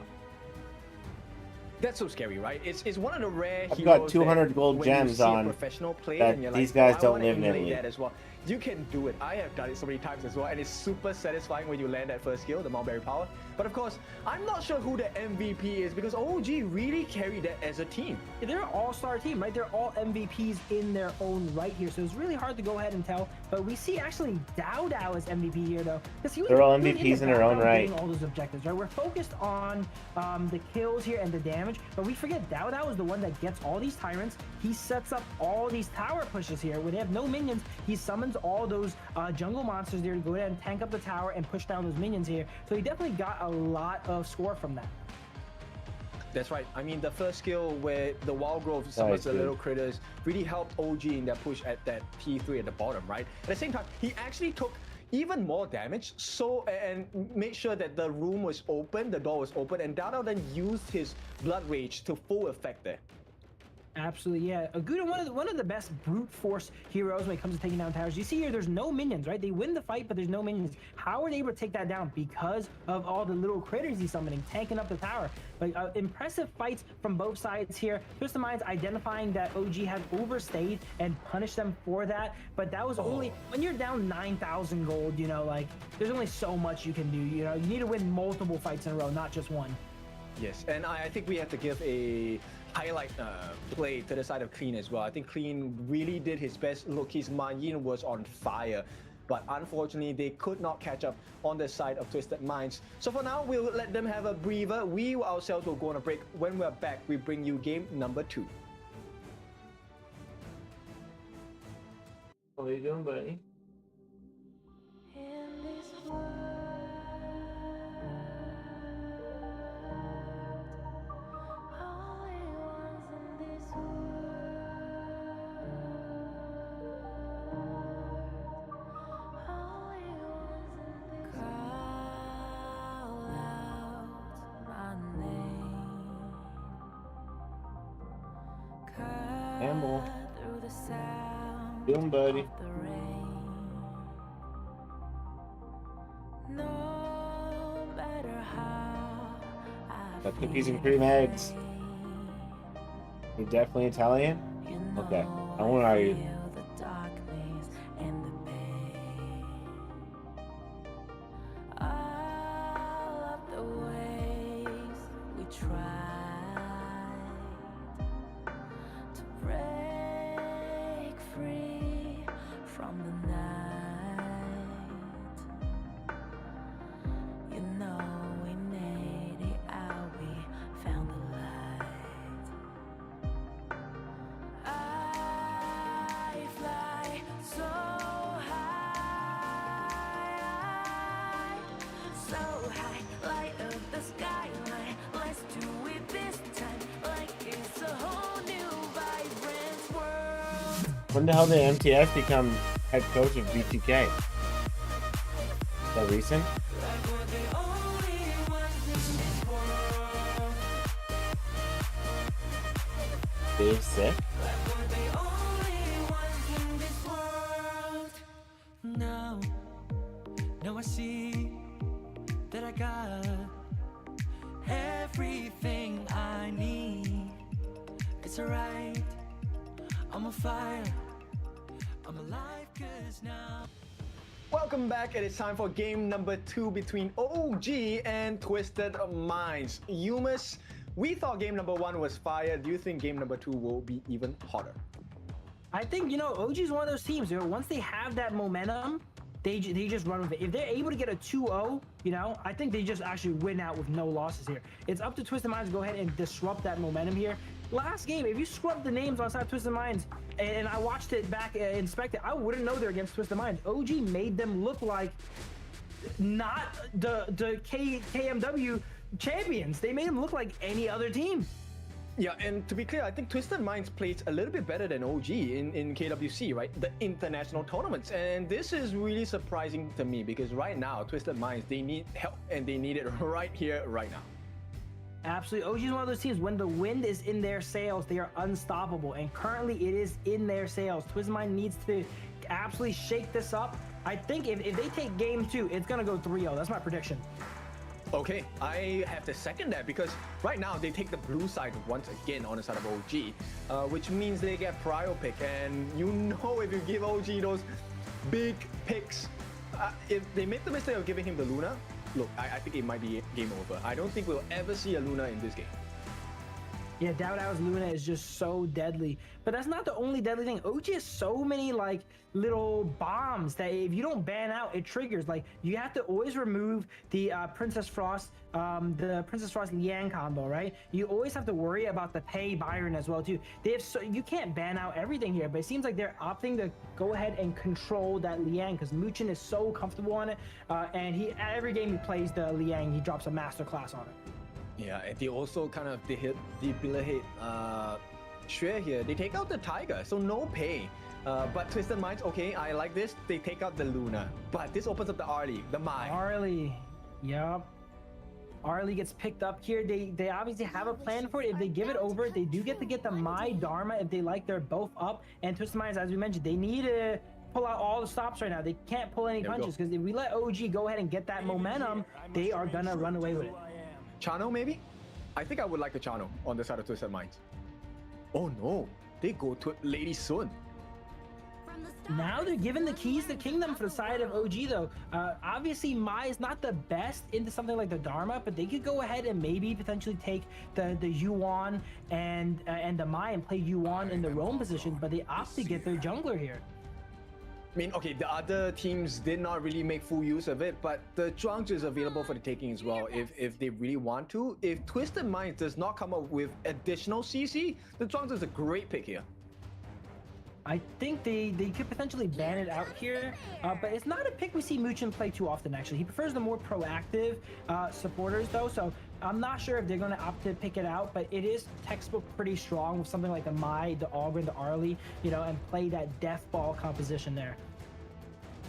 That's so scary, right? It's one of the rare I've heroes got 200 gold when you gems see a on professional play that and you're these like, guys I don't wanna live in emulate Italy. that as well. You can do it. I have done it so many times as well, and it's super satisfying when you land that first skill, the Mulberry Power. But of course, I'm not sure who the MVP is because OG really carried that as a team. They're an all-star team, right? They're all MVPs in their own right here, so it's really hard to go ahead and tell. But we see actually Dao as MVP here, though, because he was They're all really MVPs the in their own background right. getting all those objectives, right? We're focused on the kills here and the damage, but we forget Dao is the one that gets all these tyrants. He sets up all these tower pushes here where they have no minions. He summons all those jungle monsters there to go ahead and tank up the tower and push down those minions here. So he definitely got a lot of score from that. That's right. I mean, the first skill where the Wild Growth summons the little critters really helped OG in their push at that T3 at the bottom, right? At the same time, he actually took even more damage and made sure that the room was open, the door was open, and Dao then used his Blood Rage to full effect there. Absolutely, yeah. Aguda, one of the best brute force heroes when it comes to taking down towers. You see here, there's no minions, right? They win the fight, but there's no minions. How are they able to take that down? Because of all the little critters he's summoning, tanking up the tower. But impressive fights from both sides here. Twist of Minds identifying that OG has overstayed and punished them for that. But that was only, when you're down 9,000 gold, you know, like, there's only so much you can do. You know, you need to win multiple fights in a row, not just one. Yes, and I think we have to give a highlight play to the side of Clean as well. I think Clean really did his best. Look, his Manyin was on fire, but unfortunately they could not catch up on the side of Twisted Minds. So for now, we'll let them have a breather. We ourselves will go on a break. When we're back, we bring you game number 2. What are you doing, buddy? In this world, only ones in this world, only ones in this call out my name, Campbell. cut through the sound Doing, buddy. of the rain. No matter how I Got cookies and feel cream eggs. afraid, You're definitely Italian? you Okay, know I won't argue. feel the darkness and the pain. All of the ways we tried to break free from the night. You know we made it out, we found the light. I fly so high, light up the skyline. Let's do it this time, like it's a whole new vibrant world. When the hell did MTS become head coach of BTK? Is that recent? Like we're the only ones in this world. be sick. We're the only ones in this world. Now I see that I got everything I need. It's alright, I'm on fire, I'm alive 'cause now. Welcome back. It is time for game number 2 between OG and Twisted Minds. Yumas, we thought game number 1 was fire. Do you think game number 2 will be even hotter? I think, you know, OG is one of those teams where once they have that momentum, they just run with it. If they're able to get a 2-0, you know, I think they just actually win out with no losses here. It's up to Twisted Minds to go ahead and disrupt that momentum here. Last game, if you scrub the names on side of Twisted Minds, and I watched it back, inspect it, I wouldn't know they're against Twisted Minds. OG made them look like not the KMW champions. They made them look like any other team. Yeah, and to be clear, I think Twisted Minds plays a little bit better than OG in KWC, right? The international tournaments. And this is really surprising to me because right now, Twisted Minds, they need help and they need it right here, right now. Absolutely. OG is one of those teams, when the wind is in their sails, they are unstoppable. And currently it is in their sails. Twisted Mind needs to absolutely shake this up. I think if they take game 2, it's going to go 3-0. That's my prediction. Okay, I have to second that because right now they take the blue side once again on the side of OG, which means they get prio pick. And you know, if you give OG those big picks, if they make the mistake of giving him the Luna, look, I think it might be game over. I don't think we'll ever see a Luna in this game. Yeah, Dao's Luna is just so deadly. But that's not the only deadly thing. OG has so many like little bombs that if you don't ban out, it triggers. Like you have to always remove the Princess Frost Liang combo, right? You always have to worry about the Pei Byron as well too. They have you can't ban out everything here, but it seems like they're opting to go ahead and control that Liang because Muchin is so comfortable on it, and every game he plays the Liang, he drops a masterclass on it. Yeah, and they also kind of debilitate Xue here. They take out the Tiger, so no pay. But Twisted Minds, okay, I like this. They take out the Luna. But this opens up the Arlie, the Mai. Arlie, yup. Arlie gets picked up here. They obviously have a plan for it. If they give it over, they do get to get the Mai Dharma if they like. They're both up. And Twisted Minds, as we mentioned, they need to pull out all the stops right now. They can't pull any punches because if we let OG go ahead and get that momentum, they are gonna run away with it. Chano, maybe? I think I would like a Chano on the side of Twisted Minds. Oh no, they go to Lady Sun. Now they're given the keys to Kingdom for the side of OG though. Obviously Mai is not the best into something like the Dharma, but they could go ahead and maybe potentially take the Yuan and the Mai and play Yuan in the roam position, but they opt to get their jungler here. I mean, okay, the other teams did not really make full use of it, but the Zhuangzi is available for the taking as well if they really want to. If Twisted Minds does not come up with additional CC, the Zhuangzi is a great pick here. I think they could potentially ban it out here, but it's not a pick we see Muchin play too often actually. He prefers the more proactive supporters though, so I'm not sure if they're going to opt to pick it out, but it is textbook pretty strong with something like the Mai, the Ogren, the Arlie, you know, and play that death ball composition there.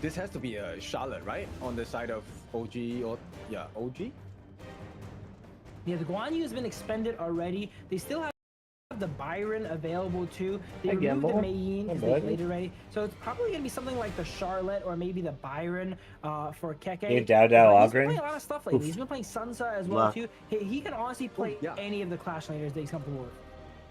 This has to be a Charlotte, right? On the side of OG or, yeah, OG? Yeah, the Guan Yu has been expended already. They still have the Byron available too. They removed the Mei Yin because they played already. So it's probably going to be something like the Charlotte or maybe the Byron for Keke. Hey, Dao He's been Ogren. playing a lot of stuff lately. He's been playing Sansa as well too. He can honestly play yeah. any of the Clash Laners that he's comfortable with.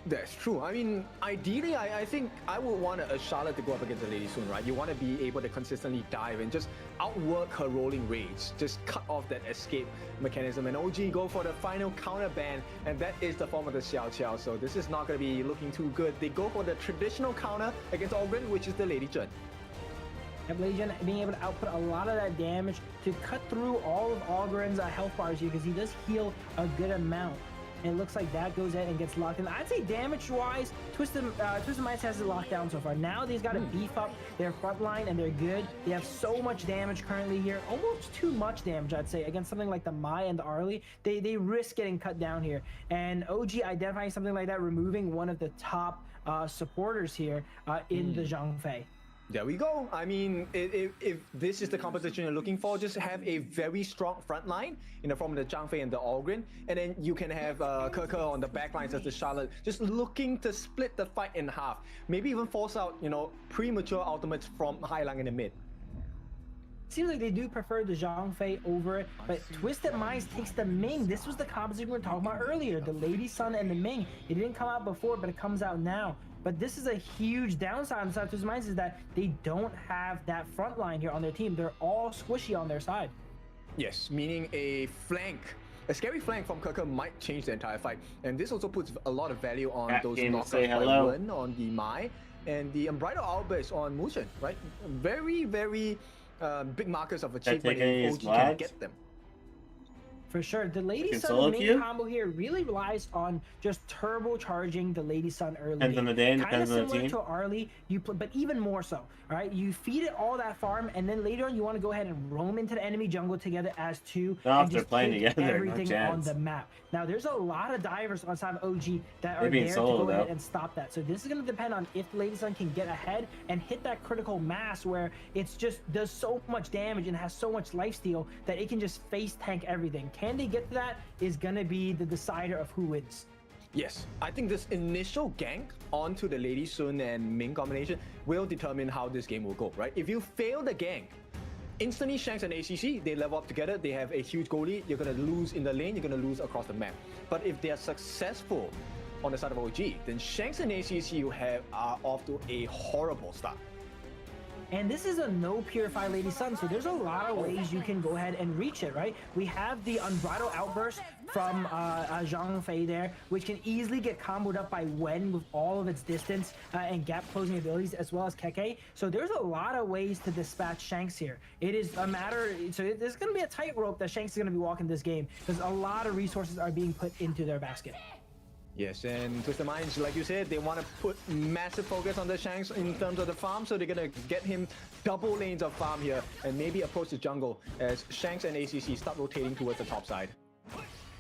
That's true. I mean, ideally, I think I would want a Charlotte to go up against a Lady Sun, right? You want to be able to consistently dive and just outwork her rolling rage. Just cut off that escape mechanism. And OG go for the final counter ban, and that is the form of the Xiao Qiao. So this is not going to be looking too good. They go for the traditional counter against Ogren, which is the Lady Zhen. And Lady Zhen being able to output a lot of that damage to cut through all of Ogren's health bars here because he does heal a good amount. And it looks like that goes in and gets locked in. I'd say damage-wise, Twisted Minds has it locked down so far. Now they've got to beef up their front line, and they're good. They have so much damage currently here. Almost too much damage, I'd say, against something like the Mai and the Arlie. They risk getting cut down here. And OG identifying something like that, removing one of the top supporters here in the Zhang Fei. There we go. I mean, if this is the competition you're looking for, just have a very strong front line in the form of the Zhang Fei and the Allgren, and then you can have Ke on the back lines as the Charlotte, just looking to split the fight in half. Maybe even force out, you know, premature ultimates from Hai Lang in the mid. Seems like they do prefer the Zhang Fei over it, but Twisted Minds takes the Ming. This was the composition we were talking about earlier, the Lady Sun and the Ming. It didn't come out before, but it comes out now. But this is a huge downside on the side of Twisted Minds, is that they don't have that front line here on their team. They're all squishy on their side. Yes, meaning a flank. A scary flank from Ke might change the entire fight. And this also puts a lot of value on those knockouts by Wen on the Mai and the Unbridled Outburst on Mushin, right? Very, very big markers of achievement if OG can get them. For sure. The Lady Sun main combo here really relies on just turbocharging the Lady Sun early. Depends on the day, kind of depends on the similar team. to Arlie, but even more so. All right, you feed it all that farm, and then later on you want to go ahead and roam into the enemy jungle together as two, No, and they're just playing take together, no everything on chance. the map. Now there's a lot of divers on side of OG that are being there solo, to go ahead though. and stop that. So this is going to depend on if the Lady Sun can get ahead and hit that critical mass where it's just does so much damage and has so much lifesteal that it can just face tank everything. Can they get to that is going to be the decider of who wins. Yes, I think this initial gank onto the Lady Sun and Ming combination will determine how this game will go, right? If you fail the gank, instantly Shanks and ACC, they level up together, they have a huge goalie, you're going to lose in the lane, you're going to lose across the map. But if they are successful on the side of OG, then Shanks and ACC are off to a horrible start. And this is a no Purify Lady Sun, so there's a lot of ways you can go ahead and reach it, right? We have the Unbridled Outburst from Zhang Fei there, which can easily get comboed up by Wen with all of its distance and gap closing abilities, as well as Keke. So there's a lot of ways to dispatch Shanks here. It is a matter, so there's going to be a tightrope that Shanks is going to be walking this game, because a lot of resources are being put into their basket. Yes, and Twisted Minds, like you said, they want to put massive focus on the Shanks in terms of the farm, so they're going to get him double lanes of farm here and maybe approach the jungle as Shanks and ACC start rotating towards the top side.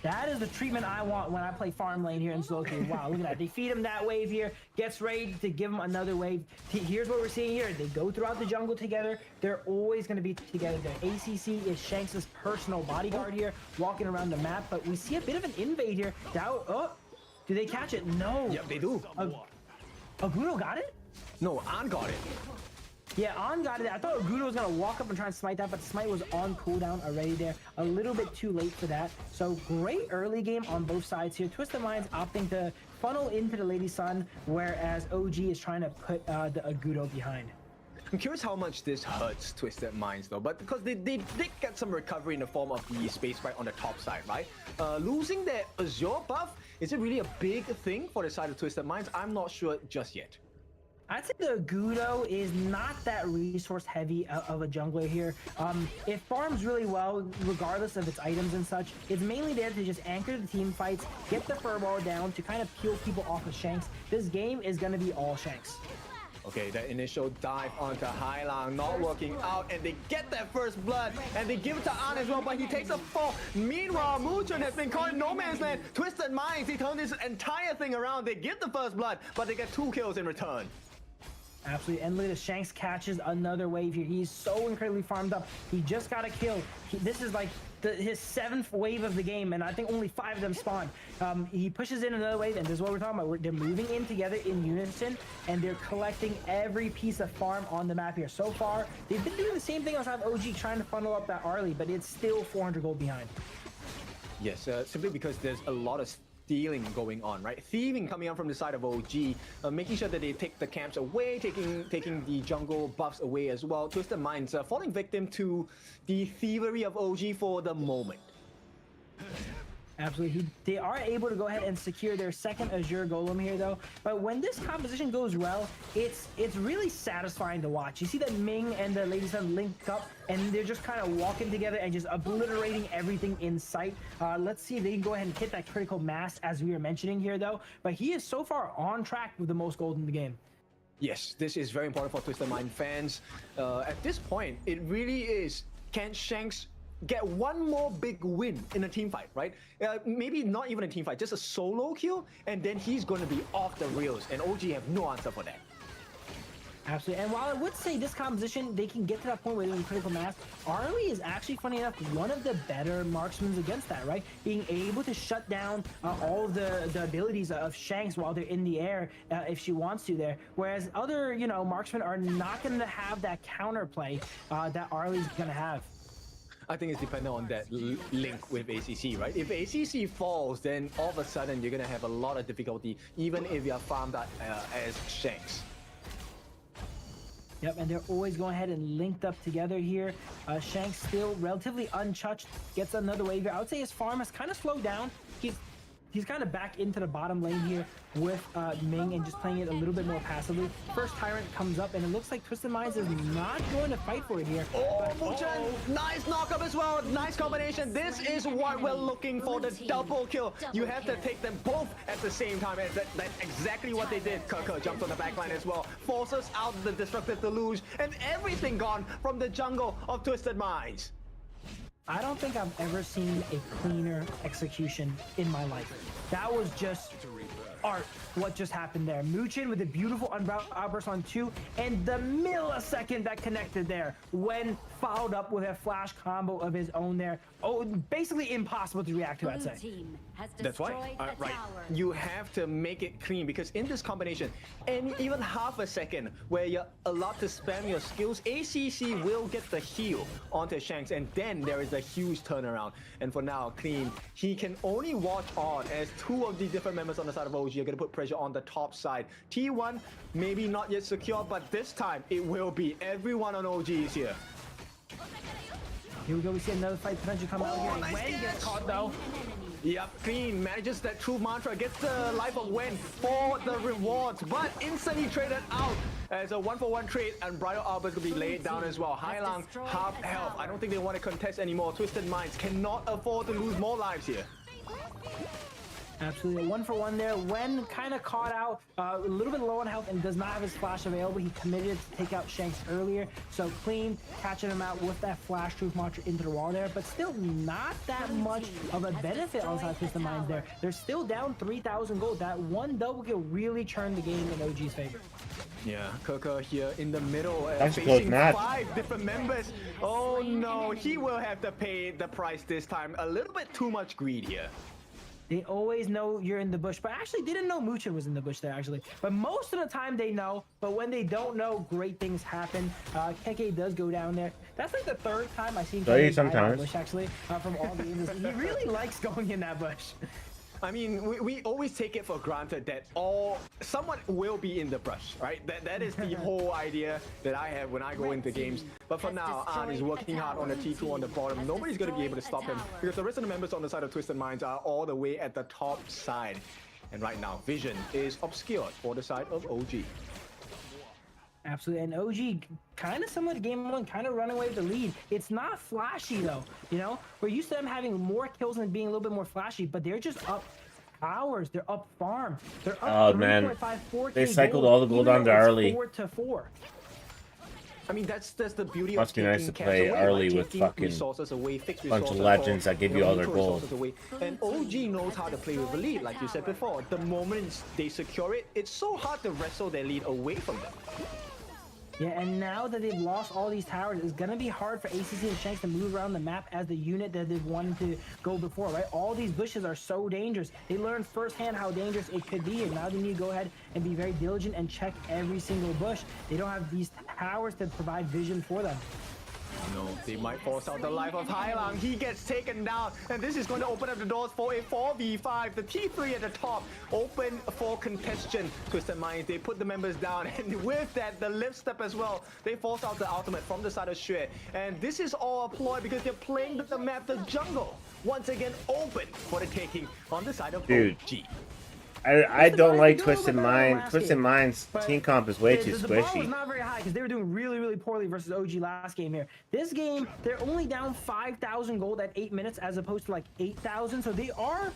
That is the treatment I want when I play farm lane here in solo queue. Wow, look at that. They feed him that wave here, gets ready to give him another wave. Here's what we're seeing here. They go throughout the jungle together. They're always going to be together there. ACC is Shanks' personal bodyguard here, walking around the map, but we see a bit of an invade here. Do they catch it? No. Yep, they do. Agudo got it? No, An got it. Yeah, An got it. I thought Agudo was going to walk up and try and smite that, but the smite was on cooldown already there. A little bit too late for that. So great early game on both sides here. Twisted Minds opting to funnel into the Lady Sun, whereas OG is trying to put the Agudo behind. I'm curious how much this hurts Twisted Minds though, but because they did get some recovery in the form of the space sprite on the top side, right? Losing that Azure buff, is it really a big thing for the side of Twisted Minds? I'm not sure just yet. I'd say the Agudo is not that resource heavy of a jungler here. It farms really well regardless of its items and such. It's mainly there to just anchor the team fights, get the furball down to kind of peel people off of Shanks. This game is going to be all Shanks. Okay, that initial dive onto Hai Lang not working out, and they get that first blood, and they give it to An as well, but he takes a fall. Meanwhile, Muchun has been caught in no man's land. Twisted Minds, they turn this entire thing around. They get the first blood, but they get 2 kills in return. Absolutely, and look at this, Shanks catches another wave here. He's so incredibly farmed up. He just got a kill. This is like his 7th wave of the game, and I think only 5 of them spawned. He pushes in another wave, and this is what we're talking about. They're moving in together in unison, and they're collecting every piece of farm on the map here. So far, they've been doing the same thing on side of OG, trying to funnel up that Arlie, but it's still 400 gold behind. Yes, simply because there's a lot of stealing going on, right? Thieving coming out from the side of OG, making sure that they take the camps away, taking the jungle buffs away as well. Twisted Minds falling victim to the thievery of OG for the moment. Absolutely. They are able to go ahead and secure their second Azure Golem here, though. But when this composition goes well, it's really satisfying to watch. You see that Ming and the Lady Sun link up, and they're just kind of walking together and just obliterating everything in sight. Let's see if they can go ahead and hit that critical mass, as we were mentioning here, though. But he is so far on track with the most gold in the game. Yes, this is very important for Twisted Mind fans. At this point, it really is, can Shanks get one more big win in a team fight, right? Maybe not even a team fight, just a solo kill, and then he's going to be off the rails, and OG have no answer for that. Absolutely. And while I would say this composition, they can get to that point where they're in critical mass, Arlie is actually, funny enough, one of the better marksmen against that, right? Being able to shut down all of the abilities of Shanks while they're in the air, if she wants to there. Whereas other, you know, marksmen are not going to have that counterplay that Arlie's going to have. I think it's dependent on that link with ACC, right? If ACC falls, then all of a sudden you're going to have a lot of difficulty, even if you are farmed out as Shanks. Yep, and they're always going ahead and linked up together here. Shanks still relatively untouched, gets another wave here. I would say his farm has kind of slowed down. He's kind of back into the bottom lane here with Ming and just playing it a little bit more passively. First Tyrant comes up, and it looks like Twisted Minds is not going to fight for it here. Oh, Muchen, nice knockup as well. Nice combination. This is what we're looking for, the double kill. You have to take them both at the same time. And that's exactly what they did. Kaka jumps on the backline as well. Forces out the Destructive Deluge, and everything gone from the jungle of Twisted Minds. I don't think I've ever seen a cleaner execution in my life. That was just art, what just happened there. Muchen with a beautiful outburst on 2, and the millisecond that connected there when followed up with a flash combo of his own there. Oh, basically impossible to react to, I'd say. That's right. Right. You have to make it clean, because in this combination, and even half a second where you're allowed to spam your skills, ACC will get the heal onto Shanks, and then there is a huge turnaround. And for now, Clean, he can only watch on as 2 of the different members on the side of OG are going to put pressure on the top side. T1 maybe not yet secure, but this time it will be. Everyone on OG is here. Here we go, we see another fight potentially coming out here. Nice Wen gets caught though. Yep, Clean manages that true mantra, gets the life of Wen for the rewards, but instantly traded out as a 1-for-1 trade, and Bridal Arbor's gonna be laid down as well. Hailang, half health. I don't think they want to contest anymore. Twisted Minds cannot afford to lose more lives here. Absolutely, a 1-for-1 there. Wen kind of caught out, a little bit low on health and does not have his flash available. He committed to take out Shanks earlier, so Clean catching him out with that flash truth mantra into the wall there, but still not that much of a benefit on side Twisted Minds there. They're still down 3,000 gold. That one double kill really turned the game in OG's favor. Yeah, Kaka here in the middle, That's facing good, 5 different members. Oh no, he will have to pay the price this time. A little bit too much greed here. They always know you're in the bush, but actually didn't know Muchen was in the bush there actually. But most of the time they know, but when they don't know, great things happen. Keke does go down there. That's like the 3rd time I've seen Keke die in that bush actually, from all the games. He really likes going in that bush. I mean, we always take it for granted that someone will be in the brush, right? That is the whole idea that I have when I go into games. But for now, An is working hard on the T2 on the bottom. Nobody's going to be able to stop him, because the rest of the members on the side of Twisted Minds are all the way at the top side. And right now, Vision is obscured for the side of OG. Absolutely, and OG kind of similar to Game 1, kind of running away with the lead. It's not flashy though, you know? We're used to them having more kills and being a little bit more flashy, but they're just up towers. They're up farm. They're up 3.5, 4K they cycled gold, all the gold even onto though it's Arlie. 4-4. I mean, that's the beauty Must of be nice to play Arlie with fucking bunch of legends that give you all their gold. And OG knows how to play with the lead, like you said before. The moment they secure it, it's so hard to wrestle their lead away from them. Yeah, and now that they've lost all these towers, it's gonna be hard for ACC and Shanks to move around the map as the unit that they've wanted to go before, right? All these bushes are so dangerous. They learned firsthand how dangerous it could be, and now they need to go ahead and be very diligent and check every single bush. They don't have these towers to provide vision for them. No, they might force out the life of Hailang. He gets taken down, and this is going to open up the doors for a 4v5. The T3 at the top, open for contention. Twisted Minds, they put the members down, and with that, the lift step as well. They force out the ultimate from the side of Xue, and this is all a ploy because they're playing the map, the jungle, once again open for the taking on the side of OG. I don't like Twisted Minds. Twisted Minds team comp is way too The bar was squishy. not very high because they were doing really poorly versus OG last game here. This game, they're only down 5,000 gold at 8 minutes as opposed to like 8,000. So they are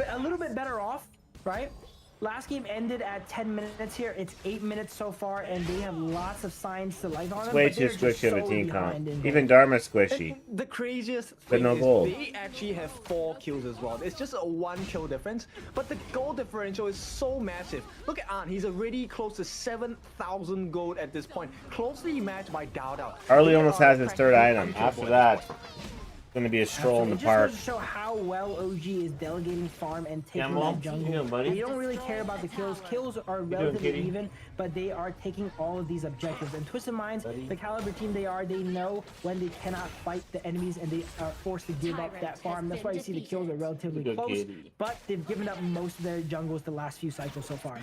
a little bit better off, right? last game ended at 10 minutes here. It's 8 minutes so far, and they have lots of signs to life on them. Way but too they're just squishy of a so team behind comp. in Even gold. Dharma's squishy. And the craziest But thing no is gold. they actually have 4 kills as well. It's just a 1 kill difference, but the gold differential is so massive. Look at Ant, he's already close to 7,000 gold at this point, closely matched by Dao. Harley almost has his third item. After that, it's going to be a stroll in the It just park. goes to show how well OG is delegating farm and taking Mom. that jungle. How you doing, buddy? They don't really care about the kills. Kills are relatively kitty? even, but they are taking all of these objectives. And Twisted Minds, the caliber team they are, they know when they cannot fight the enemies and they are forced to give up that farm. That's why you see the kills are relatively Good close, kitty. but they've given up most of their jungles the last few cycles so far.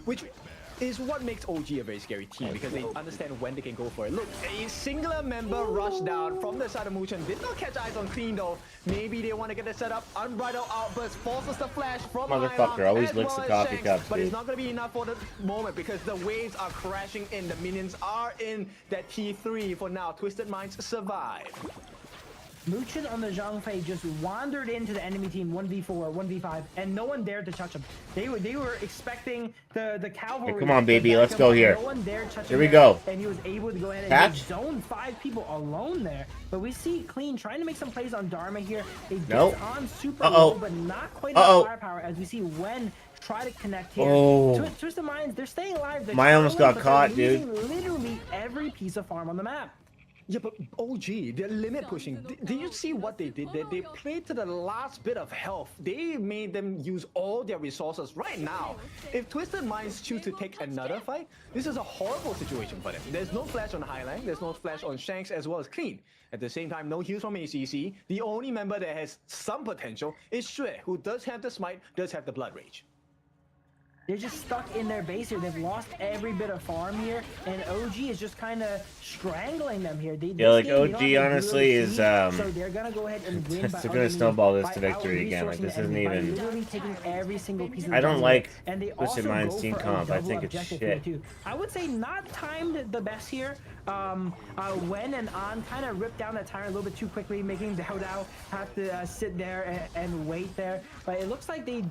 Which is what makes OG a very scary team, because they understand when they can go for it. Look, a singular member rushed down from the side of Muchen, did not catch eyes on Clean though. Maybe they want to get it set up. Unbridled outburst forces the flash from Motherfucker Iron, always as licks well the as coffee Shanks, cups, but dude. it's not going to be enough for the moment because the waves are crashing in. The minions are in that T3 for now. Twisted Minds survive. Muchen on the Zhangfei just wandered into the enemy team 1v4, 1v5, and no one dared to touch him. They were expecting the cavalry. Hey, come on, baby, to let's back go him up. here. No one dared touch him. Here we there, go. And he was able to go ahead and Catch. just zone 5 people alone there. But we see Clean trying to make some plays on Dharma here. They get Nope. on super Uh-oh. low, but not quite Uh-oh. enough firepower as we see Wen try to connect here. Oh. Twisted Minds, they're staying alive. They're Mine almost trying, got but caught, they're dude. losing literally every piece of farm on the map. Yeah, but OG, they're limit pushing. Did you see what they did? They played to the last bit of health. They made them use all their resources right now. If Twisted Minds choose to take another fight, this is a horrible situation for them. There's no flash on Highline, there's no flash on Shanks as well as Clean. At the same time, no heals from ACC. The only member that has some potential is Shui, who does have the smite, does have the blood rage. They're just stuck in their base here. They've lost every bit of farm here, and OG is just kind of strangling them here. Yeah, like, OG honestly is, so they're gonna go ahead and win. they're by gonna argument snowball this by to victory again. Like, out-resourcing this the isn't enemy, by even- literally taking every single piece of I don't jungle. like And they Twisted also Minds go team for a comp. I double think it's objective shit. here, too. I would say not timed the best here. Wen and An kind of ripped down that tyrant a little bit too quickly, making Dao have to sit there and wait there. But it looks like they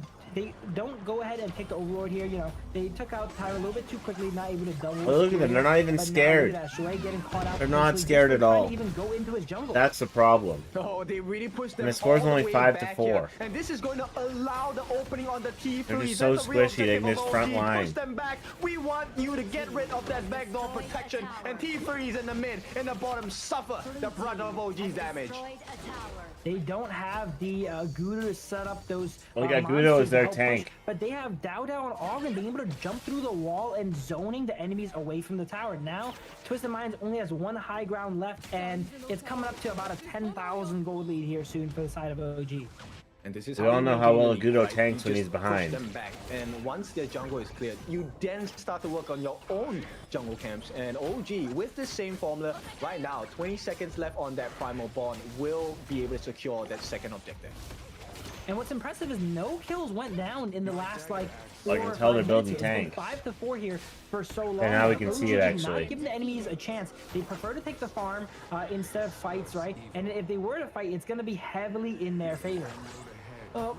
don't go ahead and take the overlord here. You know, they took out Tyra a little bit too quickly, not able to double. Well, look at them, they're not even But now scared. look at that, Shuai getting caught out They're not potentially scared just at for trying all. to even go into his jungle. That's the problem. Oh, they really pushed them And the score's all the only way 5 to back 4. here. And this is going to allow the opening on the T3. They're just so That's the real squishy, they objective miss of front OG. line. Push them back. We want you to get rid of that backdoor protection. And T3's in the mid, in the bottom, suffer the brunt of OG's damage. They don't have the Gudo to set up those. Well, they got Gudo monsters as their to help tank. push, but they have Dao and Ogden being able to jump through the wall and zoning the enemies away from the tower. Now, Twisted Minds only has 1 high ground left, and it's coming up to about a 10,000 gold lead here soon for the side of OG. And this is We all you know how maintain well the lead, Gudo right? tanks You when just he's behind. Push them back. And once their jungle is cleared, you then start to work on your own jungle camps. And OG, with the same formula, right now, 20 seconds left on that primal bond, will be able to secure that second objective. And what's impressive is no kills went down in the last like. I 4 can or tell 5 they're building minutes here. It's been tanks. 5 to 4 here for so long. And now we can OG see it, actually. Not giving the enemies a chance. They prefer to take the farm instead of fights, right? And if they were to fight, it's going to be heavily in their favor.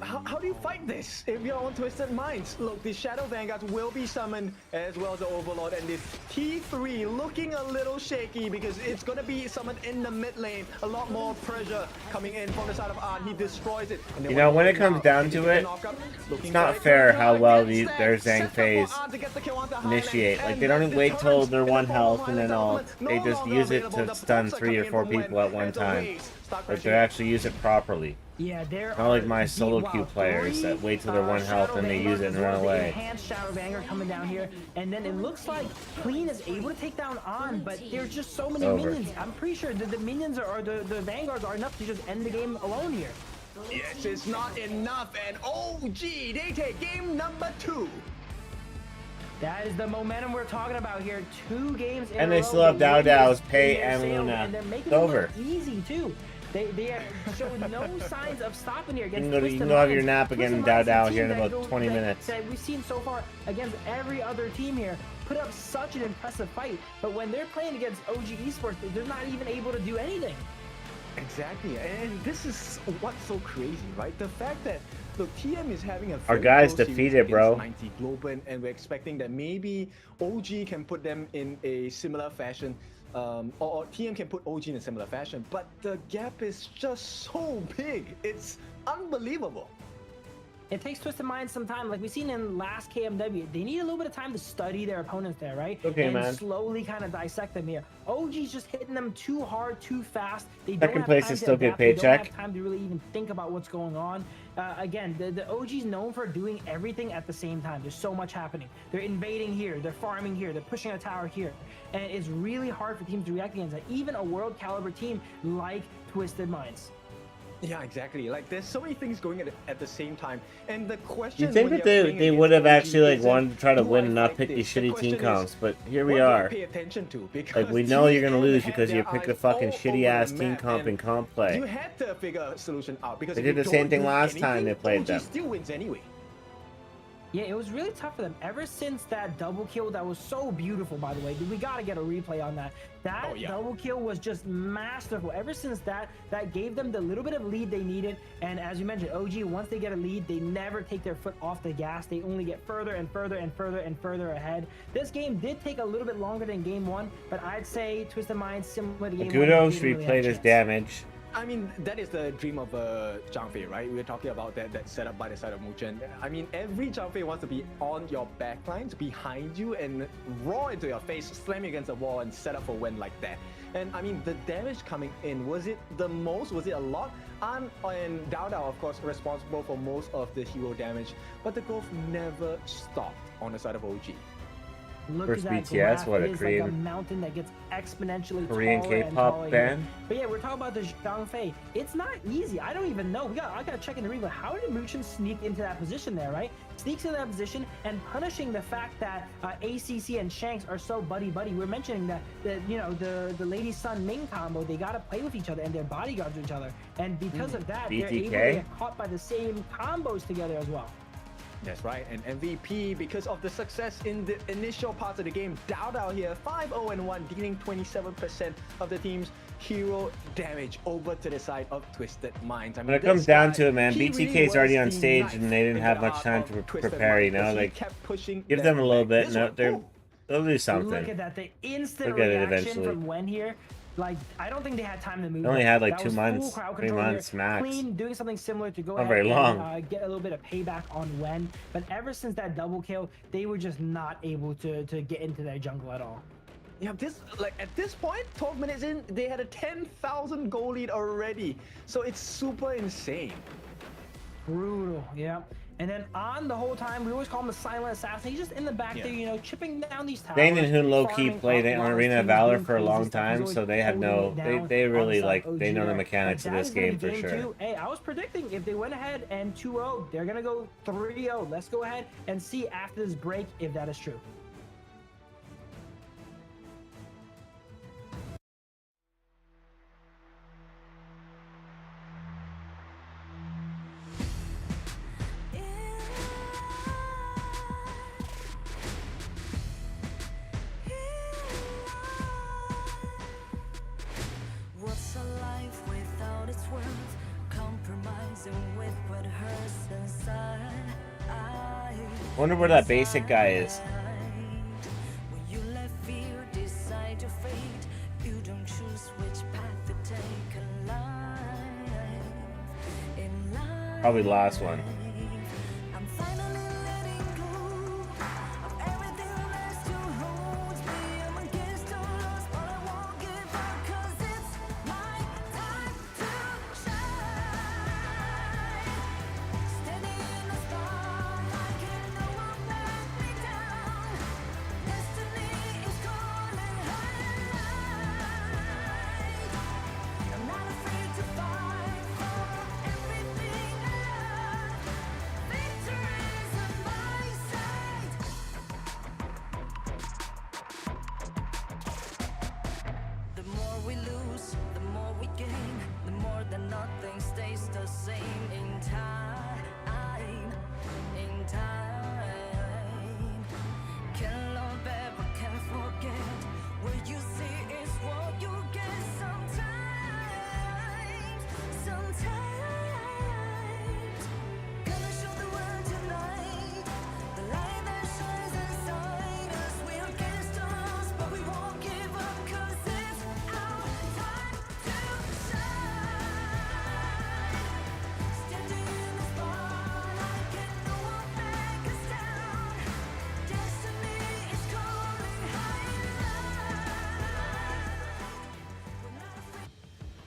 How do you fight this if you're on Twisted Minds? Look, the Shadow Vanguards will be summoned as well as the Overlord, and this T3 looking a little shaky because it's going to be summoned in the mid lane. A lot more pressure coming in from the side of Art. He destroys it. And then You know, when it comes down to it, it's not fair how well their Zhangfei's initiate. Like, they don't wait till they're 1 health and then all. They just use it to stun 3 or 4 people at one time. Like, they actually use it properly. Yeah, there Not like are my deep- solo wow, queue players 3, that wait till they're 1 health Shadow and they use it and Vanguards run as well, the away. enhanced Shadow Vanguard coming down here, and then it looks like Clean is able to take down On, but there's just so many Over. minions. I'm pretty sure that the minions or the Vanguards are enough to just end the game alone here. Yes, it's not enough, and OG, they take game number 2. That is the momentum we're talking about here. 2 games in And a they row, still have they Dao win Dao's, this Pei, in their and sails, Luna. and they're making It's it look over. easy too. They have shown no signs of stopping here You against can Twisted go have your Minds. nap again Twisted in Dao Minds is a Dao team here in that about 20 minutes. that we've seen so far against every other team here put up such an impressive fight, but when they're playing against OG Esports, they're not even able to do anything. Exactly, and this is what's so crazy, right? The fact that look, TM is having a Our very guys close series defeated, bro. against 90 Globen, and we're expecting that maybe OG can put them in a similar fashion, or TM can put OG in a similar fashion. But the gap is just so big; it's unbelievable. It takes Twisted Minds some time. Like we've seen in last KMW, they need a little bit of time to study their opponents there, right? Okay, and man. slowly kind of dissect them here. OG's just hitting them too hard, too fast. They Second don't have place time is to still good adapt. They don't paycheck. have time to really even think about what's going on. Again, the OG's known for doing everything at the same time. There's so much happening. They're invading here, they're farming here, they're pushing a tower here. And it's really hard for teams to react against that. Even a world caliber team like Twisted Minds. Yeah, exactly. Like there's so many things going at the same time, and the question. You think when that you're they playing would have against actually like OG isn't, wanted to try to do win I and not fight pick this? these The shitty question team is, comps, but here what we do I are. pay attention to? Because Like we know you're gonna TM lose had because you their picked a eyes fucking all shitty over ass the team map, comp and and comp play. You had to figure a solution out because They if did you the same don't thing do last time they anything, played OG them. still wins anyway. Yeah, it was really tough for them. Ever since that double kill that was so beautiful, by the way, we got to get a replay on that. That double kill was just masterful. Ever since that gave them the little bit of lead they needed. And as you mentioned, OG, once they get a lead, they never take their foot off the gas. They only get further and further and further and further ahead. This game did take a little bit longer than game one, but I'd say Twisted Minds, similar to game Agudo one, should didn't be really played have a as chance. damage. I mean, that is the dream of Zhang Fei, right? We were talking about that setup by the side of Mu Chen. I mean, every Zhang Fei wants to be on your backlines, behind you, and roar into your face, slam you against the wall, and set up for win like that. And I mean, the damage coming in, was it the most? Was it a lot? And Dao Dao, of course, responsible for most of the hero damage, but the growth never stopped on the side of OG. Look First at that BTS, graph. what a It is Korean- like a mountain that gets exponentially Korean taller and K-pop taller band. here. But yeah, we're talking about the Zhang Fei. It's not easy. I don't even know. I gotta check in the replay. How did Mu Chen sneak into that position there, right? Sneaks into that position and punishing the fact that ACC and Shanks are so buddy-buddy. We're mentioning that the Lady Sun Ming combo, they gotta play with each other and they're bodyguards to each other. And because of that, they're able to BTK? get caught by the same combos together as well. That's right, and MVP because of the success in the initial parts of the game. Dao Dao here, 5-0-1, dealing 27% of the team's hero damage over to the side of Twisted Minds. I mean, When it this comes down guy, to it, man, he BTK really is already was on the stage knife and they didn't in have the much heart time of to Twisted prepare, you Minds, know, as he like kept pushing give them them a little back. bit. This No, one, they're oh, they'll do Look something. at that, the instant They'll get it reaction eventually. from Wen here. Like, I don't think they had time to move. They only had, like, That 2 was full months, crowd 3 control here. months max. Clean, doing something similar to go Not ahead very and long. get a little bit of payback on Wen. But ever since that double kill, they were just not able to get into their jungle at all. yeah, at this point, 12 minutes in, they had a 10,000 goal lead already. So it's super insane. Brutal, yeah. And then on the whole time, we always call him the silent assassin. He's just in the back Yeah. there, chipping down these towers. Dane and Hoon low-key farming played up on while his Arena team of is Valor doing for a crazy long stuff. He's time, always so they have holding no, it down they on really the like, side of they know OG the there. mechanics But of that this is gonna game be for sure. two. Hey, I was predicting if they went ahead and 2-0, they're gonna go 3-0. Let's go ahead and see after this break if that is true. What's a life without its worth? Compromising with what hurts inside. Wonder where that basic guy is. When you let fear decide your fate, you don't choose which path to take in life. In life, Probably the last one. I'm finally letting go of everything that still holds me. I'm against all odds, but I won't give up 'cause it's my time to shine. Standing in the spotlight, can no one let me down. Destiny is calling high. I'm not afraid to fight for everything I love.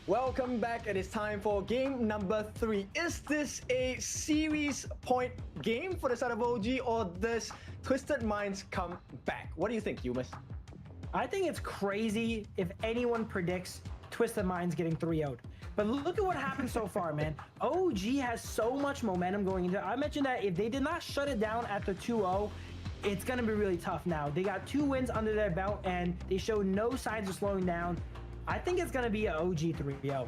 Welcome back. It is time for game number 3. Is this a series point game for the side of OG, or does Twisted Minds come back? What do you think, Yumas? I think it's crazy if anyone predicts Twisted Minds getting 3-0'd. But look at what happened so far, man. OG has so much momentum going into it. I mentioned that if they did not shut it down at the 2-0, it's going to be really tough now. They got 2 wins under their belt, and they showed no signs of slowing down. I think it's going to be an OG 3-0.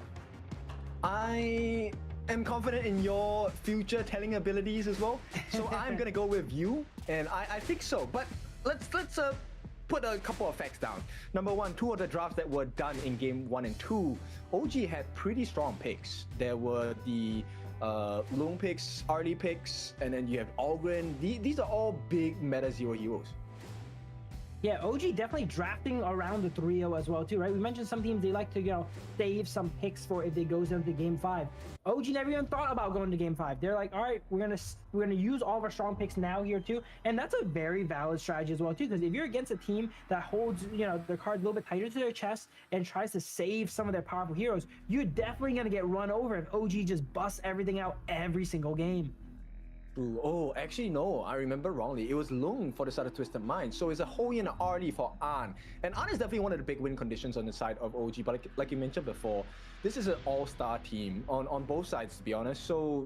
I am confident in your future telling abilities as well. So I'm going to go with you, and I think so. But let's put a couple of facts down. Number one, 2 of the drafts that were done in game 1 and 2, OG had pretty strong picks. There were the Loom picks, Arlie picks, and then you have Algren. These are all big meta 0 heroes. Yeah, OG definitely drafting around the 3-0 as well too, right? We mentioned some teams, they like to, you know, save some picks for if they goes into game 5. OG never even thought about going to game 5. They're like, all right, we're gonna use all of our strong picks now here too, and that's a very valid strategy as well too. Because if you're against a team that holds, you know, their cards a little bit tighter to their chest and tries to save some of their powerful heroes, you're definitely gonna get run over if OG just busts everything out every single game. Ooh, oh, actually, no, I remember wrongly. It was Lung for the side of Twisted Mind. So it's a Hoyi and an Arlie for An. And An is definitely one of the big win conditions on the side of OG. But like you mentioned before, this is an all-star team on both sides, to be honest. So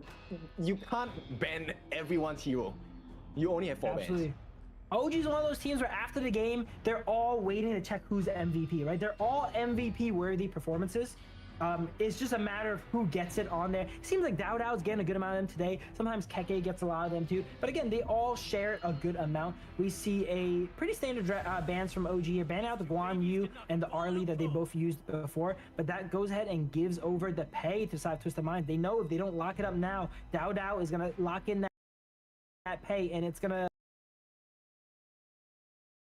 you can't ban everyone's hero. You only have 4 Absolutely. bans. OG is one of those teams where after the game, they're all waiting to check who's the MVP, right? They're all MVP-worthy performances. It's just a matter of who gets it on there. It seems like Dao Dao's getting a good amount of them today. Sometimes Keke gets a lot of them too. But again, they all share a good amount. We see a pretty standard bans from OG here. Ban out the Guan Yu and the Arlie that they both used before. But that goes ahead and gives over the pay to side Twisted Minds. They know if they don't lock it up now, Dao Dao is going to lock in that pay, and it's going to...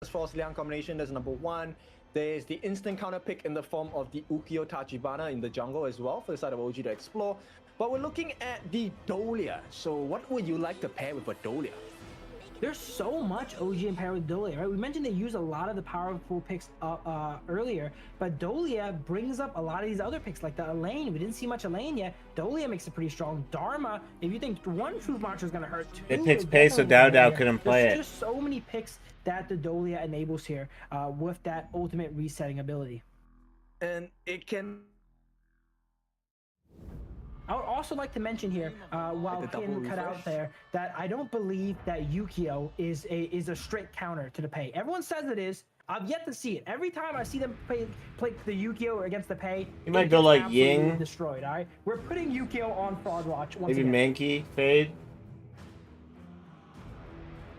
False Liang combination, that's number 1. There's the instant counter pick in the form of the Ukiyo Tachibana in the jungle as well for the side of OG to explore. But we're looking at the Dolia. So what would you like to pair with a Dolia? There's so much OG in pair with Dolia, right? We mentioned they use a lot of the powerful picks earlier, but Dolia brings up a lot of these other picks, like the Elaine. We didn't see much Elaine yet. Dolia makes it pretty strong. Dharma, if you think one Truth Monster is going to hurt, 2 It picks pace, so Dao Dao couldn't play it. There's just so many picks that the Dolia enables here with that ultimate resetting ability. And it can... I would also like to mention here, while Kin cut out there, that I don't believe that Ukiyo is a straight counter to the pay. Everyone says it is. I've yet to see it. Every time I see them play the Ukiyo against the pay, You might go like absolutely Ying. destroyed. All right, we're putting Ukiyo on fraud watch once Maybe again. Mankey, Fade.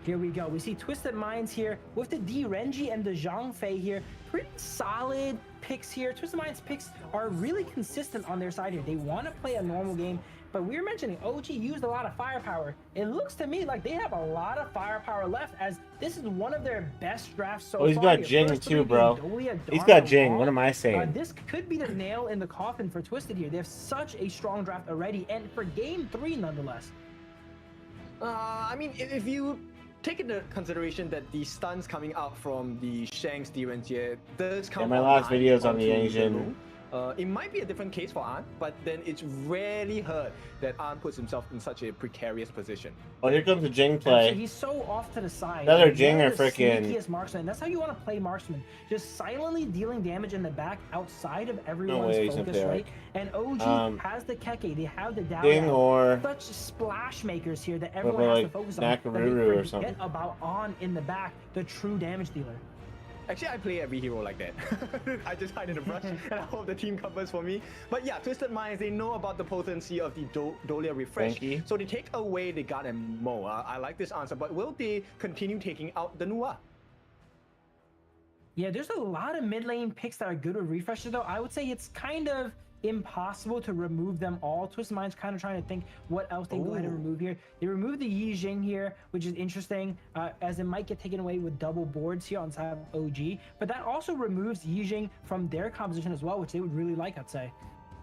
Here we go. We see Twisted Minds here with the D Renji and the Zhang Fei here. Pretty solid picks here. Twisted Minds picks are really consistent on their side here. They want to play a normal game, but we were mentioning OG used a lot of firepower. It looks to me like they have a lot of firepower left, as this is one of their best drafts so far. Oh, he's got here. Jing First too, three bro. being Dolia, He's Dharma, got Jing. Wong. What am I saying? This could be the nail in the coffin for Twisted here. They have such a strong draft already, and for game 3 nonetheless. I mean, if you take into consideration that the stuns coming out from the Shanks Direnjie does come my last online videos on the onto Asian. room, it might be a different case for An, but then it's rarely heard that An puts himself in such a precarious position. Oh, here comes the Jing So play. he's so off to the side. Another Like, Jing they're or the frickin' sneakiest marksman. That's how you want to play marksman. Just silently dealing damage in the back outside of everyone's way he's focus, up there. right? And OG has the Keke. They have the Dao Jing Dao. or Such splash makers here that What everyone about, has like, to focus on. Nakaruru or Forget something? about On in the back, the true damage dealer. Actually, I play every hero like that. I just hide in the brush and I hope the team covers for me. But yeah, Twisted Minds, they know about the potency of the Dolia refresh. Frankie? So they take away the God and Mo. I like this answer, but will they continue taking out the Nua? Yeah, there's a lot of mid lane picks that are good with refreshes, though. I would say it's kind of impossible to remove them all. Twisted Mind's kind of trying to think what else they can go ahead and remove here. They removed the Yi Jing here, which is interesting, as it might get taken away with double boards here on side of OG. But that also removes Yi Jing from their composition as well, which they would really like, I'd say.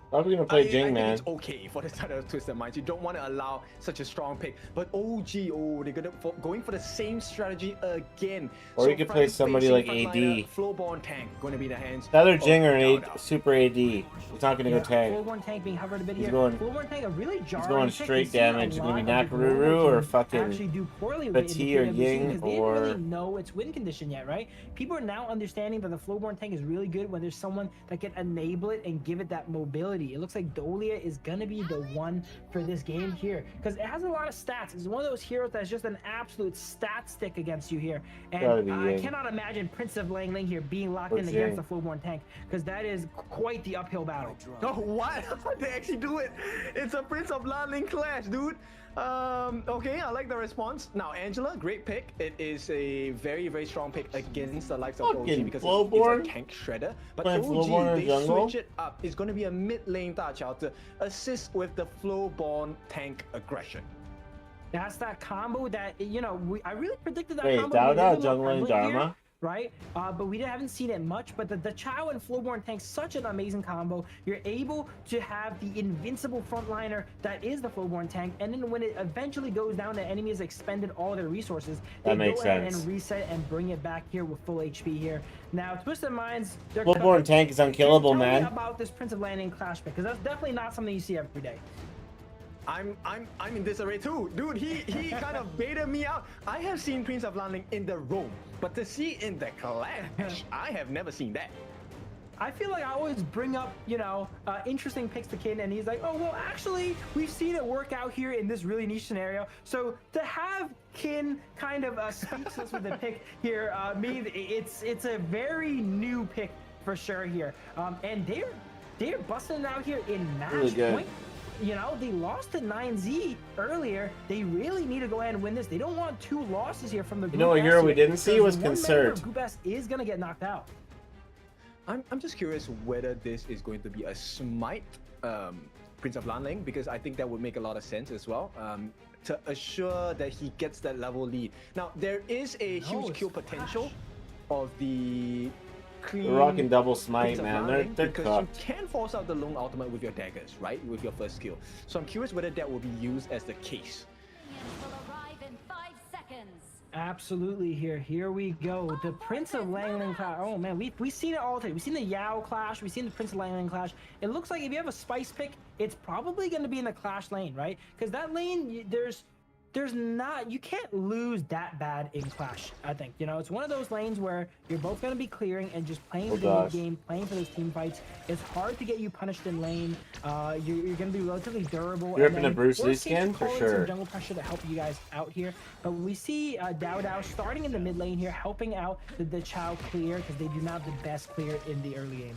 Probably gonna play I Jing, think man. it's okay for the start of Twisted Minds. You don't want to allow such a strong pick. But OG, they're going for the same strategy again. Or you could play somebody like frontliner, AD. Flowborn tank going to be in the hands. It's either of Jing or an Dowdao. super AD. He's not gonna go tank. Floorborn tank being hovered a bit He's here. going- Floorborn tank a really jarring He's going pick. straight We've seen a damage. It's gonna be lot of Nakaruru people or actually fucking do poorly Petit in the or PWC Ying because they didn't really or- know its win condition yet, right? People are now understanding that the Floorborn tank is really good when there's someone that can enable it and give it that mobility. It looks like Dolia is gonna be the one for this game here because it has a lot of stats. It's one of those heroes that's just an absolute stat stick against you here, Gotta be and I Ying. cannot imagine Prince of Lang Ling here being locked What's in against Ying? the Floorborn tank because that is quite the uphill battle. Oh, what? They actually do it. It's a Prince of Lanling clash, dude. Okay, I like the response. Now, Angela, great pick. It is a very, very strong pick against the likes of OG Fucking because Flowborn? it's a tank shredder. But Playing Flowborn OG, in they jungle? switch it up. It's going to be a mid lane Da Chao to assist with the Flowborn tank aggression. That's that combo that I really predicted that Wait, combo. to be a Dowdao, little more jungle, and prevalent here, Dharma? right? But we haven't seen it much. But the Chao and Flowborn tank, such an amazing combo. You're able to have the invincible frontliner that is the Flowborn tank, and then when it eventually goes down, the enemy has expended all their resources. They That makes go ahead sense. and reset and bring it back here with full HP here. Now, Twisted Minds, they're Flowborn tank is unkillable, Tell me man. about this Prince of Landing clash pick because that's definitely not something you see every day. I'm in disarray too, dude. He kind of baited me out. I have seen Prince of Lanling in the roam, but to see in the clash, I have never seen that. I feel like I always bring up, interesting picks to Kin, and he's like, oh, well, actually, we've seen it work out here in this really niche scenario. So to have Kin kind of speechless with the pick here, it's a very new pick for sure here. And they're busting it out here in match Really good. point. They lost to 9Z earlier. They really need to go ahead and win this. They don't want two losses here from the group. know what S hero we here, didn't see because was one member Concert. of Group S is gonna get knocked out. I'm just curious whether this is going to be a smite Prince of Lanling, because I think that would make a lot of sense as well, to assure that he gets that level lead. Now, there is a huge it's kill potential of the clean They're rocking double Prince smite, of man. Lanling They're because cooked. you can force out the lone ultimate with your daggers, right? With your first skill. So I'm curious whether that will be used as the case. Will arrive in 5 seconds. Absolutely. Here we go. The Prince of Langling clash. Oh man, we've seen it all today. We've seen the Yao clash. We've seen the Prince of Langling clash. It looks like if you have a spice pick, it's probably going to be in the clash lane, right? Because that lane, you can't lose that bad in clash. I think it's one of those lanes where you're both going to be clearing and just playing Oh, the gosh. mid game, playing for those team fights. It's hard to get you punished in lane. You're going to be relatively durable. You're and up in a then Bruce Lee worst case, skin for call in some sure. jungle pressure to help you guys out here. But we see Dowdao starting in the mid lane here, helping out the Chao clear because they do not have the best clear in the early game.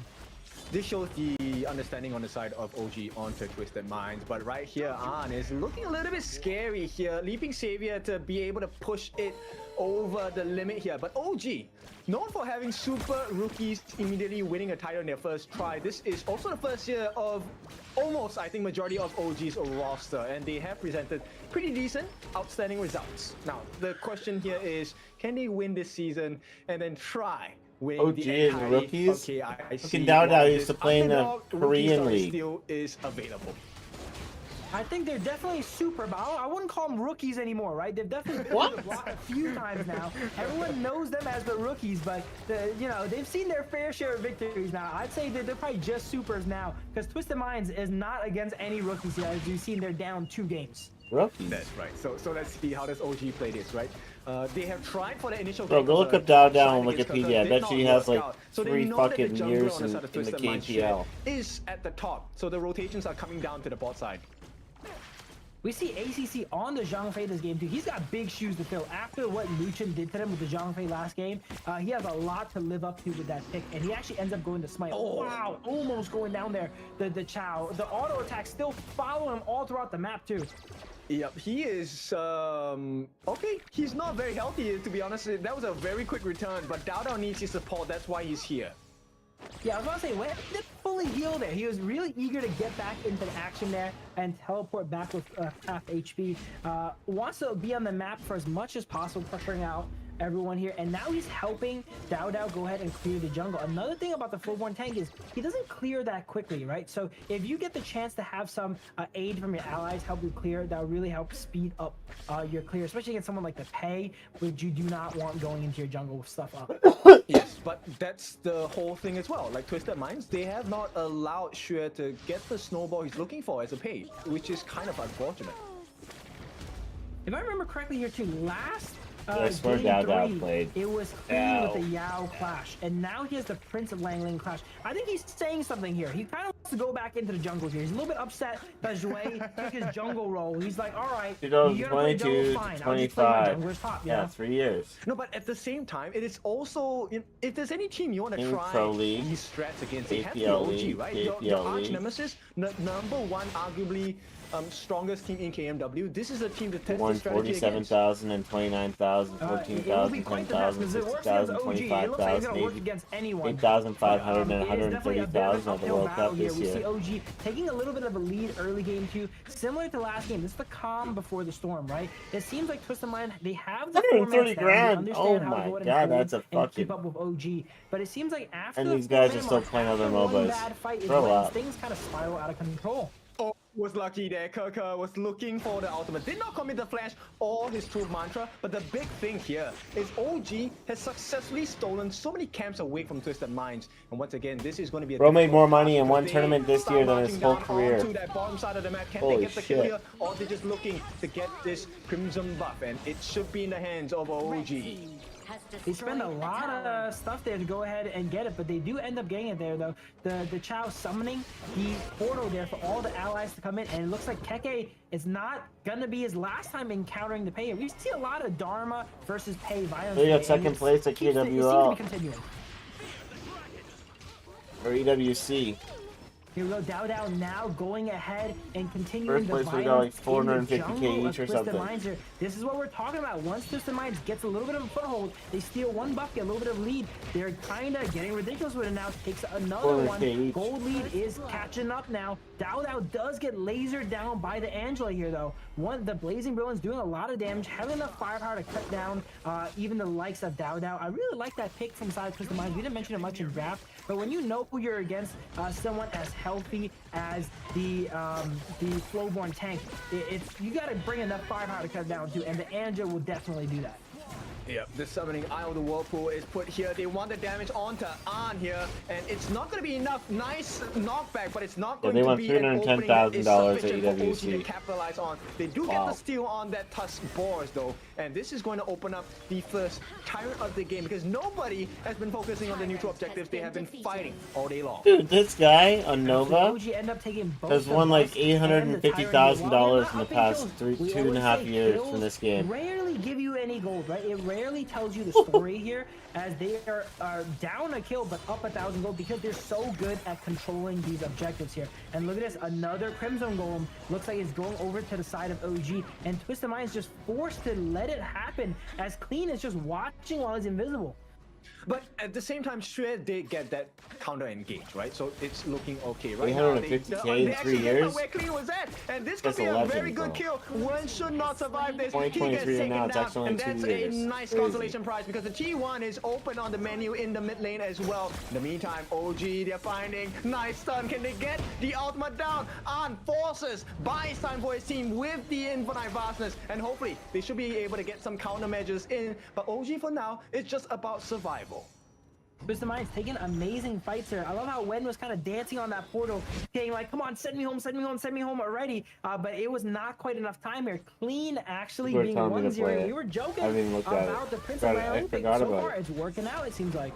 This shows the understanding on the side of OG onto Twisted Minds, but right here, An is looking a little bit scary here. Leaping Savior to be able to push it over the limit here. But OG, known for having super rookies immediately winning a title in their first try, this is also the first year of almost, I think, majority of OG's roster, and they have presented pretty decent, outstanding results. Now, the question here is, can they win this season and then try winning OG the and entirety? rookies? Okay, I Fucking see. Dowdao why used to this play in the underdog rookie Korean story league. still is available. I think they're definitely super, but I wouldn't call them rookies anymore, right? They've definitely been on the block a few times now. Everyone knows them as the rookies, but they've seen their fair share of victories now. I'd say that they're probably just supers now, because Twisted Minds is not against any rookies yet. As you've seen, they're down 2 games. Rookies. That's right. So let's see how does OG play this, right? They have tried for the initial. Bro, go look up Dowdao on Wikipedia. I bet you he has like 3 fucking years in the KPL. Is at the top, so the rotations are coming down to the bot side. We see ACC on the Zhang Fei this game too. He's got big shoes to fill. After what Luchin did to him with the Zhang Fei last game, he has a lot to live up to with that pick, and he actually ends up going to smite. Oh wow, almost going down there. The Chao, the auto attack still following him all throughout the map too. Yep, he is, okay, he's not very healthy, to be honest. That was a very quick return, but Dowdao needs his support, that's why he's here. Yeah, I was about to say, when did fully heal there? He was really eager to get back into the action there and teleport back with half HP. Wants to be on the map for as much as possible, pressuring out everyone here, and now he's helping Dao go ahead and clear the jungle. Another thing about the full-born tank is he doesn't clear that quickly, right? So if you get the chance to have some aid from your allies help you clear, that will really help speed up your clear, especially against someone like the Pei, which you do not want going into your jungle with stuff up. Yes, but that's the whole thing as well. Like Twisted Minds, they have not allowed Xue to get the snowball he's looking for as a Pei, which is kind of unfortunate. If I remember correctly here too, last I swear game Dao 3, played it was Clean with the Dao. Yao clash, and now he has the Prince of Langling clash. I think he's saying something here. He kind of wants to go back into the jungle here. He's a little bit upset that Zhui took his jungle role. He's like, all right, you're gonna play jungle, 2022 fine. to I'll just play my 25. jungler's top, you Yeah, know? 3 years. No, but at the same time, it is also, if there's any team you want to In try Pro League, these strats against, it has to be APL OG, League, right? APL Your arch League. nemesis, number one, arguably strongest team in KMW. This is a team to test the Won strategy against. 47,000 and 29,000, It will 14,000, be quite the test 10,000, because it works against 60,000, OG. It looks like it's 25,000, gonna work against anyone. 8,500 and It is definitely a bit of 130,000 an at the uphill World battle Cup here. this We see year. OG taking a little bit of a lead early game two, similar to last game. This is the calm before the storm, right? It seems like Twisted Mind, they have the 130 formats down. They grand. understand Oh how to my go ahead and God, hold that's a and keep fucking- up with OG. But it seems like after And the these guys are 4 still months, playing other after one MOBAs. bad fight is Grow when up. things kind of spiral out of control. Oh, was lucky there. Kaka was looking for the ultimate. Did not commit the flash or his true mantra. But the big thing here is OG has successfully stolen so many camps away from Twisted Minds. And once again, this is going to be a Bro made difficult more money task in because one they tournament this start year than his marching whole down career. onto that bottom side of the map. Can Holy they get the kill shit. here? Or they're just looking to get this Crimson buff. And it should be in the hands of OG. They spend a lot of stuff there to go ahead and get it, but they do end up getting it there though. The Chao summoning the portal there for all the allies to come in, and it looks like Keke is not gonna be his last time encountering the Pei. We see a lot of Dharma versus Pei violence. They got today, second and place at it seems to KWL. be continuing. Or EWC. Here we go, Dao now going ahead and continuing First the place we got violence like 450K in the jungle each or of Twisted something. Minds here. This is what we're talking about. Once Twisted Minds gets a little bit of a foothold, they steal one buff, get a little bit of lead. They're kind of getting ridiculous with it now. Takes another 400K one. each. Gold lead is catching up now. Dao does get lasered down by the Angela here though. The Blazing Brilliant's doing a lot of damage, having enough firepower to cut down even the likes of Dao. I really like that pick from side Twisted Minds. We didn't mention it much in draft, but when you know who you're against, someone as healthy as the Flowborn tank, it's you got to bring enough firepower to cut it down too, and the Angela will definitely do that. Yeah, the summoning Eye of the Whirlpool is put here. They want the damage onto An here, and it's not going to be enough. Nice knockback, but it's not going they to want be an opening that is $310,000 at sufficient for OG EWC. to capitalize on. They do get the steal on that Tusk Boars though, and this is going to open up the first tyrant of the game because nobody has been focusing on the neutral objectives. They have been fighting all day long. Dude, this guy on So Nova OG end up taking both has the won like buffs and the Tyrant. $850,000 While in they're the not past upping kills, we 2.5 always say years kills from this game. Rarely give you any gold, right? It rarely tells you the story here, as they are down a kill but up 1,000 gold because they're so good at controlling these objectives here. And look at this, another Crimson Golem looks like it's going over to the side of OG, and Twisted Mind is just forced to let it happen as Clean is just watching while he's invisible. But at the same time, Xue did get that counter engage, right? So it's looking okay, right? 850K in 3 actually years? where Clean was at, and this could That's be a a legend, very good bro. kill. One should not survive this. He gets 2023 taken now, it's down, actually and in 2 that's years. a nice Crazy. consolation prize because the T1 is open on the menu in the mid lane as well. In the meantime, OG, they're finding nice stun. Can they get the ultimate down? On forces, buys time for his team with the infinite vastness, and hopefully they should be able to get some countermeasures in. But OG for now, it's just about survival. Twisted Mind's taking amazing fights here. I love how Wen was kind of dancing on that portal, saying like, come on, send me home, send me home, send me home already. But it was not quite enough time here. Clean actually People are being telling me to play 1-0. it. We were joking I haven't even looked at about it. the Prince Forgot of it. I Langling pick. forgot So about far, it. it's working out, it seems like.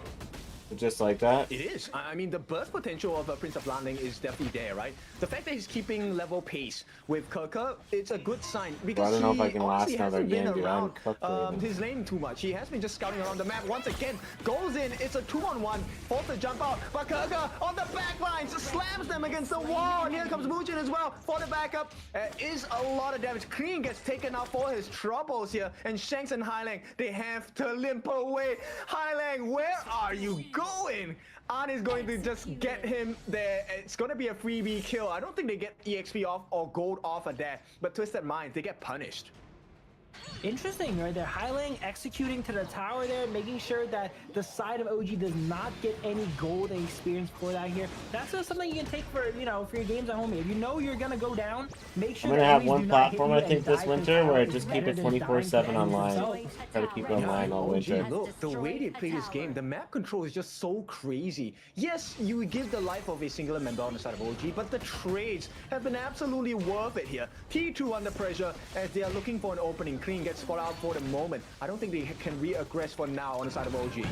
Just like that. It is. I mean, the burst potential of Prince of Landing is definitely there, right? The fact that he's keeping level pace with Kirka, it's a good sign because I don't know if I he can last honestly another hasn't been game, dude. I'm around cooked already. his lane too much. He has been just scouting around the map. Once again, goes in. It's a 2-on-1. Forced to jump out, but Kirka on the back lines slams them against the wall. And here comes Mujin as well for the backup. Is a lot of damage. Clean gets taken out for his troubles here, and Shanks and Highlang, they have to limp away. Highlang, where are you going? An is going to just get him there. It's going to be a freebie kill. I don't think they get EXP off or gold off of that. But Twisted Minds, they get punished. Interesting, right? They're highlighting, executing to the tower there, making sure that the side of OG does not get any gold and experience for that here. That's just something you can take for, you know, for your games at home. If you know you're gonna go down, make sure I'm gonna that have enemies one do not hit platform, you I and think, this die to the winter tower where I is just keep better it than dying to 24/7 the enemies online. themselves. Try to keep it online all OG, winter. look, the way they play this game, the map control is just so crazy. Yes, you would give the life of a singular member on the side of OG, but the trades have been absolutely worth it here. T2 under pressure as they are looking for an opening. Clean gets spot out for the moment. I don't think they can re-aggress for now on the side of OG.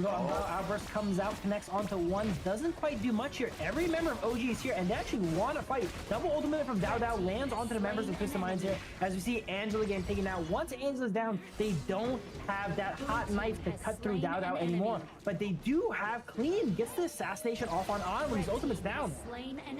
Outburst comes out, connects onto one, doesn't quite do much here. Every member of OG is here, and they actually want to fight. Double ultimate from Dao Dao lands onto the members of Twisted Minds here. As we see Angela getting taken out. Once Angela's down, they don't have that hot knife to cut through Dao Dao anymore. But they do have Clean. Gets the assassination off on when his ultimate's down.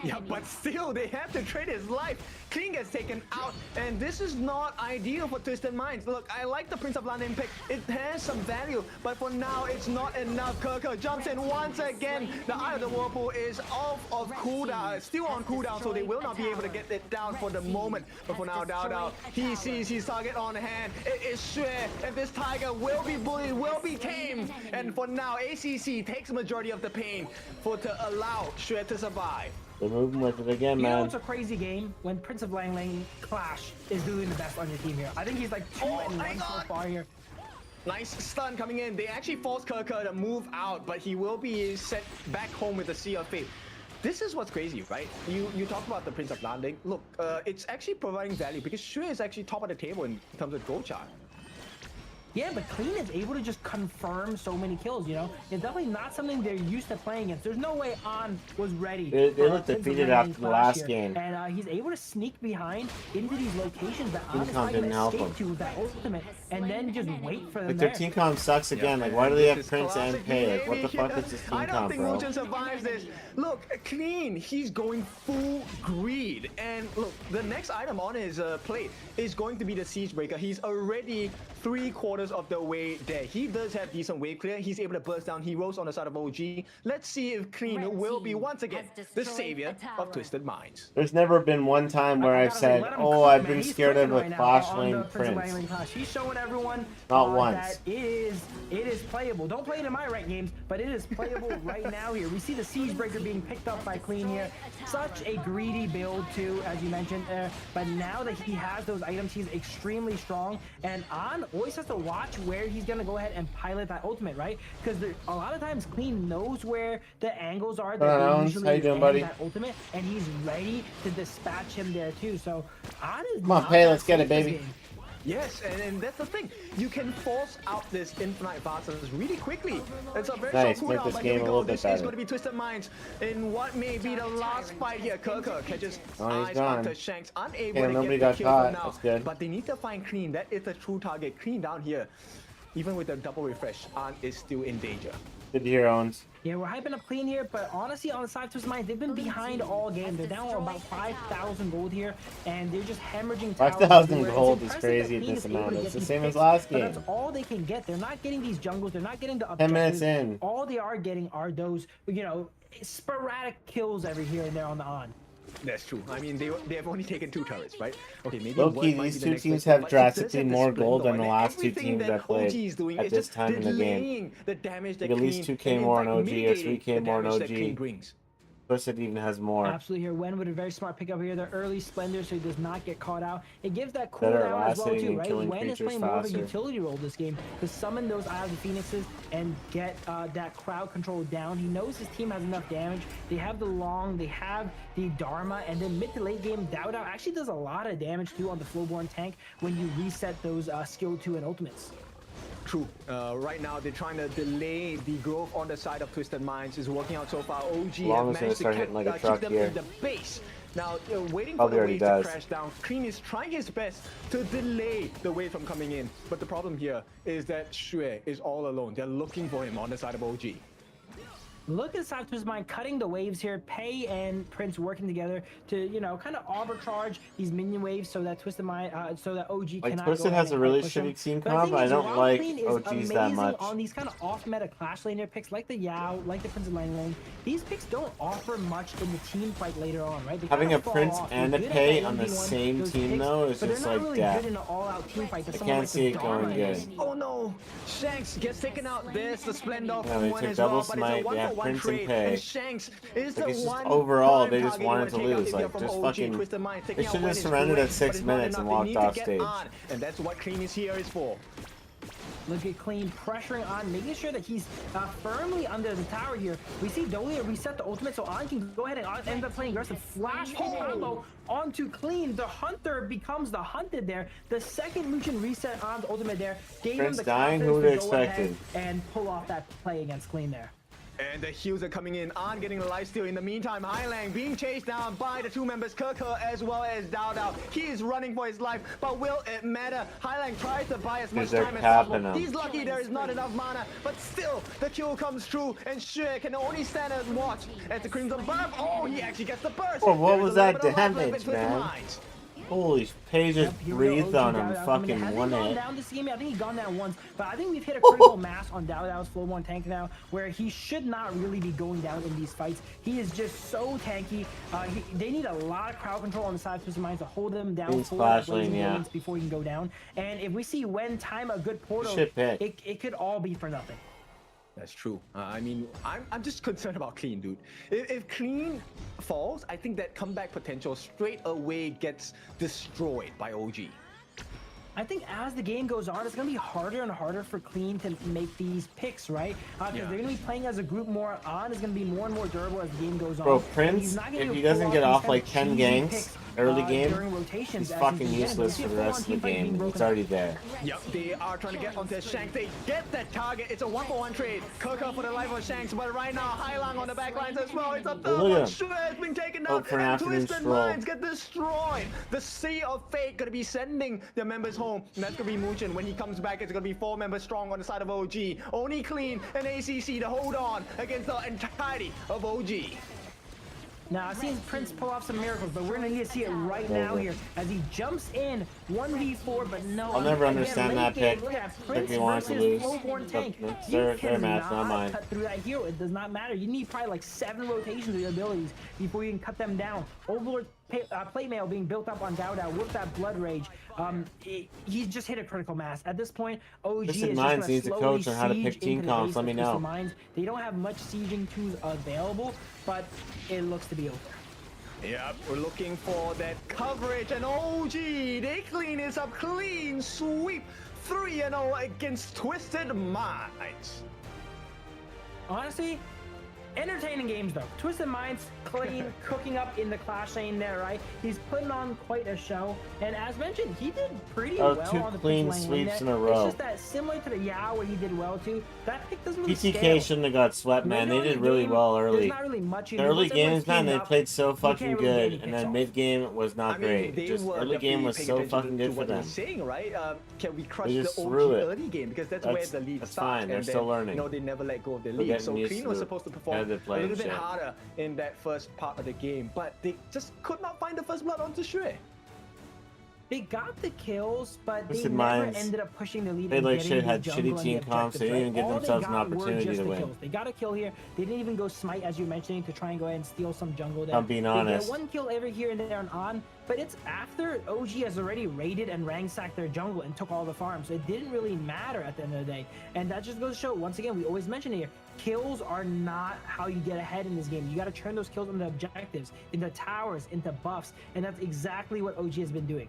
Yeah, but still, they have to trade his life. Clean gets taken out, and this is not ideal for Twisted Minds. Look, I like the Prince of London pick. It has some value, but for now, it's not enough. Kirker jumps in once again. The Eye of the Whirlpool is off of cooldown, still on cooldown, so they will not be able to get it down for the moment. But for now, Dao Dao, he sees his target on hand. It is Xue, and this Tiger will be bullied, will be tamed. And for now, ACC takes the majority of the pain to allow Xue to survive. They're moving with it again, You know man. it's a crazy game when Prince of Lang Lang Clash is doing the best on your team here. I think he's like 2-1 so far here. Nice stun coming in. They actually force Kirker to move out, but he will be sent back home with the Sea of Fate. This is what's crazy, right? You talk about the Prince of Landing. Look, it's actually providing value because Xue is actually top of the table in terms of gold chart. Yeah, but Clean is able to just confirm so many kills, you know? It's definitely not something they're used to playing against. There's no way On was ready. They for looked Prince of defeated Lang after the Clash last here. game. And he's able to sneak behind into these locations that On is Team not didn't going to help escape him. to with that ultimate, and then just wait for them Like, there. their team comp sucks again. Like, why do they have Prince and Pay? Like, what the fuck is this I team don't comp, think bro? Wuchen survives this. Look, Clean, he's going full greed. And look, the next item on his plate is going to be the Siege Breaker. He's already 3/4 of the way there. He does have decent wave clear. He's able to burst down heroes on the side of OG. Let's see if Clean will be once again the savior of Twisted Minds. There's never been one time where I've gotta said, let him oh, cook, I've man. been He's scared of cooking a right now Clash on Lane the Prince of Prince. Lang Clash. He's showing everyone Not once. that it is playable. Don't play it in my ranked games, but it is playable right now here. We see the Siege Breaker being picked up by Clean here. Such a greedy build too, as you mentioned. But now that he has those items, he's extremely strong. And On always has to watch where he's gonna go ahead and pilot that ultimate, right? Because a lot of times Clean knows where the angles are that they usually How you doing, land buddy? that ultimate, and he's ready to dispatch him there too. So On is Come on, not Pay, that let's get it, safe this baby. game. Yes, and that's the thing. You can force out this infinite Vassals really quickly. It's a very Nice, short make cooldown, this but game here we a go. little bit This is better. going to be Twisted Minds in what may be the last fight here. Kirker catches Oh, he's eyes gone. onto Shanks, unable Yeah, to nobody get got the kill for caught. now. That's good. But they need to find Clean. That is the true target. Clean down here. Even with the double refresh, Ant is still in danger. Good to hear, Owens. Yeah, we're hyping up Clean here, but honestly, on the side of Twisted Minds, they've been behind all game. They're down about 5,000 gold here, and they're just hemorrhaging. 5,000 towers. gold It's is impressive crazy that at Clean this is able amount. to It's get the these same as picks, last but that's game. all they can get. They're not getting these jungles. They're not getting the 10 minutes objectives. in. All they are getting are those, you know, sporadic kills every here and there on the On. That's true. I mean, they have only taken 2 turrets, right? Okay, maybe Low one key, might be these the two next teams big one, have but it does drastically have the more Splendor, gold than the and last two everything teams that that played OG is doing at is this just time in the game. delaying the damage that Like at least Clean, 2K and in more on fact, OG or mitigating 3K the more on damage that OG. Clean brings. Twisted even has more. Absolutely here. Wen with a very smart pickup here. The early Splendor so he does not get caught out. It gives that Better cooldown as well last-hitting too, and right? killing Wen is creatures playing more of a faster. utility role this game to summon those Eye of the Phoenixes and get that crowd control down. He knows his team has enough damage. They have the Long, they have the Dharma, and then mid to late game, Dao Dao actually does a lot of damage too on the Flowborn tank when you reset those skill 2 and ultimates. True. Right now, they're trying to delay the growth on the side of Twisted Minds. Is working out so far. OG Long have is gonna managed to start hitting like a keep truck them here. in the base. Now, waiting for Probably the already wave does. to crash down. Clean is trying his best to delay the wave from coming in. But the problem here is that Xue is all alone. They're looking for him on the side of OG. Look at Side Twisted Mind cutting the waves here. Pei and Prince working together to, you know, kind of arbitrage these minion waves so that Twisted Mind, so that OG Like, cannot Twisted go ahead has a and really push him. shitty team But the comp. thing I is, don't Wild like Clean is OGs that amazing much. on these kind of off-meta Clash laner picks like the Yao, like the Prince of Lang Lane. These picks don't offer much in the team fight later on, right? They Having kinda a fall Prince off. and They're a good at Pei that on the 1v1, same those team, picks, though, is but just they're not like really death. good in an all-out team fight. I can't see it going good. Oh no! Shanks gets taken out. There's the Splendor Yeah, they one took as double well, but it's smite, a one they have for one Prince and trade. Pei. And Shanks is Like, the it's just one overall, prime they just target you wanted wanna to take out lose. if you're Like, from just OG. fucking. Twisted Mind. They Taking out should one have is surrendered great, at 6 but it's not minutes and enough. They walked need to off get stage. on, and that's what Clean is here is for. Look at Clean pressuring on, making sure that he's firmly under the tower here. We see Dolia reset the ultimate, so On can go ahead and end up playing aggressive. Flash combo onto Clean. The Hunter becomes the hunted there. The second Lucian reset on the ultimate there. Gave him Prince the dying, who confidence would to have go ahead expected? and pull off that play against Clean there. And the heals are coming in. On getting the lifesteal. In the meantime, Highlang being chased down by the two members, Kirker as well as Dao Dao. He is running for his life, but will it matter? Highlang tries to buy as much they're time as capping possible. him. He's lucky there is not enough mana, but still, the kill comes true, and Shure can only stand and watch as the Crimson Burp. Oh, he actually gets the burst. Oh, what There is was a that little bit of love left in damage, Twisted man? Minds. Holy, Pei just Here we go, breathed OG on Dao him Dao coming in. fucking Hasn't one gone hit. down this game. I think he's gone down once, but I think we've hit a critical mass on Dao Dao's flow 1 tank now, where he should not really be going down in these fights. He is just so tanky. They need a lot of crowd control on the side of Twisted Minds to hold him down He's for flash blazing lane, yeah. moments before he can go down. And if we see when time a good portal, Shit pick. it could all be for nothing. That's true. I mean, I'm just concerned about Clean, dude. If Clean falls, I think that comeback potential straight away gets destroyed by OG. I think as the game goes on, it's going to be harder and harder for Clean to make these picks, right? Because Yeah. they're going to be playing as a group more. On is going to be more and more durable as the game goes on. Bro, And Prince, he's not gonna if be he able to doesn't pull get these off kind like of 10 cheesy ganks picks, early game, during rotations he's as fucking beginning. We useless see for a the full-on rest of the team fight being game. It's broken already there. Yep, they are trying to get onto Shanks. They get that target. It's a 1-for-1 trade. Kirker for the life of Shanks, but right now Highlang on the back lines as well. It's a third look at one. him. Shure has been taken Hope down, for an and afternoon Twisted stroll. Minds get destroyed. The Sea of Fate gonna be sending their members home, and that's gonna be Moochin. When he comes back, it's gonna be 4 members strong on the side of OG. Only Clean and ACC to hold on against the entirety of OG. Now, I've seen Prince pull off some miracles, but we're going to need to see it right now here as he jumps in 1v4, but no. I'll never again, understand late that game, pick. Look at If Prince he wants to versus lose, Flowborn tank. it's You their match, not cannot mine. cut through that hero. It does not matter. You need probably like 7 rotations of your abilities before you can cut them down. Overlord plate mail being built up on Dao Dao with that blood rage. He's just hit a critical mass. At this point, OG Twisted is Minds just needs a gonna slowly coach on how to siege pick team into the comps, base let of me Twisted know. Minds. They don't have much sieging tools available, but it looks to be over. Yep, we're looking for that coverage, and OG, they clean this up, clean sweep, 3-0 against Twisted Minds. Honestly, entertaining games though. Twisted Minds, Clean, cooking up in the Clash lane there, right? He's putting on quite a show, and as mentioned, he did pretty well two on the clean Twisted lane sweeps there. in a row. It's just that similar to the Yao where he did well too. That pick doesn't really PTK scale. shouldn't have got swept, man. They Later on did in the really game, well there's early. not really much you The can do. early Once everyone's games, man, teamed they up, played so you fucking can't really get good, any and picks then off. mid game was not great. they Just were early game was definitely so paying fucking attention good to for what them. they're saying, right? Can we crush They the just OG threw it. early game? Because that's where That's- the lead that's starts. fine. They're And still then, learning. You know, they never let go of the They're lead. getting So used Clean to was it supposed to as perform they a play little and bit shit. harder in that first part of the game, but they just could not find the first blood onto Shure. They got the kills, but they Twisted never Minds, ended up pushing the lead. they and like getting shit, the had jungle shitty and the team comps, objectives, they didn't even give All they themselves an got were opportunity just to the win. kills. They got a kill here. They didn't even go smite, as you're mentioning, to try and go ahead and steal some jungle there. I'm being They honest. get one kill every here and there and on, but it's after OG has already raided and ransacked their jungle and took all the farms. So it didn't really matter at the end of the day. And that just goes to show, once again, we always mention it here, kills are not how you get ahead in this game. You got to turn those kills into objectives, into towers, into buffs, and that's exactly what OG has been doing.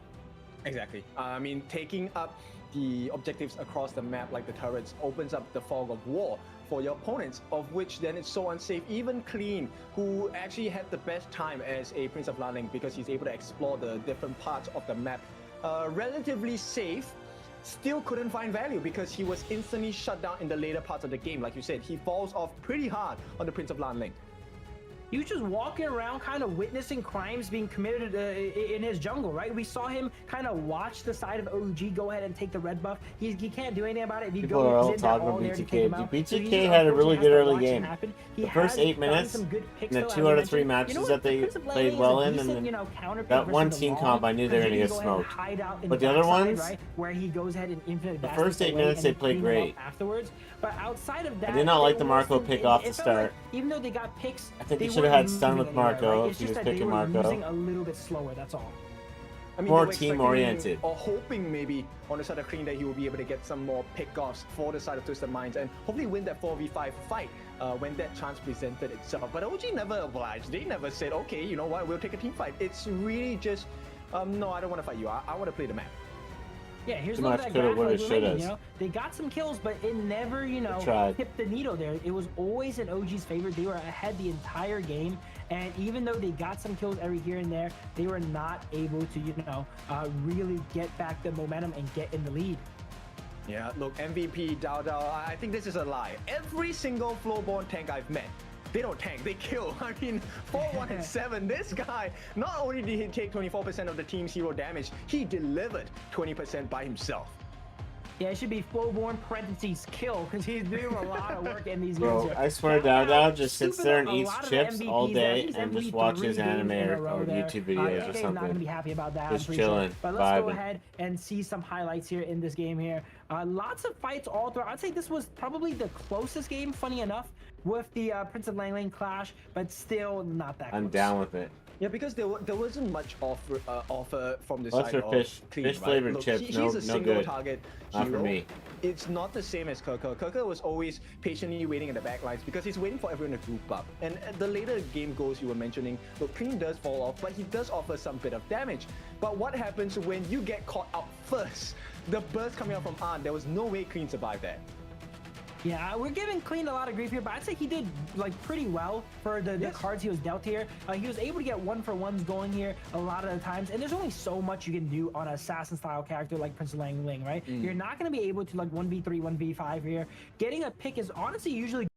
Exactly. I mean, taking up the objectives across the map like the turrets opens up the fog of war for your opponents, of which then it's so unsafe. Even Clean, who actually had the best time as a Prince of Lanling because he's able to explore the different parts of the map, relatively safe, still couldn't find value because he was instantly shut down in the later parts of the game. Like you said, he falls off pretty hard on the Prince of Lanling. he was just walking around kind of witnessing crimes being committed in his jungle, right? We saw him kind of watch the side of OG go ahead and take the red buff. He can't do anything about it. If he People goes are all in, they're talking all about there to BTK. take him out. Dude, So he BTK just had a really unfortunately has good to early watch it game. happen. He The first has 8 gotten minutes some good picks, and the though, 2 as out I of 3 mentioned. matches You know that what? The they Prince of played Langley well is a in, decent, and you then know, counter pick that versus one the team Long, comp, I knew they were because gonna he get can go ahead and smoked. hide out in But the the other backside, ones, right, where he goes ahead and infinite the dash first takes 8 away minutes, and they then played clean them up great. afterwards. But outside of that, I did not like the there Marco wasn't- pick off the it felt like start. even though they got picks, I think they he should have weren't had stun losing with anywhere, Marco right? if It's he just was that they picking were Marco. losing a little bit slower. That's all. I mean, More they were expecting team-oriented. or hoping maybe on the side of Clean that he will be able to get some more pickoffs for the side of Twisted Minds and hopefully win that 4v5 fight when that chance presented itself. But OG never obliged. They never said, okay, you know what, we'll take a team fight. It's really just, no, I don't want to fight you. I want to play the map. Yeah, here's Too one of much that coulda, graph woulda, like we were making, shouldas. you know. They got some kills, but it never, you know, tried. tipped the needle there. It was always in OG's favor. They were ahead the entire game, and even though they got some kills every here and there, they were not able to, you know, really get back the momentum and get in the lead. Yeah, look, MVP, Dao Dao, I think this is a lie. Every single Flowborn tank I've met, they don't tank, they kill. I mean, 4-1 and 7, this guy, not only did he take 24% of the team's hero damage, he delivered 20% by himself. Yeah, it should be Flowborn parentheses kill, because he's doing a lot of work in these Bro, games. I swear Now, Dao just sits stupid, there and a eats lot of chips all MVPs there. day He's and just MVP watches 3 games anime in a or row there. YouTube videos or TK is not going to something. be happy about that. Just I'm pretty chilling, sure. But let's go vibing. ahead and see some highlights here in this game here. Lots of fights all throughout. I'd say this was probably the closest game, funny enough, with the Prince of Langling clash, but still not that close. I'm down with it. Yeah, because there wasn't much offer from the What's side for of fish? Clean, Fish-flavored right? chips, He's no- a no single good. target Not for hero. me. It's not the same as Keke. Keke was always patiently waiting in the back lines because he's waiting for everyone to group up. And the later game goals you were mentioning, look, Clean does fall off, but he does offer some bit of damage. But what happens when you get caught out first? The burst coming out from Arn, there was no way Clean survived that. Yeah, we're giving Clean a lot of grief here, but I'd say he did like pretty well for the Yes. cards he was dealt here. He was able to get 1-for-1s going here a lot of the times, and there's only so much you can do on an assassin style character like Prince of Langling, right? You're not going to be able to like 1v3, 1v5 here. Getting a pick is honestly usually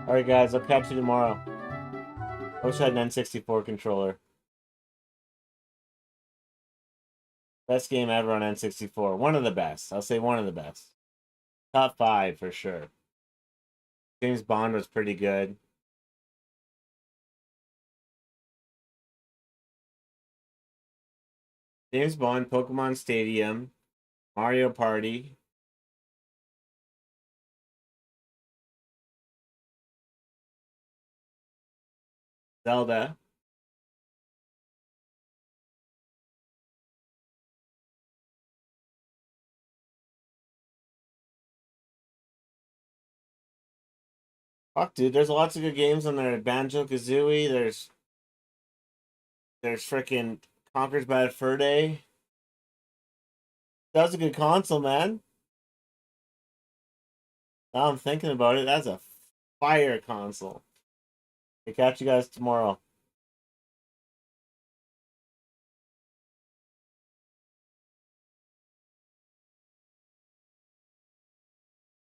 Alright guys, I'll catch you tomorrow. I wish I had an N64 controller. Best game ever on N64. One of the best. I'll say one of the best. Top 5 for sure. James Bond was pretty good. James Bond, Pokemon Stadium, Mario Party. Zelda. Fuck, dude, there's lots of good games on there. Banjo-Kazooie, there's freaking Conquers Bad Fur Day. That was a good console, man. Now I'm thinking about it, that's a fire console. I'll catch you guys tomorrow.